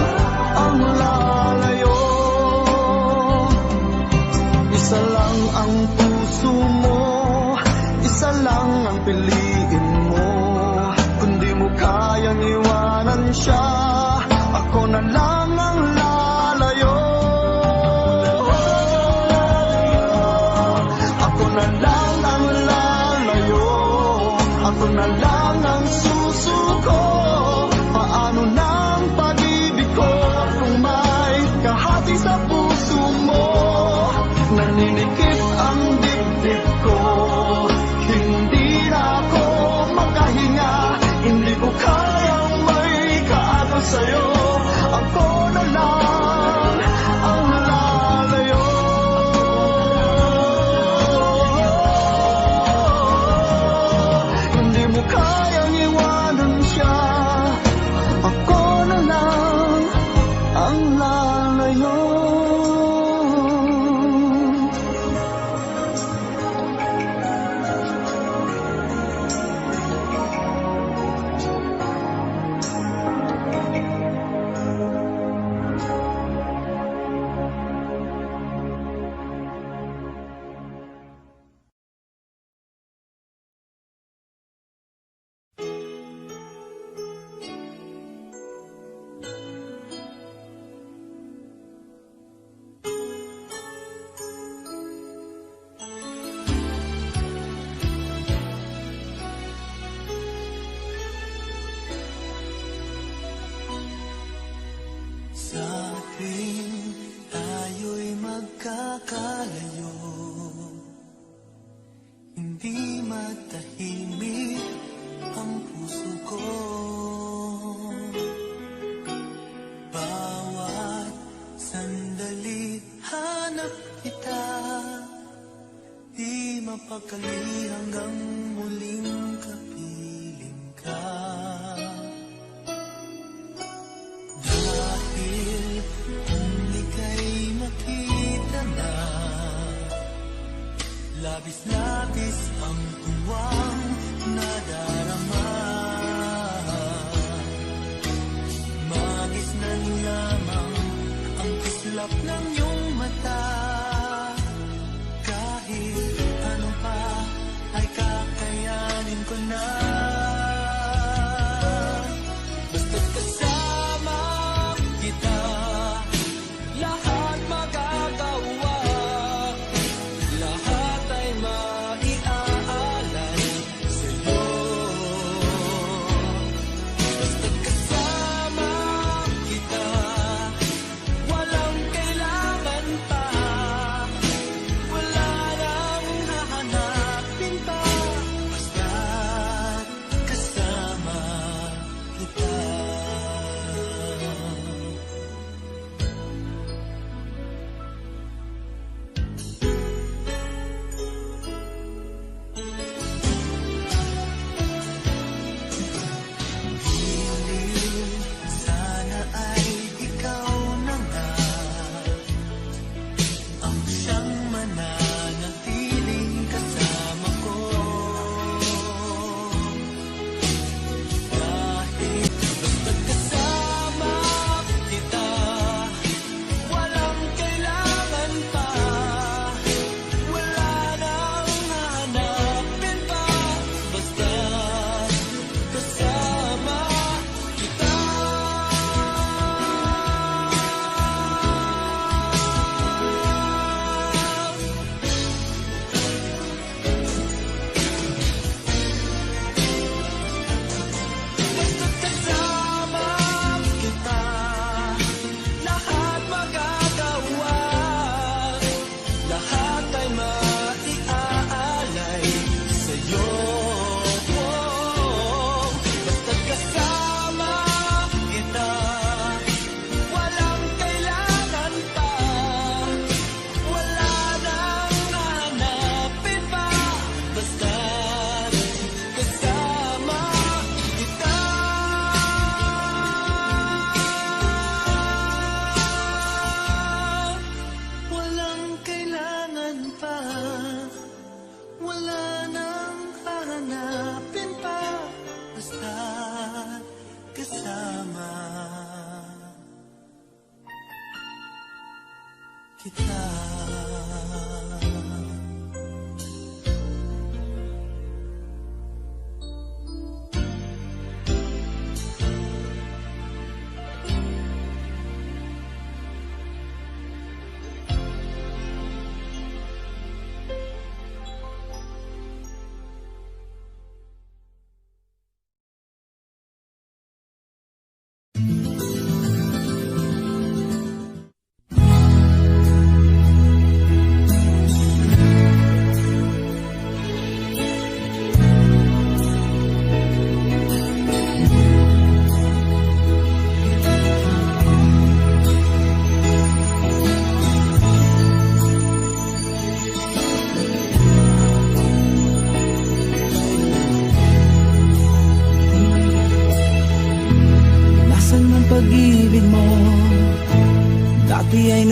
ang lalayo. Isa lang ang puso mo, isa lang ang piliin mo. Kung di mo kayang iwanan siya, ako na lang ang lalayo. Ako na lang ang lalayo. Ako na lang ang susuko. Paano na ang pag-ibig ko kung may kahati sa puso mo? Naninikip ang dibdib ko, hindi na ako makahinga. Hindi ko kayang may kaagaw sa'yo. Ako na lang ang lalayo. Hindi mo kayang iwanan siya. Ako na lang ang lalayo. Sa tuwing tayo'y magkakalayo, hindi matahimik ang puso ko. Bawat sandali hanap kita, di mapakali hanggang muling kapiling ka. Dahil kung ika'y makita na, labis-labis ang tuwang nadarama. Magisnan lamang ang kislap ng iyong mata. Kahit ano pa ay kakayanin ko na. Basta't kasama kita, lahat magagawa. Lahat ay maiaalay sa'yo. Basta't kasama kita, walang kailangan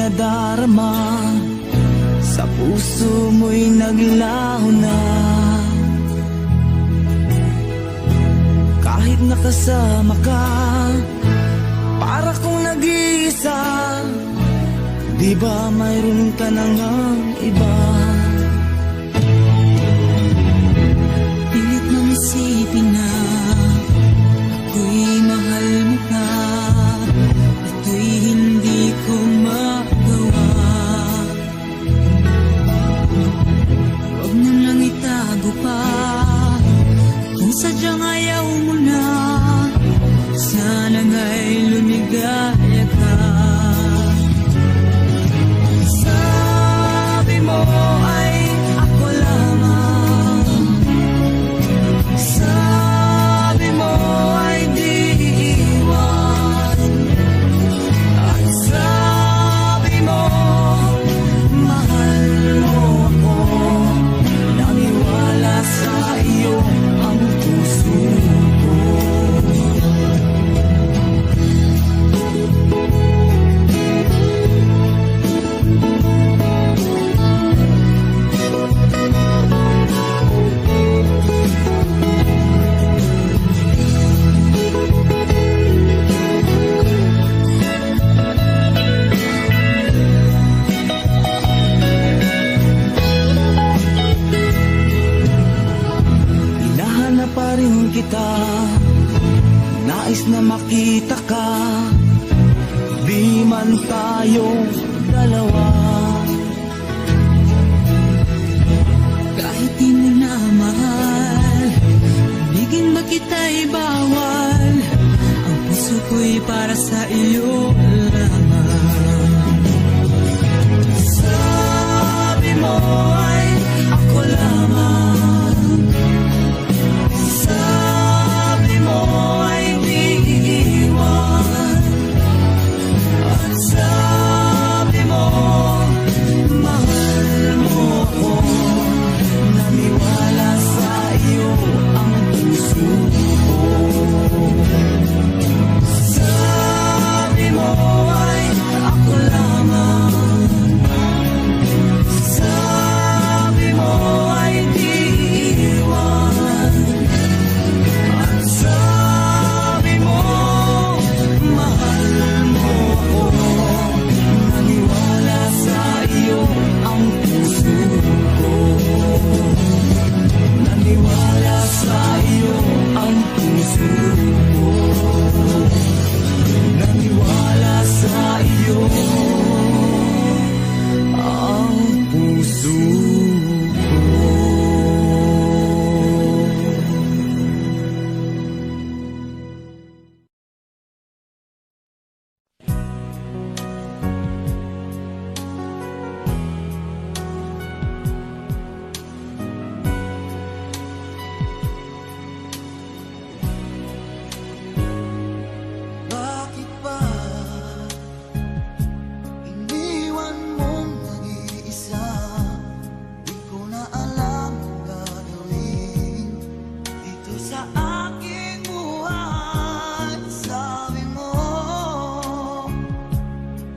nadarama, sa puso mo'y naglaho na. Kahit nakasama ka, para kong nag-iisa. Di ba mayroon ka na ngang iba? Pilit mong isipin na ako'y mahal mo ka. Ito'y hindi ko magawa. Huwag mo lang itago pa kung sadyang ayaw mo na. Sana nga'y lumigaya ka. Sabi mo ay ako lamang. Sabi mo ay di iwan. At sabi mo mahal mo ako. Naniwala sa iyo ang puso ko. Hinahanap pa rin kita, nais na makita ka. Di man tayong dalawa. Kahit di mo na mahal, ibigin ba kita'y bawal. Ang puso ko'y para sa iyo lamang. Sabi mo ay ako lamang. Sabi mo ay di iiwan. At sabi mo mahal mo ako. Naniwala sa iyo ang puso ko. Sabi mo ay ako lamang. Sabi mo ay di iwan. At sabi mo mahal mo ako. Naniwala sa iyo ang puso ko. Naniwala sa iyo ang puso ko. Naniwala sa iyo ang puso ko. Bakit ba iniwan mong nag-iisa? Di ko na alam ang gagawin dito sa aking buhay. Sabi mo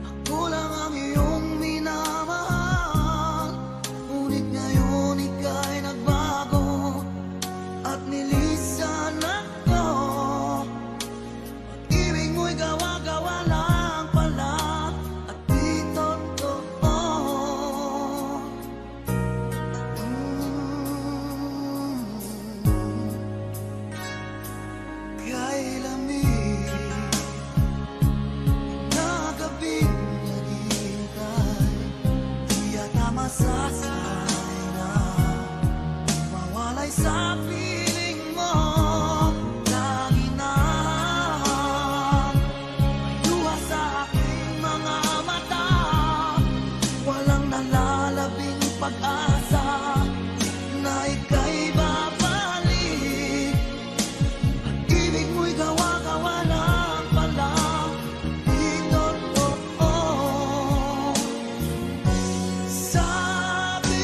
ako lang ang iyong minamahal, ngunit ngayon ika'y nagbago at nilisan ako. Ibig mo'y gawa-gawa lang pala at di totoo. Kay lamig na gabing naghihintay, di yata masasay na mawalay sa piling mo. Lagi na luha sa aking mga mata, walang nalalabing pag-asa na ika'y babalik. Ibig mo'y gawa-gawa lang pala, di totoo. Sabi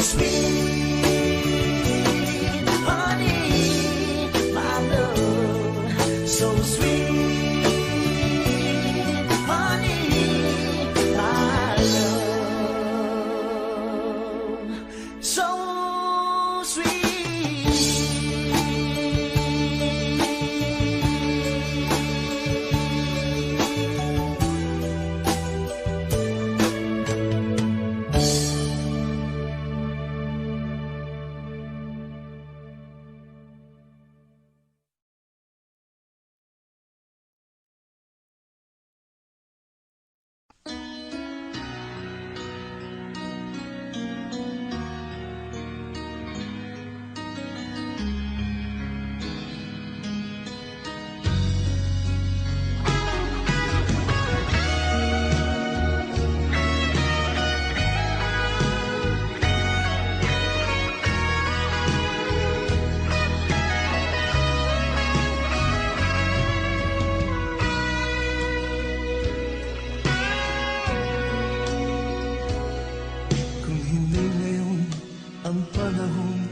sweet, honey, my love, so sweet, honey, my love, so sweet. Kung hindi ngayon ang panahon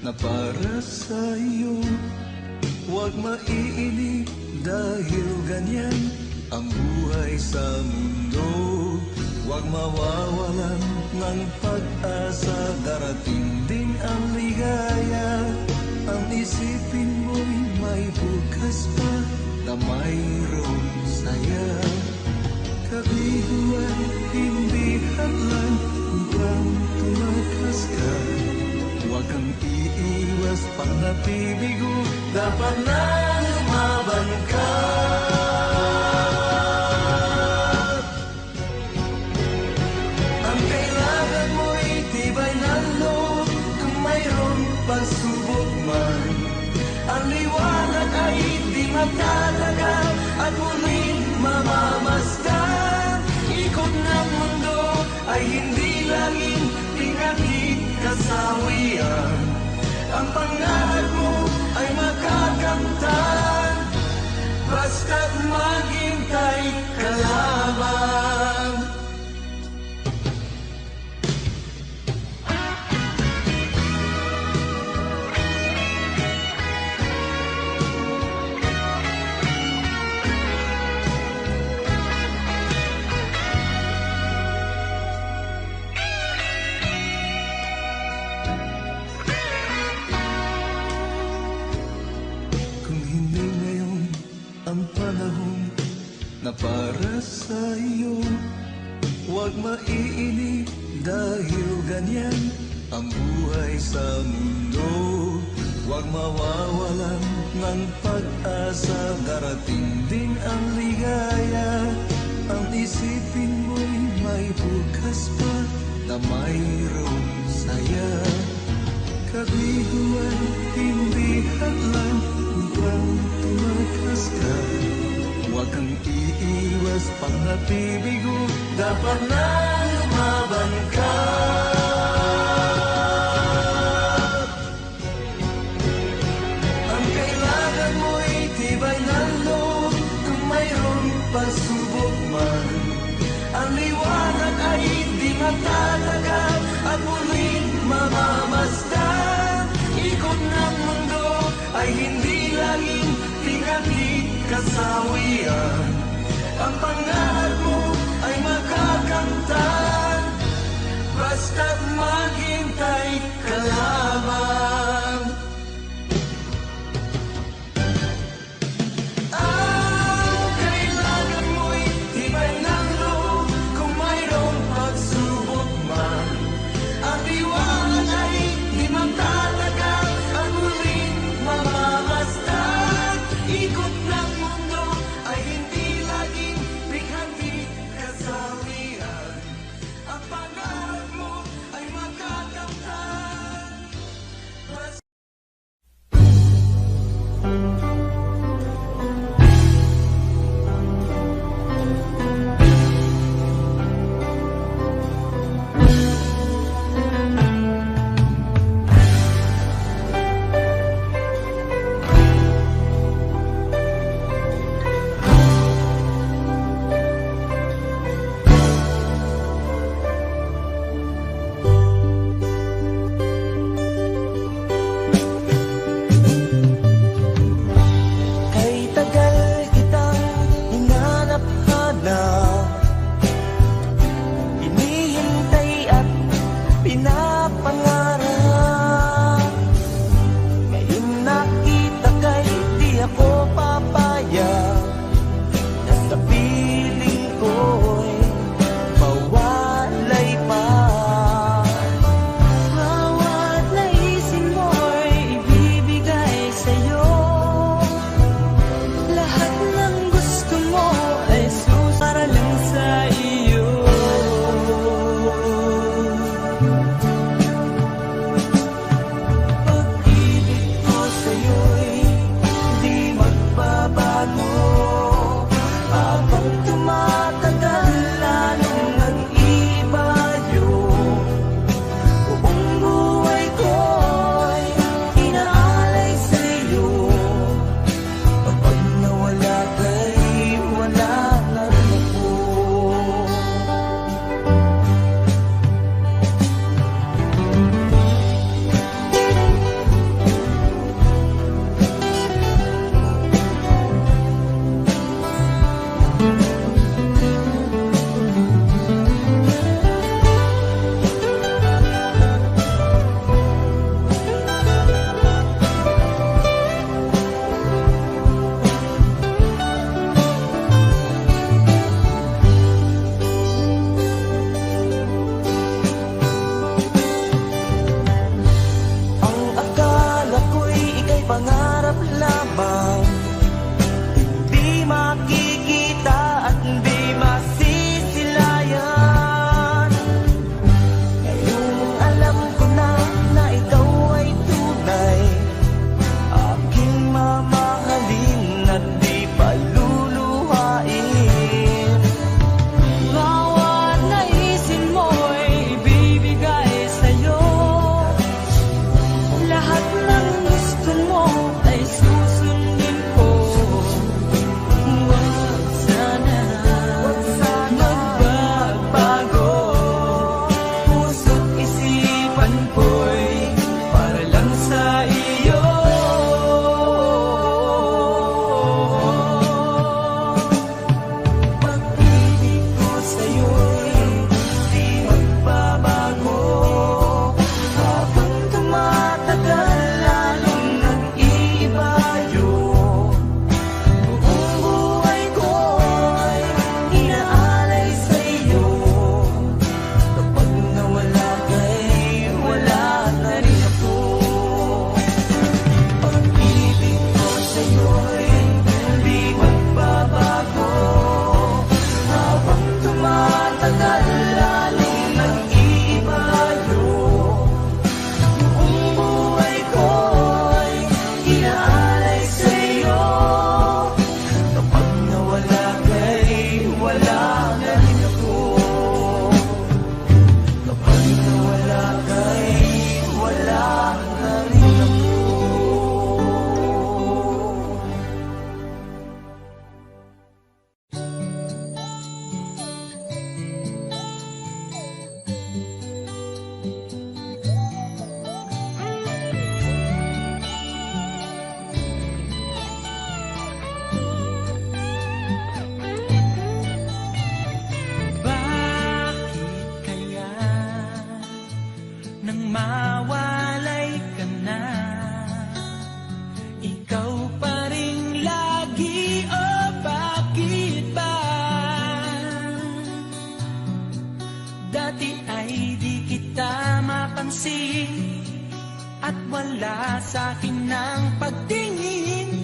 na para sa iyo, huwag maiinip dahil ganyan ang buhay sa mundo. Huwag mawawalan ng pag-asa, darating din ang ligaya. Ang isipin mo'y may bukas pa na mayroong saya. Kabiguan, hindi hadlang upang tumakas ka. Huwag kang iiwas pag nabibigo, dapat na lumaban ka. Ang kailangan mo'y tibay ng loob, kung mayroong pagsubok man. Ang liwanag ay di magtatagal at muling mamamasdan. Ikot ng mundo ay hindi laging pinagkikasawian. Ang pangarap mo ay makakamtan, basta't maghintay ka lamang. Kung hindi ngayon ang panahon na para sa iyo, huwag maiinip dahil ganyan ang buhay sa mundo. Huwag mawawalan ng pag-asa, darating din ang ligaya. Ang isipin mo'y may bukas pa na mayroong saya. Kabiguan, hindi hadlang upang tumakas ka. Huwag kang iiwas pang nabibigo, dapat na lumaban ka. Ang kailangan mo'y tibay ng loob, kung mayroong pasubok man. Ang liwanag ay di magtatagal at muling mamamasdan. Ikot ng mundo ay hindi laging pinagkikasawian. Ang pangarap mo ay makakamtan, basta't maghintay ka lamang. Ang kailangan mo'y tibay ng loob, kung mayroong pagsubok man. Ang liwanag ay di magtatagal at muling mamamasdan. Ikot ng mundo ay hindi laging pinagkikasawian. Ang pangarap mo ay makakamtan, pangarap. Ngayon nakita kay di ako papayag na sa piling ko'y mawalay pa. Bawat naisin mo'y ibibigay sa'yo. Lahat ng gusto mo ay para lang sa iyo. Pag-ibig ko sa'yo'y di magbabago. Habang tumatagal lalong nag-iba yun. Buong buhay ko'y inaalay sa'yo. Kapag nawala ka'y wala na rin ako. Ang akala ko'y ika'y pangarap lamang, hindi makikita at hindi masisilayan. Ngayong alam ko na ikaw ay tunay, aking mamahalin at di paluluhain. Bawat naisin mo'y ibibigay sa'yo. Lahat ng gusto mo ay susundin ko. Huwag sana magbabago. Puso't isipan ko'y para lang sa iyo. Pag-ibig ko sa'yo'y di magbabago. Habang tumatagal lalong nag-iiba yun. Buong buhay ko'y inaalay sa'yo. Kapag nawala ka'y wala na rin ako. Pag-ibig ko sa'yo'y di magbabago. Habang tumatagal lalong nag-iiba yun. Buong buhay ko'y inaalay sa'yo. Kapag nawala ka'y wala na rin ako. Kapag nawala ka'y wala na rin ako. Bakit kaya nang mawalay ka na, ikaw pa rin lagi o bakit ba? Dati ay di kita mapansin at wala sa'kin ng pagtingin.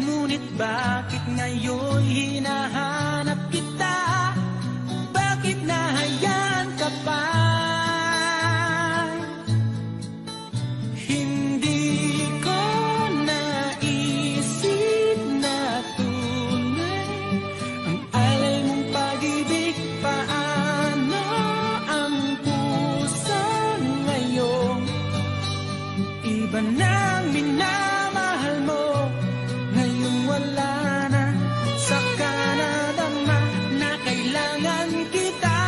Ngunit bakit ngayon hinahanap kita? Bakit nahayaan ka pa? Hindi ko naisip na tunay ang alay mong pag-ibig. Paano ang puso ngayon? Iba nang minamahal mo. Ngayon wala na, saka nadama na kailangan kita.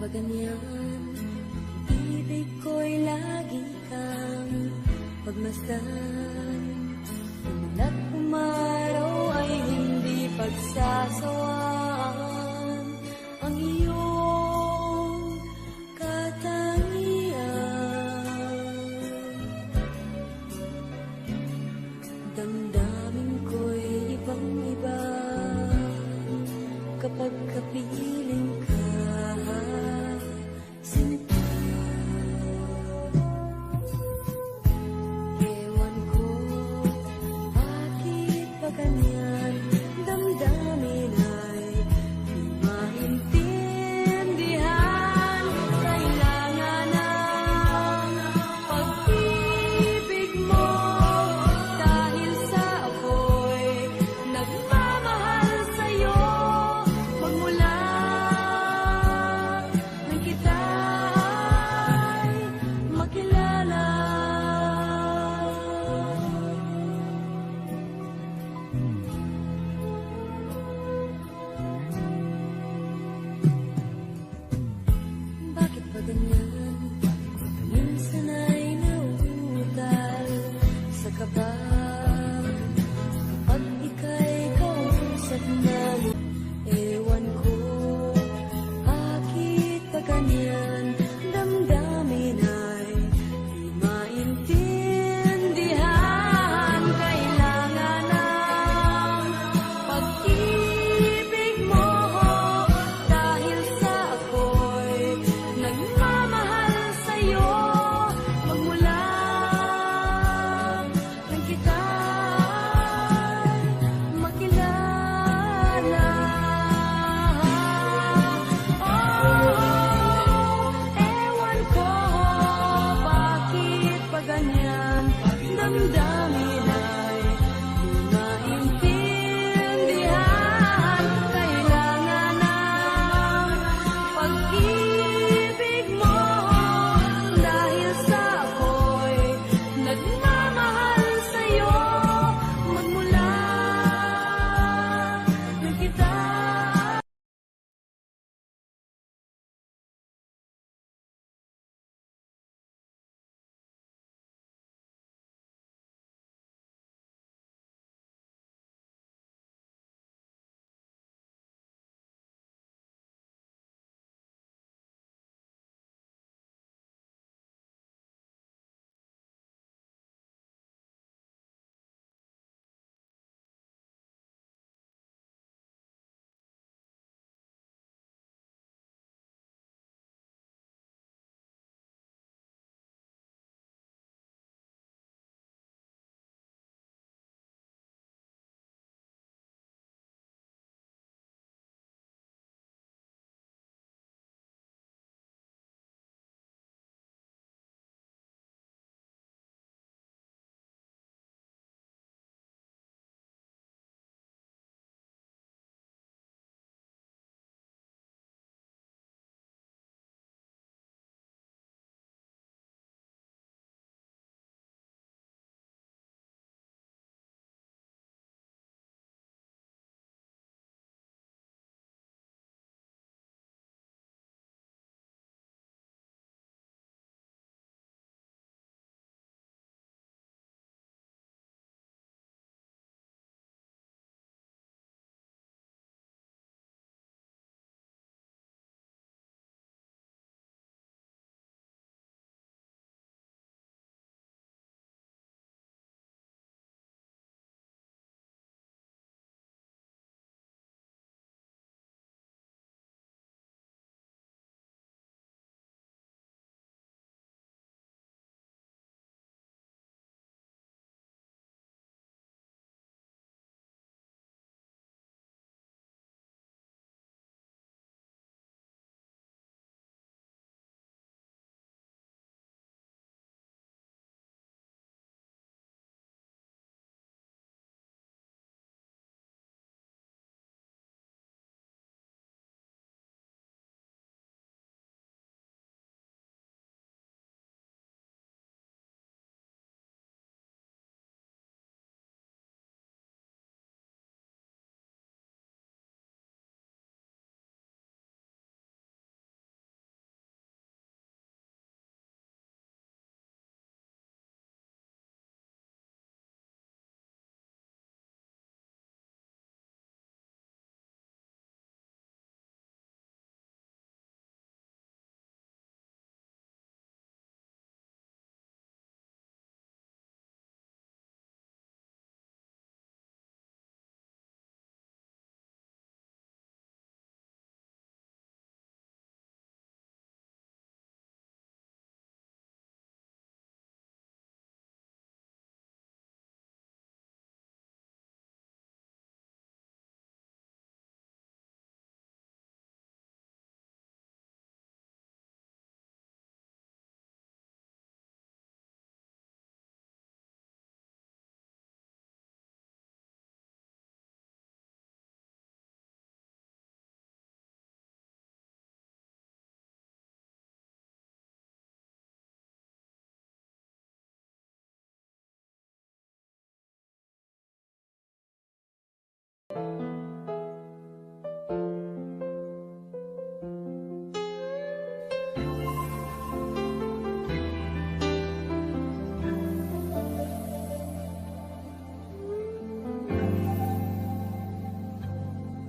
paganyan, ibig ko'y lagi kang pagmasdan. Umulat umaraw ay hindi pagsasawaan ang iyong katangian. Damdamin ko'y ibang-iba kapag kapiling ka, sinta. Ewan ko, bakit pa ganyan, damdamin ay di maintindihan. Kailangan ng pag-ibig mo, dahil sa ako'y nagmamahal sa'yo magmula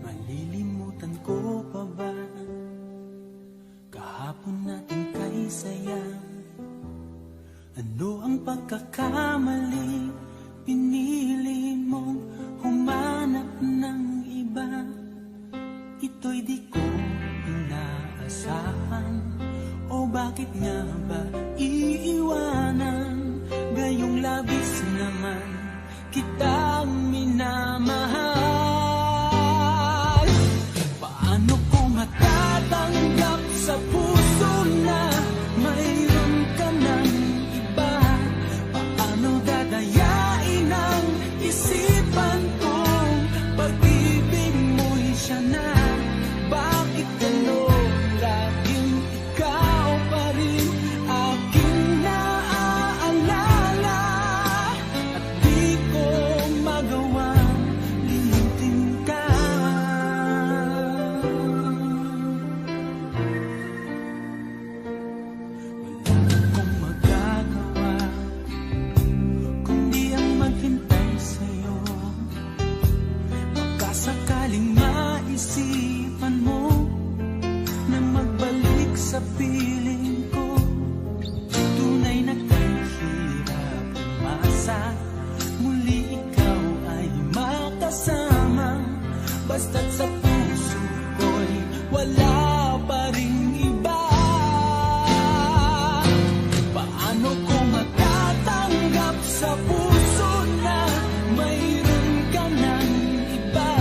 Malilimutan ko pa ba kahapon natin kay saya? Ano ang pagkakamali? Pinili mong humanap ng iba. Ito'y di ko inaasahan. O bakit nga ba iiwanan? Gayong labis naman kitang minamahal. Paano ko matatanggap sa puso na mayroon ka ng iba? Paano dadayain ang isipan kong pag-ibig mo'y siya na? Bakit gano'n laging ikaw pa rin aking naaalala? At di ko magawang limutin ka. Wala akong magagawa kundi ang maghintay sa'yo. Baka sakaling maisipan mo na magbalik sa piling ko. Tunay na kahirap umasa, muli ikaw ay makasama. Basta't sa puso ko'y wala pa ring iba. Paano ko matatanggap sa puso na mayroon ka ng iba?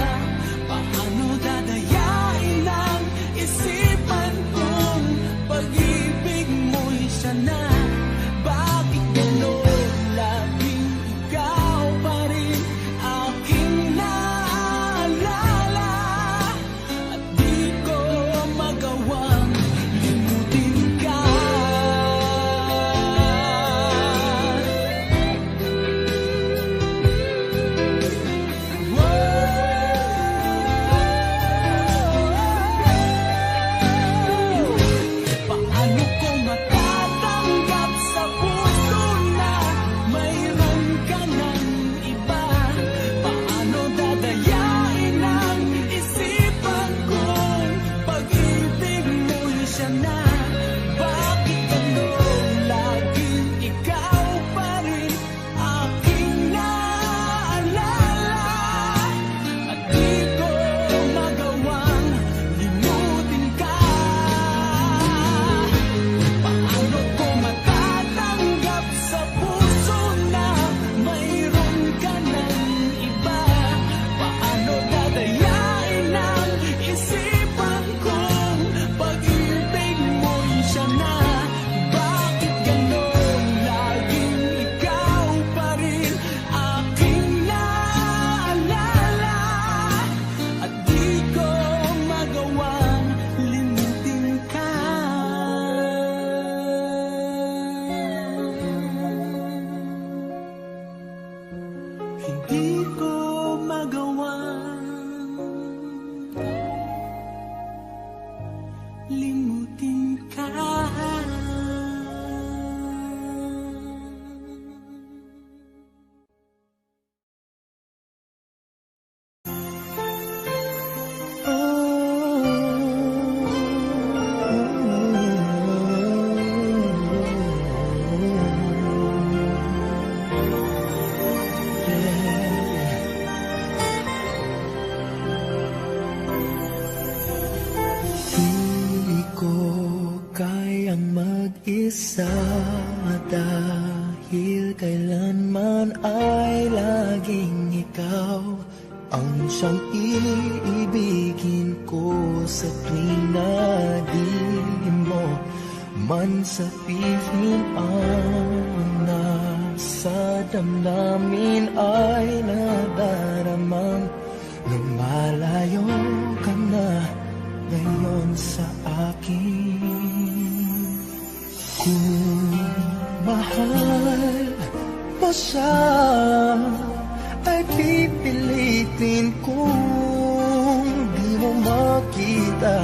Paano dadayain ang isipan kong pag-ibig mo'y siya na? Bakit gano'n laging ikaw pa rin aking naaalala? At di ko magawang limutin ka. Paano ko matatanggap sa puso na mayroon ka ng iba? Paano dadayain ang isipan kong pag-ibig mo'y siya na? Bakit gano'n laging ikaw pa rin aking naaalala? At di ko magawang limutin ka. Paano ko matatanggap sa puso na mayroon ka ng iba? Paano dadayain ang isipan kong pag-ibig mo'y siya na? Bakit gano'n laging ikaw pa rin aking naaalala? At di ko magawang limutin ka. Hindi ko magawang limutin ka. Di ko kayang mag-isa dahil kailanman ay laging ikaw ang siyang iibigin ko sa tuwing na di mo man sabihin ang nasa damdamin ay nadaramang lumalayo ka na ngayon sa akin. Kung mahal mo siya ay pipilitin ko kita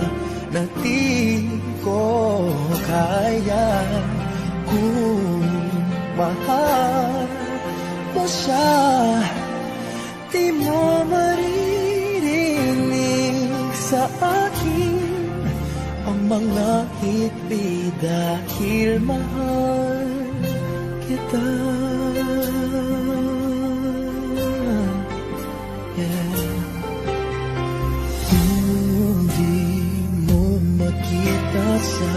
na di ko kaya. Kung mahal mo siya, di mo maririnig sa akin ang mga hikbi dahil mahal kita. Yeah. Kung di mo makita sa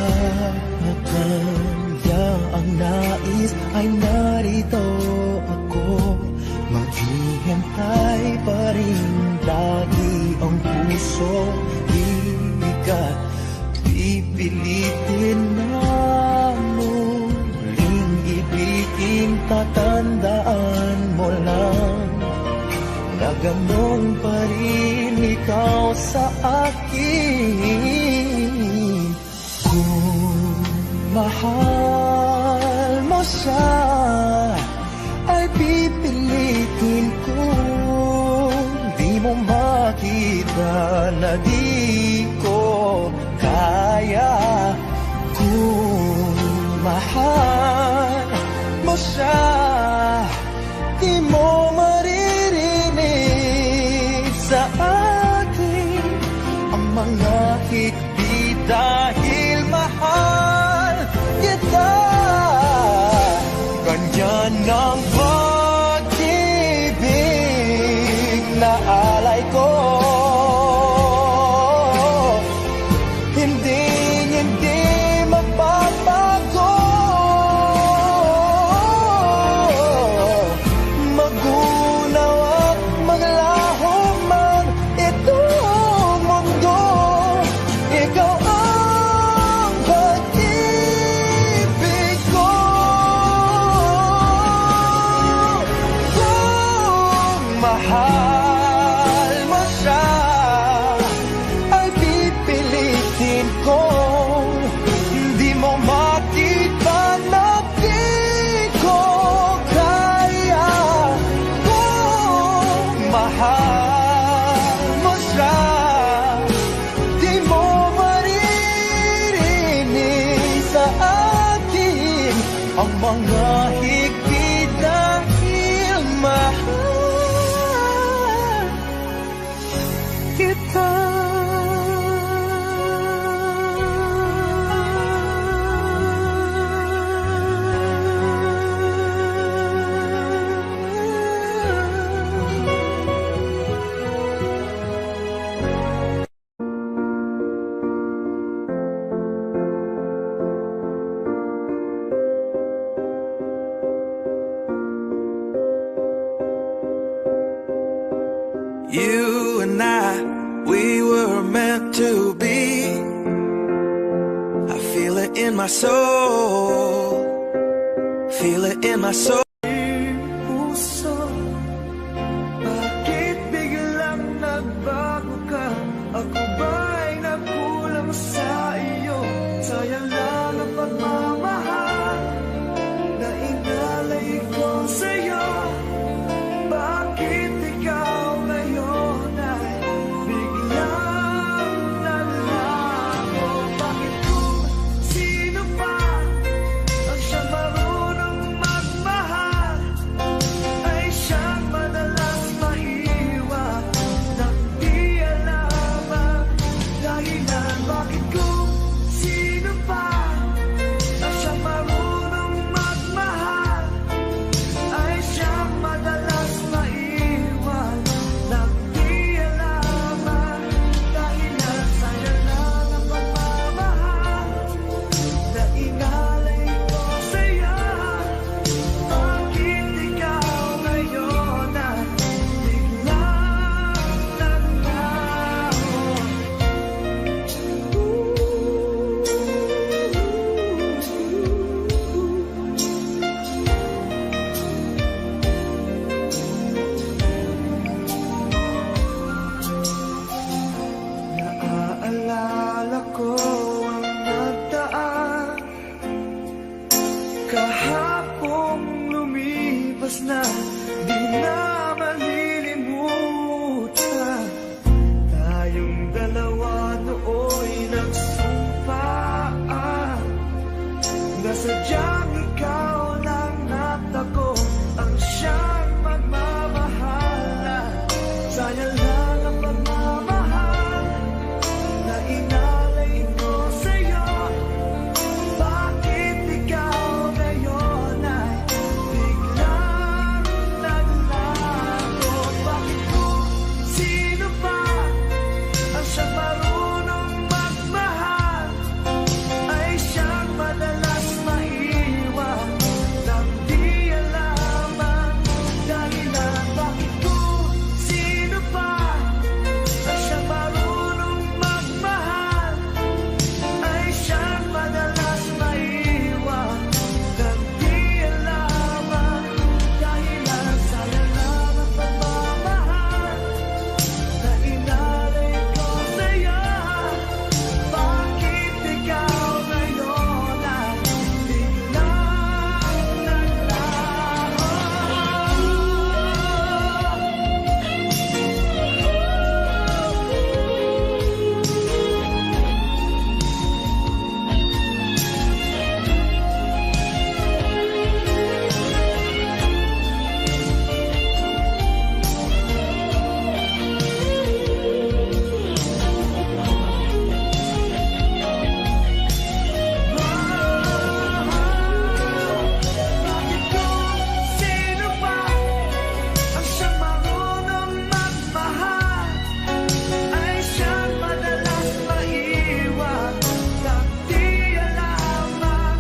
kanya ang nais ay narito ako. Maghihintay pa rin lagi ang puso. Di ka pipilitin na muling ibigin. Tatandaan mo lang na ganun pa rin ikaw sa akin. Kung mahal mo siya, ay pipilitin ko. Di mo makita na di ko kaya. Kung mahal mo siya, di mo maririnig sa akin ang mga hikbi dahil mahal kita. Ganyan ang pag-ibig na alay ko. Hindi magbabago. Magunaw at maglaho man itong mundo. Ikaw ang pag-ibig ko. Kung mahal mo siya, ay pipilitin ko. Hindi mo makita na di ko kaya. Kung mahal mo siya, di mo maririnig sa akin ang mga higpit dahil mahal kita. You and I, we were meant to be. I feel it in my soul. Feel it in my soul. Puso, bakit biglang nagbago ka? Ako ba'y nagkulang sa iyo? Sayang lang ang pagmamahal na inalay ko sa'yo. Bakit ikaw ngayon ay biglang nalago? Bakit kung sino pa ang siya marunong magmahal? Sayang lang ang pagmamahal na inalay ko sa'yo. Bakit ikaw ngayon ay biglang naglago? Bakit kung sino pa ang siyang marunong magmahal ay siyang madalas maiwan nang di alaman dahilan? Bakit kung sino pa ang siyang marunong magmahal ay siyang madalas maiwan nang di alaman dahilan? Sayang lang ang pagmamahal na inalay ko sa'yo. Bakit ikaw ngayon ay biglang naglaho? Bakit kung sino pa ang siyang marunong magmahal ay siyang madalas maiwan nang di alaman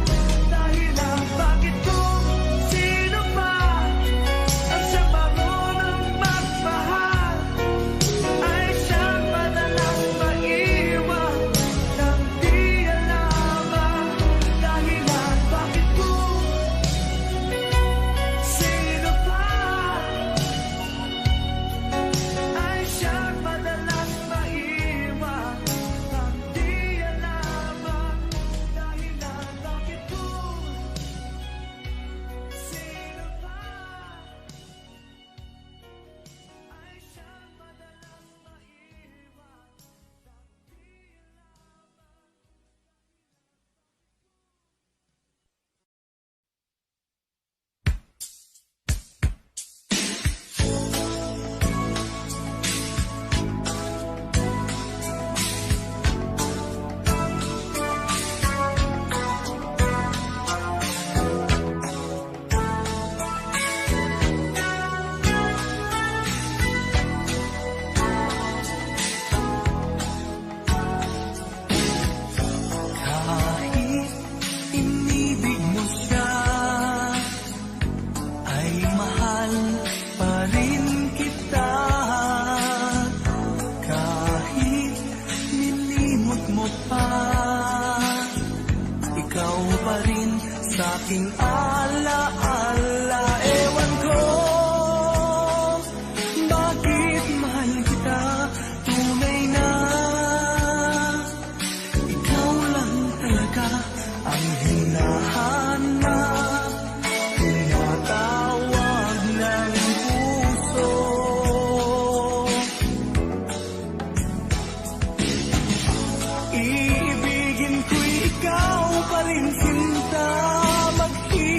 dahilan? Bakit kung sino pa ang siyang marunong magmahal ay siyang madalas maiwan nang di alaman dahilan? Bakit kung sino pa ay siyang madalas maiwan nang di alaman dahilan? Bakit kung sino pa ay siyang madalas maiwan? Kahit inibig mo siya, ay mahal pa rin kita. Kahit nilimot mo pa, ikaw pa rin sa'king alaala. Ewan ko bakit mahal kita tunay na. Ikaw lang talaga ang hinahanap, tinatawag ng puso. Iibigin ko'y ikaw pa rin, sinta. Maghihintay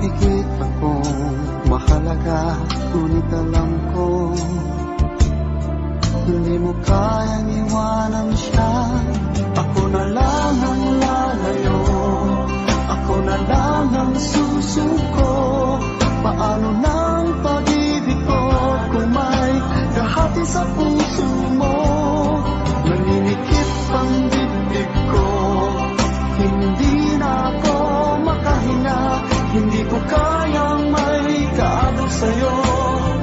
higit akong mahalaga. Ngunit alam ko, hindi mo kayang iwanan siya. Ako na lang ang lalayo, ako na lang ang susuko. Paano ng pag-ibig ko kung may kahati sa puso mo? Naninikip ang dibdib ko, hindi na ako makahinga. Hindi ko kayang may kaagos sa'yo.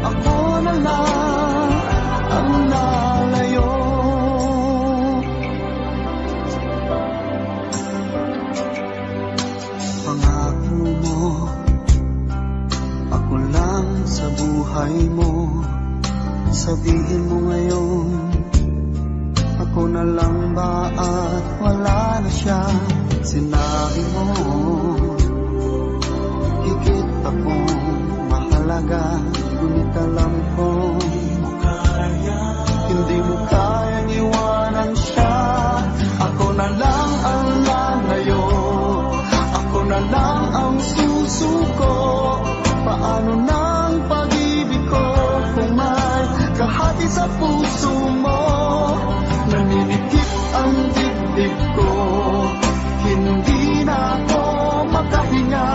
Ako na lang ang lalayo. Pangako mo, ako lang sa buhay mo. Sabihin mo ngayon, ako na lang ba at wala na siya? Sinabi mo, higit akong mahalaga. Ngunit alam ko, hindi mo kayang iwanan siya. Ako na lang ang lalayo, ako na lang ang susuko. Paano ng pag-ibig ko kung may kahati sa puso mo? Naninikip ang dibdib ko, hindi na ako makahinga.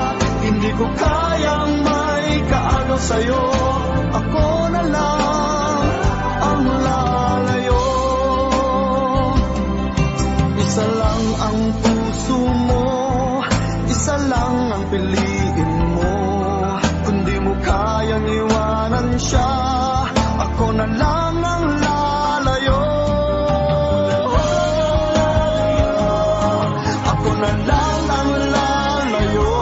Hindi ko kayang may kaagaw sa'yo. Ako na lang ang lalayo. Isa lang ang puso mo, isa lang ang piliin mo. Kung di mo kayang iwanan siya, ako na lang ang lalayo. Ako na lang ang lalayo,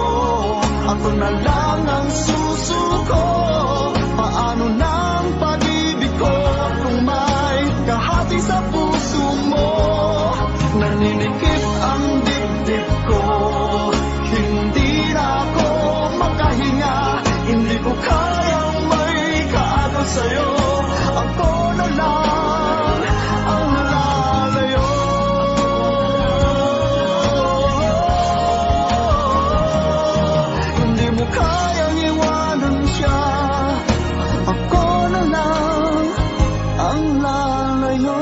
ako na lang ang susuko. Paano ng pag-ibig ko kung may kahati sa puso mo? Naninikip ang dibdib ko, hindi na ako makahinga. Hindi ko kayang may kaagaw sa'yo. Ako na lang ang lalayo. Hindi mo kayang iwanan siya. Ako na lang ang lalayo.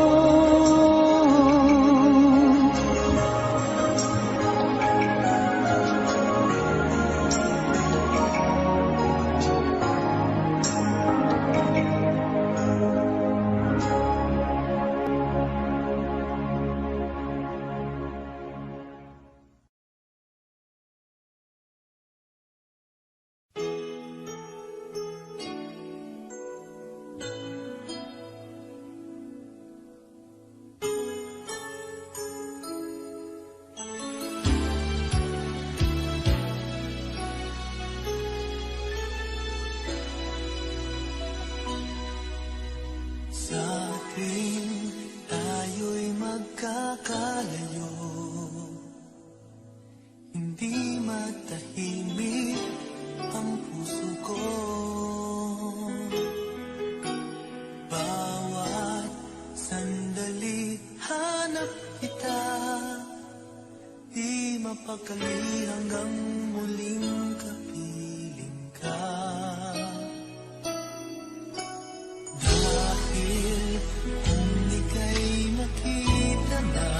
Sa tuwing tayo'y magkakalayo, hindi matahimik ang puso ko. Bawat sandali hanap kita, di mapakali hanggang muling kapiling ka. Dahil kung ika'y makita na,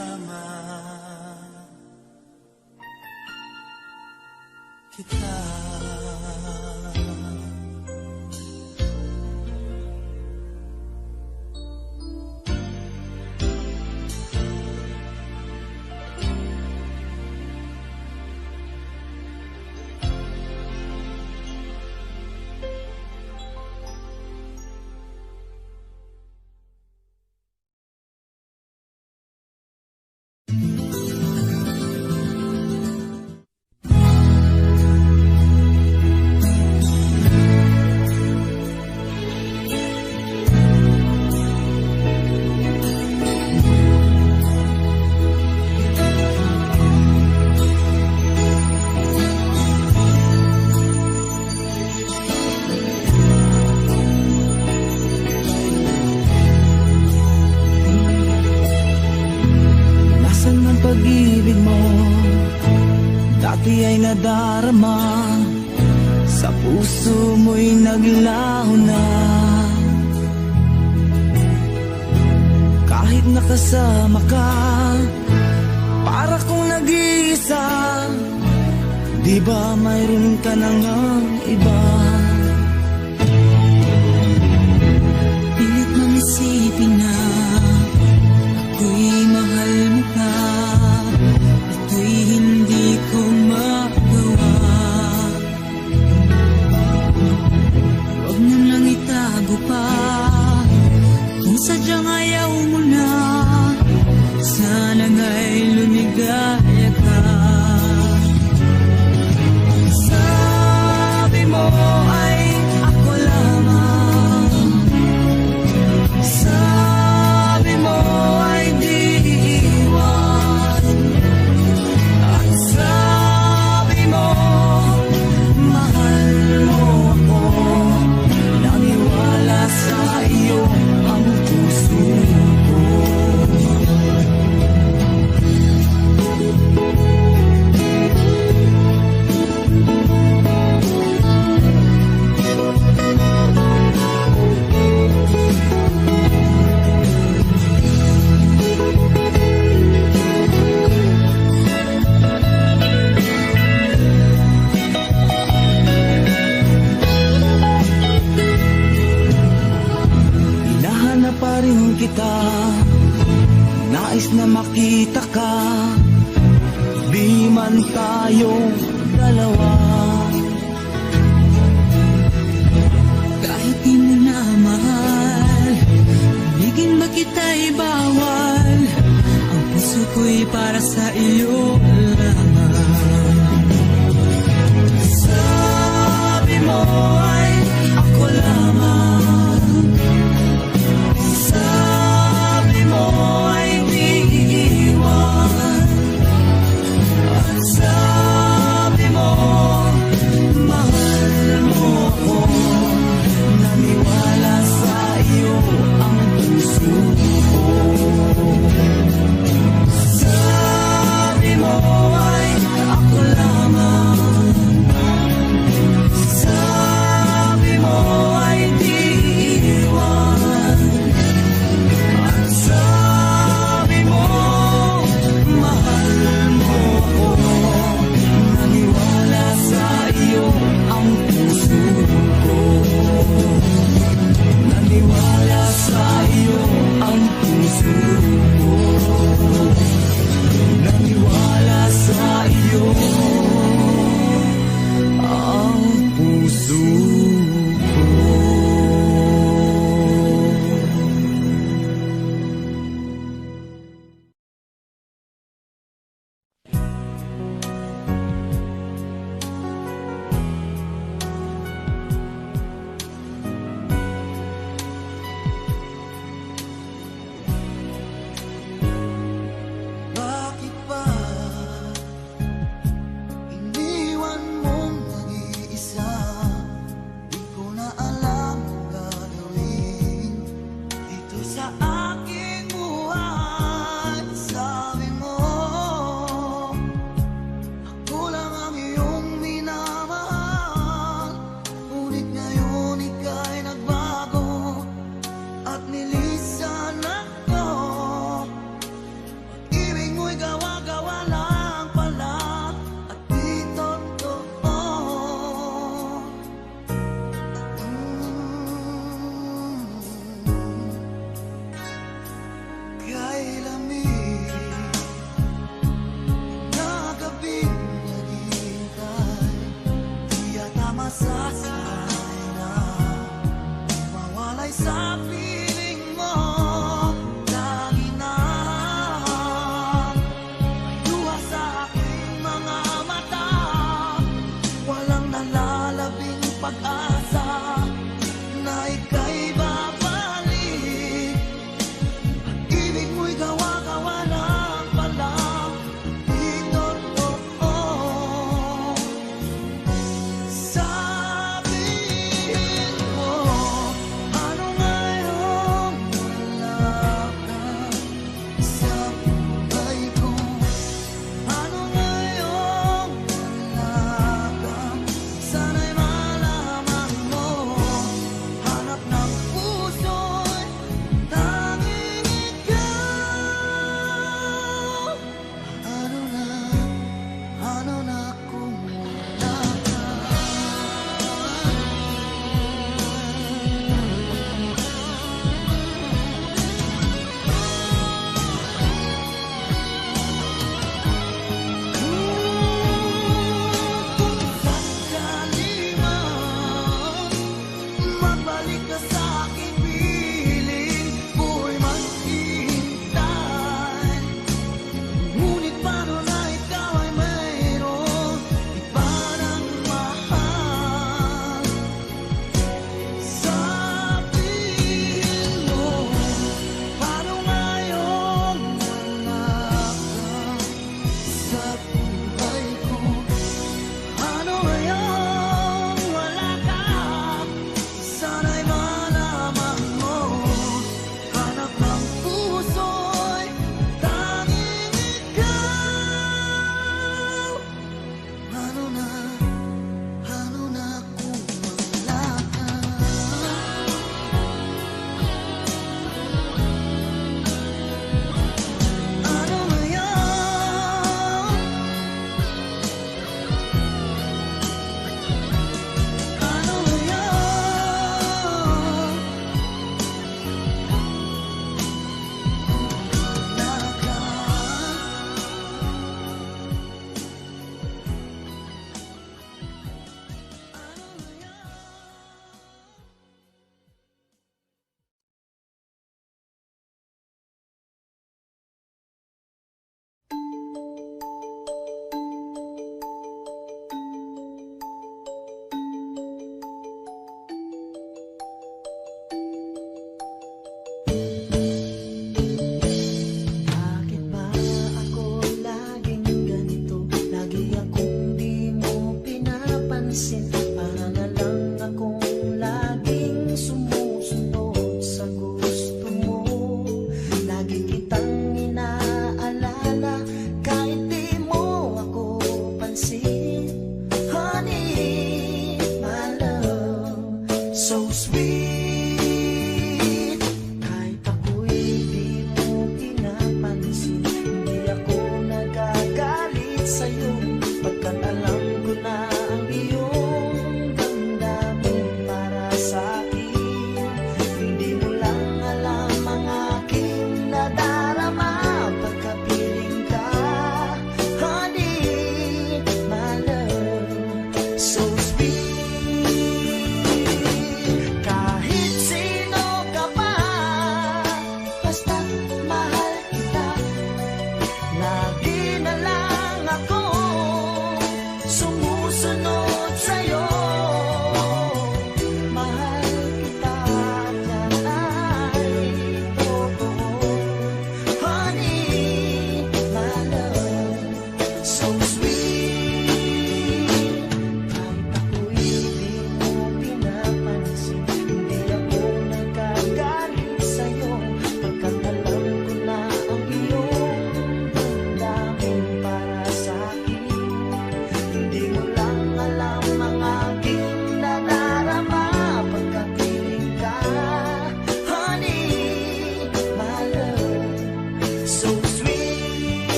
isama kita. Nasaan ang pag-ibig mo? Dati ay nadarama, sa puso mo'y naglaho na. Kahit nakasama ka, para kong nag-iisa. Di ba mayroon ka na ngang iba? Pilit mang isipin na ako'y mahal mo ka, ito'y hindi ko magawa. Huwag mo nang itago pa, kung sadyang ayaw mo na, sana nga'y lumigaya ka. Sabi mo ay ako lamang, sabi mo ay di iwan, at sabi mo mahal mo ako. Naniwala sa iyo ang puso ko. Hinahanap pa rin kita, nais na makita ka, di man tayong dalawa. Kahit di mo na mahal, ibigin ba kita'y bawal, ang puso ko'y para sa iyo lamang. Sabi mo ay ako lamang, sabi mo ay di iiwan, at sabi mo mahal mo ako. Naniwala sa iyo ang puso ko. Sabi mo ay ako lamang, sabi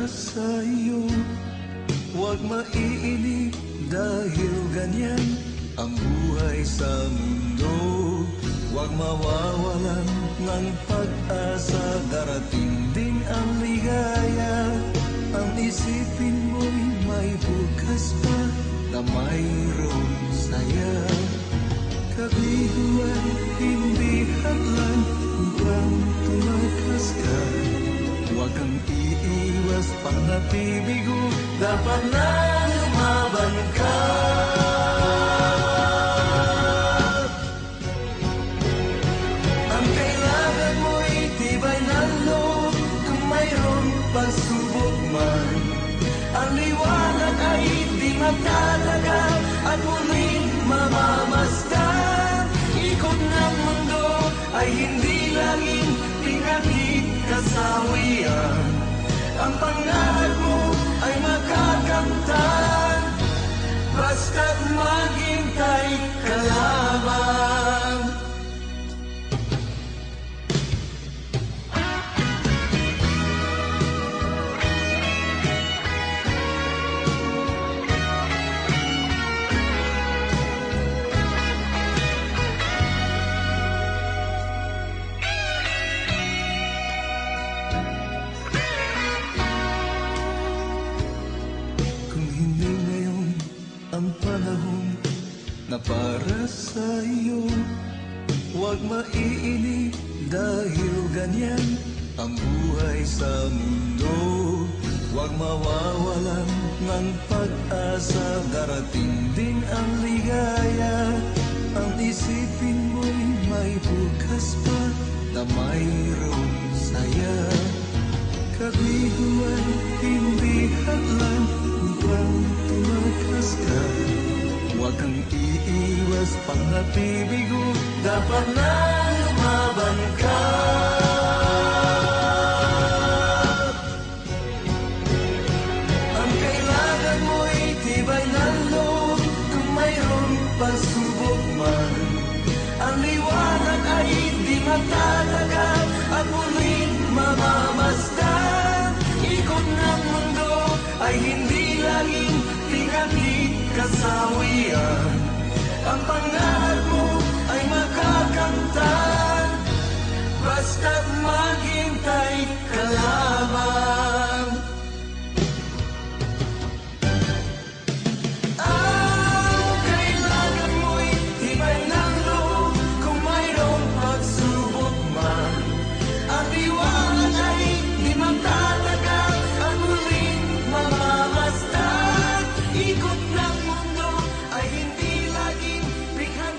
para sa iyo. Huwag maiinip dahil ganyan ang buhay sa mundo. Huwag mawawalan ng pag-asa, darating din ang ligaya. Ang isipin mo'y may bukas pa na mayroong saya. Kabiguan, hindi hadlang upang tumakas ka. Huwag kang iiwas pang nabibigo, dapat na lumaban ka. Ang kailangan mo'y tibay ng loob, kung mayroong pagsubok man. Ang liwanag ay di magtatagal at muling mamamasdan. Ikot ng mundo ay hindi laging pinagkikasawian. Ang pangarap mo ay makakamtan, basta't maghintay ka lamang. Ang panahon na para sa iyo, huwag maiinip dahil ganyan ang buhay sa mundo. Huwag mawawalan ng pag-asa, darating din ang ligaya. Ang isipin mo'y may bukas pa na mayroong saya. Kabiguan, hindi hadlang upang tumakas ka. Huwag kang iiwas pang nabibigo, dapat na lumaban ka. Ang kailangan mo'y tibay ng loob, kung mayroong pagsubok man. Ang liwanag ay di magtatagal at muling mamamasdan. Ikot ng mundo ay hindi laging pinagkikasawian. Ang pangarap mo ay makakamtan, basta't maghintay ka lamang. Ang kailangan mo'y tibay ng loob, kung mayroong pagsubok man. Ang liwanag ay di magtatagal at muling mamamasdan. Ikot ng mundo ay hindi laging bighan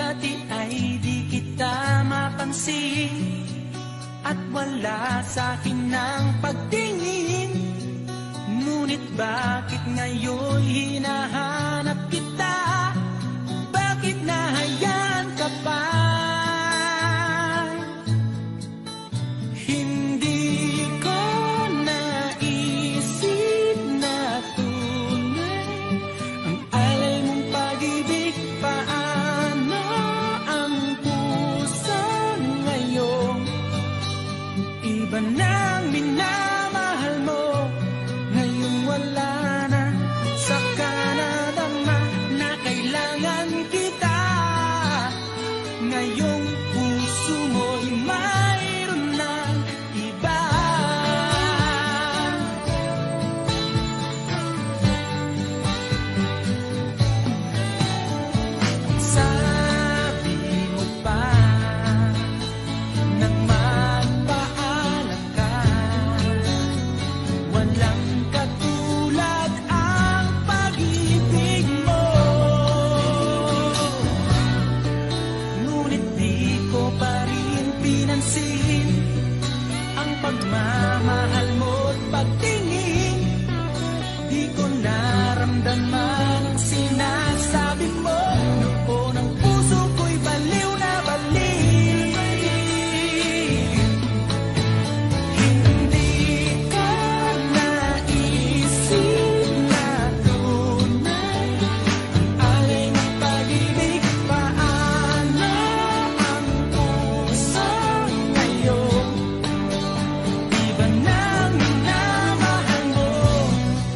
dati ay di kita mapansin at wala sa'kin ng pagtingin. Ngunit bakit ngayon hinahanap kita? Bakit nahayaan ka pa? Hindi ko naisip na tunay ang alay mong pag-ibig. Paano ang puso ngayon? Iba nang minamahal mo, ngayon wala na. Saka nadama na kailangan kita. Ngayong puso mo'y mayroon ng iba. Sabi mo pa nang magpaalam ka, walang katulad ang pag-ibig mo. Ngunit di ko pa rin pinansin ang pagmamahal mo't pagtingin. Di ko naramdaman ang sinasabi mo. Noon ang puso ko'y baliw na baliw. Hindi ko naisip na tunay ang alay ng pag-ibig. Paano ang puso ngayon? Iba nang minamahal mo,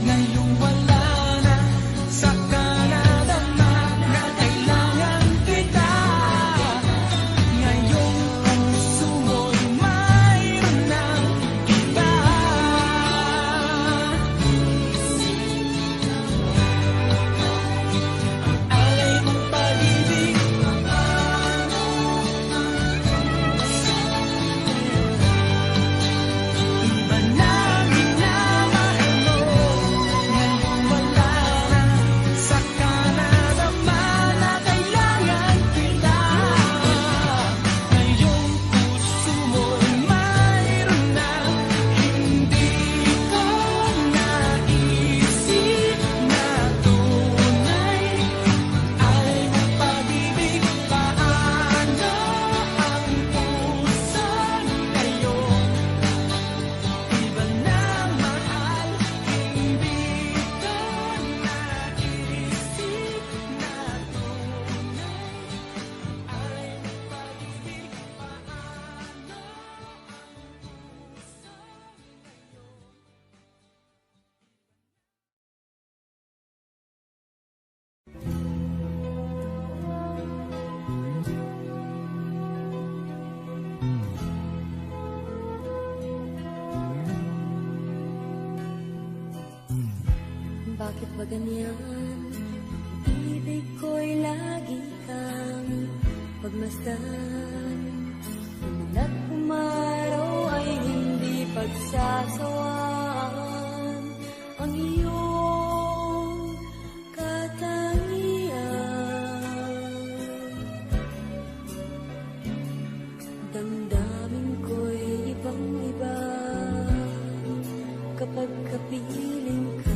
ngayon wala na. Saka nadama na kailangan kita. Ngayong puso mo'y mayroon ng iba. Alay mong pag-ibig, iba nang minamahal mo, ngayon wala na. Saka nadama na kailangan kita. Ngayong puso mo'y mayroon na. Hindi ko naisip na tunay alay mong pag-ibig. Paano ang puso ngayon? Iba nang mahal, hindi ko naisip na tunay alay mong pag-ibig. Bakit ba ganyan? Ibig ko'y lagi kang pagmasdan. Umulat umaraw ay hindi pagsasawaan. Ang iyong katangian. Damdamin ko'y ibang-iba kapag kapiling ka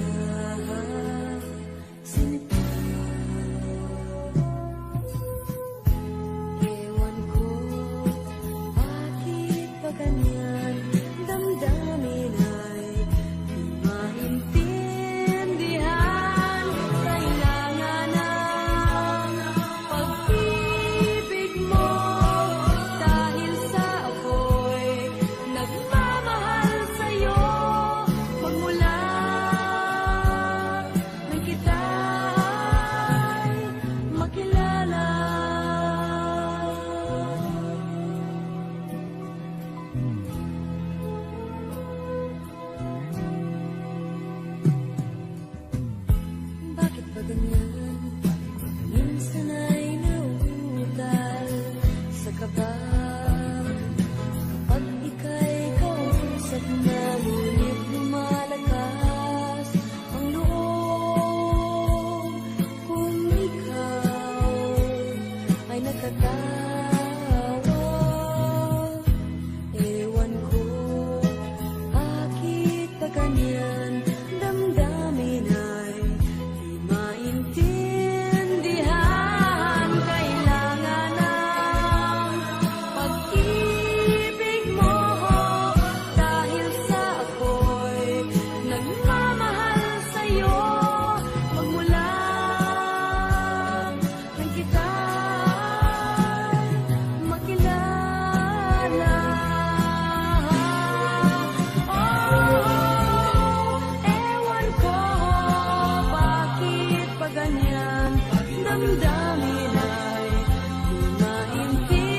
tatawa. Ewan ko, bakit pa ganyan damdamin ay di maintindihan. Kailangan ng pag-ibig mo dahil sa ako'y nagmamahal sa'yo. Magmula nang kita'y makilala. Ewan ko, bakit pa ganyan damdamin ay di maintindihan.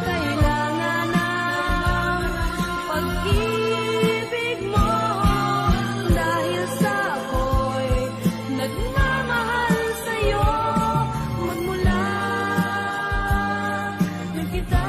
Kailangan ng pag-ibig mo dahil sa ako'y nagmamahal sa'yo. Magmula nang kita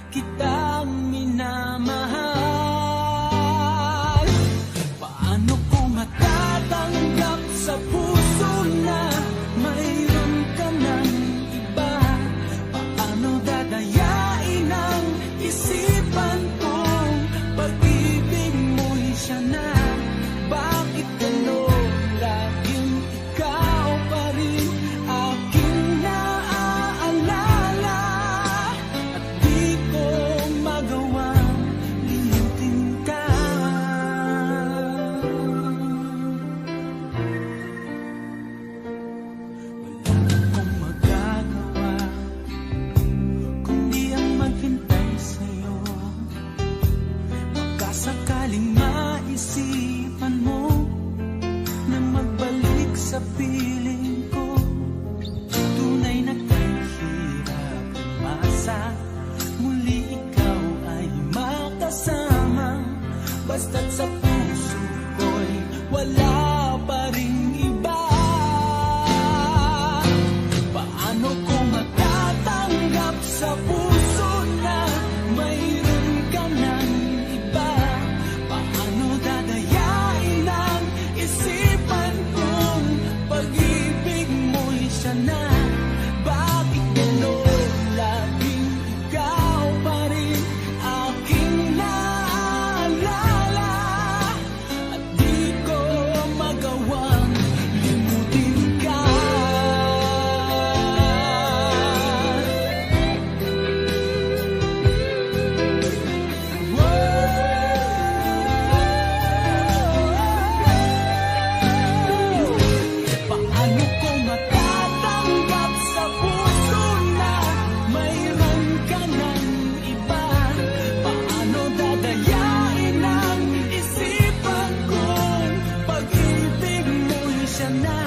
kitang minamahal. Paano ko matatanggap sa puso na mayroon ka ng iba? Paano dadayain ang isipan kong pag-ibig mo'y siya na? Bakit gano'n laging ikaw pa rin aking naaalala? At di ko magawang limutin ka. Wala akong magagawa kundi ang maghintay sa'yo. Baka sakaling maisipan mo na magbalik sa piling ko. Tunay na kahirap umasa, muli ikaw ay makasama. Basta't sa puso ko'y wala pa ring iba. Paano ko matatanggap sa puso na mayroon ka ng iba? Paano dadayain ang isipan kong pag-ibig mo'y siya na? Bakit gano'n laging ikaw pa rin aking naaalala? At di ko magawang limutin ka. Paano ko matatanggap sa puso na mayroon ka ng iba? Paano dadayain ang isipan kong pag-ibig mo'y siya na?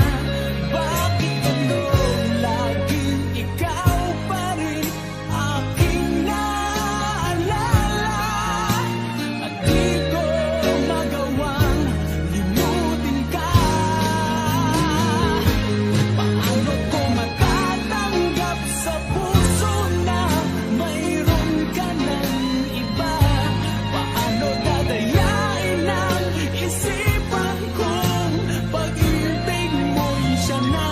Bakit gano'n laging ikaw pa rin aking naaalala? At di ko magawang limutin ka. Paano ko matatanggap sa puso na mayroon ka ng iba? Paano dadayain ang isipan kong pag-ibig mo'y siya na?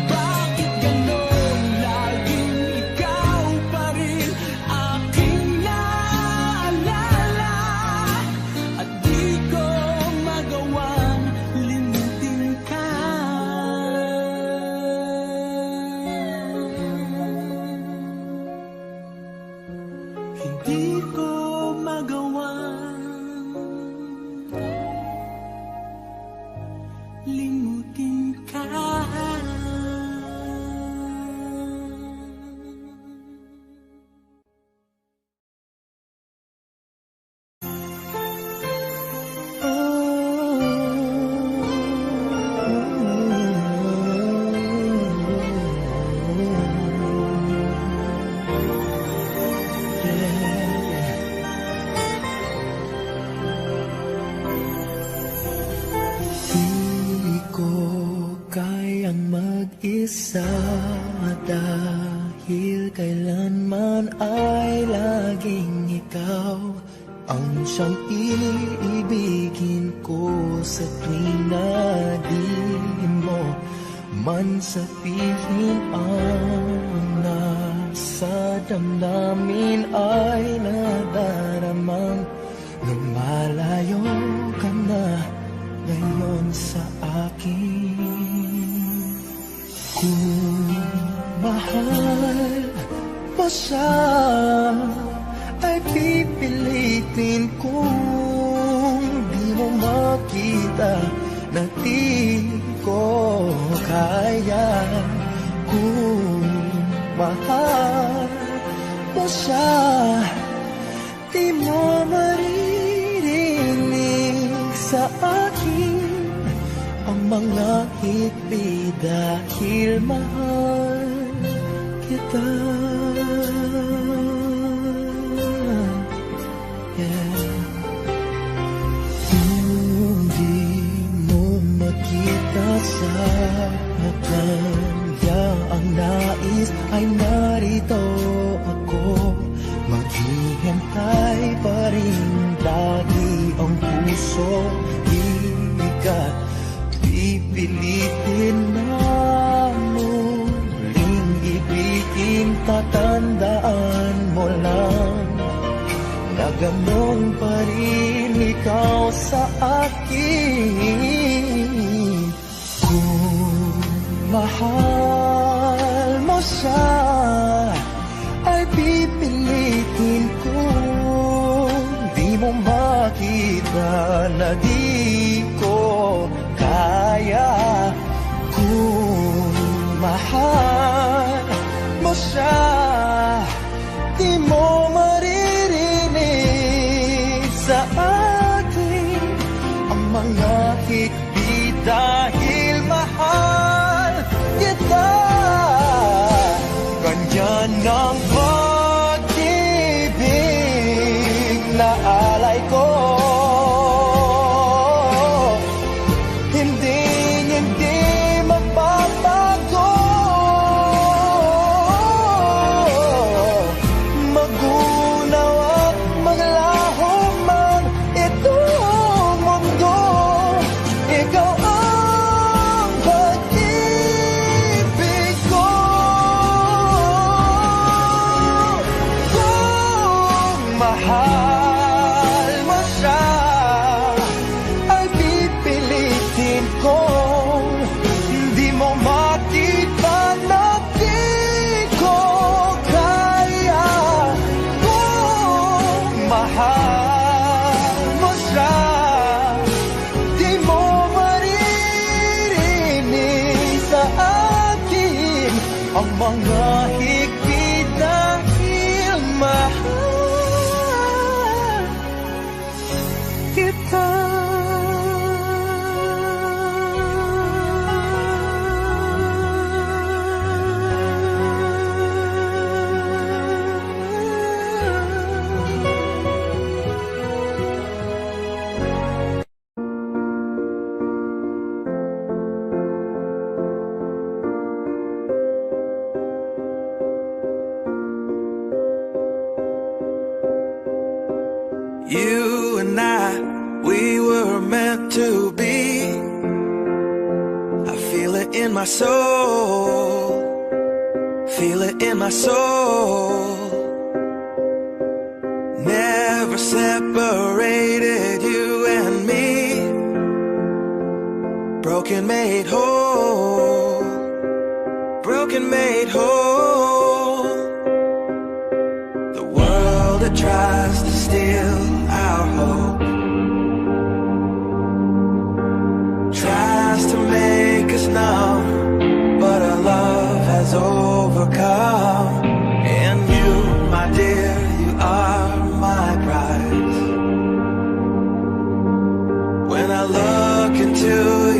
Bakit gano'n laging ikaw pa rin aking naaalala? At di ko magawang limutin ka. Hindi ko magawang limutin ka. Di ko kayang mag-isa dahil kailanman ay laging ikaw ang siyang iibigin ko sa tuwing na di mo man sabihin ang nasa damdamin ay nadaramang lumalayo ka na ngayon sa akin. Kung mahal mo siya ay pipilitin kung di mo makita na di ko kaya. Kung mahal mo siya, di mo maririnig sa akin ang mga hiti dahil mahal kita. Kung di mo makita sa kanya ang nais ay narito ako. Maging hintay pa rin lagi ang puso. Di ka pipilitin na muling ibigin. Tatandaan mo lang na ganun pa rin ikaw sa akin. Kung mahal mo siya, ay pipilitin ko. Di mo makita na di ko kaya. Kung mahal mo siya, di mo maririnig sa akin ang mga higpit dahil mahal kita. Ganyan ang pag-ibig na alay ko. Hindi magbabago. Magunaw at maglaho man itong mundo, ikaw ang pag-ibig ko. Kung mahal mo siya, ay pipilitin kong di mo makita na di ko kaya. Kung mahal mo siya, di mo maririnig sa akin ang mga higpit dahil mahal kita. You and I, we were meant to be. I feel it in my soul. Feel it in my soul. Never separated, you and me. Broken made whole. Broken made whole. The world that tries to steal our hope tries to make us numb, but our love has overcome. And you, my dear, you are my prize. When I look into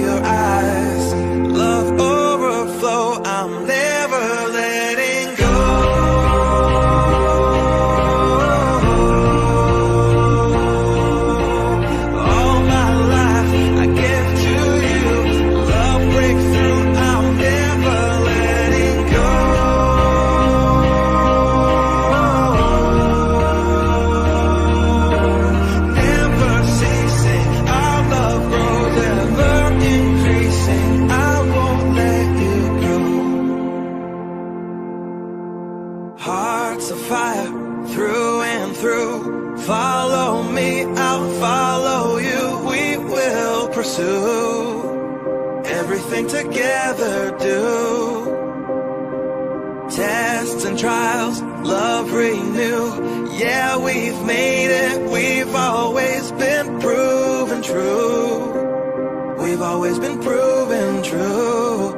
your eyes, love overflow, I'm never letting go. All my life I give to you. Love breakthrough, I'm never letting go. Never ceasing, our love grows ever increasing. I won't let you go. Hearts of fire through and through. Follow me, I'll follow you. We will pursue everything together. Do tests and trials, love renew. Yeah, we've made it. We've always been proven true. We've always been proven true.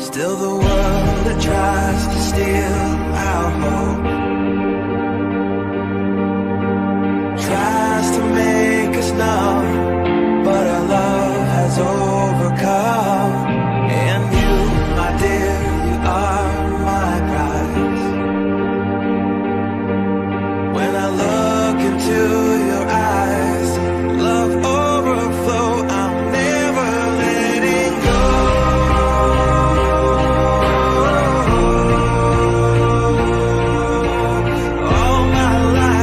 Still the world that tries to steal our hope tries to make us numb, but our love has overcome. And you, my dear, you are my prize. When I look into your eyes, love overflow, I'm never letting go. All my life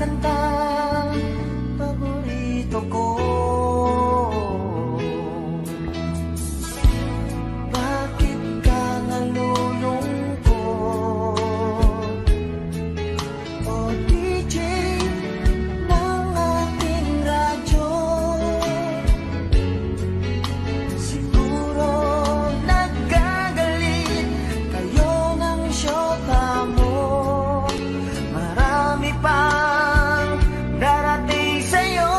kantang paborito ko. Bakit ka nalulungkot? O DJ ng ating radyo, siguro nagkagalit kayo ng syota mo. Marami pang darating sa'yo.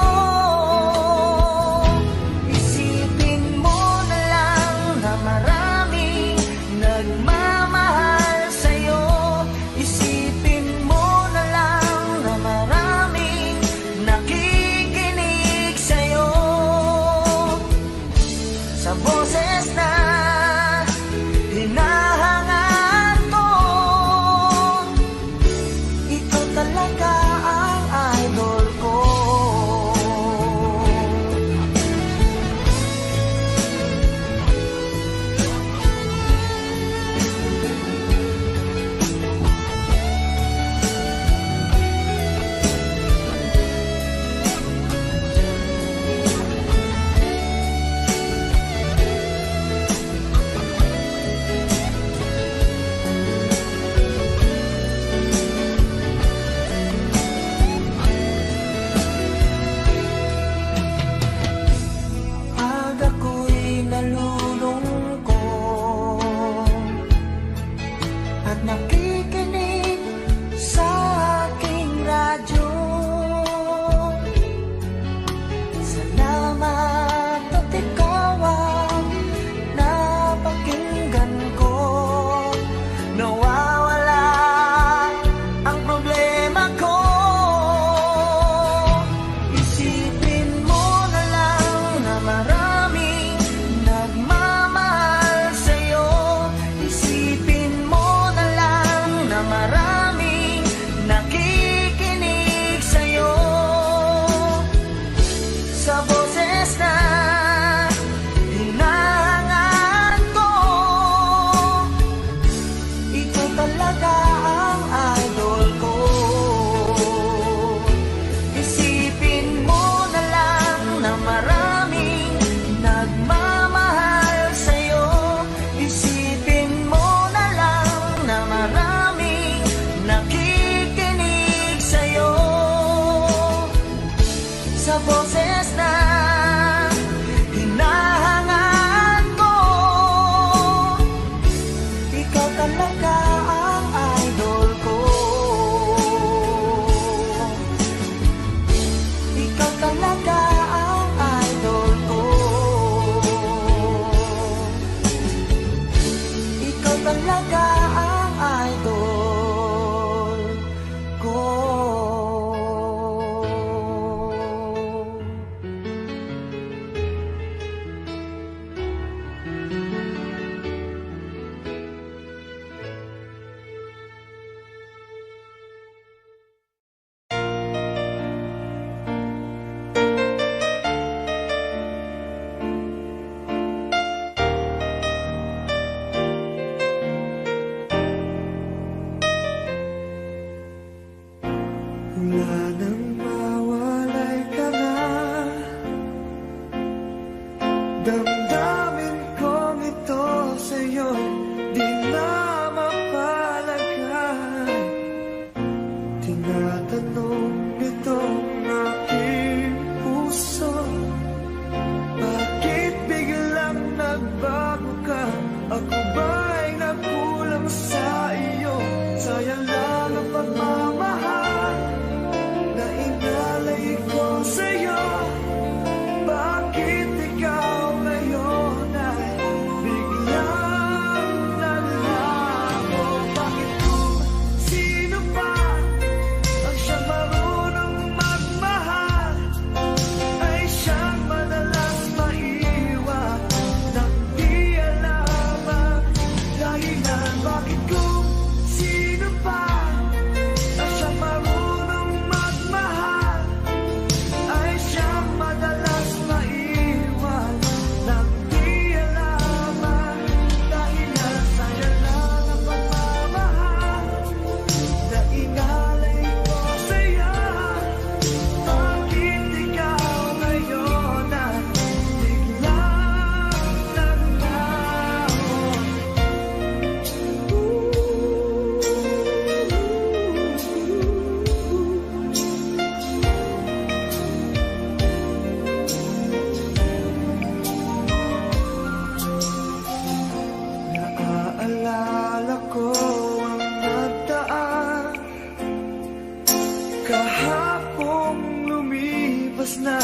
lipas na,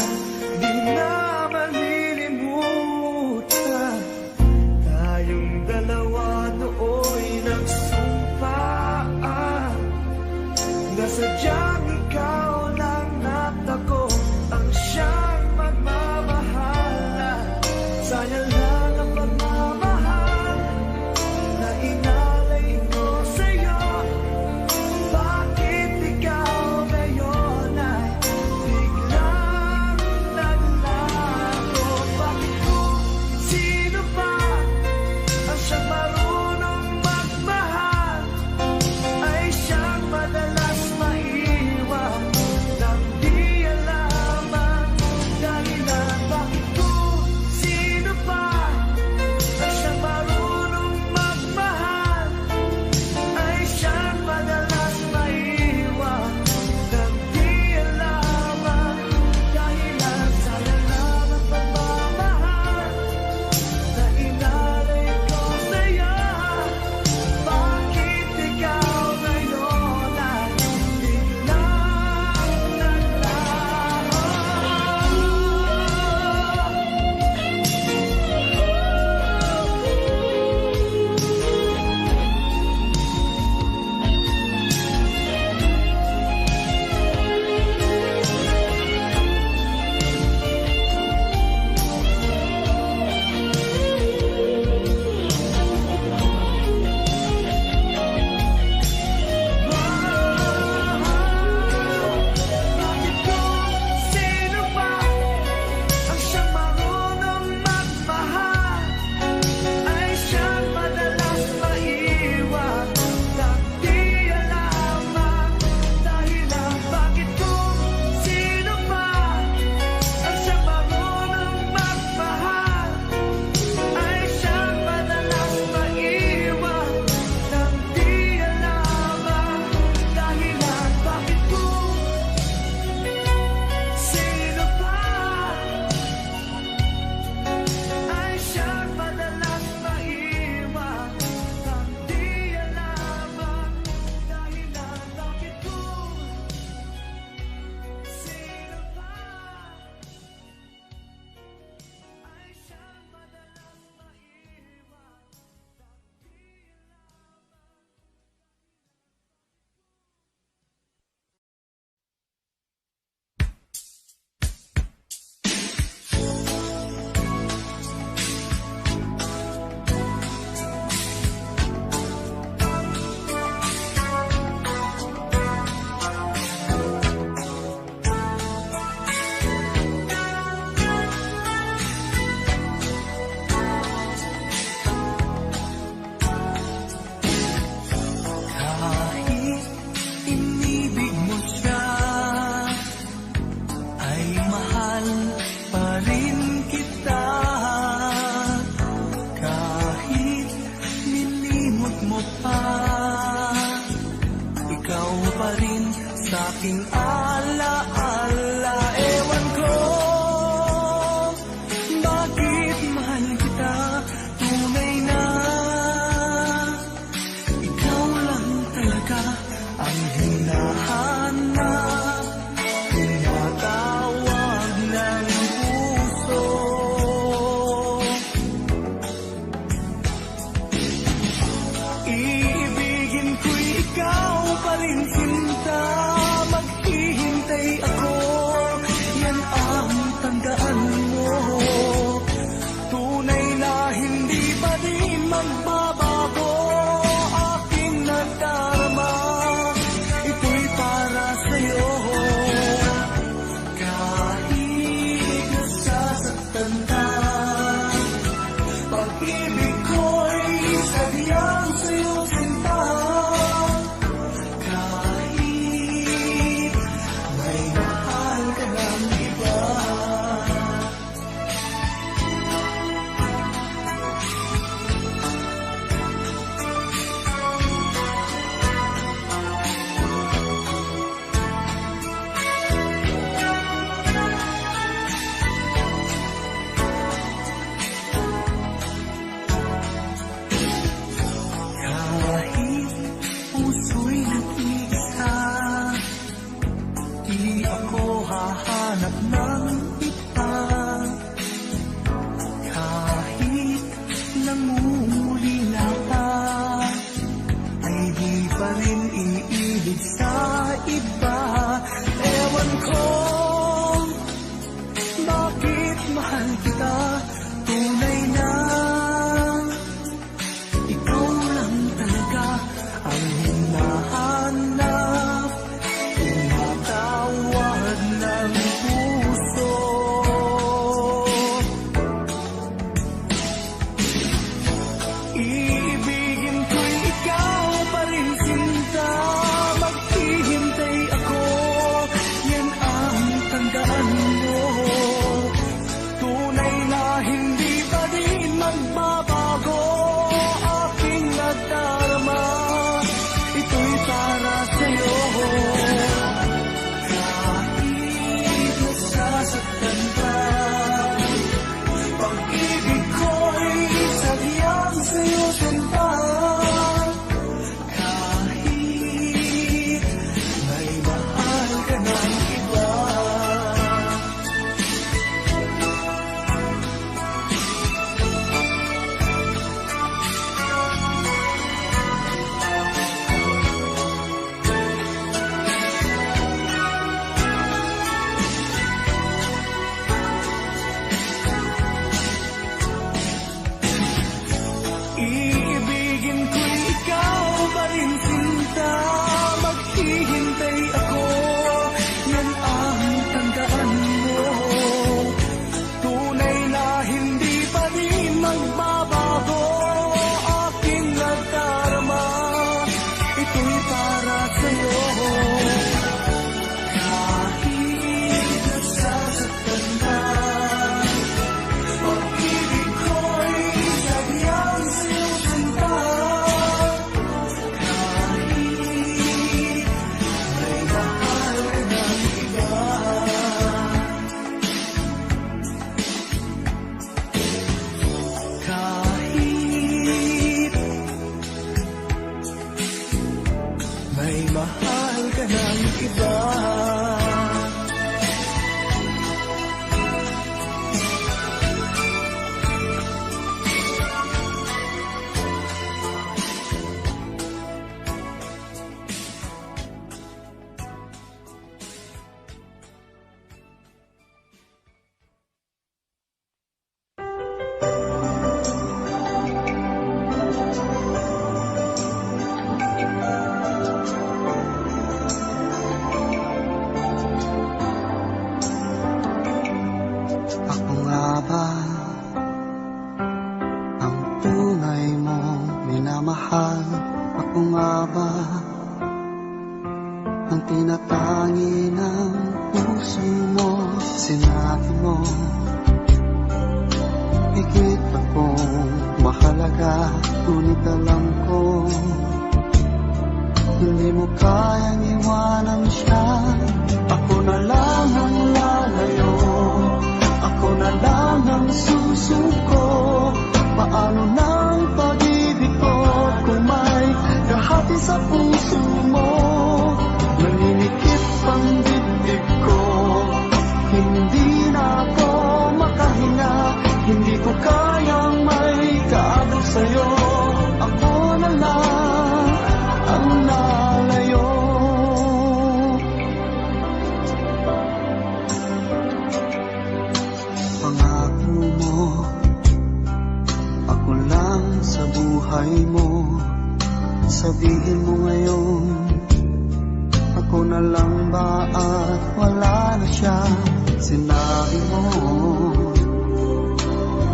di na malilimutan. Tayong dalawa nooy nagsumpaan na sadyang ikaw lang natako ang siyang magmamahala. Sayang lang ang pagmamahal na inalay ko sa'yo. Bakit ikaw ngayon ay biglang naglago? Bakit kung sino pa ang siyang marunong magmahal ay siyang madalas maiwan nang di alaman dahilan? Bakit kung sino pa ang siyang marunong magmahal ay siyang madalas maiwan nang di alaman dahilan? Sayang lang ang pagmamahal na inalay ko sa'yo. Bakit ikaw ngayon ay biglang naglaho? Bakit kung sino pa ang siyang marunong magmahal ay siyang madalas maiwan nang di alaman dahilan? Bakit kung sino pa ang siyang marunong magmahal ay siyang madalas maiwan nang di alaman dahilan? Bakit kung sino pa ay siyang madalas maiwan nang di alaman dahilan? Bakit kung sino pa ay siyang madalas maiwan? Kahit inibig mo siya, ay mahal pa rin kita. Kahit nilimot mo pa, ikaw pa rin sa'king alaala. Ewan ko bakit mahal kita, tunay na ikaw lang talaga ang hinahanap, tinatawag ng puso. Iibigin ko'y ikaw pa rin, sinta. Maghihintay ako, yan ang tandaan mo. Tunay na hindi pa rin magbabago aking nadarama. Ito'y para sa'yo. Kahit nasasaktan ka, pag-ibig ko'y sadyang sa'yo, sinta. Kahit may mahal ka ng iba, kahit puso'y nag-iisa, di ako hahanap hanap ng iba. Kahit nangungulila ka, ay di pa rin iniibig sa iba. Ewan ko bakit mahal kita, tunay na ikaw lang talaga ang hinahanap, tinatawag ng puso. Iibigin ko'y ikaw pa rin, sinta. Maghihintay ako, yan ang tandaan mo. Tunay na hindi pa rin magbabago aking nadarama. Ito'y para sa'yo. Kahit nasasaktan ka, pag-ibig ko'y sadyang sa'yo, sinta. Kahit may mahal ka ng iba. Iibigin ko'y ikaw pa rin, sinta. Maghihintay ako, yan ang tandaan mo. Tunay na hindi pa rin magbabago aking nadarama. Ito'y para sa'yo. Kahit nasasaktan ka, pag-ibig ko'y sadyang sa'yo, sinta. Kahit may mahal ka ng iba. Kahit may mahal ka ng iba. Ako nga ba ang tunay mong minamahal? Ako nga ba ang tinatangi ng puso mo? Sinabi mo higit akong mahalaga, ngunit alam ko hindi mo kayang iwanan siya. Ako na lang ang lalayo, ako na lang ang susuko. Paano ng pag-ibig ko kung may kahati sa puso mo? Naninikip ang dibdib ko, hindi na ako makahinga. Hindi ko kayang may kaagaw sa'yo. Ako na lang ang lalayo. Pangako mo, ako lang sa buhay mo. Sabihin mo ngayon, ako na lang ba at wala na siya? Sinabi mo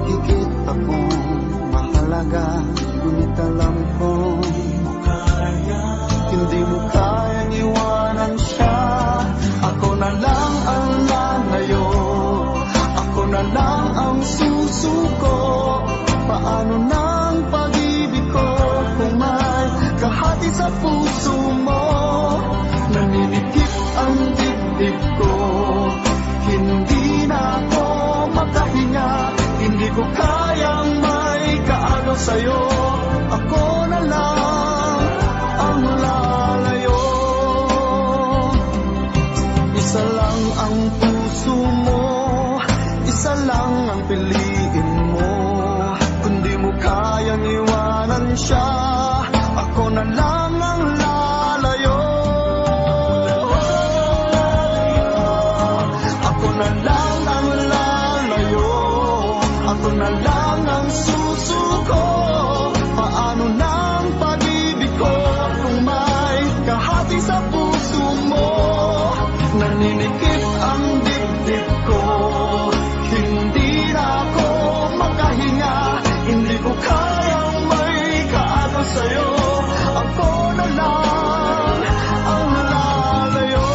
higit akong mahalaga, ngunit alam ko hindi mo kayang iwanan siya. Ako na lang ang lalayo, ako na lang ang susuko. Paano ng pag-ibig ko kung may kahati sa puso mo? Naninikip ang dibdib ko, hindi na ako makahinga. Hindi ko kayang may kaagaw sa'yo. Ako na lang ang lalayo. Isa lang ang puso puso mo, isa lang ang piliin mo. Kung di mo kayang iwanan siya, ako na lang ang lalayo. Ako na lang ang lalayo. Ako na lang ang susuko. Paano na ang pag-ibig ko kung may kahati sa puso mo? Naninikip ang dibdib ko, hindi na ako makahinga. Hindi ko kayang may kaagaw sa'yo. Ako na lang ang lalayo.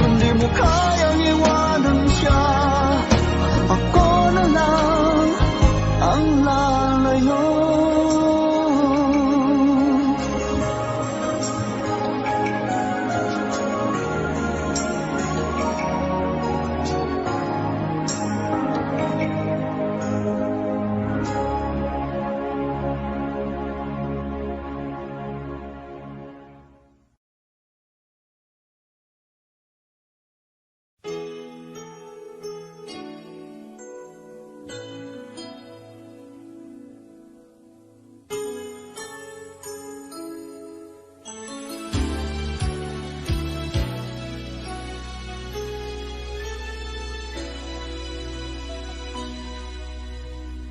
Hindi mo kayang iwanan siya, ako na lang ang lalayo.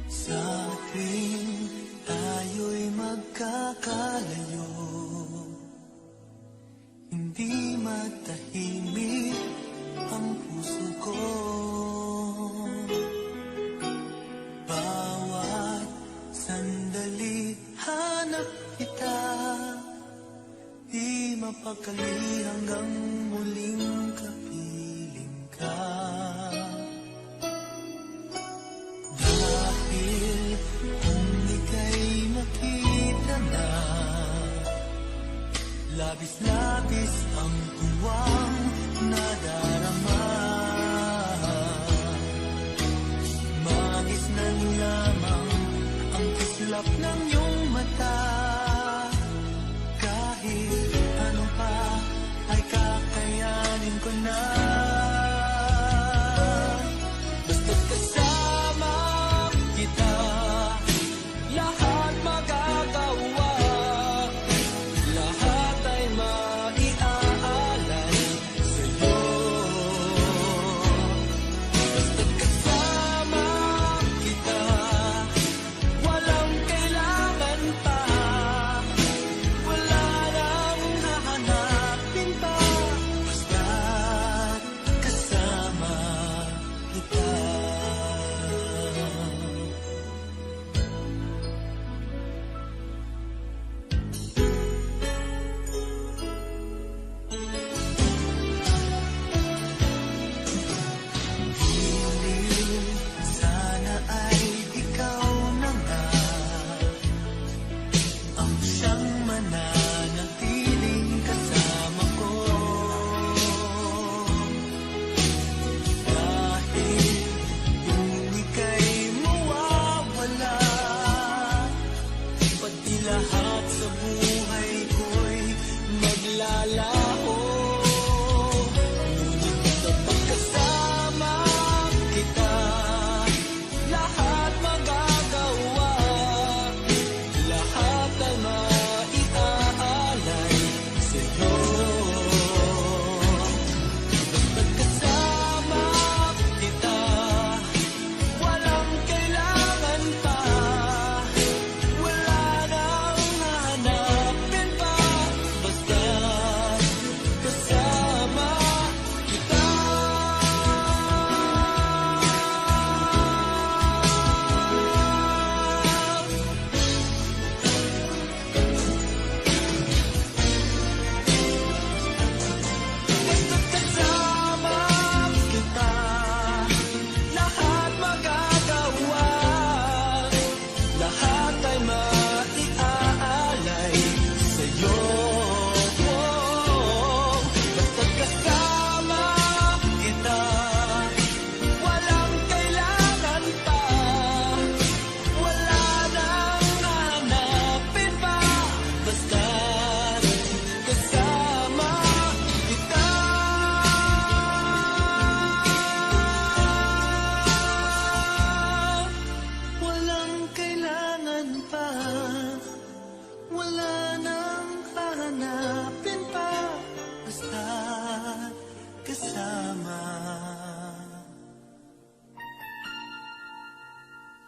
Sa tuwing tayo'y magkakalayo, hindi matahimik ang puso ko. Bawat sandali hanap kita, di mapakali hanggang muling kapiling ka. Dahil kung ika'y makita na, labis-labis ang tuwang nadarama. Magisnan lamang ang kislap ng iyong mata. Kahit ano pa ay kakayanin ko na. Basta't kasama kita, lahat magagawa. Lahat ay maiaalay sa'yo. hanapin pa, basta kasama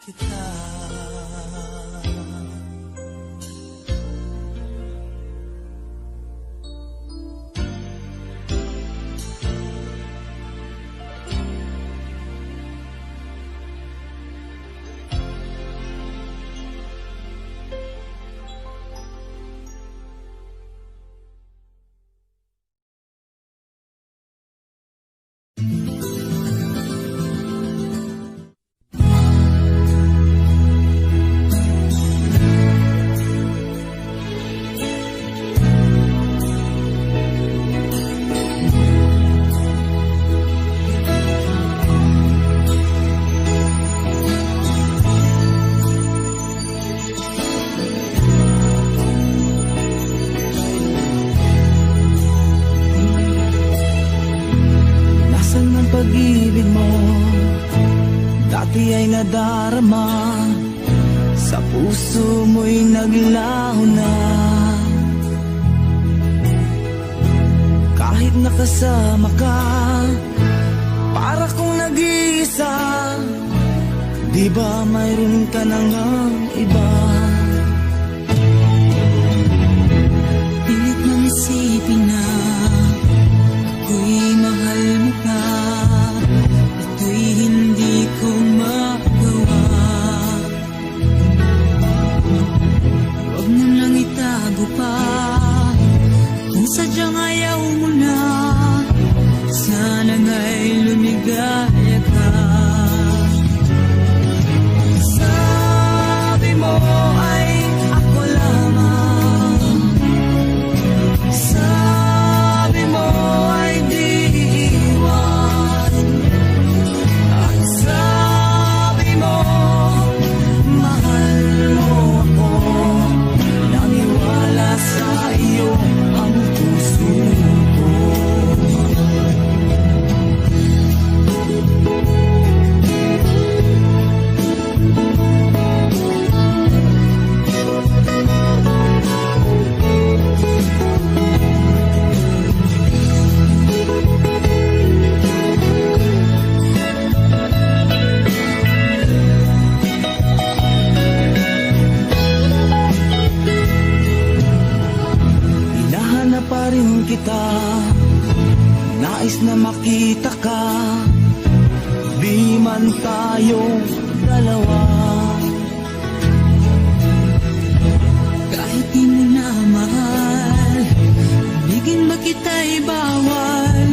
kita. Pag-ibig mo dati ay nadarama, sa puso mo'y naglaho na. Kahit nakasama ka, para kong nag-iisa. Di ba mayroon ka na ngang iba? Pilit nang isipin na ako'y mahal mo ka. Ito'y hindi ko magawa. Huwag mo lang itago pa, kung sadyang ayaw mo na. Sana nga'y lumigaya ka. Sabi mo ay ako lamang, sabi mo ay di iwan, at sabi mo mahal mo ako. Naniwala sa iyo ang puso ko. Hinahanap pa rin kita, nais na makita ka. Di man tayong dalawa, kahit di mo na mahal, bigin ba kita'y bawal.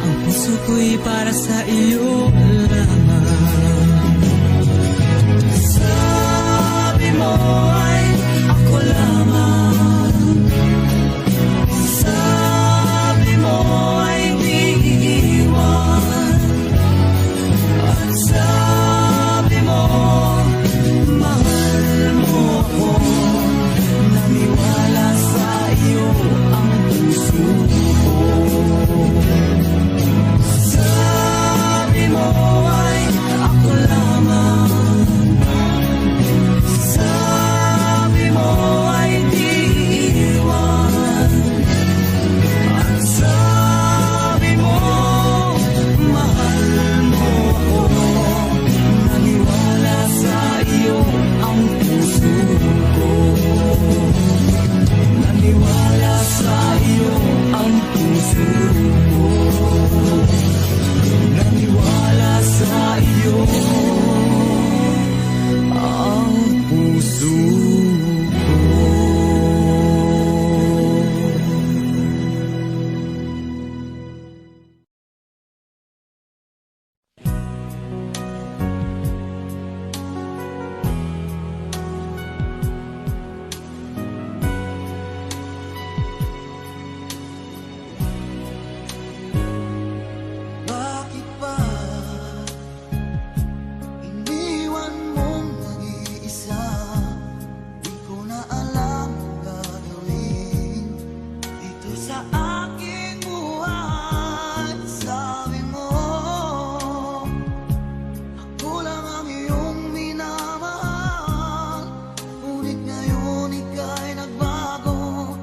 Ang puso ko'y para sa iyo lamang. Sabi mo ay ako lamang, sabi mo ay di iwan, at sabi mo mahal mo ako. Naniwala sa iyo ang puso ko. Sabi mo ay ako lamang, sabi mo ay di iwan, at sabi mo mahal mo ako. Naniwala sa iyo ang puso ko. Naniwala sa iyo ang puso ko. Naniwala sa iyo ang puso ko. Bakit ba iniwan mong nag-iisa? Di ko na alam ang gagawin dito sa aking buhay. Sabi mo ako lang ang iyong minamahal, ngunit ngayon ika'y nagbago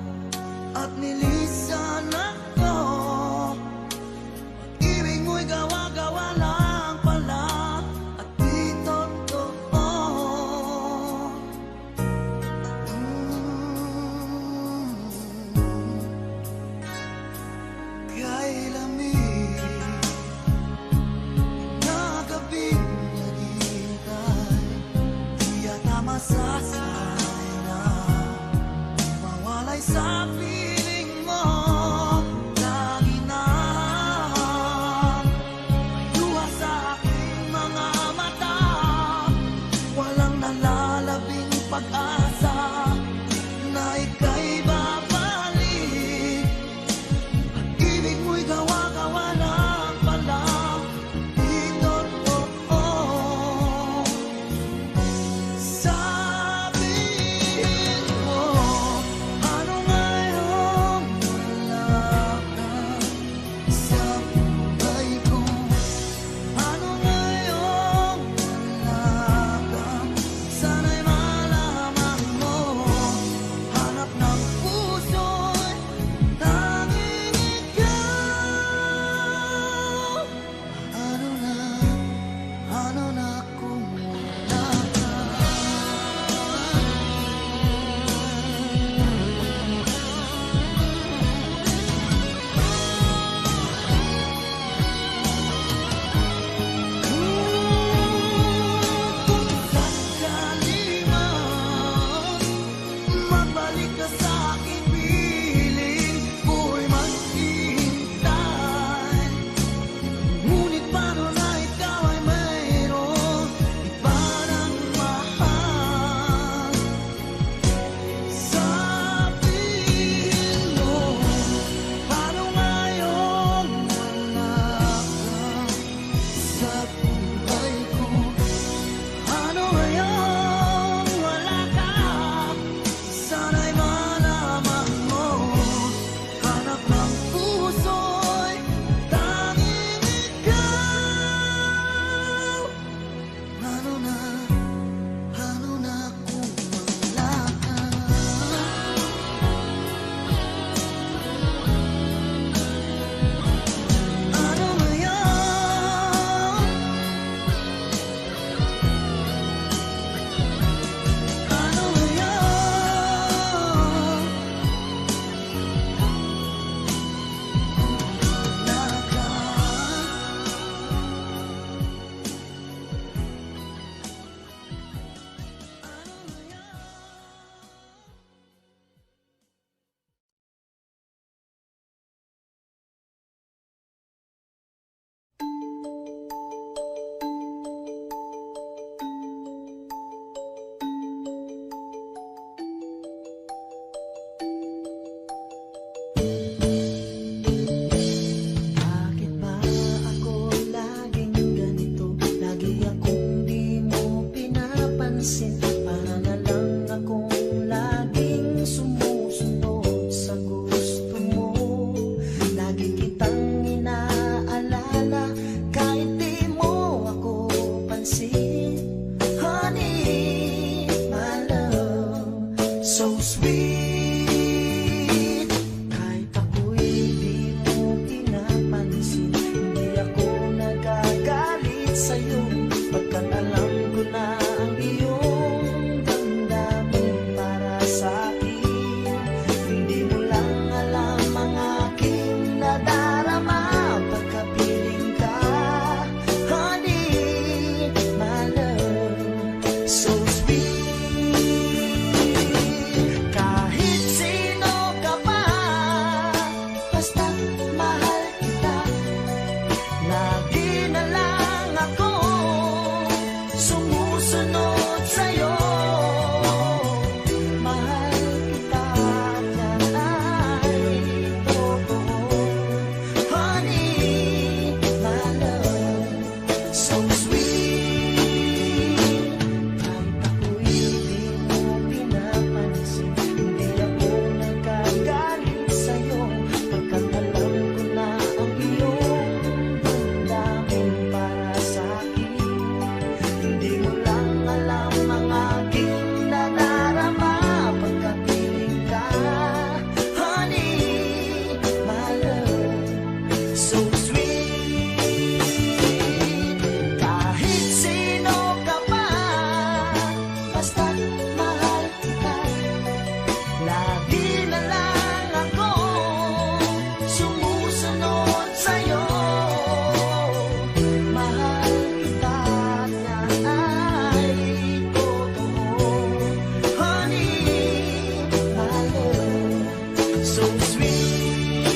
so sweet.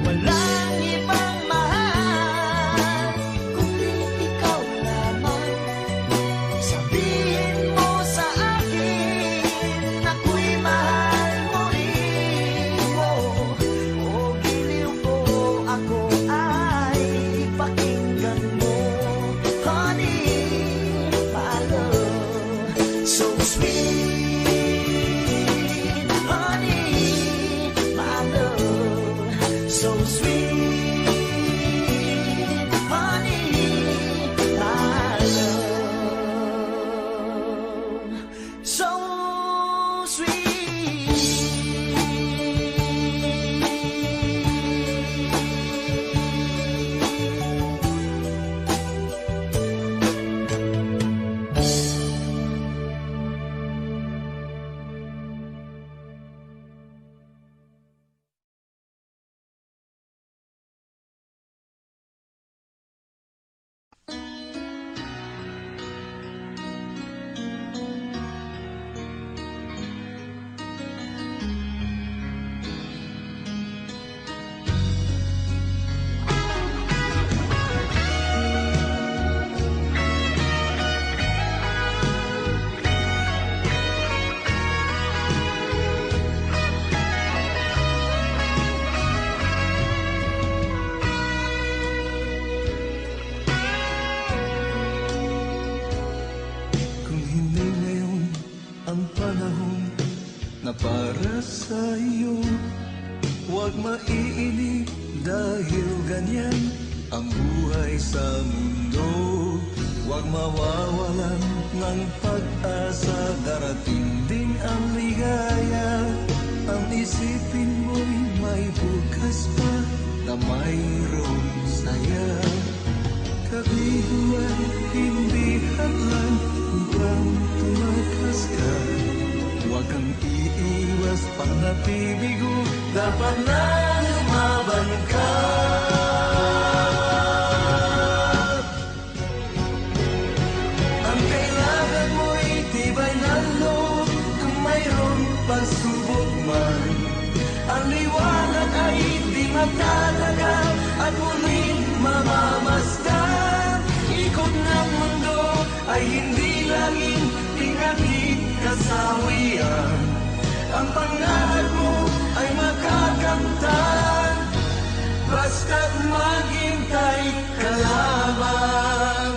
Walang ibang mahal kundi ikaw lamang. Sabihin mo sa akin ako'y mahal mo rin. O giliw ko, ako ay pakinggan mo. Honey, my love, so sweet. Honey, my love, so sweet. Honey, my love, so sweet. Kung hindi ngayon ang panahon na para sa iyo, huwag maiinip dahil ganyan ang buhay sa mundo. Huwag mawawalan ng pag-asa, darating din ang ligaya. Ang isipin mo'y may bukas pa na mayroong saya. Kabiguan, hindi hadlang upang tumakas ka. Huwag kang iiwas pang napibigo, dapat na lumaban ka. Ang kailangan mo'y tibay ng loob kung mayroong pagsubok man. Ang liwanag ay di matatagal at muling mamamasdan. Ikot ng mundo ay hindi laging pinagit kasawian. Ang pangarap mo ay makakamtan, basta't maghintay ka lamang.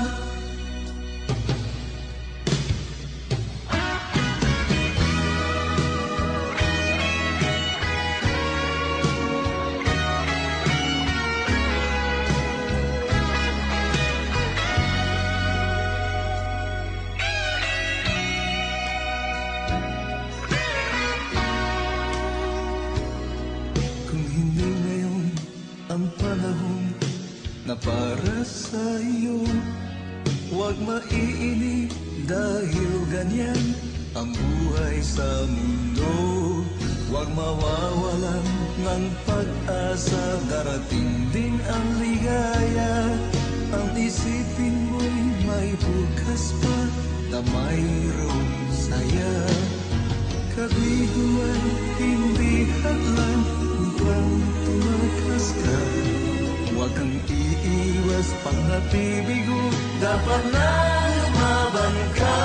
Kung hindi ngayon ang panahon na para sa iyo, huwag maiinip dahil ganyan ang buhay sa mundo. Huwag mawawalan ng pag-asa, darating din ang ligaya. Ang isipin mo'y may bukas pa na mayroong saya. Kabiguan, hindi hadlang upang tumakas ka. Huwag kang iiwas pang napibigo, dapat na lumaban ka.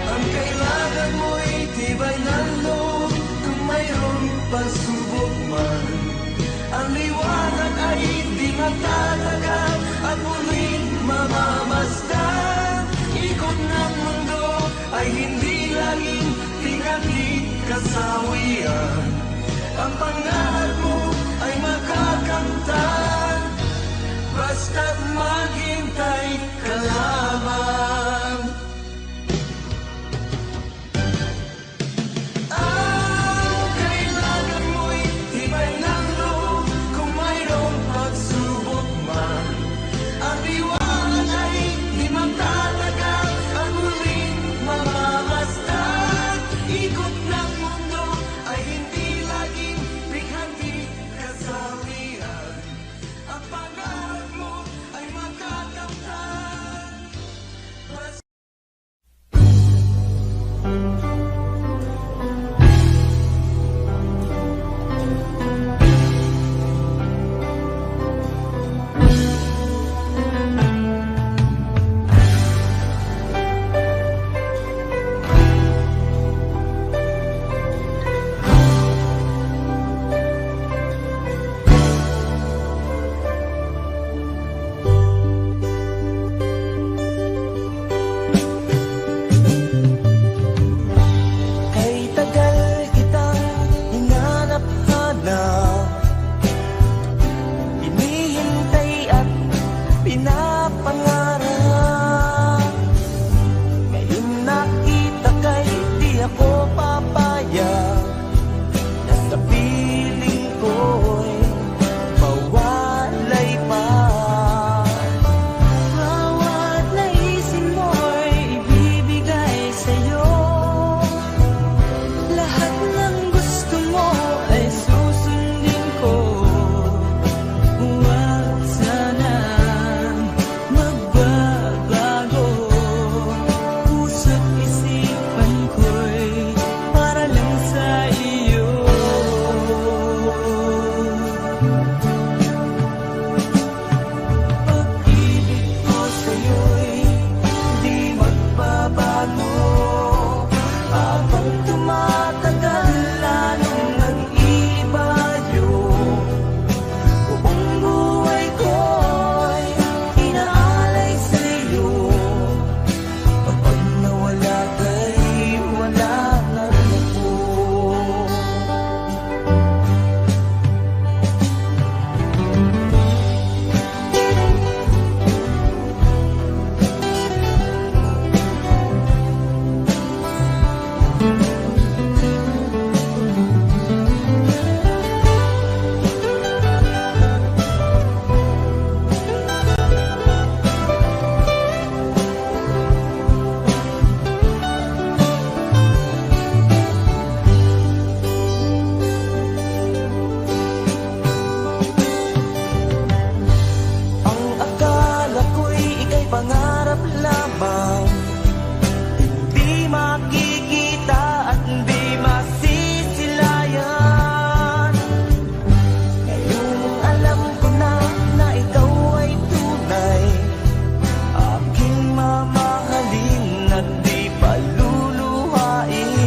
Ang kailangan mo'y tibay ng loob kung mayroong pagsubok man. Ang liwanag ay di matatagal at muling mamamasdan. Ikot ng mundo ay hindi laging pinagit kasawian. Ang pangarap mo ay makakamtan, basta't